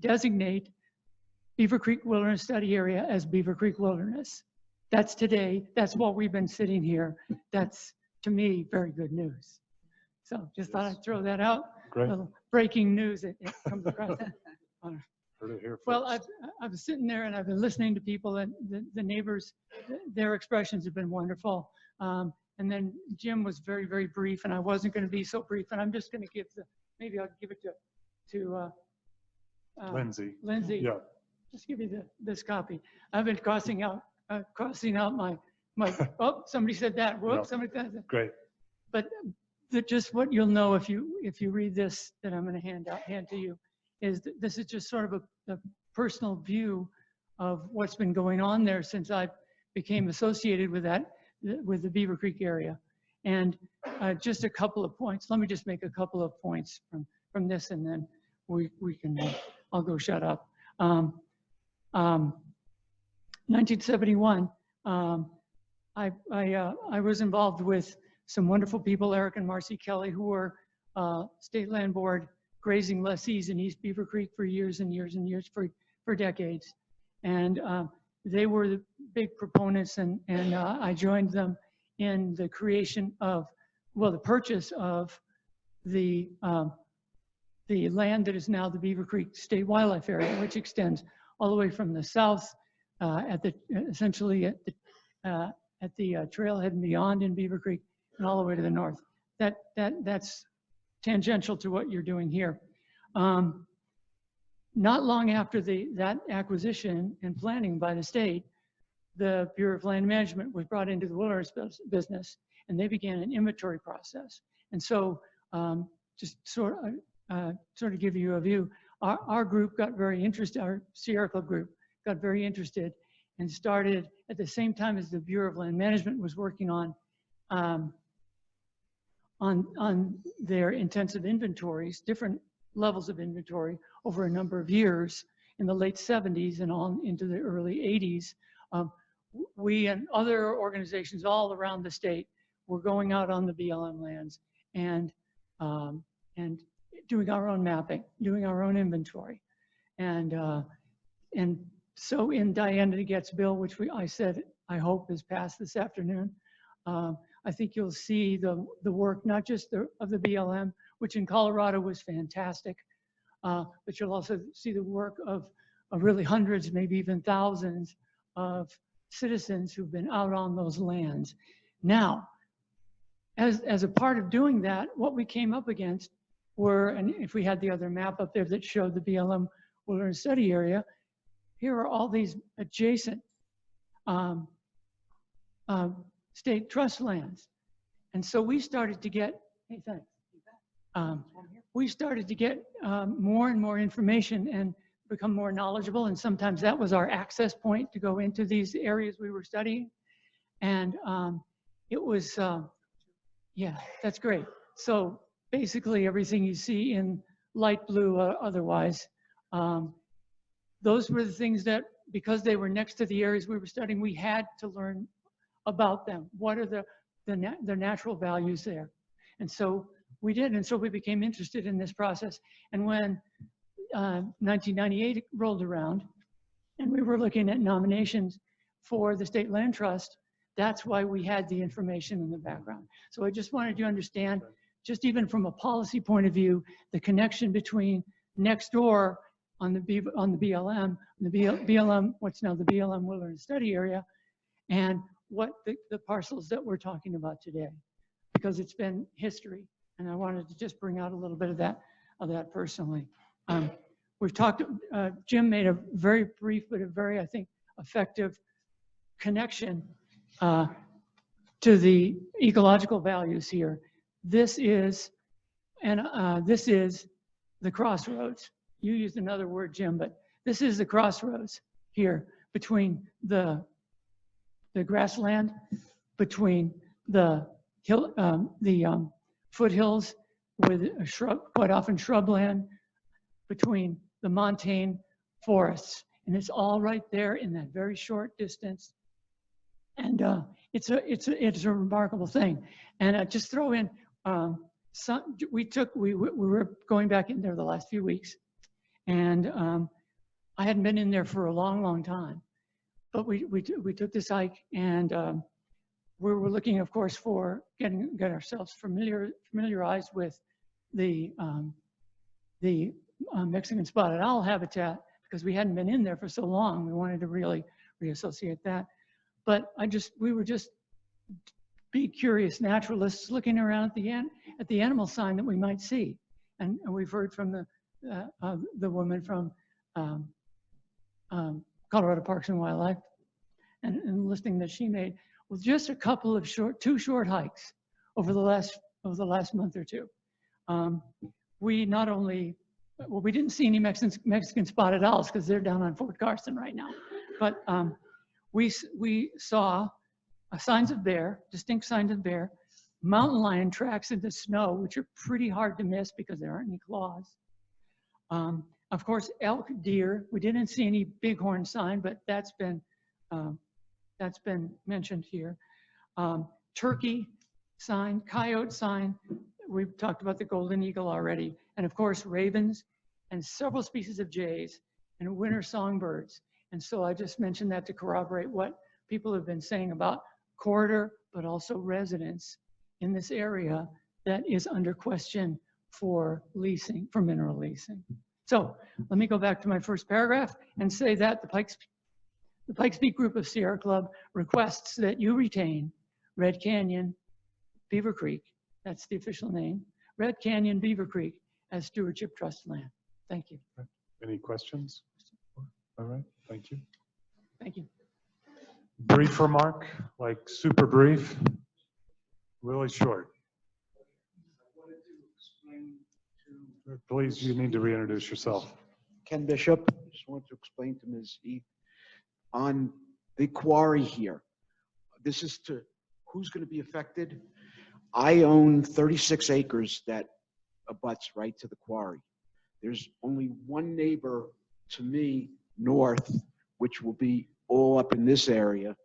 designate Beaver Creek Wilderness Study Area as Beaver Creek Wilderness. That's today. That's what we've been sitting here. That's, to me, very good news. So just thought I'd throw that out. Great. Little breaking news. It comes across. Heard it here Well, first. I was sitting there and I've been listening to people, and the neighbors, their expressions have been wonderful. And then Jim was very, very brief, and I wasn't going to be so brief. And I'm just going to give maybe I'll give it to Lindsay. Lindsay. Yeah. Just give you this copy. I've been crossing out my, oh, somebody said that. Whoops, No. somebody said that. Great. But just what you'll know if you read this that I'm going to hand to you is that this is just sort of a personal view of what's been going on there since I became associated with the Beaver Creek area. And just a couple of points. Let me just make a couple of points from this, and then we can, I'll go shut up. 1971, I was involved with some wonderful people, Eric and Marcy Kelly, who were State Land Board grazing lessees in East Beaver Creek for years and years and years, for decades. And they were the big proponents, and I joined them in the creation of, well, the purchase of the land that is now the Beaver Creek State Wildlife Area, which extends all the way from the south essentially at the trailhead and beyond in Beaver Creek, and all the way to the north. That's tangential to what you're doing here. Not long after that acquisition and planning by the state, the Bureau of Land Management was brought into the wilderness business, and they began an inventory process. And so just sort of give you a view, our group got very interested, our Sierra Club group got very interested and started at the same time as the Bureau of Land Management was working on their intensive inventories, different levels of inventory over a number of years in the late 70s and on into the early 80s. We and other organizations all around the state were going out on the BLM lands and doing our own mapping, doing our own inventory. And so in Diana DeGette's bill, which I said I hope is passed this afternoon, I think you'll see the work, not just of the BLM, which in Colorado was fantastic, but you'll also see the work of really hundreds, maybe even thousands of citizens who've been out on those lands. Now, as a part of doing that, what we came up against were, and if we had the other map up there that showed the BLM Wilderness Study Area, here are all these adjacent state trust lands. And so we started to get, hey, thanks. We started to get more and more information and become more knowledgeable. And sometimes that was our access point to go into these areas we were studying. And it was, yeah, that's great. So basically everything you see in light blue otherwise, those were the things that, because they were next to the areas we were studying, we had to learn about them. What are the natural values there? And so we did, and so we became interested in this process. And when 1998 rolled around, and we were looking at nominations for the State Land Trust, that's why we had the information in the background. So I just wanted you to understand, just even from a policy point of view, the connection between next door on the BLM, what's now the BLM Wilderness Study Area, and what the parcels that we're talking about today, because it's been history. And I wanted to just bring out a little bit of that personally. We've talked, Jim made a very brief, but a very, I think, effective connection to the ecological values here. This is the crossroads. You used another word, Jim, but this is the crossroads here between the grassland, between the hill, foothills with a shrub, quite often shrubland, between the montane forests. And it's all right there in that very short distance. And it's a remarkable thing. And just throw in, we were going back in there the last few weeks, and I hadn't been in there for a long, long time. But we took this hike, and we were looking, of course, for get ourselves familiarized with the Mexican spotted owl habitat, because we hadn't been in there for so long. We wanted to really reassociate that. But we were just big curious naturalists looking around at the animal sign that we might see, and we've heard from the woman from Colorado Parks and Wildlife, and the listing that she made with just a couple of two short hikes over the last month or two. We not only, well, we didn't see any Mexican spotted owls because they're down on Fort Carson right now, but we saw signs of bear, distinct signs of bear, mountain lion tracks in the snow, which are pretty hard to miss because there aren't any claws. Of course, elk, deer. We didn't see any bighorn sign, but that's been mentioned here. Turkey sign, coyote sign. We've talked about the golden eagle already, and of course ravens and several species of jays and winter songbirds. And so I just mentioned that to corroborate what people have been saying about corridor, but also residents in this area that is under question for leasing, for mineral leasing. So let me go back to my first paragraph and say that the Pikes Peak Group of Sierra Club requests that you retain Red Canyon, Beaver Creek, that's the official name, Red Canyon, Beaver Creek as stewardship trust land. Thank you. Any questions? All right, thank you. Thank you. Brief remark, like super brief, really short. Please, you need to reintroduce yourself. Ken Bishop, just wanted to explain to Ms. Heath on the quarry here. This is to who's going to be affected. I own 36 acres that abuts right to the quarry. There's only one neighbor to me north, which will be all up in this area,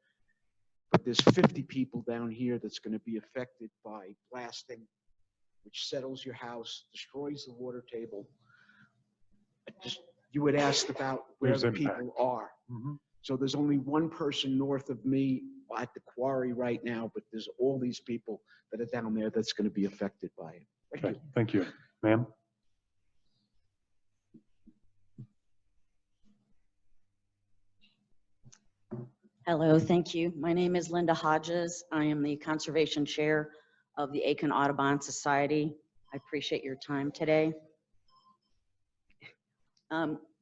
but there's 50 people down here that's going to be affected by blasting, which settles your house, destroys the water table. You had asked about where There's the impact. people are. So there's only one person north of me at the quarry right now, but there's all these people that are down there that's going to be affected by it. Thank you. Thank you. Ma'am? Hello, thank you. My name is Linda Hodges. I am the Conservation Chair of the Aiken Audubon Society. I appreciate your time today.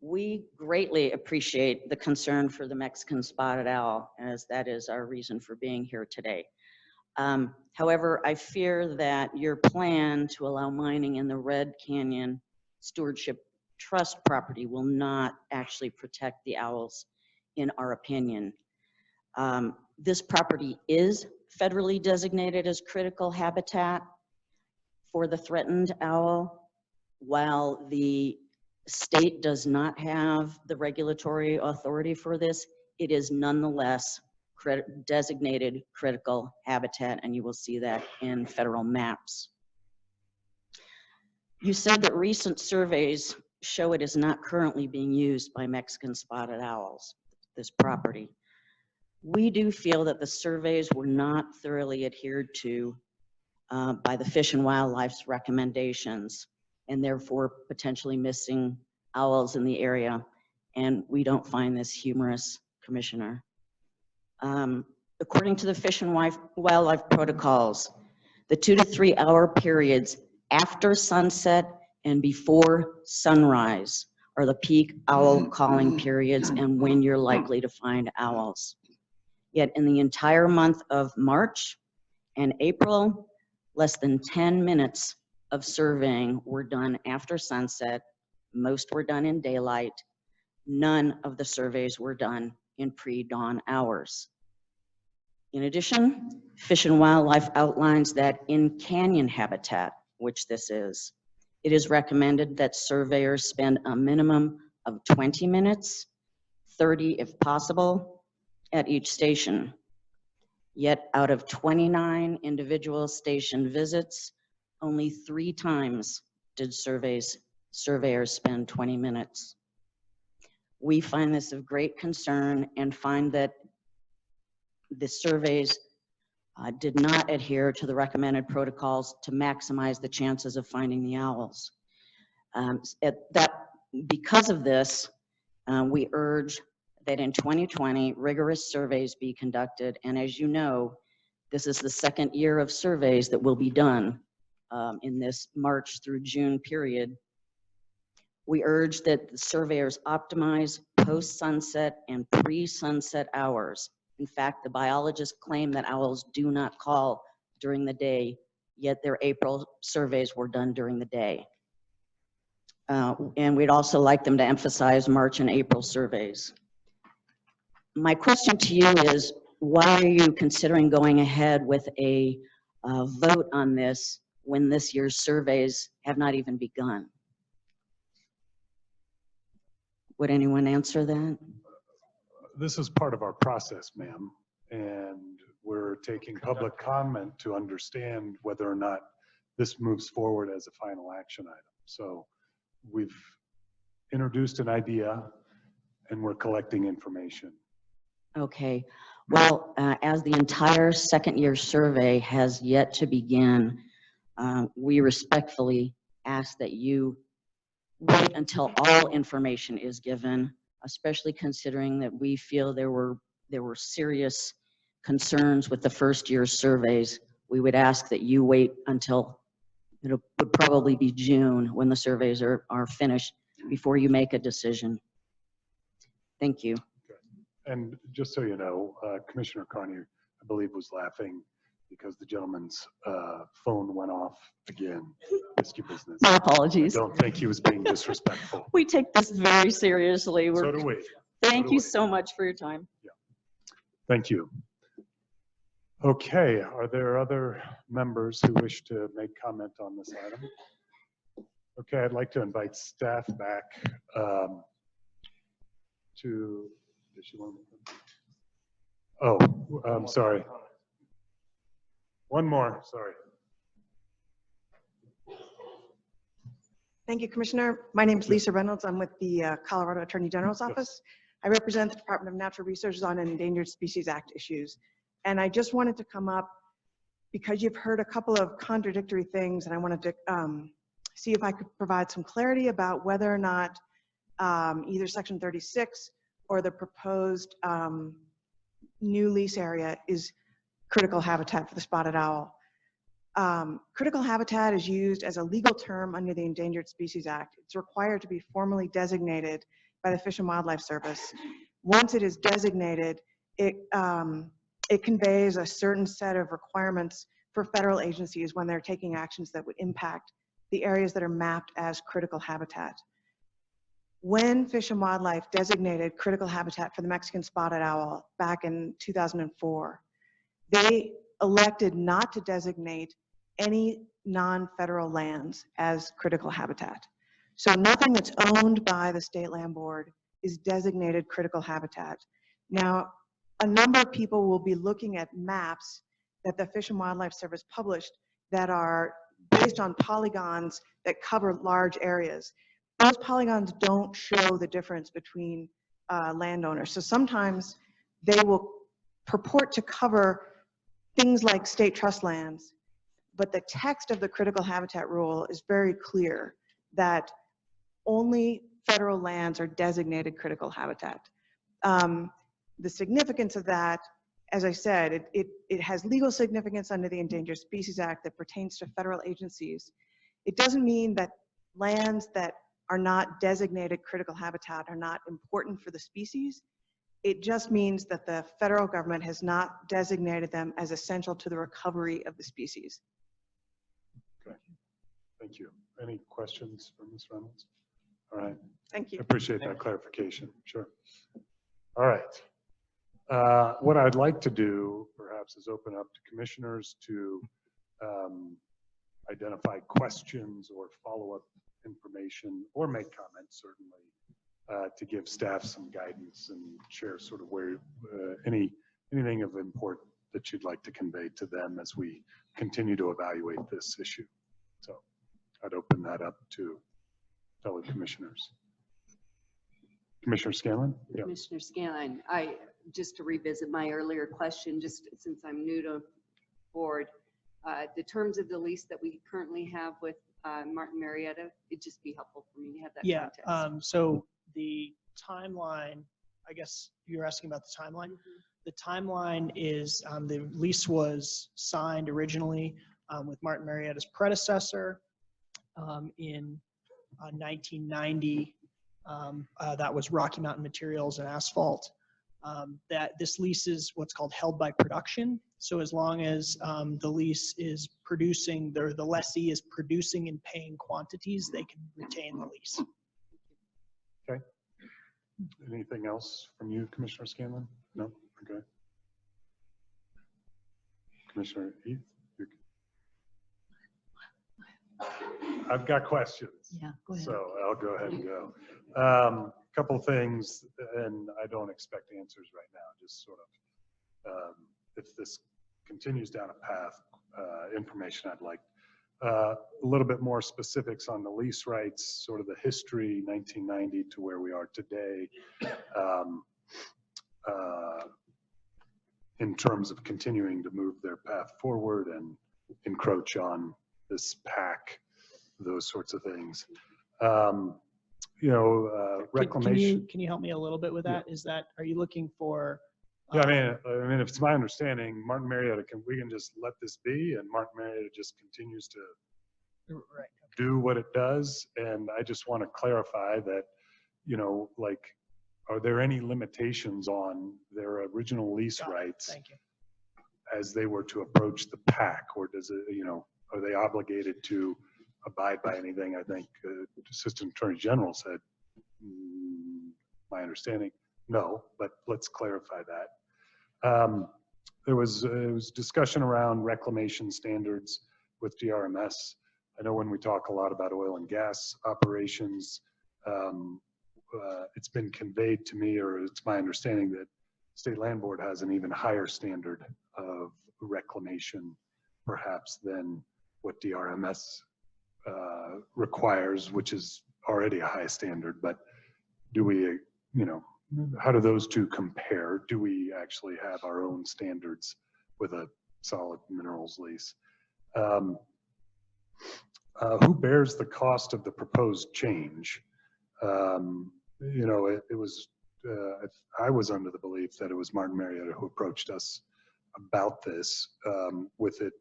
We greatly appreciate the concern for the Mexican spotted owl, as that is our reason for being here today. However, I fear that your plan to allow mining in the Red Canyon Stewardship Trust property will not actually protect the owls, in our opinion. This property is federally designated as critical habitat for the threatened owl, while the state does not have the regulatory authority for this. It is nonetheless designated critical habitat, and you will see that in federal maps. You said that recent surveys show it is not currently being used by Mexican spotted owls, this property. We do feel that the surveys were not thoroughly adhered to by the Fish and Wildlife's recommendations, and therefore potentially missing owls in the area. And we don't find this humorous, Commissioner. According to the Fish and Wildlife protocols, the 2 to 3 hour periods after sunset and before sunrise are the peak owl calling periods and when you're likely to find owls. Yet in the entire month of March and April, less than 10 minutes of surveying were done after sunset. Most were done in daylight. None of the surveys were done in pre-dawn hours. In addition, Fish and Wildlife outlines that in canyon habitat, which this is, it is recommended that surveyors spend a minimum of 20 minutes, 30 if possible, at each station. Yet out of 29 individual station visits, only 3 times did surveyors spend 20 minutes. We find this of great concern and find that the surveys did not adhere to the recommended protocols to maximize the chances of finding the owls. Because of this, we urge that in 2020, rigorous surveys be conducted. And as you know, this is the second year of surveys that will be done in this March through June period. We urge that the surveyors optimize post-sunset and pre-sunset hours. In fact, the biologists claim that owls do not call during the day, yet their April surveys were done during the day. And we'd also like them to emphasize March and April surveys. My question to you is, why are you considering going ahead with a vote on this when this year's surveys have not even begun? Would anyone answer that? This is part of our process, ma'am, and we're taking public comment to understand whether or not this moves forward as a final action item. So we've introduced an idea and we're collecting information. Okay, well, as the entire second year survey has yet to begin, we respectfully ask that you wait until all information is given, especially considering that we feel there were serious concerns with the first year surveys. We would ask that you wait until it would probably be June when the surveys are finished before you make a decision. Thank you. And just so you know, Commissioner Carney, I believe, was laughing because the gentleman's phone went off again. Risky business. My apologies. I don't think he was being disrespectful. We take this very seriously. So do we. Thank you so much for your time. Yeah. Thank you. Okay, are there other members who wish to make comment on this item? Okay, I'd like to invite staff back to, does she want to? Oh, I'm sorry. One more, sorry. Thank you, Commissioner. My name is Lisa Reynolds. I'm with the Colorado Attorney General's Office. I represent the Department of Natural Resources on Endangered Species Act issues. And I just wanted to come up because you've heard a couple of contradictory things, and I wanted to see if I could provide some clarity about whether or not either Section 36 or the proposed new lease area is critical habitat for the spotted owl. Critical habitat is used as a legal term under the Endangered Species Act. It's required to be formally designated by the Fish and Wildlife Service. Once it is designated, it conveys a certain set of requirements for federal agencies when they're taking actions that would impact the areas that are mapped as critical habitat. When Fish and Wildlife designated critical habitat for the Mexican spotted owl back in 2004, they elected not to designate any non-federal lands as critical habitat. So nothing that's owned by the State Land Board is designated critical habitat. Now, a number of people will be looking at maps that the Fish and Wildlife Service published that are based on polygons that cover large areas. Those polygons don't show the difference between landowners. So sometimes they will purport to cover things like state trust lands, but the text of the critical habitat rule is very clear that only federal lands are designated critical habitat. The significance of that, as I said, it has legal significance under the Endangered Species Act that pertains to federal agencies. It doesn't mean that lands that are not designated critical habitat are not important for the species. It just means that the federal government has not designated them as essential to the recovery of the species. Okay, thank you. Any questions for Ms. Reynolds? All right. Thank you. I appreciate that clarification. Sure. All right. What I'd like to do perhaps is open up to commissioners to identify questions or follow-up information or make comments, certainly, to give staff some guidance and share sort of where anything of import that you'd like to convey to them as we continue to evaluate this issue. So I'd open that up to fellow commissioners. Commissioner Scanlon? Yeah. Commissioner Scanlon, just to revisit my earlier question, just since I'm new to board, the terms of the lease that we currently have with Martin Marietta, it'd just be helpful for me to have that Yeah, context. so the timeline, I guess you're asking about the timeline. The timeline is the lease was signed originally with Martin Marietta's predecessor in 1990. That was Rocky Mountain Materials and Asphalt. That this lease is what's called held by production. So as long as the lease is producing, the lessee is producing and paying quantities, they can retain the lease. Okay. Anything else from you, Commissioner Scanlon? No? Okay. Commissioner Heath? I've got questions. Yeah, go ahead. So I'll go ahead and go. Couple things, and I don't expect answers right now, just sort of, if this continues down a path, information I'd like. A little bit more specifics on the lease rights, sort of the history, 1990 to where we are today, in terms of continuing to move their path forward and encroach on this PAC, those sorts of things. Reclamation. Can you help me a little bit with that? Yeah. Is that, are you looking for? Yeah, I mean, if it's my understanding, Martin Marietta we can just let this be, and Martin Marietta just continues to Right. do what it does. And I just want to clarify that, like, are there any limitations on their original lease rights Thank you. as they were to approach the PAC, or does it, are they obligated to abide by anything? I think Assistant Attorney General said, my understanding, no, but let's clarify that. There was discussion around reclamation standards with DRMS. I know when we talk a lot about oil and gas operations, it's been conveyed to me, or it's my understanding that State Land Board has an even higher standard of reclamation, perhaps, than what DRMS requires, which is already a high standard. But do we, how do those two compare? Do we actually have our own standards with a solid minerals lease? Who bears the cost of the proposed change? It was, I was under the belief that it was Martin Marietta who approached us about this. With it,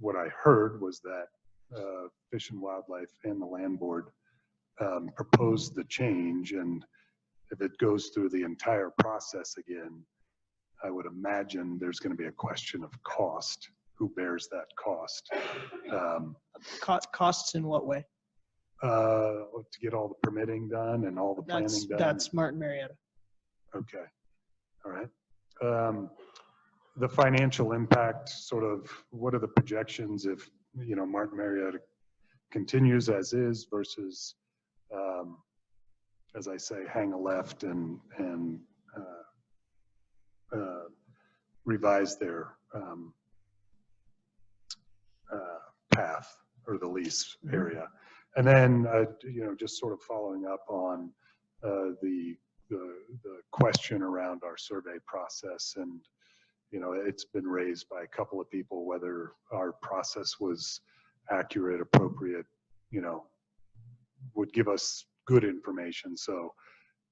what I heard was that Fish and Wildlife and the Land Board proposed the change, and if it goes through the entire process again, I would imagine there's going to be a question of cost. Who bears that cost? Costs in what way? To get all the permitting done and all the planning done. That's Martin Marietta. Okay. All right. The financial impact, sort of, what are the projections if, Martin Marietta continues as is versus, as I say, hang a left and revise their path or the lease area. And then, just sort of following up on the question around our survey process. And, it's been raised by a couple of people whether our process was accurate, appropriate, would give us good information. So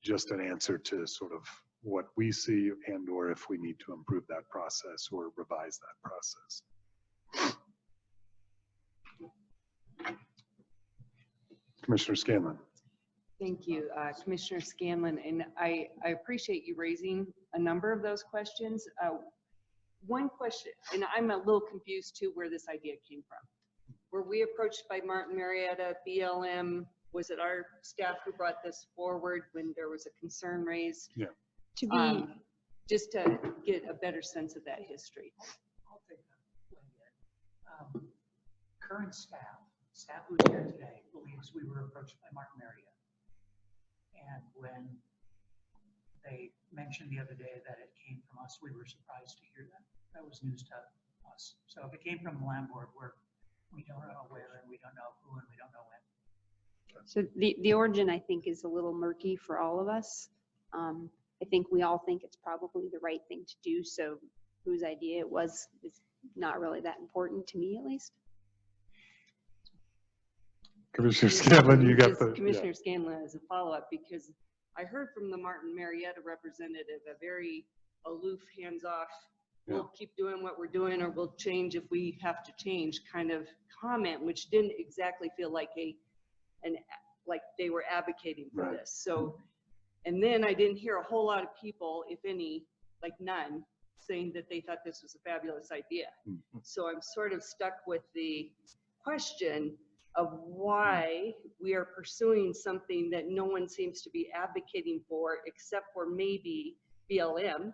just an answer to sort of what we see and or if we need to improve that process or revise that process. Commissioner Scanlon. Thank you, Commissioner Scanlon, and I appreciate you raising a number of those questions. One question, and I'm a little confused too where this idea came from. Were we approached by Martin Marietta, BLM? Was it our staff who brought this forward when there was a concern raised? Yeah. To be, just to get a better sense of that history. I'll take that. Current staff who's here today believes we were approached by Martin Marietta. And when they mentioned the other day that it came from us, we were surprised to hear that. That was news to us. So if it came from the land board, we don't know where, and we don't know who, and we don't know when. So the origin, I think, is a little murky for all of us. I think we all think it's probably the right thing to do. So whose idea it was is not really that important to me, at least. Commissioner Scanlon, you got Just the. Commissioner Scanlon as a follow-up, because I heard from the Martin Marietta representative a very aloof, hands-off, we'll keep doing what we're doing, or we'll change if we have to change kind of comment, which didn't exactly feel like like they were advocating for this. So, and then I didn't hear a whole lot of people, if any, like none, saying that they thought this was a fabulous idea. So I'm sort of stuck with the question of why we are pursuing something that no one seems to be advocating for, except for maybe BLM.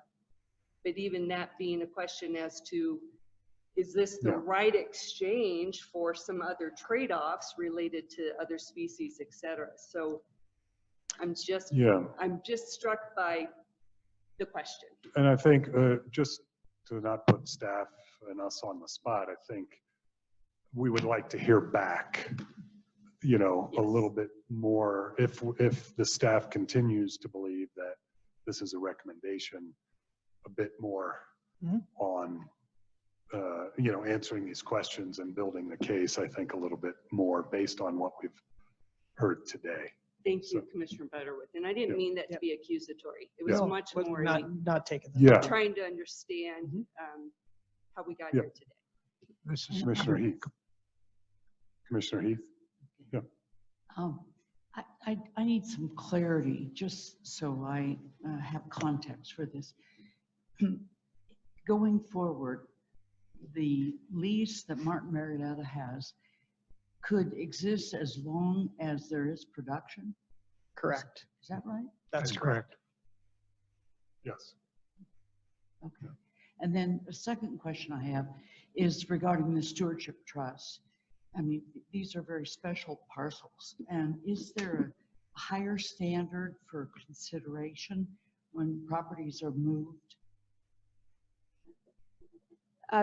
But even that being a question as to, is this the right exchange for some other trade-offs related to other species, et cetera? So I'm just struck by the question. And I think just to not put staff and us on the spot, I think we would like to hear back, you know, a little bit more if the staff continues to believe that this is a recommendation, a bit more on, you know, answering these questions and building the case, I think a little bit more based on what we've heard today. Thank you, Commissioner Butterworth. And I didn't mean that to be accusatory. It was much more not taking that. trying to understand how we got here today. This is Commissioner Heath. Commissioner Heath? Yeah. I need some clarity, just so I have context for this. Going forward, the lease that Martin Marietta has could exist as long as there is production? Correct. Is that right? That's correct. Yes. Okay. And then the second question I have is regarding the stewardship trust. I mean, these are very special parcels. And is there a higher standard for consideration when properties are moved?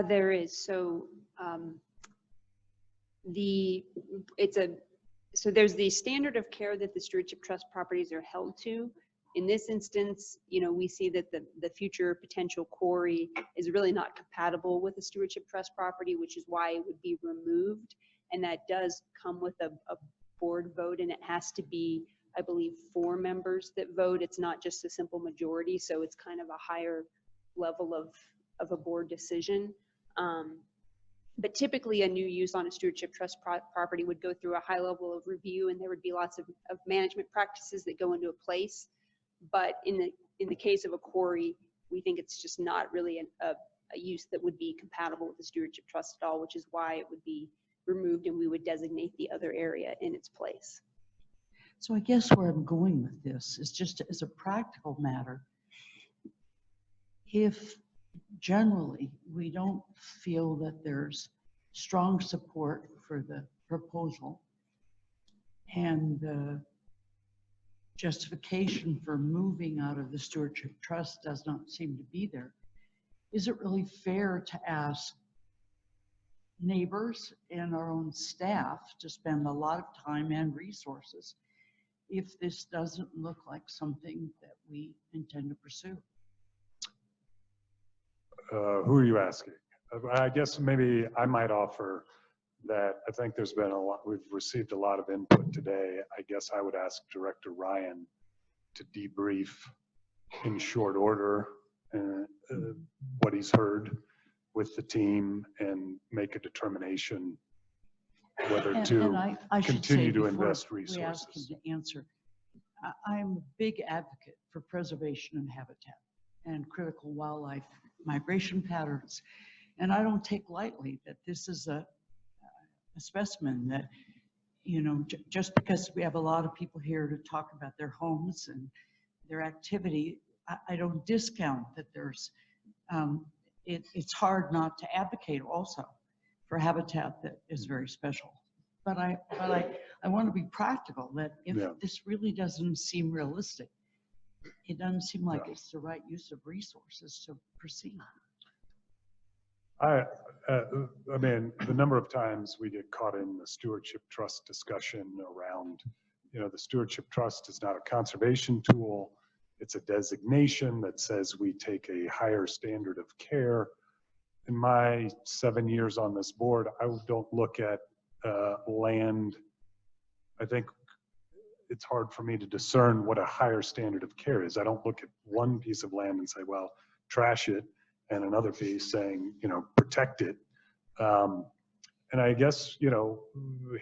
There is. So there's the standard of care that the stewardship trust properties are held to. In this instance, you know, we see that the future potential quarry is really not compatible with the stewardship trust property, which is why it would be removed. And that does come with a board vote, and it has to be, I believe, 4 members that vote. It's not just a simple majority, so it's kind of a higher level of a board decision. But typically a new use on a stewardship trust property would go through a high level of review, and there would be lots of management practices that go into place. But in the case of a quarry, we think it's just not really a use that would be compatible with the stewardship trust at all, which is why it would be removed, and we would designate the other area in its place. So I guess where I'm going with this is just as a practical matter, if generally we don't feel that there's strong support for the proposal and the justification for moving out of the stewardship trust does not seem to be there, is it really fair to ask neighbors and our own staff to spend a lot of time and resources if this doesn't look like something that we intend to pursue? Who are you asking? I guess maybe I might offer that I think there's been a lot, we've received a lot of input today. I guess I would ask Director Ryan to debrief in short order what he's heard with the team and make a determination whether to I should continue say to before invest we ask him resources. to answer, I'm a big advocate for preservation and habitat and critical wildlife migration patterns. And I don't take lightly that this is a specimen that, you know, just because we have a lot of people here to talk about their homes and their activity, I don't discount that there's, it's hard not to advocate also for habitat that is very special. But I want to be practical that if this really doesn't seem realistic, it doesn't seem like it's the right use of resources to proceed. I mean, the number of times we get caught in the stewardship trust discussion around, you know, the stewardship trust is not a conservation tool. It's a designation that says we take a higher standard of care. In my 7 years on this board, I don't look at land. I think it's hard for me to discern what a higher standard of care is. I don't look at one piece of land and say, well, trash it, and another piece saying, you know, protect it. And I guess, you know,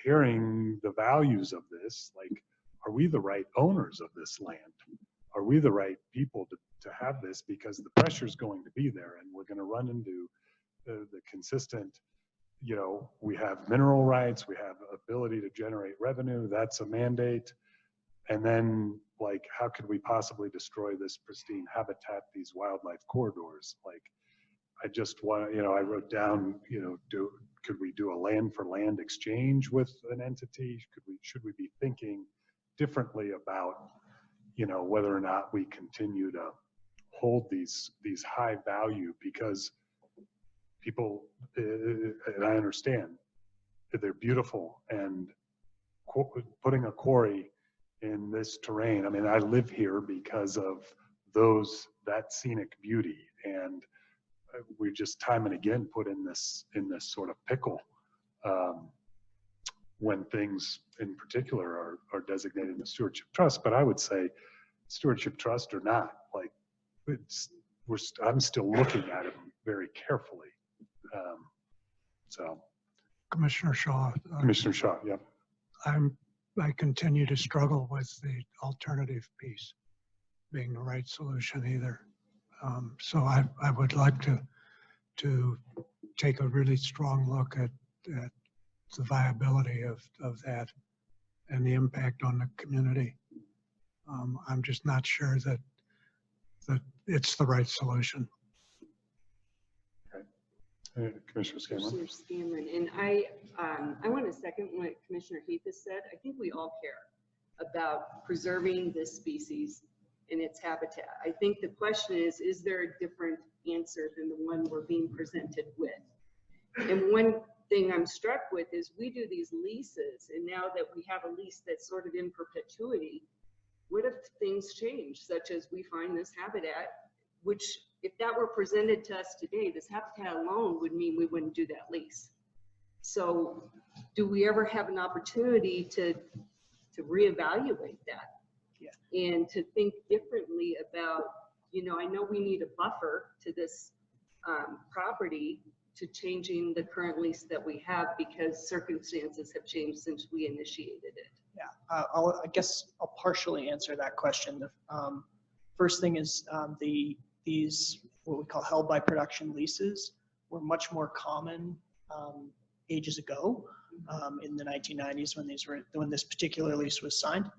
hearing the values of this, like, are we the right owners of this land? Are we the right people to have this? Because the pressure is going to be there, and we're going to run into the consistent, you know, we have mineral rights, we have ability to generate revenue, that's a mandate. And then, like, how could we possibly destroy this pristine habitat, these wildlife corridors? Like, I just want, you know, I wrote down, you know, could we do a land for land exchange with an entity? Should we be thinking differently about, you know, whether or not we continue to hold these high value, because people, and I understand that they're beautiful, and putting a quarry in this terrain, I mean, I live here because of that scenic beauty, and we just time and again put in this sort of pickle when things in particular are designated in the stewardship trust. But I would say stewardship trust or not, like, I'm still looking at it very carefully. So Commissioner Shaw. Commissioner Shaw, yeah. I continue to struggle with the alternative piece being the right solution either. So I would like to take a really strong look at the viability of that and the impact on the community. I'm just not sure that it's the right solution. Commissioner Scanlon. Commissioner Scanlon, and I want to second what Commissioner Heath has said. I think we all care about preserving this species and its habitat. I think the question is there a different answer than the one we're being presented with? And one thing I'm struck with is we do these leases, and now that we have a lease that's sort of in perpetuity, what if things change, such as we find this habitat, which if that were presented to us today, this habitat alone would mean we wouldn't do that lease. So do we ever have an opportunity to reevaluate that? Yeah. And to think differently about, you know, I know we need a buffer to this property to changing the current lease that we have because circumstances have changed since we initiated it. Yeah, I guess I'll partially answer that question. The first thing is these what we call held by production leases were much more common ages ago in the 1990s when this particular lease was signed.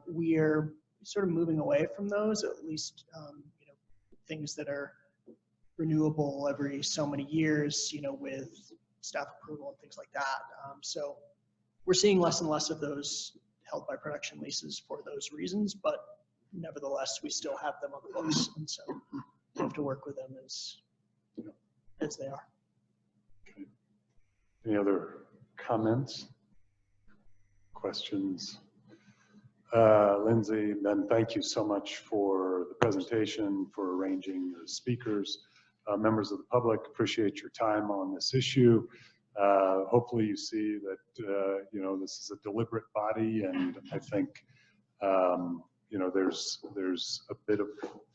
We are sort of moving away from those, at least you know, things that are renewable every so many years, you know, with staff approval and things like that. So we're seeing less and less of those held by production leases for those reasons, but nevertheless, we still have them on the books, and so we have to work with them as they are. Okay. Any other comments, questions? Lindsay, Ben, thank you so much for the presentation, for arranging the speakers. Members of the public, appreciate your time on this issue. Hopefully you see that, you know, this is a deliberate body, and I think, you know, there's a bit of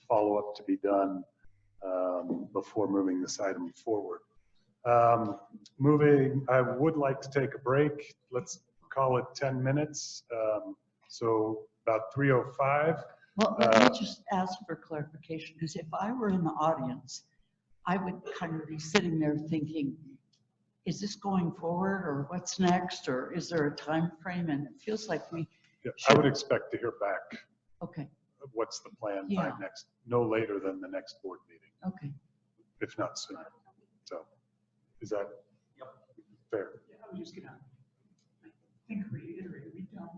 follow-up to be done before moving this item forward. I would like to take a break. Let's call it 10 minutes. So about 3:05. Well, let me just ask for clarification, because if I were in the audience, I would kind of be sitting there thinking, is this going forward or what's next? Or is there a time frame? And it feels like we. Yeah, I would expect to hear back. Okay. What's the plan by Yeah. no later than the next board meeting, Okay. if not sooner. So is that fair? Yeah, I was just gonna, I think, reiterate, we don't,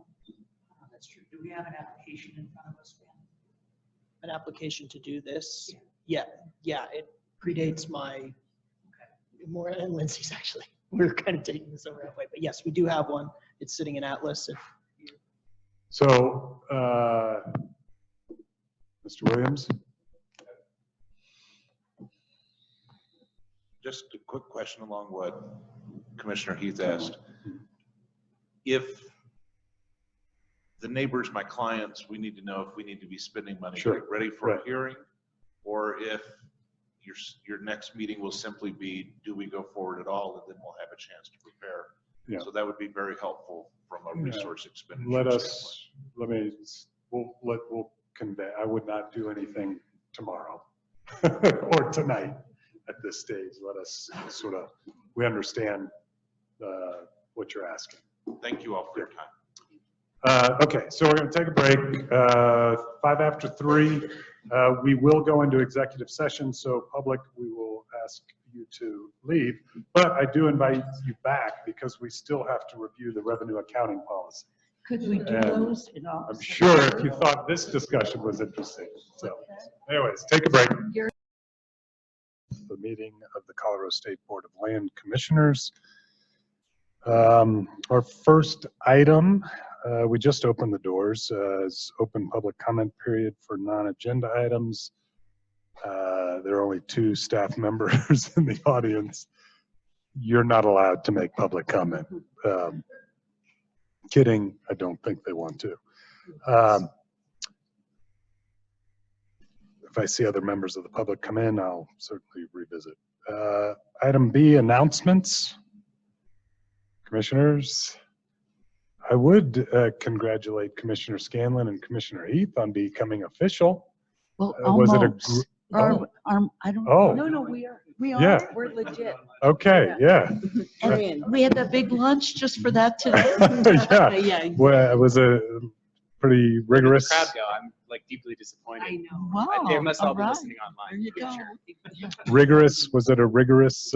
that's true. Do we have an application in front of us, Ben? An application to do this? Yeah, it predates my, more and Lindsay's actually. We're kind of taking this over halfway, but yes, we do have one. It's sitting in Atlas. So, Mr. Williams? Just a quick question along what Commissioner Heath asked. If the neighbors, my clients, we need to know if we need to be spending money to Sure. get ready for Right. a hearing, or if your next meeting will simply be, do we go forward at all, and then we'll have a chance to prepare. Yeah. So that would be very helpful from a Yeah. resource expenditure We'll convey, I would not do anything tomorrow or tonight at this stage. Let us sort of, we understand what you're asking. Thank you all for your time. Okay, so we're going to take a break. 5 after 3. We will go into executive session, so public, we will ask you to leave. But I do invite you back because we still have to review the revenue accounting policy. Could we do And those in I'm opposite? sure if you thought this discussion was interesting. So anyways, take a break. The meeting of the Colorado State Board of Land Commissioners. Our first item, we just opened the doors, is open public comment period for non-agenda items. There are only 2 staff members in the audience. You're not allowed to make public comment. Kidding, I don't think they want to. If I see other members of the public come in, I'll certainly revisit. Item B, announcements. Commissioners, I would congratulate Commissioner Scanlon and Commissioner Heath on becoming official. Well, Was it a almost. oh. I don't. Oh. No, we are. We are. Yeah. We're legit. Okay, yeah. And we had that big lunch just for that today. Yeah. Well, it was a pretty rigorous. Crowd go. I'm like deeply disappointed. I know. Wow. They must all be all right. listening online. There you for go. sure. Rigorous, was it a rigorous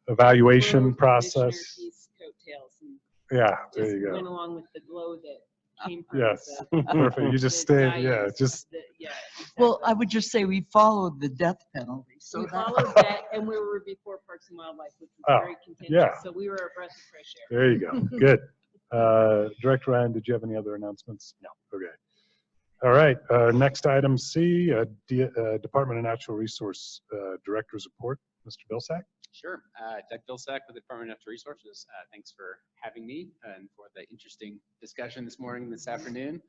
evaluation process? Yeah, there you Went go. along with the glow that came from Yes, the. perfect. You just stay, yeah, just, Well, I would just say we followed the death penalty. So We that- followed that, and we were before Parks and Wildlife, which was Oh, very contentious, yeah. so we were a breath of fresh air. there you go. Good. Director Ryan, did you have any other announcements? No. Okay. All right, next item C, Department of Natural Resource Director's Report. Mr. Vilsack? Sure. Doug Vilsack with the Department of Natural Resources. Thanks for having me and for the interesting discussion this morning, this afternoon.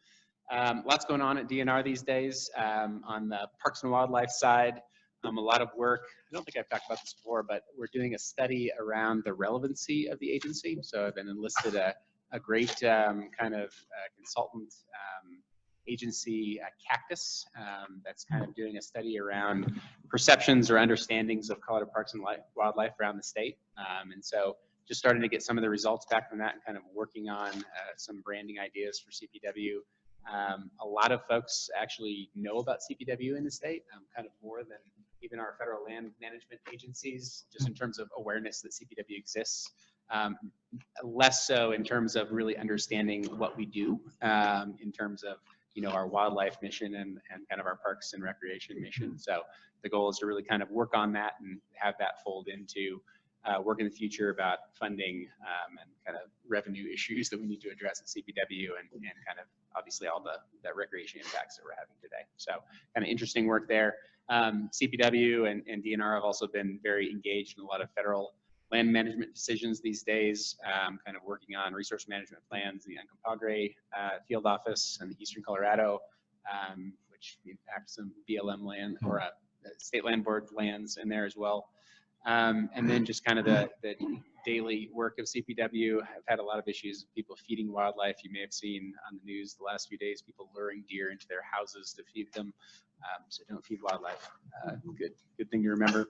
Lots going on at DNR these days. On the Parks and Wildlife side, a lot of work. I don't think I've talked about this before, but we're doing a study around the relevancy of the agency. So I've been enlisted a great kind of consultant agency, Cactus, that's kind of doing a study around perceptions or understandings of Colorado Parks and Wildlife around the state. And so just starting to get some of the results back from that and kind of working on some branding ideas for CPW. A lot of folks actually know about CPW in the state, kind of more than even our federal land management agencies, just in terms of awareness that CPW exists. Less so in terms of really understanding what we do in terms of our wildlife mission and kind of our parks and recreation mission. So the goal is to really kind of work on that and have that fold into work in the future about funding and kind of revenue issues that we need to address at CPW and kind of obviously all the recreation impacts that we're having today. So kind of interesting work there. CPW and DNR have also been very engaged in a lot of federal land management decisions these days, kind of working on resource management plans, the Uncompahgre field office and the Eastern Colorado, which impacts some BLM land or state land board lands in there as well. And then just kind of the daily work of CPW. I've had a lot of issues with people feeding wildlife. You may have seen on the news the last few days, people luring deer into their houses to feed them. So don't feed wildlife. Good thing to remember.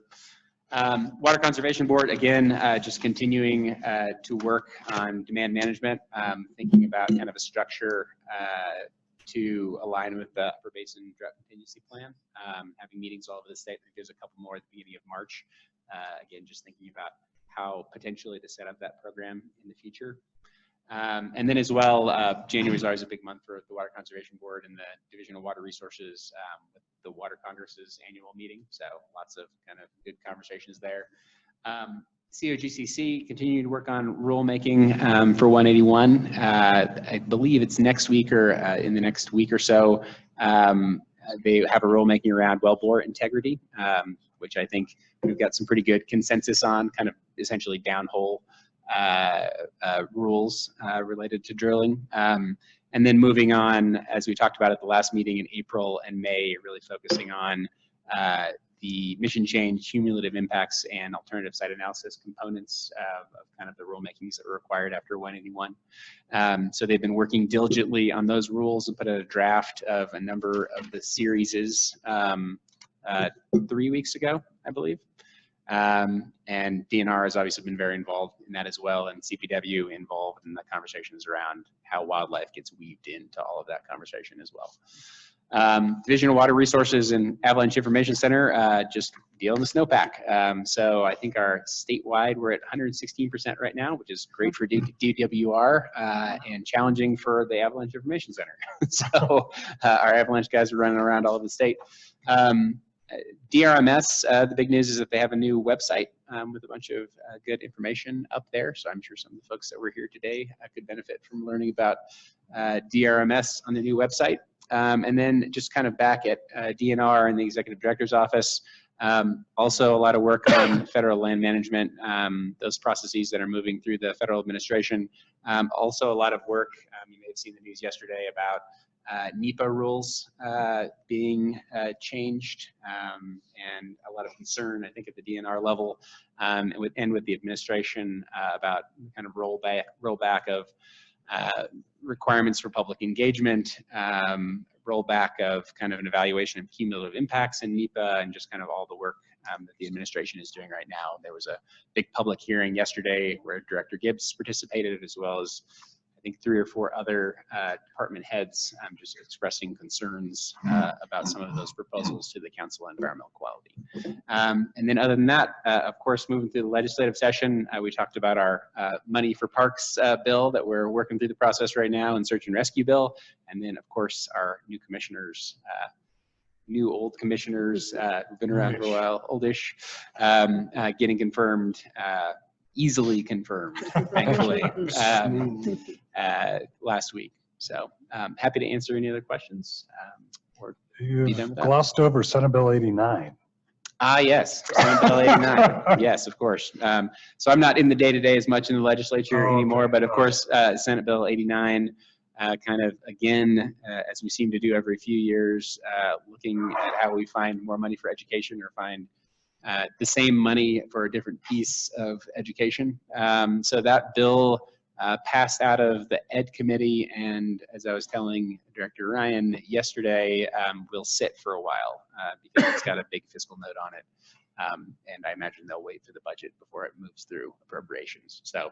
Water Conservation Board, again, just continuing to work on demand management, thinking about kind of a structure to align with the Upper Basin Drought Contingency Plan, having meetings all over the state. I think there's a couple more at the beginning of March. Again, just thinking about how potentially to set up that program in the future. And then as well, January is always a big month for the Water Conservation Board and the Division of Water Resources with the Water Congress's annual meeting. So lots of kind of good conversations there. COGCC continuing to work on rulemaking for 181. I believe it's next week or in the next week or so. They have a rulemaking around wellbore integrity, which I think we've got some pretty good consensus on, kind of essentially downhole rules related to drilling. And then moving on, as we talked about at the last meeting in April and May, really focusing on the mission change, cumulative impacts, and alternative site analysis components of kind of the rulemakings that were required after 181. So they've been working diligently on those rules and put out a draft of a number of the series 3 weeks ago, I believe. And DNR has obviously been very involved in that as well, and CPW involved in the conversations around how wildlife gets weaved into all of that conversation as well. Division of Water Resources and Avalanche Information Center just dealing with snowpack. So I think our statewide, we're at 116% right now, which is great for DWR and challenging for the Avalanche Information Center. So our avalanche guys are running around all over the state. DRMS, the big news is that they have a new website with a bunch of good information up there. So I'm sure some of the folks that were here today could benefit from learning about DRMS on the new website. And then just kind of back at DNR and the Executive Director's Office, also a lot of work on federal land management, those processes that are moving through the federal administration. Also a lot of work, you may have seen the news yesterday about NEPA rules being changed, and a lot of concern, I think, at the DNR level, and with the administration about kind of rollback of requirements for public engagement, rollback of kind of an evaluation of cumulative impacts in NEPA, and just kind of all the work that the administration is doing right now. There was a big public hearing yesterday where Director Gibbs participated, as well as I think 3 or 4 other department heads just expressing concerns about some of those proposals to the Council on Environmental Quality. And then other than that, of course, moving through the legislative session, we talked about our money for parks bill that we're working through the process right now, and search and rescue bill. And then, of course, our new commissioners, old commissioners who've been around for a while, oldish, getting confirmed, easily confirmed, thankfully, last week. So happy to answer any other questions. Or be done with that. Glossed over Senate Bill 89. Yes, Senate Bill 89. Yes, of course. So I'm not in the day-to-day as much in the legislature anymore, but of course, Senate Bill 89, kind of, again, as we seem to do every few years, looking at how we find more money for education, or find the same money for a different piece of education. So that bill passed out of the Ed Committee, and as I was telling Director Ryan yesterday, will sit for a while because it's got a big fiscal note on it. And I imagine they'll wait for the budget before it moves through appropriations. So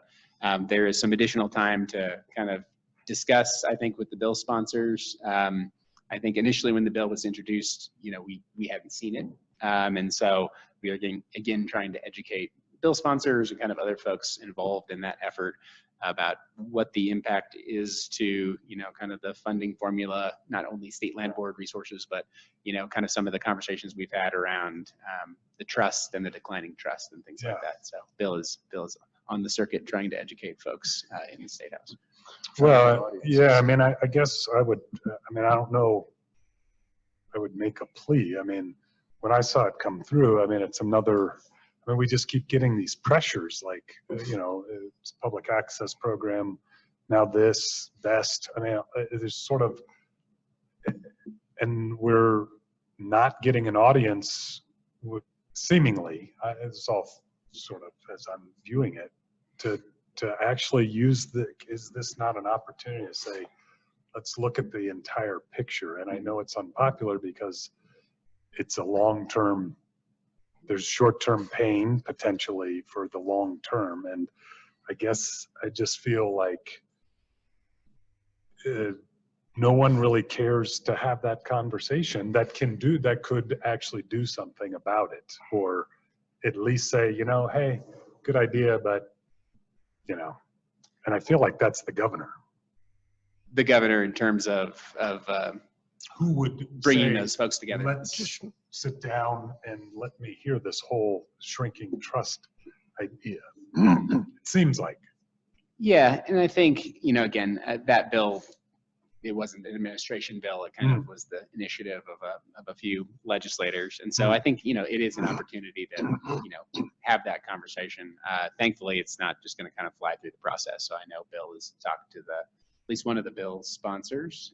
there is some additional time to kind of discuss, I think, with the bill sponsors. I think initially when the bill was introduced, we hadn't seen it. And so we are again trying to educate bill sponsors and kind of other folks involved in that effort about what the impact is to, kind of the funding formula, not only state land board resources, but, kind of some of the conversations we've had around the trust and the declining trust and things like that. So Bill is on the circuit trying to educate folks in the State House. Well, yeah, I mean, I guess I would, I don't know, I would make a plea. I mean, when I saw it come through, it's another, we just keep getting these pressures, like, it's a public access program, now this, best. There's sort of, and we're not getting an audience, seemingly, it's all sort of, as I'm viewing it, to actually use is this not an opportunity to say, let's look at the entire picture? And I know it's unpopular because it's a long-term, there's short-term pain potentially for the long term. And I guess I just feel like no one really cares to have that conversation that could actually do something about it, or at least say, you know, hey, good idea, but, you know, and I feel like that's the governor. The governor in terms of who would bringing say, those folks together. Let's sit down and let me hear this whole shrinking trust idea. It seems like. Yeah, and I think, you know, again, that bill, it wasn't an administration bill. It kind of was the initiative of a few legislators. And so I think, you know, it is an opportunity to, you know, have that conversation. Thankfully, it's not just going to kind of fly through the process. So I know Bill has talked to at least one of the bill's sponsors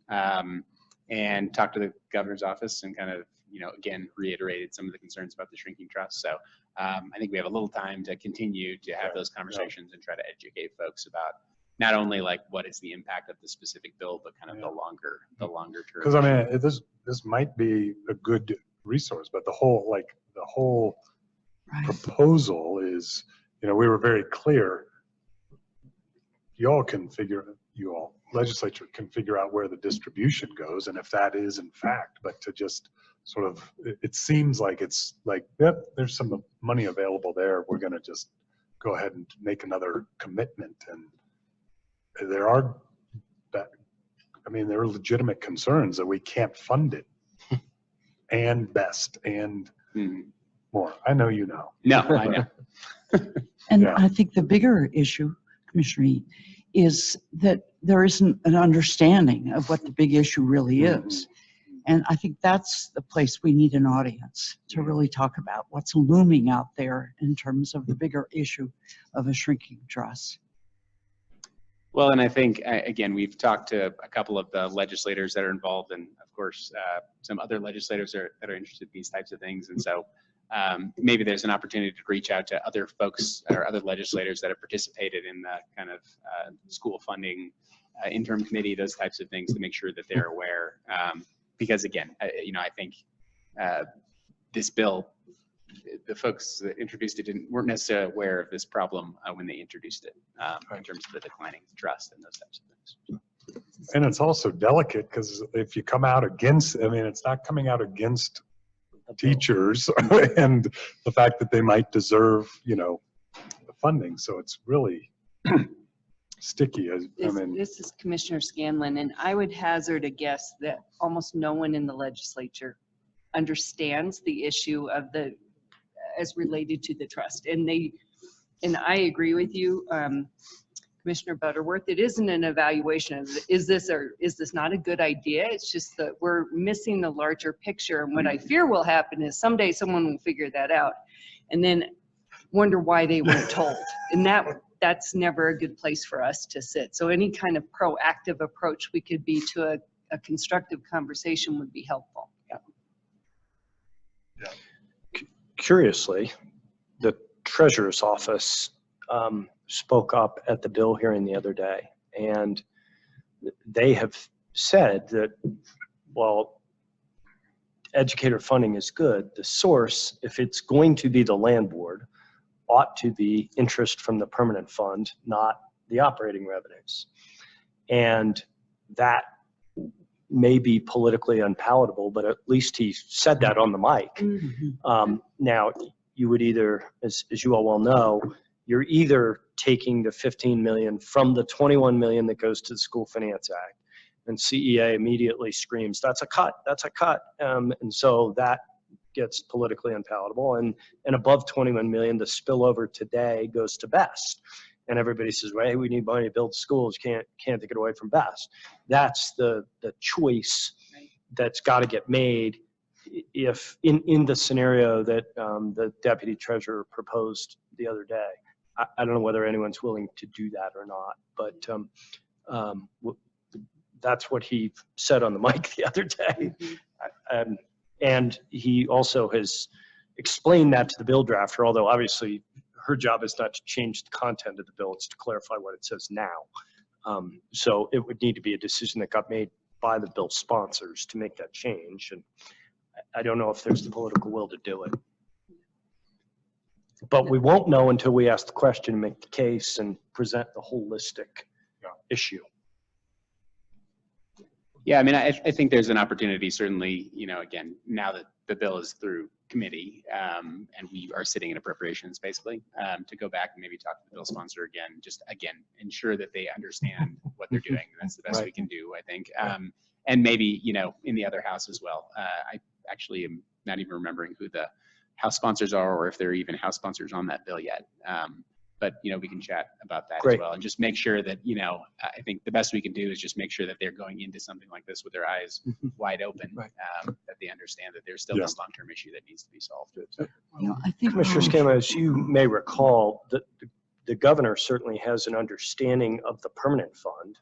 and talked to the governor's office and kind of, you know, again, reiterated some of the concerns about the shrinking trust. So I think we have a little time to continue to have those conversations and try to educate folks about not only like what is the impact of the specific bill, but kind of the longer term. Because I mean, this might be a good resource, but the whole proposal is, you know, we were very clear. Legislature can figure out where the distribution goes, and if that is in fact, but to just sort of, it seems like it's like, yep, there's some money available there. We're going to just go ahead and make another commitment. And there are legitimate concerns that we can't fund it and best and more. I know you know. No, I know. And I think the bigger issue, Commissioner Heath, is that there isn't an understanding of what the big issue really is. And I think that's the place we need an audience to really talk about what's looming out there in terms of the bigger issue of a shrinking trust. Well, and I think, again, we've talked to a couple of the legislators that are involved, and of course, some other legislators that are interested in these types of things. And so maybe there's an opportunity to reach out to other folks or other legislators that have participated in the kind of school funding interim committee, those types of things, to make sure that they're aware. Because again, you know, I think this bill, the folks that introduced it weren't necessarily aware of this problem when they introduced it in terms of the declining trust and those types of things. And it's also delicate because if you come out against, I mean, it's not coming out against teachers and the fact that they might deserve, you know, the funding. So it's really sticky. This is Commissioner Scanlon, and I would hazard a guess that almost no one in the legislature understands the issue of as related to the trust. And I agree with you, Commissioner Butterworth. It isn't an evaluation of is this not a good idea? It's just that we're missing the larger picture. And what I fear will happen is someday someone will figure that out and then wonder why they weren't told. And that's never a good place for us to sit. So any kind of proactive approach we could be to a constructive conversation would be helpful. Curiously, the Treasurer's Office spoke up at the bill hearing the other day, and they have said that while educator funding is good, the source, if it's going to be the land board, ought to be interest from the permanent fund, not the operating revenues. And that may be politically unpalatable, but at least he said that on the mic. Now, you would either, as you all well know, you're either taking the 15 million from the 21 million that goes to the School Finance Act, and CEA immediately screams, that's a cut, that's a cut. And so that gets politically unpalatable. And above 21 million, the spillover today goes to BEST. And everybody says, well, hey, we need money to build schools. Can't take it away from BEST. That's the choice that's got to get made if in the scenario that the deputy treasurer proposed the other day. I don't know whether anyone's willing to do that or not, but that's what he said on the mic the other day. And he also has explained that to the bill drafter, although obviously her job is not to change the content of the bill, it's to clarify what it says now. So it would need to be a decision that got made by the bill sponsors to make that change. And I don't know if there's the political will to do it. But we won't know until we ask the question, make the case, and present the holistic issue. Yeah, I mean, I think there's an opportunity, certainly, you know, again, now that the bill is through committee and we are sitting in appropriations basically, to go back and maybe talk to the bill sponsor again, just again, ensure that they understand what they're doing. That's the best we can do, I think. And maybe, you know, in the other house as well. I actually am not even remembering who the house sponsors are or if there are even house sponsors on that bill yet. But, you know, we can chat about that as well and just make sure that, you know, I think the best we can do is just make sure that they're going into something like this with their eyes wide open, that they understand that there's still this long-term issue that needs to be solved. So, You know, I think Commissioner Scama, as you may recall, the governor certainly has an understanding of the permanent fund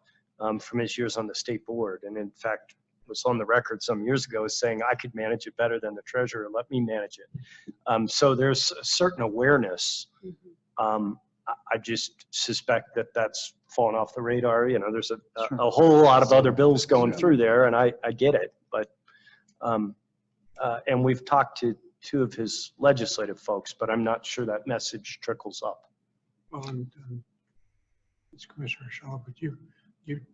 from his years on the state board. And in fact, was on the record some years ago as saying, I could manage it better than the treasurer, let me manage it. So there's a certain awareness. I just suspect that that's fallen off the radar. You know, there's a whole lot of other bills going through there, and I get it. But, and we've talked to two of his legislative folks, but I'm not sure that message trickles up. Well, and it's Commissioner Shaw, but you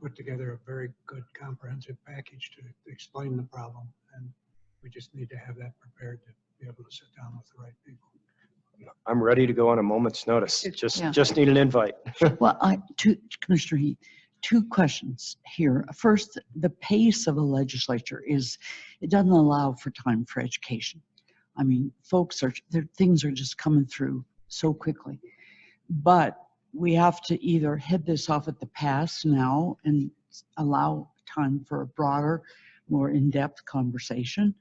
put together a very good comprehensive package to explain the problem, and we just need to have that prepared to be able to sit down with the right people. I'm ready to go on a moment's notice. Just need an invite. Well, Commissioner Heath, two questions here. First, the pace of a legislature it doesn't allow for time for education. I mean, things are just coming through so quickly. But we have to either head this off at the pass now and allow time for a broader, more in-depth conversation,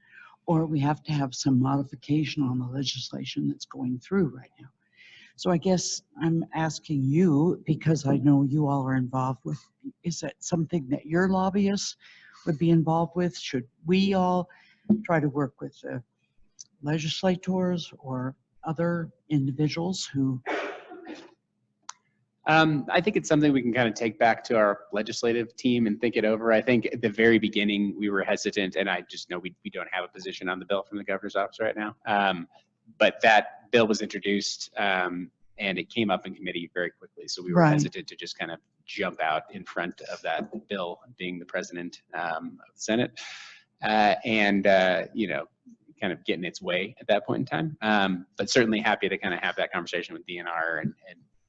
or we have to have some modification on the legislation that's going through right now. So I guess I'm asking you, because I know you all are involved with, is that something that your lobbyists would be involved with? Should we all try to work with the legislators or other individuals who? I think it's something we can kind of take back to our legislative team and think it over. I think at the very beginning we were hesitant, and I just know we don't have a position on the bill from the governor's office right now. But that bill was introduced and it came up in committee very quickly. So we were hesitant to just kind of jump out in front of that bill, being the president of the Senate you know, kind of getting its way at that point in time. But certainly happy to kind of have that conversation with DNR and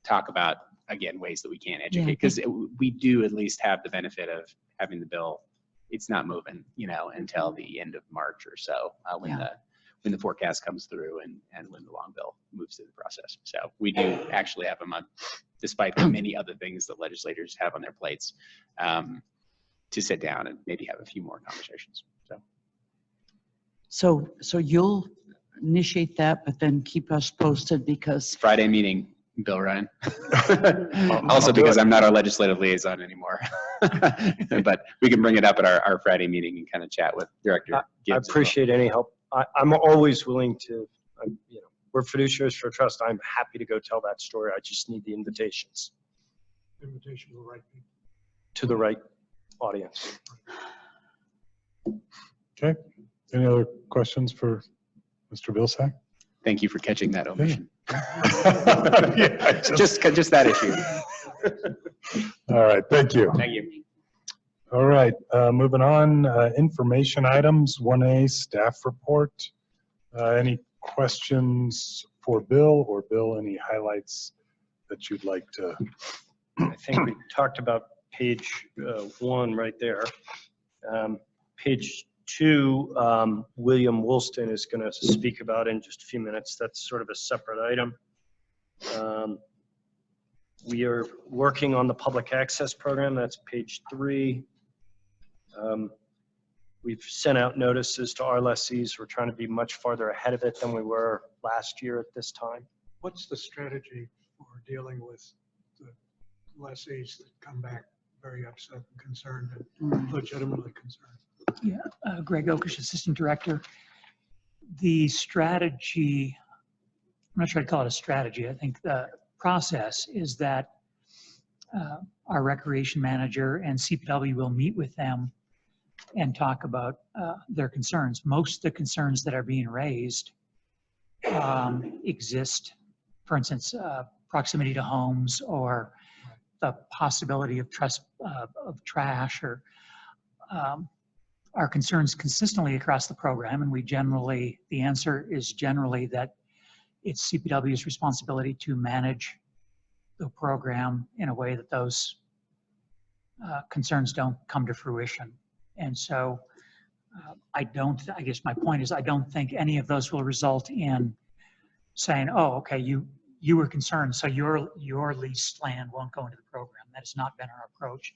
talk about, again, ways that we can educate, because we do at least have the benefit of having the bill. It's not moving, you know, until the end of March or so, when the forecast comes through and when the long bill moves through the process. So we do actually have a month, despite the many other things that legislators have on their plates, to sit down and maybe have a few more conversations. So you'll initiate that, but then keep us posted, because Friday meeting, Bill Ryan. Also because I'm not our legislative liaison anymore. But we can bring it up at our Friday meeting and kind of chat with Director Gibbs. I appreciate any help. I'm always willing to, you know, we're fiduciaries for trust. I'm happy to go tell that story. I just need the invitations. Invitation to the right people. To the right audience. Okay. Any other questions for Mr. Vilsack? Thank you for catching that omission. Yeah, just that issue. All right, thank you. Thank you. All right, moving on, information items, 1A, staff report. Any questions for Bill, or Bill, any highlights that you'd like to? I think we talked about page 1 right there. Page 2, William Woolston is going to speak about in just a few minutes. That's sort of a separate item. We are working on the public access program. That's page 3. We've sent out notices to our lessees. We're trying to be much farther ahead of it than we were last year at this time. What's the strategy for dealing with the lessees that come back very upset and concerned and legitimately concerned? Yeah, Greg Okish, Assistant Director. The strategy not sure I'd call it a strategy. I think the process is that our recreation manager and CPW will meet with them and talk about their concerns. Most of the concerns that are being raised exist, for instance, proximity to homes or the possibility of trash or our concerns consistently across the program. And the answer is generally that it's CPW's responsibility to manage the program in a way that those concerns don't come to fruition. And so I guess my point is I don't think any of those will result in saying, oh, okay, you were concerned, so your leased land won't go into the program. That has not been our approach.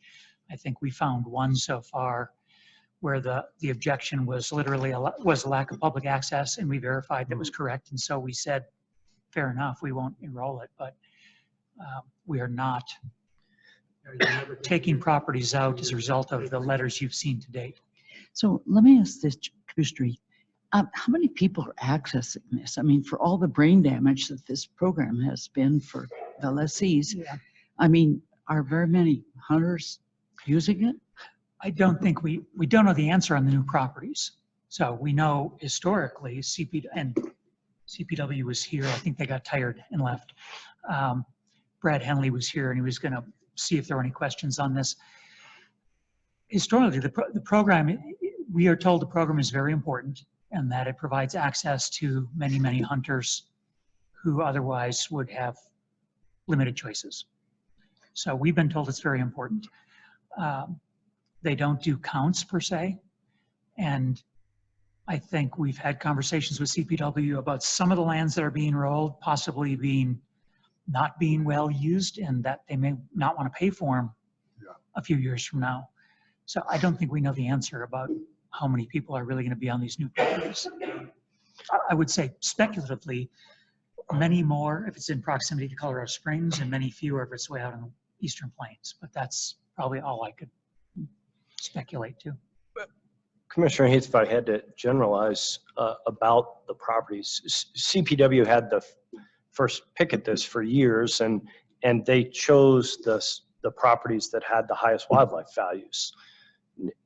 I think we found one so far where the objection was literally a lack of public access, and we verified that was correct. And so we said, fair enough, we won't enroll it, but we are not taking properties out as a result of the letters you've seen to date. So let me ask this, Commissioner Heath. How many people are accessing this? I mean, for all the brain damage that this program has been for the lessees, I mean, are very many hunters using it? I don't think we don't know the answer on the new properties. So we know historically CPW was here. I think they got tired and left. Brad Henley was here and he was going to see if there were any questions on this. Historically, the program, we are told the program is very important and that it provides access to many, many hunters who otherwise would have limited choices. So we've been told it's very important. They don't do counts per se. And I think we've had conversations with CPW about some of the lands that are being rolled possibly not being well used and that they may not want to pay for them a few years from now. So I don't think we know the answer about how many people are really going to be on these new properties. I would say speculatively, many more if it's in proximity to Colorado Springs and many fewer if it's way out in the Eastern Plains. But that's probably all I could speculate to. Commissioner Heath, if I had to generalize about the properties, CPW had the first pick at this for years, and they chose the properties that had the highest wildlife values.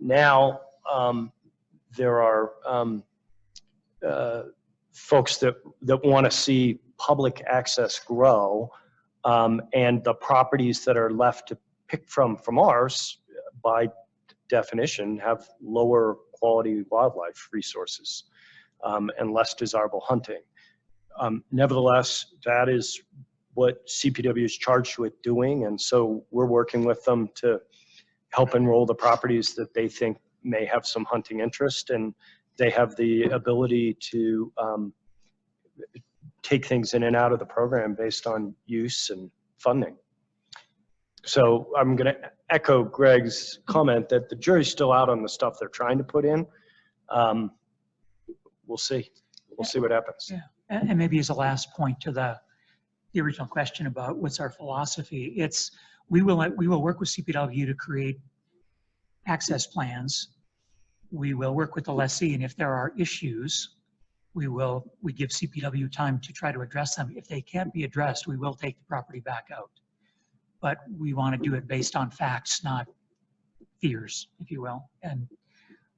Now there are folks that want to see public access grow, and the properties that are left to pick from ours, by definition, have lower quality wildlife resources and less desirable hunting. Nevertheless, that is what CPW is charged with doing, and so we're working with them to help enroll the properties that they think may have some hunting interest, and they have the ability to take things in and out of the program based on use and funding. So I'm going to echo Greg's comment that the jury's still out on the stuff they're trying to put in. We'll see. We'll see what happens. Yeah. And maybe as a last point to the original question about what's our philosophy, it's we will work with CPW to create access plans. We will work with the lessee, and if there are issues, we give CPW time to try to address them. If they can't be addressed, we will take the property back out. But we want to do it based on facts, not fears, if you will. And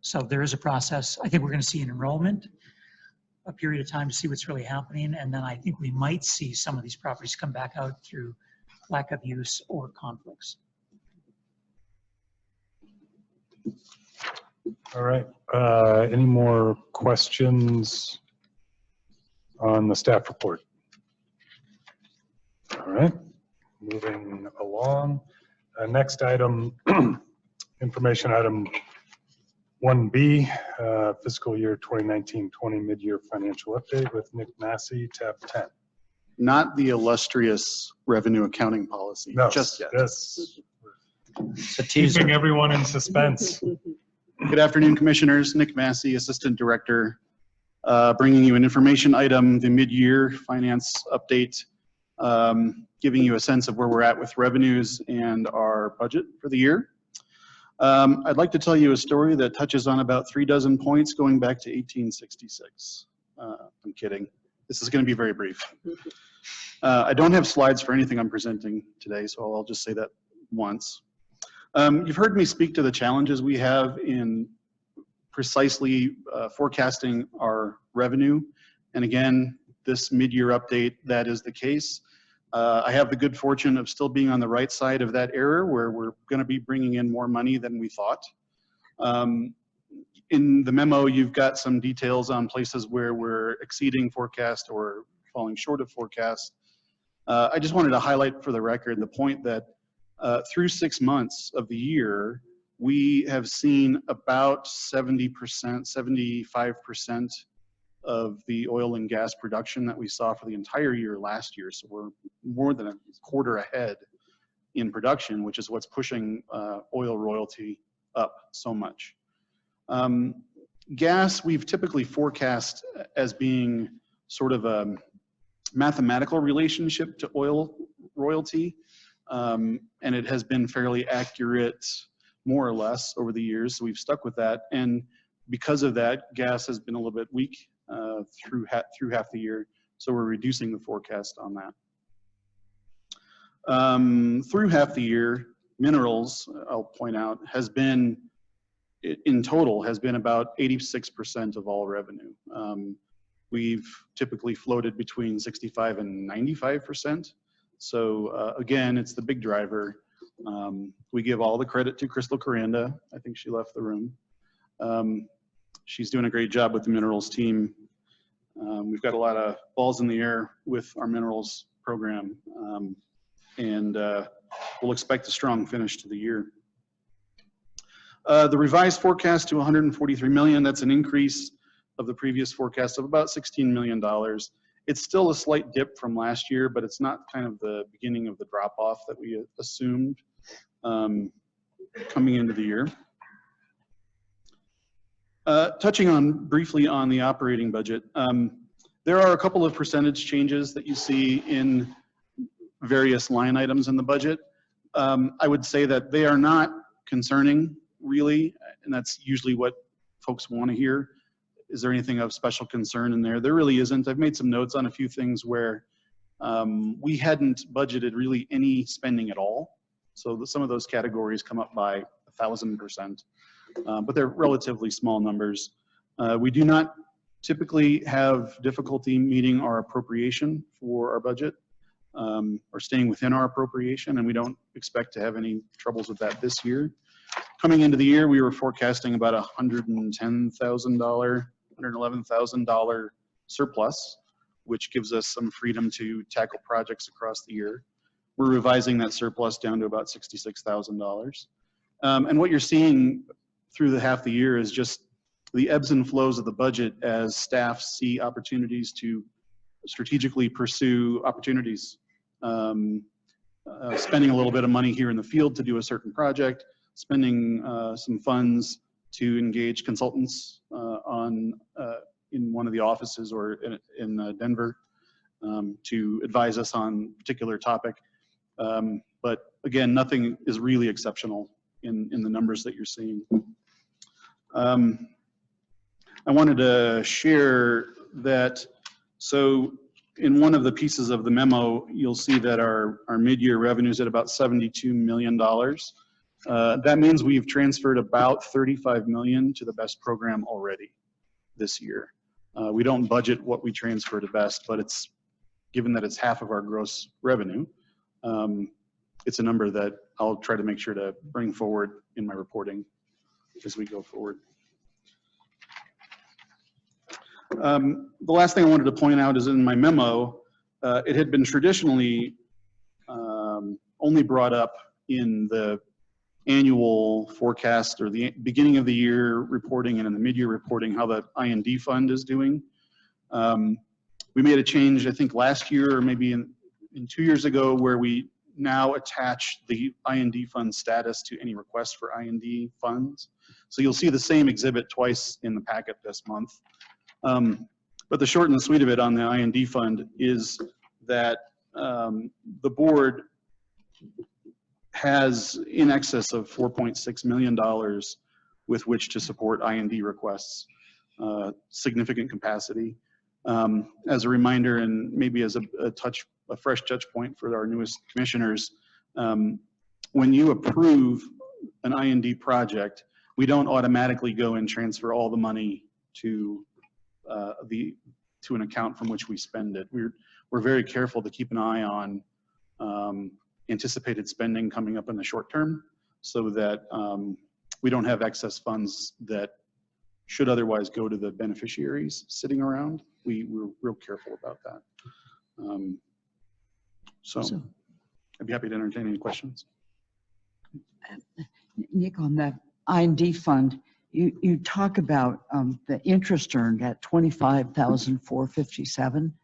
so there is a process. I think we're going to see an enrollment, a period of time to see what's really happening. And then I think we might see some of these properties come back out through lack of use or conflicts. All right. Any more questions on the staff report? All right. Moving along. Next item, information item 1B, fiscal year 2019-20 mid-year financial update with Nick Massey, tab 10. Not the illustrious revenue accounting policy, No, just yet. Yes. Keeping everyone in suspense. Good afternoon, Commissioners. Nick Massey, Assistant Director, bringing you an information item, the mid-year finance update, giving you a sense of where we're at with revenues and our budget for the year. I'd like to tell you a story that touches on about 36 points going back to 1866. I'm kidding. This is going to be very brief. I don't have slides for anything I'm presenting today, so I'll just say that once. You've heard me speak to the challenges we have in precisely forecasting our revenue. And again, this mid-year update, that is the case. I have the good fortune of still being on the right side of that error where we're going to be bringing in more money than we thought. In the memo, you've got some details on places where we're exceeding forecast or falling short of forecast. I just wanted to highlight for the record the point that through 6 months of the year, we have seen about 70%, 75% of the oil and gas production that we saw for the entire year last year. So we're more than a quarter ahead in production, which is what's pushing oil royalty up so much. Gas, we've typically forecast as being sort of a mathematical relationship to oil royalty, and it has been fairly accurate, more or less, over the years, so we've stuck with that. And because of that, gas has been a little bit weak through half the year, so we're reducing the forecast on that. Through half the year, minerals, I'll point out, has been, in total, has been about 86% of all revenue. We've typically floated between 65 and 95%. So again, it's the big driver. We give all the credit to Crystal Coranda. I think she left the room. She's doing a great job with the minerals team. We've got a lot of balls in the air with our minerals program, and we'll expect a strong finish to the year. The revised forecast to 143 million, that's an increase of the previous forecast of about $16 million. It's still a slight dip from last year, but it's not kind of the beginning of the drop off that we assumed coming into the year. Touching on briefly on the operating budget, there are a couple of percentage changes that you see in various line items in the budget. I would say that they are not concerning, really, and that's usually what folks want to hear. Is there anything of special concern in there? There really isn't. I've made some notes on a few things where we hadn't budgeted really any spending at all. So some of those categories come up by 1,000%, but they're relatively small numbers. We do not typically have difficulty meeting our appropriation for our budget or staying within our appropriation, and we don't expect to have any troubles with that this year. Coming into the year, we were forecasting about $110,000, $111,000 surplus, which gives us some freedom to tackle projects across the year. We're revising that surplus down to about $66,000. And what you're seeing through the half the year is just the ebbs and flows of the budget as staff see opportunities to strategically pursue opportunities. Spending a little bit of money here in the field to do a certain project, spending some funds to engage consultants in one of the offices or in Denver to advise us on a particular topic. But again, nothing is really exceptional in the numbers that you're seeing. I wanted to share that, so in one of the pieces of the memo, you'll see that our mid-year revenue is at about $72 million. That means we've transferred about $35 million to the BEST program already this year. We don't budget what we transfer to BEST, but it's, given that it's half of our gross revenue, it's a number that I'll try to make sure to bring forward in my reporting as we go forward. The last thing I wanted to point out is in my memo, it had been traditionally only brought up in the annual forecast or the beginning of the year reporting and in the mid-year reporting how the I&D fund is doing. We made a change, I think last year or maybe in 2 years ago, where we now attach the I&D fund status to any request for I&D funds. So you'll see the same exhibit twice in the packet this month. But the short and the sweet of it on the I&D fund is that the board has in excess of $4.6 million with which to support I&D requests, significant capacity. As a reminder, and maybe as a fresh touch point for our newest commissioners, when you approve an IND project, we don't automatically go and transfer all the money to an account from which we spend it. We're very careful to keep an eye on anticipated spending coming up in the short term, so that we don't have excess funds that should otherwise go to the beneficiaries sitting around. We're real careful about that. So I'd be happy to entertain any questions. Nick, on that IND fund, you talk about the interest earned at 25,457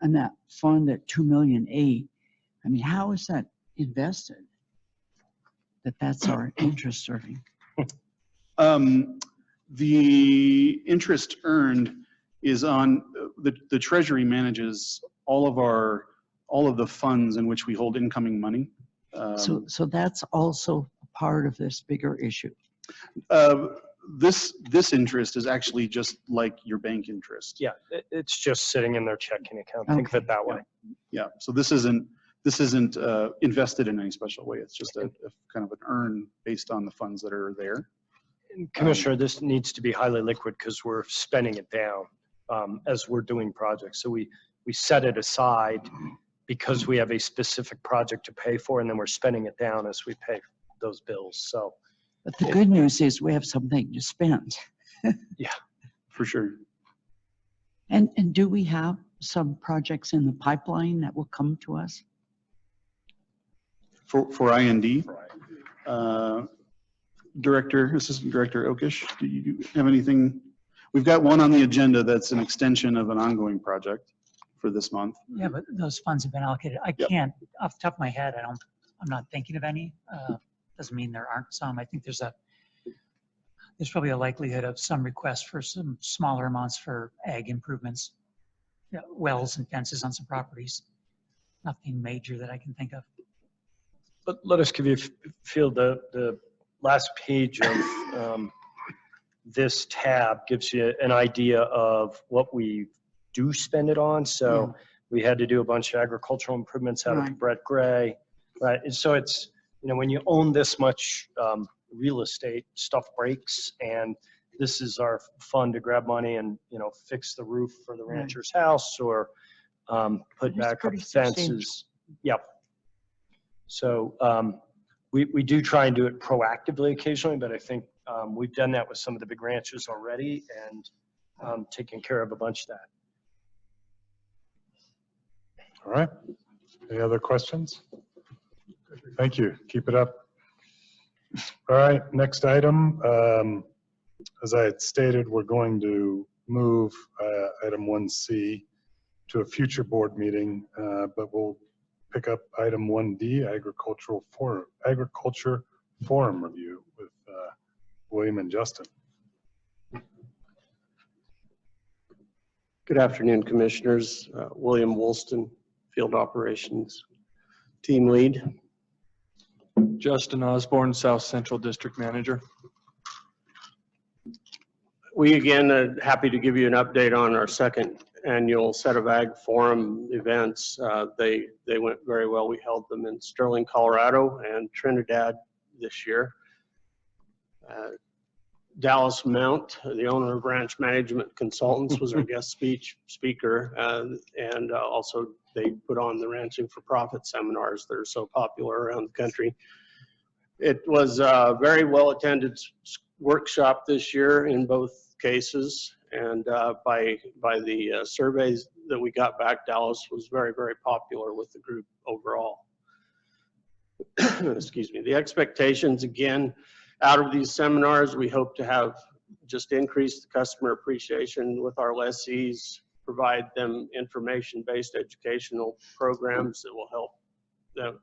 and that fund at 2,000,008. I mean, how is that invested? That's our interest earning. The interest earned is on the Treasury manages all of the funds in which we hold incoming money. So that's also part of this bigger issue. This interest is actually just like your bank interest. Yeah, it's just sitting in their checking account. Think of it that way. Yeah. So this isn't invested in any special way. It's just a kind of an earn based on the funds that are there. Commissioner, this needs to be highly liquid because we're spending it down as we're doing projects. So we set it aside because we have a specific project to pay for, and then we're spending it down as we pay those bills. So, but the good news is we have something to spend. Yeah, for sure. And do we have some projects in the pipeline that will come to us? For IND? Assistant Director Okish, do you have anything? We've got one on the agenda that's an extension of an ongoing project for this month. Yeah, but those funds have been allocated. I can't, off the top of my head, I'm not thinking of any. Doesn't mean there aren't some. I think there's probably a likelihood of some requests for some smaller amounts for ag improvements, wells and fences on some properties. Nothing major that I can think of. But let us give you feel the last page of this tab gives you an idea of what we do spend it on. So we had to do a bunch of agricultural improvements out of Brett Gray, right? And so it's, when you own this much real estate, stuff breaks, and this is our fund to grab money and, fix the roof for the rancher's house or put back up fences. Yep. So we do try and do it proactively occasionally, but I think we've done that with some of the big ranches already and taken care of a bunch of that. All right. Any other questions? Thank you. Keep it up. All right. Next item. As I had stated, we're going to move item 1C to a future board meeting, but we'll pick up item 1D, agriculture forum review with William and Justin. Good afternoon, Commissioners. William Woolston, Field Operations Team Lead. Justin Osborne, South Central District Manager. We again are happy to give you an update on our second annual Set of Ag Forum events. They went very well. We held them in Sterling, Colorado and Trinidad this year. Dallas Mount, the owner of Ranch Management Consultants, was our guest speaker, and also they put on the Ranching for Profit seminars that are so popular around the country. It was a very well attended workshop this year in both cases, and by the surveys that we got back, Dallas was very, very popular with the group overall. Excuse me. The expectations, again, out of these seminars, we hope to have just increased customer appreciation with our lessees, provide them information-based educational programs that will help them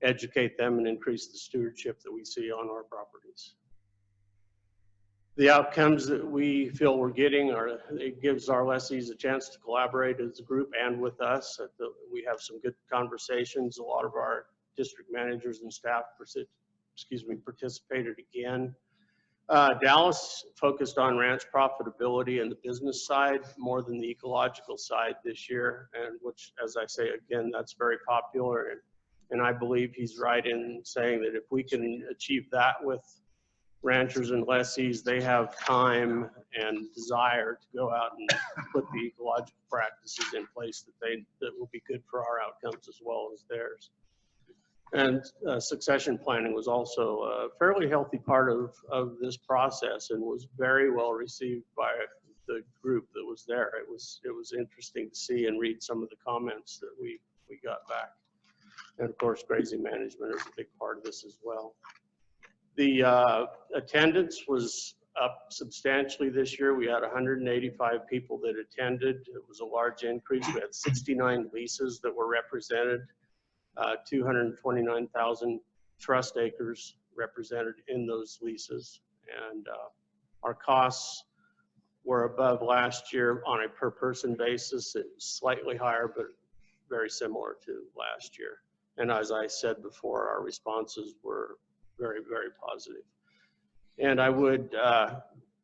educate them and increase the stewardship that we see on our properties. The outcomes that we feel we're getting are, it gives our lessees a chance to collaborate as a group and with us. We have some good conversations. A lot of our district managers and staff participated again. Dallas focused on ranch profitability and the business side more than the ecological side this year, and which, as I say, again, that's very popular. And I believe he's right in saying that if we can achieve that with ranchers and lessees, they have time and desire to go out and put the ecological practices in place that will be good for our outcomes as well as theirs. And succession planning was also a fairly healthy part of this process and was very well received by the group that was there. It was interesting to see and read some of the comments that we got back. And of course, grazing management is a big part of this as well. The attendance was up substantially this year. We had 185 people that attended. It was a large increase. We had 69 leases that were represented. 229,000 trust acres represented in those leases. And our costs were above last year on a per person basis. It was slightly higher, but very similar to last year. And as I said before, our responses were very, very positive. And I would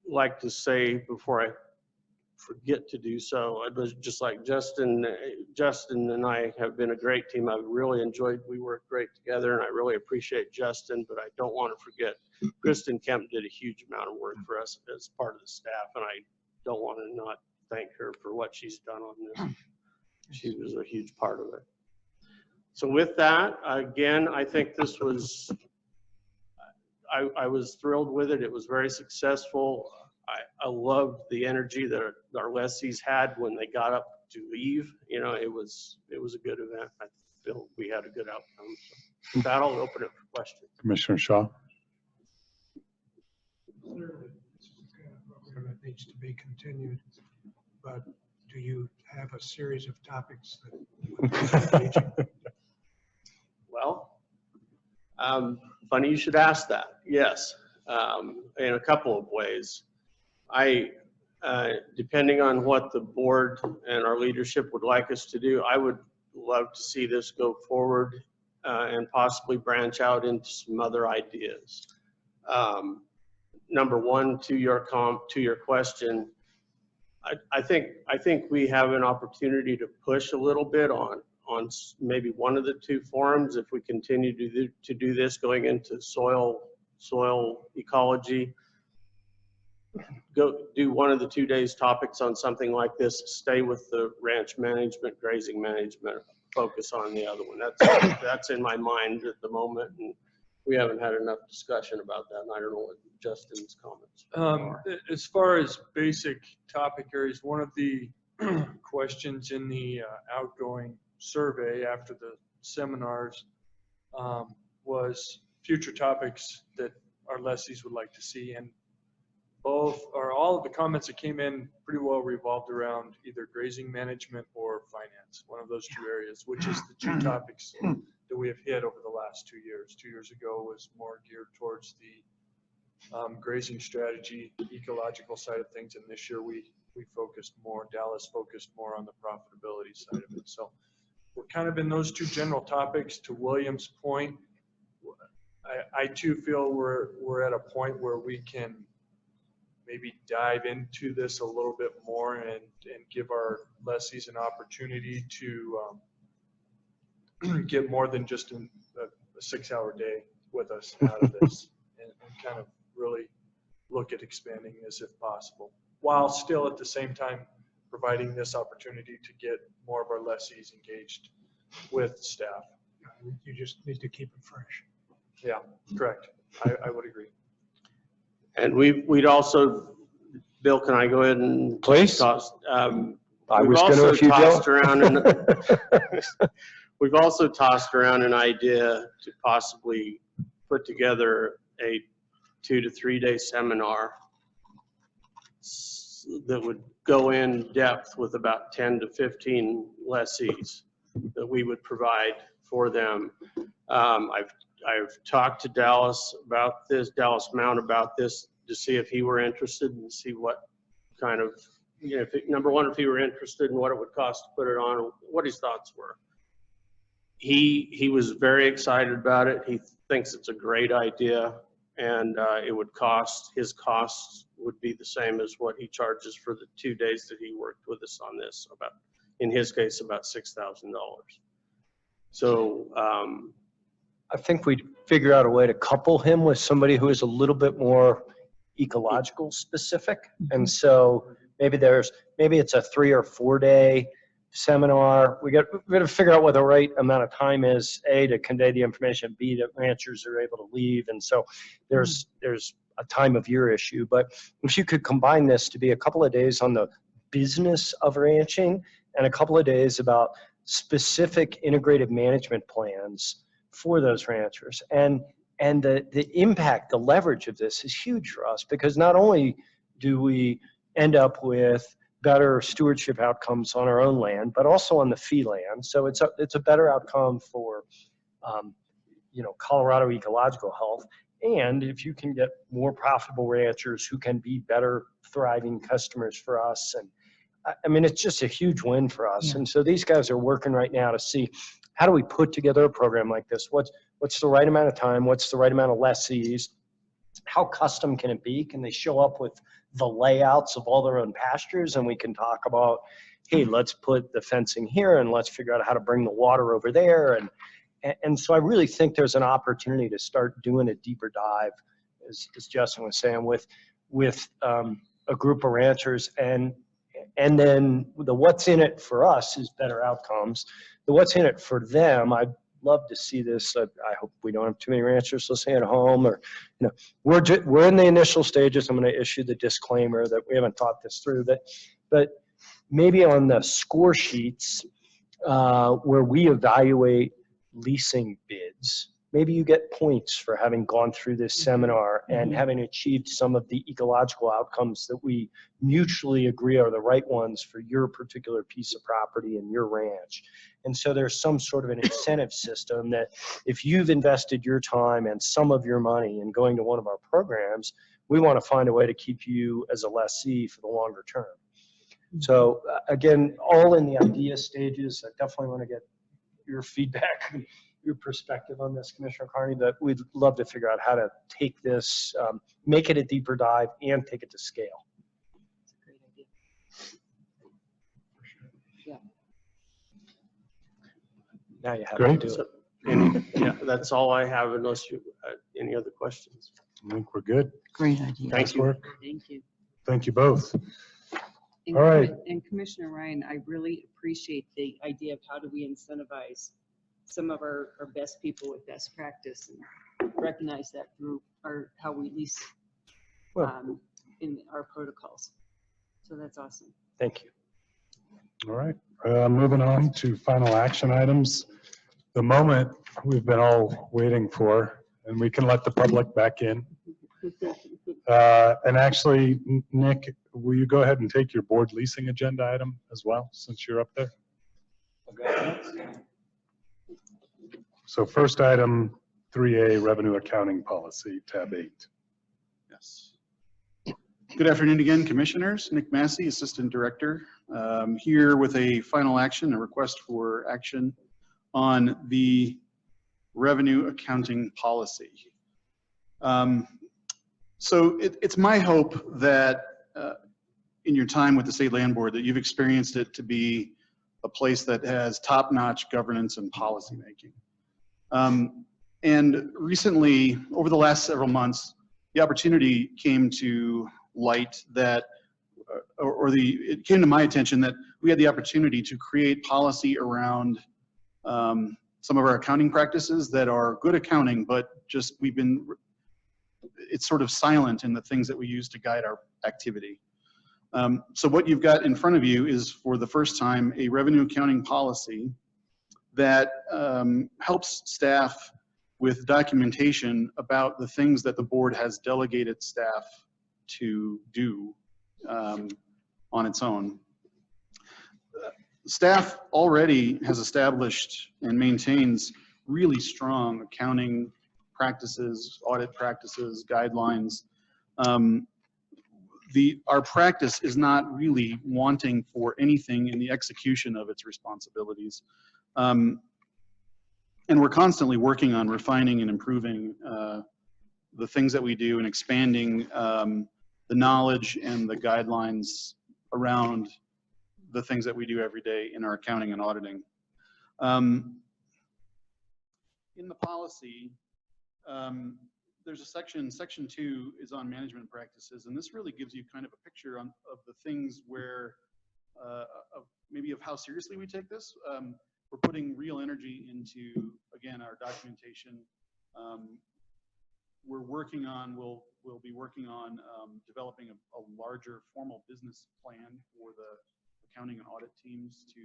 like to say, before I forget to do so, it was just like Justin and I have been a great team. I've really enjoyed, we worked great together, and I really appreciate Justin, but I don't want to forget Kristen Kemp did a huge amount of work for us as part of the staff, and I don't want to not thank her for what she's done on this. She was a huge part of it. So with that, again, I think this was, I was thrilled with it. It was very successful. I loved the energy that our lessees had when they got up to leave. You know, it was a good event. I feel we had a good outcome. So with that, I'll open it for questions. Commissioner Shaw. Clearly, this is the kind of program that needs to be continued, but do you have a series of topics that engaging? Well, funny you should ask that. Yes, in a couple of ways. Depending on what the board and our leadership would like us to do, I would love to see this go forward and possibly branch out into some other ideas. Number one, to your question, I think we have an opportunity to push a little bit on maybe one of the two forums if we continue to do this going into soil ecology. Go do one of the 2 days topics on something like this, stay with the ranch management, grazing management, focus on the other one. That's in my mind at the moment, and we haven't had enough discussion about that, and I don't know what Justin's comments are. As far as basic topic areas, one of the questions in the outgoing survey after the seminars was future topics that our lessees would like to see, and all of the comments that came in pretty well revolved around either grazing management or finance, one of those two areas, which is the two topics that we have hit over the last 2 years. 2 years ago was more geared towards the grazing strategy, ecological side of things, and this year we focused more, Dallas focused more on the profitability side of it. So we're kind of in those two general topics. To William's point, I too feel we're at a point where we can maybe dive into this a little bit more and give our lessees an opportunity to get more than just a 6-hour day with us out of this and kind of really look at expanding this if possible, while still at the same time providing this opportunity to get more of our lessees engaged with staff. You just need to keep it fresh. Yeah, correct. I would agree. And we'd also, Bill, can I go ahead and please? Toss, I was going to if you don't. We've also tossed around an idea to possibly put together a 2 to 3 day seminar that would go in depth with about 10 to 15 lessees that we would provide for them. I've talked to Dallas about this, Dallas Mount about this, to see if he were interested and see what kind of, you know, number one, if he were interested in what it would cost to put it on, what his thoughts were. He was very excited about it. He thinks it's a great idea, and his costs would be the same as what he charges for the 2 days that he worked with us on this, about, in his case, about $6,000. So I think we'd figure out a way to couple him with somebody who is a little bit more ecological specific. And so maybe it's a 3 or 4 day seminar. We got to figure out what the right amount of time is, A, to convey the information, B, that ranchers are able to leave. And so there's a time of year issue. But if you could combine this to be a couple of days on the business of ranching and a couple of days about specific integrated management plans for those ranchers. And the impact, the leverage of this is huge for us, because not only do we end up with better stewardship outcomes on our own land, but also on the fee land. So it's a better outcome for, Colorado ecological health. And if you can get more profitable ranchers who can be better thriving customers for us, and I mean, it's just a huge win for us. And so these guys are working right now to see, how do we put together a program like this? What's the right amount of time? What's the right amount of lessees? How custom can it be? Can they show up with the layouts of all their own pastures? And we can talk about, hey, let's put the fencing here and let's figure out how to bring the water over there. And so I really think there's an opportunity to start doing a deeper dive, as Justin was saying, with a group of ranchers. And then the what's in it for us is better outcomes. The what's in it for them, I'd love to see this. I hope we don't have too many ranchers listening at home, or, we're in the initial stages. I'm going to issue the disclaimer that we haven't thought this through, but maybe on the score sheets where we evaluate leasing bids, maybe you get points for having gone through this seminar and having achieved some of the ecological outcomes that we mutually agree are the right ones for your particular piece of property and your ranch. And so there's some sort of an incentive system that if you've invested your time and some of your money in going to one of our programs, we want to find a way to keep you as a lessee for the longer term. So again, all in the idea stages. I definitely want to get your feedback, your perspective on this, Commissioner Carney, but we'd love to figure out how to take this, make it a deeper dive and take it to scale. That's a great idea. Yeah. Now you have Great. to do it. And, yeah, that's all I have, unless you had any other questions. I think we're good. Great idea. Nice work. Thank you. Thank you both. And All right. And Commissioner Ryan, I really appreciate the idea of how do we incentivize some of our best people with best practice, and recognize that through how we lease in our protocols. So that's awesome. Thank you. All right. Moving on to final action items. The moment we've been all waiting for, and we can let the public back in. And actually, Nick, will you go ahead and take your board leasing agenda item as well, since you're up there? Okay. So first item, 3A, revenue accounting policy, tab 8. Yes. Good afternoon again, Commissioners. Nick Massey, Assistant Director, here with a final action, a request for action on the revenue accounting policy. So it's my hope that in your time with the State Land Board that you've experienced it to be a place that has top-notch governance and policymaking. And recently, over the last several months, the opportunity came to light that, it came to my attention that we had the opportunity to create policy around some of our accounting practices that are good accounting, but just it's sort of silent in the things that we use to guide our activity. So what you've got in front of you is, for the first time, a revenue accounting policy that helps staff with documentation about the things that the board has delegated staff to do on its own. Staff already has established and maintains really strong accounting practices, audit practices, guidelines. Our practice is not really wanting for anything in the execution of its responsibilities. And we're constantly working on refining and improving the things that we do and expanding the knowledge and the guidelines around the things that we do every day in our accounting and auditing. In the policy, there's a section 2 is on management practices, and this really gives you kind of a picture of the things where, maybe of how seriously we take this. We're putting real energy into, again, our documentation. We'll be working on developing a larger formal business plan for the accounting and audit teams to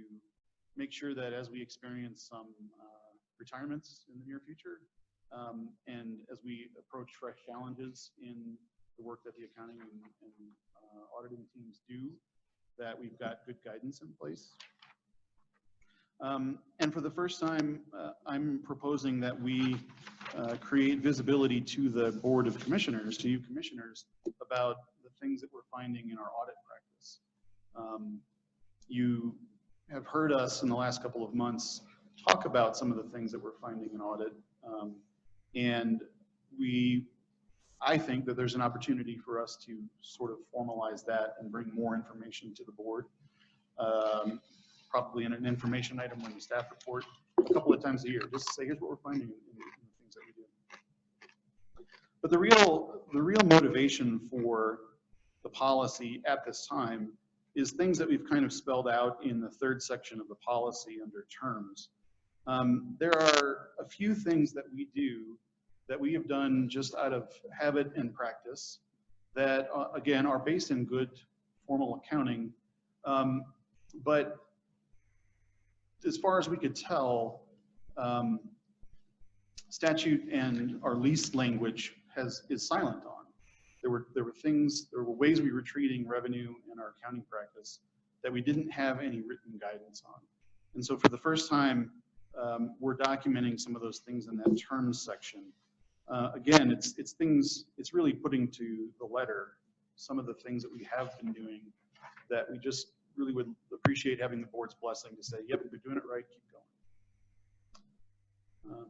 make sure that as we experience some retirements in the near future, and as we approach fresh challenges in the work that the accounting and auditing teams do, that we've got good guidance in place. And for the first time, I'm proposing that we create visibility to the Board of Commissioners, to you commissioners, about the things that we're finding in our audit practice. You have heard us in the last couple of months talk about some of the things that we're finding in audit. And I think that there's an opportunity for us to sort of formalize that and bring more information to the board. Probably in an information item when the staff report a couple of times a year, just to say, here's what we're finding in the things that we do. But the real motivation for the policy at this time is things that we've kind of spelled out in the third section of the policy under terms. There are a few things that we do that we have done just out of habit and practice that, again, are based in good formal accounting. But as far as we could tell, statute and our lease language is silent on. There were ways we were treating revenue in our accounting practice that we didn't have any written guidance on. And so for the first time, we're documenting some of those things in that terms section. Again, it's really putting to the letter some of the things that we have been doing that we just really would appreciate having the board's blessing to say, yep, we're doing it right, keep going.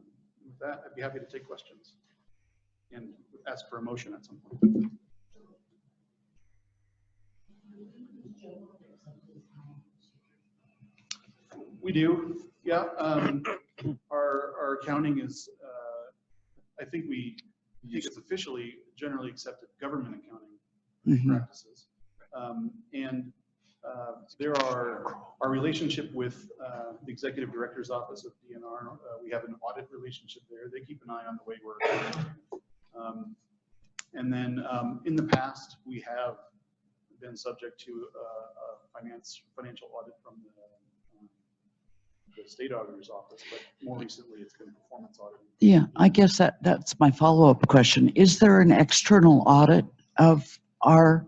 With that, I'd be happy to take questions and ask for a motion at some point. We do, yeah. Our accounting is, I think it's officially generally accepted government accounting practices. And there are our relationship with the Executive Director's Office of DNR. We have an audit relationship there. They keep an eye on the way we're and then in the past, we have been subject to a financial audit from the State Auditor's Office, but more recently it's been performance audit. Yeah, I guess that's my follow-up question. Is there an external audit of our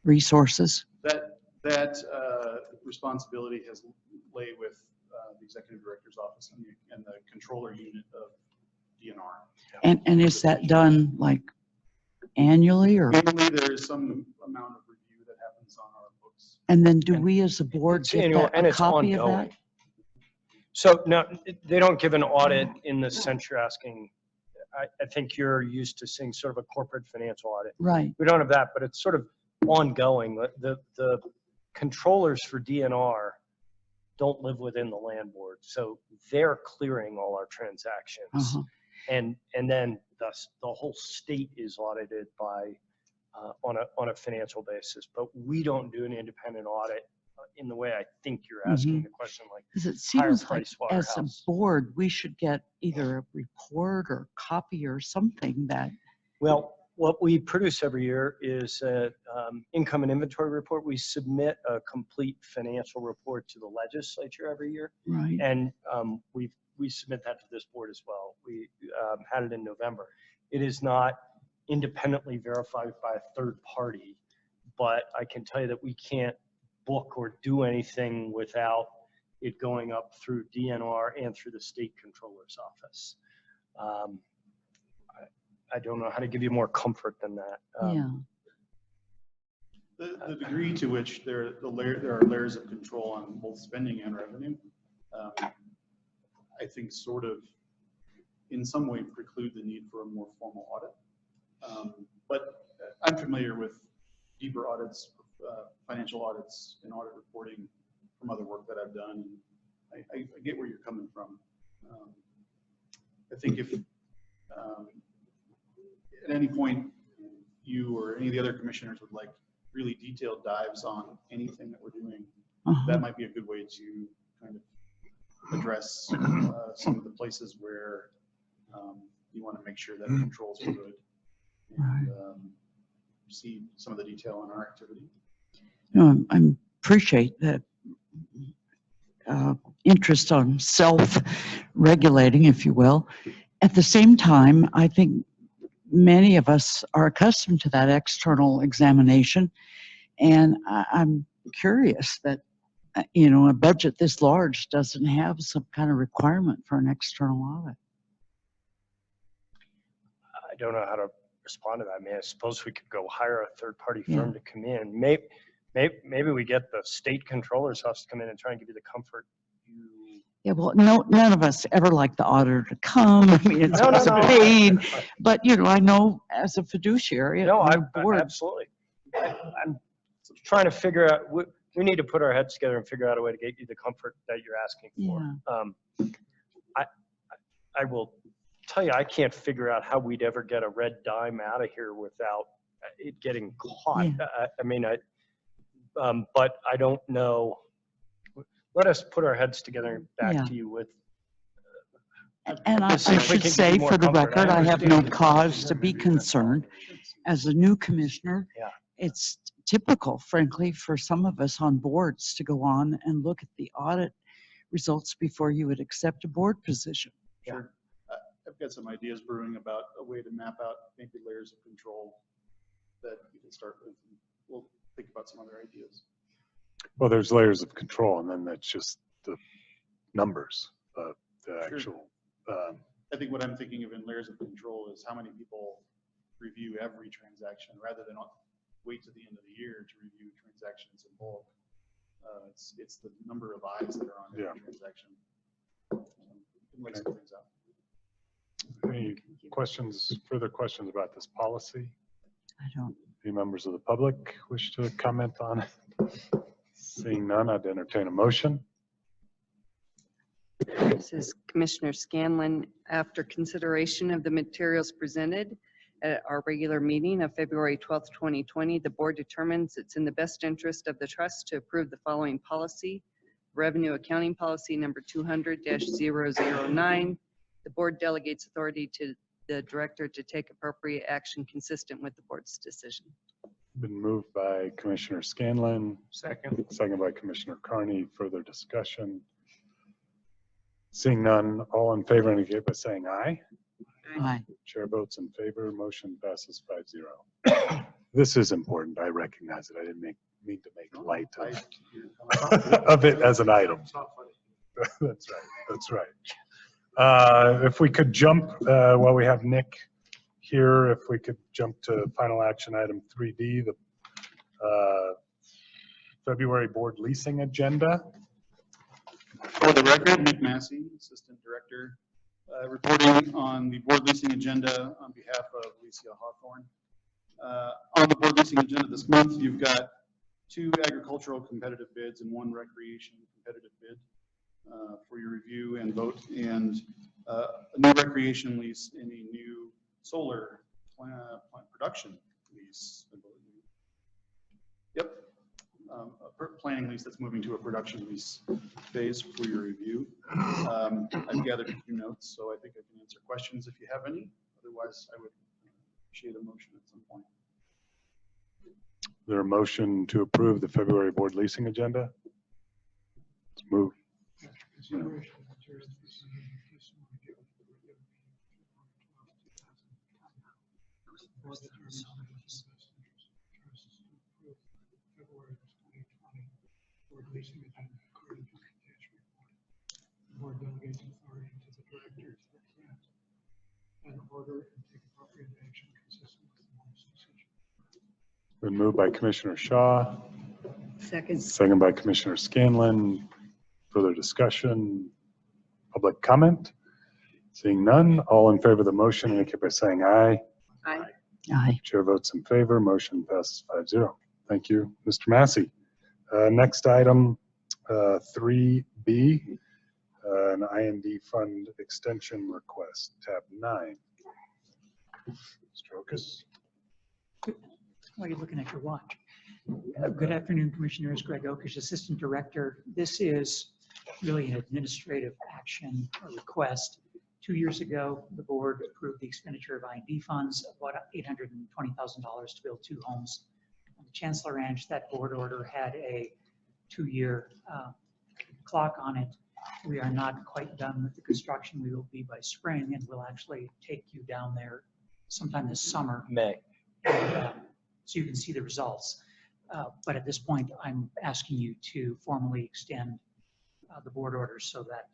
resources? That responsibility has lay with the Executive Director's Office and the Controller Unit of DNR. And is that done like annually or? Annually, there is some amount of review that happens on our books. And then do we as a board get a copy of that? So no, they don't give an audit in the sense you're asking. I think you're used to seeing sort of a corporate financial audit. Right. We don't have that, but it's sort of ongoing. The controllers for DNR don't live within the land board, so they're clearing all our transactions. And then the whole state is audited by on a financial basis, but we don't do an independent audit in the way I think you're asking the question, like because it seems like as a board we should get either a report or copy or something that. Well, what we produce every year is an income and inventory report. We submit a complete financial report to the legislature every year, right? And we submit that to this board as well. We had it in November. It is not independently verified by a third party, but I can tell you that we can't book or do anything without it going up through DNR and through the state controller's office. I don't know how to give you more comfort than that. Yeah. The degree to which there are layers of control on both spending and revenue, I think sort of in some way preclude the need for a more formal audit. But I'm familiar with deeper audits, financial audits and audit reporting from other work that I've done. And I get where you're coming from. I think if at any point you or any of the other commissioners would like really detailed dives on anything that we're doing, that might be a good way to kind of address some of the places where you want to make sure that controls are good and see some of the detail in our activity. I appreciate that interest on self-regulating, if you will. At the same time, I think many of us are accustomed to that external examination, and I'm curious that a budget this large doesn't have some kind of requirement for an external audit. I don't know how to respond to that. I mean, I suppose we could go hire a third-party firm to come in. Maybe we get the state controller's office to come in and try and give you the comfort. Yeah, well, none of us ever like the auditor to come. I mean, it's a pain. But, I know as a fiduciary. Absolutely. I'm trying to figure out, we need to put our heads together and figure out a way to get you the comfort that you're asking for. I will tell you, I can't figure out how we'd ever get a red dime out of here without it getting caught. But I don't know. Let us put our heads together and back to you with. And I should say, for the record, I have no cause to be concerned. As a new commissioner, it's typical, frankly, for some of us on boards to go on and look at the audit results before you would accept a board position. Sure. I've got some ideas brewing about a way to map out maybe layers of control that you can start with. We'll think about some other ideas. Well, there's layers of control, and then that's just the numbers, the actual. I think what I'm thinking of in layers of control is how many people review every transaction rather than wait to the end of the year to review transactions in bulk. It's the number of eyes that are on every transaction. You can lay some things out. Any questions, further questions about this policy? I don't. Any members of the public wish to comment on it? Seeing none, I'd entertain a motion. This is Commissioner Scanlon. After consideration of the materials presented at our regular meeting of February 12th, 2020, the board determines it's in the best interest of the trust to approve the following policy: revenue accounting policy number 200-009. The board delegates authority to the director to take appropriate action consistent with the board's decision. Been moved by Commissioner Scanlon. Second. Second by Commissioner Carney. Further discussion? Seeing none, all in favor indicate by saying aye. Aye. Chair votes in favor. Motion passes 5-0. This is important. I recognize it. I didn't mean to make light of it as an item. That's right. That's right. If we could jump, while we have Nick here, if we could jump to final action item 3D, the February board leasing agenda. For the record, Nick Massey, Assistant Director, reporting on the board leasing agenda on behalf of Alicia Hawthorne. On the board leasing agenda this month, you've got 2 agricultural competitive bids and 1 recreation competitive bid for your review and vote, and a new recreation lease and a new solar plant production lease, I believe. Yep. A planning lease that's moving to a production lease phase for your review. I've gathered a few notes, so I think I can answer questions if you have any. Otherwise, I would appreciate a motion at some point. Is there a motion to approve the February board leasing agenda? Let's move. Leasing agenda according to the attached report. The board delegates authority to the director to present an order and take appropriate action consistent with the board's decision. Been moved by Commissioner Shaw. Second. Second by Commissioner Scanlon. Further discussion, public comment. Seeing none, all in favor of the motion indicate by saying aye. Aye. Aye. Chair votes in favor, motion passes 5-0. Thank you, Mr. Massey. Next item, 3B, an IND fund extension request, tab 9. Mr. Okus. While you're looking at your watch. Good afternoon, Commissioners. Greg Okish, Assistant Director. This is really an administrative action or request. 2 years ago, the board approved the expenditure of IND funds of about $820,000 to build 2 homes on the Chancellor Ranch. That board order had a 2-year clock on it. We are not quite done with the construction. We will be by spring, and we'll actually take you down there sometime this summer. May. And, so you can see the results. But at this point, I'm asking you to formally extend the board orders so that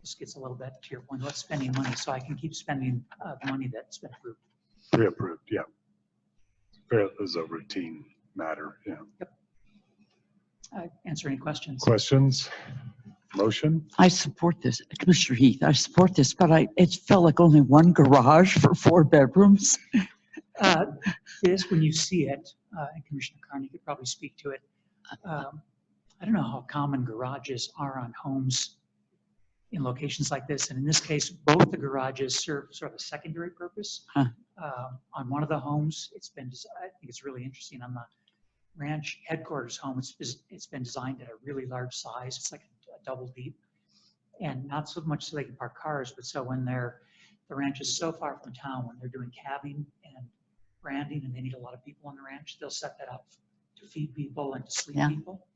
this gets a little bit to your point, let's spending money so I can keep spending the money that's been approved. Pre-approved, yeah. It was a routine matter, yeah. Yep. Answer any questions. Questions? Motion? I support this. Commissioner Heath, I support this, but it felt like only one garage for 4 bedrooms. This, when you see it, and Commissioner Carney could probably speak to it, I don't know how common garages are on homes in locations like this. And in this case, both the garages serve sort of a secondary purpose. Huh. On one of the homes, I think it's really interesting. On the ranch headquarters home, it's been designed at a really large size. It's like a double deep. And not so much so they can park cars, but so when the ranch is so far from town, when they're doing cabbing and branding and they need a lot of people on the ranch, they'll set that up to feed people and to sleep people.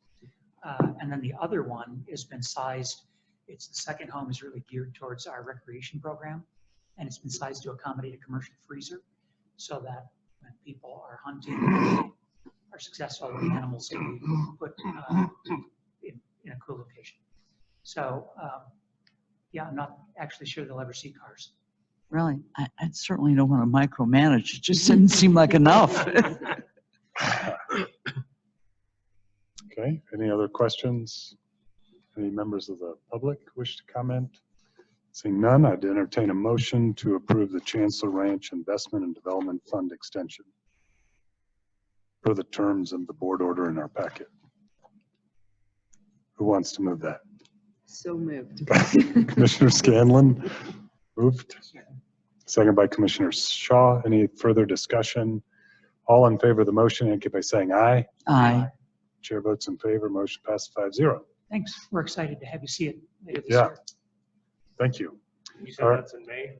And then the other one has been sized, the second home is really geared towards our recreation program, and it's been sized to accommodate a commercial freezer so that when people are hunting, they are successful with the animals that we put in a cool location. So yeah, I'm not actually sure they'll ever see cars. Really, I certainly don't want to micromanage. It just didn't seem like enough. Okay, any other questions? Any members of the public wish to comment? Seeing none, I'd entertain a motion to approve the Chancellor Ranch Investment and Development Fund extension per the terms of the board order in our packet. Who wants to move that? So moved. Commissioner Scanlon moved. Second by Commissioner Shaw. Any further discussion? All in favor of the motion indicate by saying aye. Aye. Chair votes in favor. Motion passes 5-0. Thanks. We're excited to have you see it later this Yeah. year. Thank you. You said All right. that's in May?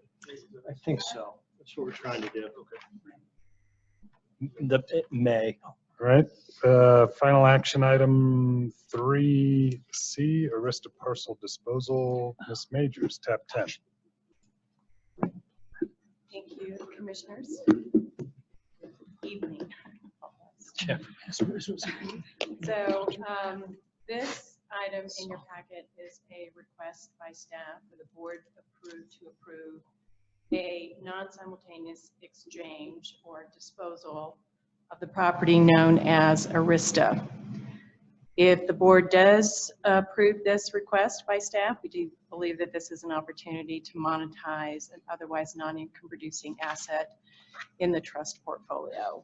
I think so. That's what we're trying to do. May. All right. Final action item 3C, Arista parcel disposal. Ms. Majors, tab 10. Thank you, Commissioners. Evening. So this item in your packet is a request by staff for the board to approve a non-simultaneous exchange or disposal of the property known as Arista. If the board does approve this request by staff, we do believe that this is an opportunity to monetize an otherwise non-income producing asset in the trust portfolio.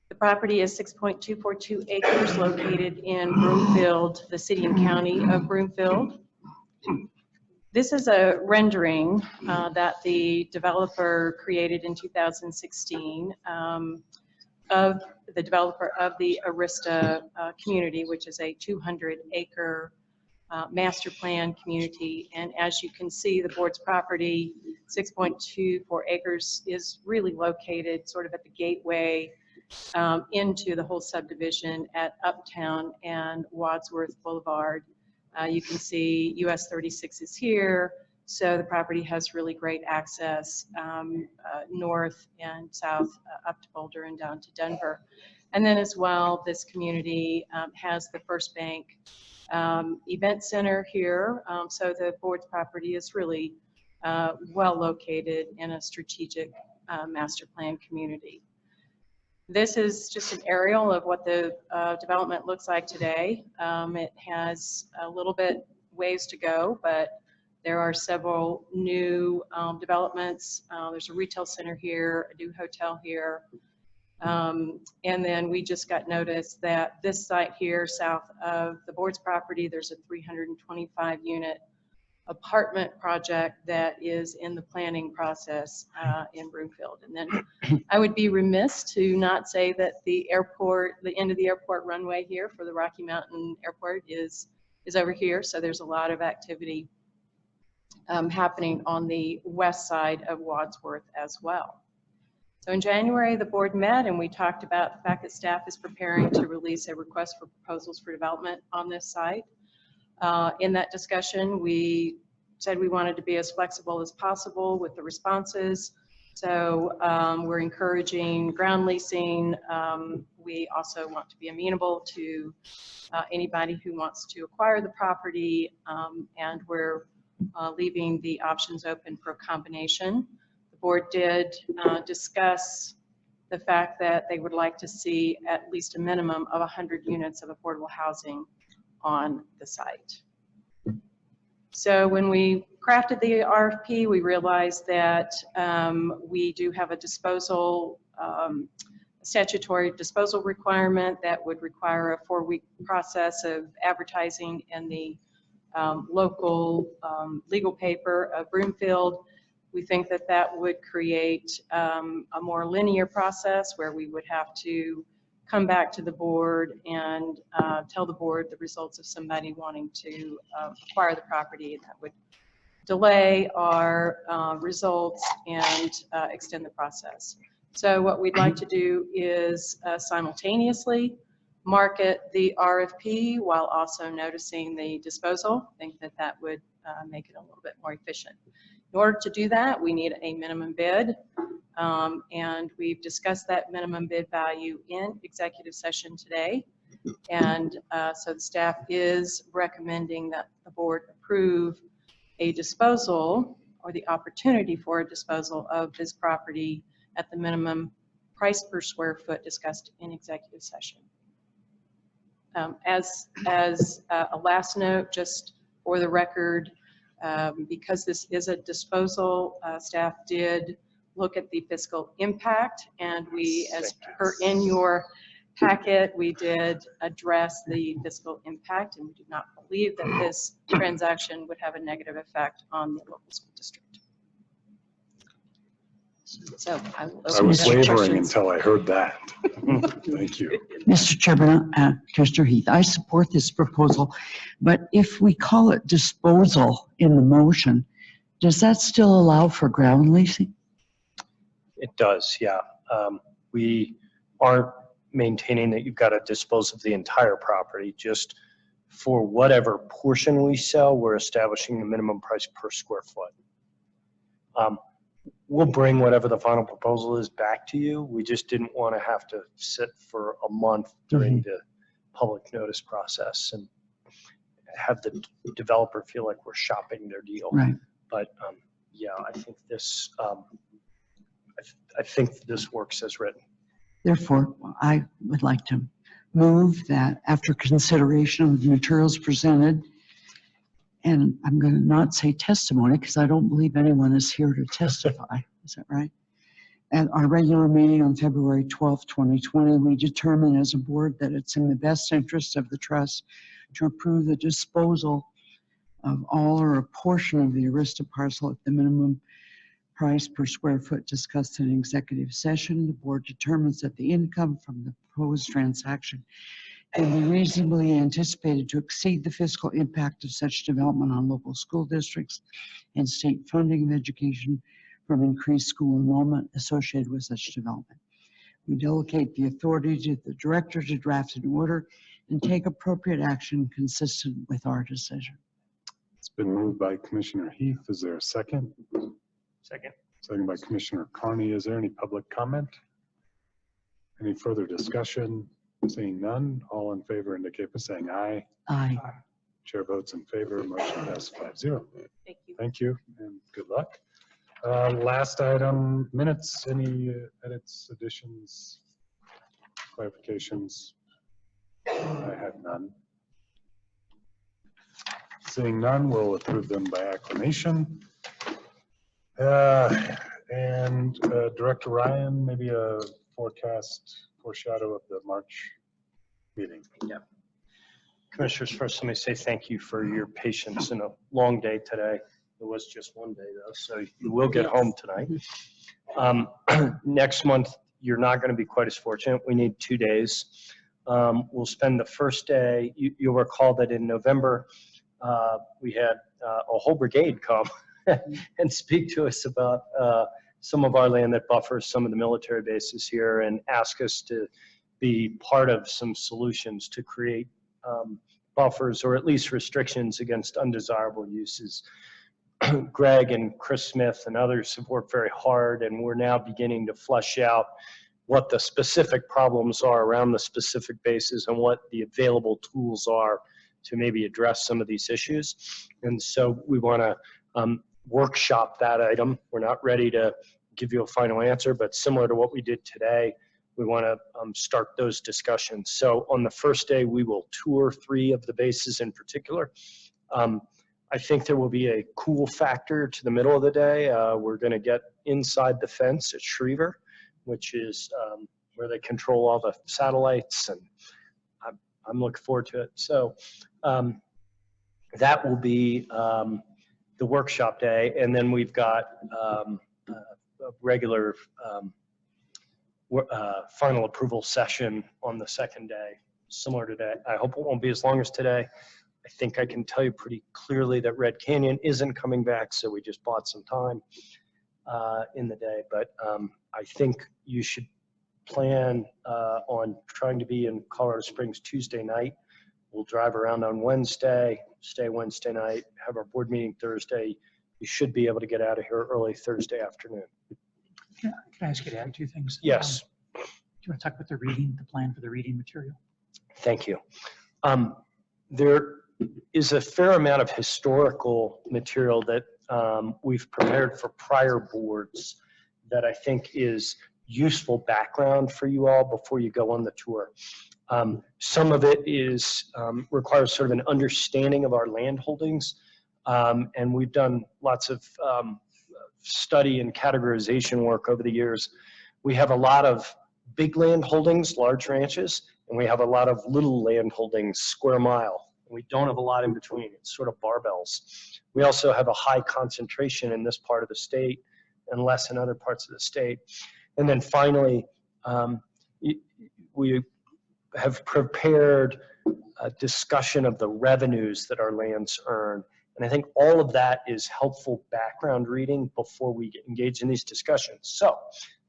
The property is 6.242 acres located in Broomfield, the city and county of Broomfield. This is a rendering that the developer created in 2016 of the developer of the Arista community, which is a 200-acre master plan community. And as you can see, the board's property, 6.24 acres, is really located sort of at the gateway into the whole subdivision at Uptown and Wadsworth Boulevard. You can see US 36 is here, so the property has really great access north and south up to Boulder and down to Denver. And then as well, this community has the First Bank Event Center here, so the board's property is really well located in a strategic master plan community. This is just an aerial of what the development looks like today. It has a little bit ways to go, but There are several new developments. There's a retail center here, a new hotel here. And then we just got notice that this site here, south of the board's property, there's a 325 unit apartment project that is in the planning process in Broomfield. And then I would be remiss to not say that the airport, the end of the airport runway here for the Rocky Mountain Airport is over here. So there's a lot of activity happening on the west side of Wadsworth as well. So in January, the board met and we talked about the fact that staff is preparing to release a request for proposals for development on this site. In that discussion, we said we wanted to be as flexible as possible with the responses. So we're encouraging ground leasing. We also want to be amenable to anybody who wants to acquire the property, and we're leaving the options open for a combination. The board did discuss the fact that they would like to see at least a minimum of 100 units of affordable housing on the site. So when we crafted the RFP, we realized that we do have a disposal, statutory disposal requirement that would require a 4-week process of advertising in the local legal paper of Broomfield. We think that that would create a more linear process where we would have to come back to the board and tell the board the results of somebody wanting to acquire the property, and that would delay our results and extend the process. So what we'd like to do is simultaneously market the RFP while also noticing the disposal. I think that that would make it a little bit more efficient. In order to do that, we need a minimum bid. And we've discussed that minimum bid value in executive session today. And so the staff is recommending that the board approve a disposal or the opportunity for a disposal of this property at the minimum price per square foot discussed in executive session. As a last note, just for the record, because this is a disposal, staff did look at the fiscal impact, and we, as per in your packet, we did address the fiscal impact, and we do not believe that this transaction would have a negative effect on the local school district. So I will I open was it up for wavering questions. until I heard that. Thank you. Mr. Chairman, Commissioner Heath, I support this proposal, but if we call it disposal in the motion, does that still allow for ground leasing? It does, yeah. We aren't maintaining that you've got to dispose of the entire property. Just for whatever portion we sell, we're establishing the minimum price per square foot. We'll bring whatever the final proposal is back to you. We just didn't want to have to sit for a month during the public notice process and have the developer feel like we're shopping their deal. Right. But yeah, I think this, I think this works as written. Therefore, I would like to move that after consideration of the materials presented, and I'm going to not say testimony because I don't believe anyone is here to testify. Is that right? At our regular meeting on February 12th, 2020, we determined as a board that it's in the best interest of the trust to approve the disposal of all or a portion of the Arista parcel at the minimum price per square foot discussed in executive session. The board determines that the income from the proposed transaction can be reasonably anticipated to exceed the fiscal impact of such development on local school districts and state funding of education from increased school enrollment associated with such development. We delegate the authority to the director to draft an order and take appropriate action consistent with our decision. It's been moved by Commissioner Heath. Is there a second? Second. Second by Commissioner Carney. Is there any public comment? Any further discussion? Seeing none, all in favor indicate by saying aye. Aye. Chair votes in favor. Motion passes 5-0. Thank you. Thank you and good luck. Last item, minutes. Any edits, additions, clarifications? I had none. Seeing none, we'll approve them by acclamation. And Director Ryan, maybe a foreshadow of the March meeting. Yeah. Commissioners, first let me say thank you for your patience in a long day today. It was just one day though, so you will get home tonight. Next month, you're not going to be quite as fortunate. We need 2 days. We'll spend the first day, you'll recall that in November, we had a whole brigade come and speak to us about some of our land that buffers some of the military bases here and ask us to be part of some solutions to create buffers or at least restrictions against undesirable uses. Greg and Chris Smith and others have worked very hard, and we're now beginning to flesh out what the specific problems are around the specific bases and what the available tools are to maybe address some of these issues. And so we want to workshop that item. We're not ready to give you a final answer, but similar to what we did today, we want to start those discussions. So on the first day, we will tour 3 of the bases in particular. I think there will be a cool factor to the middle of the day. We're going to get inside the fence at Schriever, which is where they control all the satellites, and I'm looking forward to it. So that will be the workshop day, and then we've got a regular final approval session on the second day, similar to that. I hope it won't be as long as today. I think I can tell you pretty clearly that Red Canyon isn't coming back, so we just bought some time in the day. But I think you should plan on trying to be in Colorado Springs Tuesday night. We'll drive around on Wednesday, stay Wednesday night, have our board meeting Thursday. You should be able to get out of here early Thursday afternoon. Can I ask you to add 2 things? Yes. Do you want to talk about the plan for the reading material? Thank you. There is a fair amount of historical material that we've prepared for prior boards that I think is useful background for you all before you go on the tour. Some of it is requires sort of an understanding of our land holdings, and we've done lots of study and categorization work over the years. We have a lot of big land holdings, large ranches, and we have a lot of little land holdings, square mile. We don't have a lot in between. It's sort of barbells. We also have a high concentration in this part of the state and less in other parts of the state. And then finally, we have prepared a discussion of the revenues that our lands earn. And I think all of that is helpful background reading before we get engaged in these discussions. So,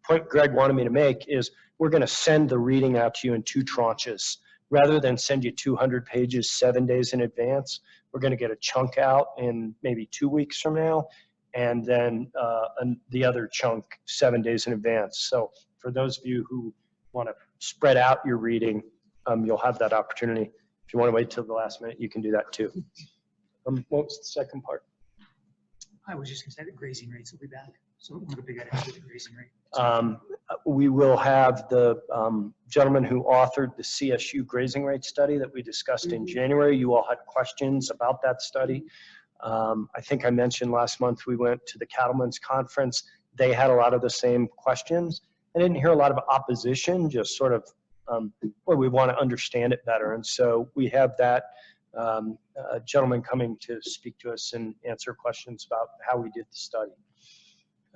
point Greg wanted me to make is we're going to send the reading out to you in 2 tranches. Rather than send you 200 pages 7 days in advance, we're going to get a chunk out in maybe 2 weeks from now, and then the other chunk 7 days in advance. So for those of you who want to spread out your reading, you'll have that opportunity. If you want to wait till the last minute, you can do that too. What was the second part? I was just going to say that grazing rates will be back. So one of the big items is the grazing rate. We will have the gentleman who authored the CSU grazing rate study that we discussed in January. You all had questions about that study. I think I mentioned last month we went to the Cattlemen's Conference. They had a lot of the same questions. I didn't hear a lot of opposition, just sort of, well, we want to understand it better. And so we have that gentleman coming to speak to us and answer questions about how we did the study.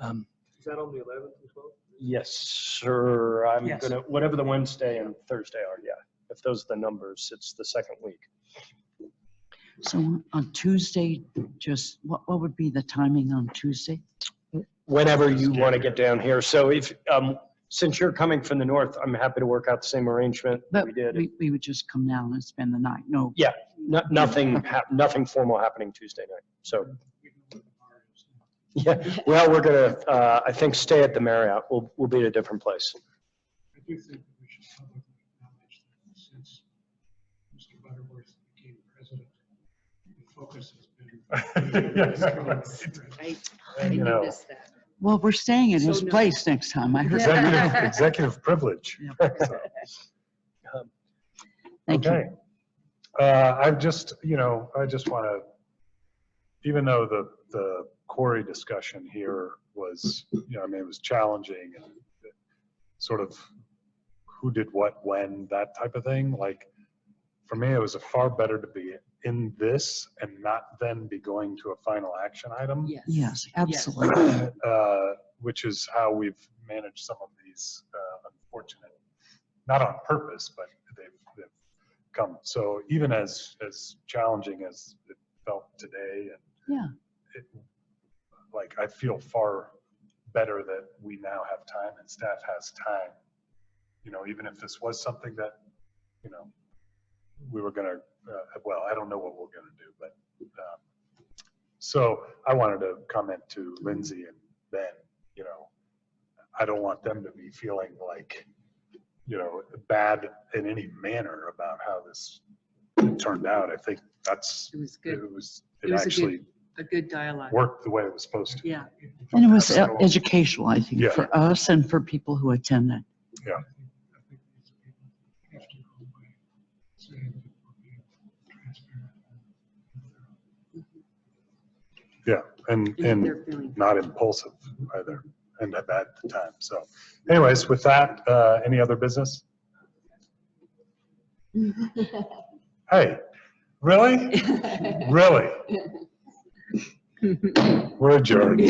Is that on the 11th and 12th? Yes, sir. I'm Yes. gonna, whatever the Wednesday and Thursday are, yeah. If those are the numbers, it's the second week. So on Tuesday, just what would be the timing on Tuesday? Whenever you want to get down here. So if, since you're coming from the north, I'm happy to work out the same arrangement that we did. We would just come down and spend the night. No. Yeah, nothing formal happening Tuesday night. So. Yeah, well, we're gonna, I think, stay at the Marriott. We'll be at a different place. I do think that we should publicly acknowledge that since Mr. Butterworth became president, the focus has been. I You know, missed that. Well, we're staying in his So place next time. I heard. executive privilege. Thank you. Okay. I just want to even though the quarry discussion here was, I mean, it was challenging and sort of who did what, when, that type of thing. Like, for me, it was far better to be in this and not then be going to a final action item. Yes, absolutely. Which is how we've managed some of these unfortunate, not on purpose, but they've come. So even as challenging as it felt today, and like, I feel far better that we now have time and staff has time. Even if this was something that, we were gonna, well, I don't know what we're gonna do, but so I wanted to comment to Lindsay and Ben. I don't want them to be feeling like, bad in any manner about how this turned out. I think It was good. It actually a good dialogue. worked the way it was supposed to. Yeah. And it was So- educational, I think, Yeah. for us and for people who attended. Yeah. Yeah, and they're feeling- not impulsive either, and at the time. So anyways, with that, any other business? Hey, really? Really? We're adjourned.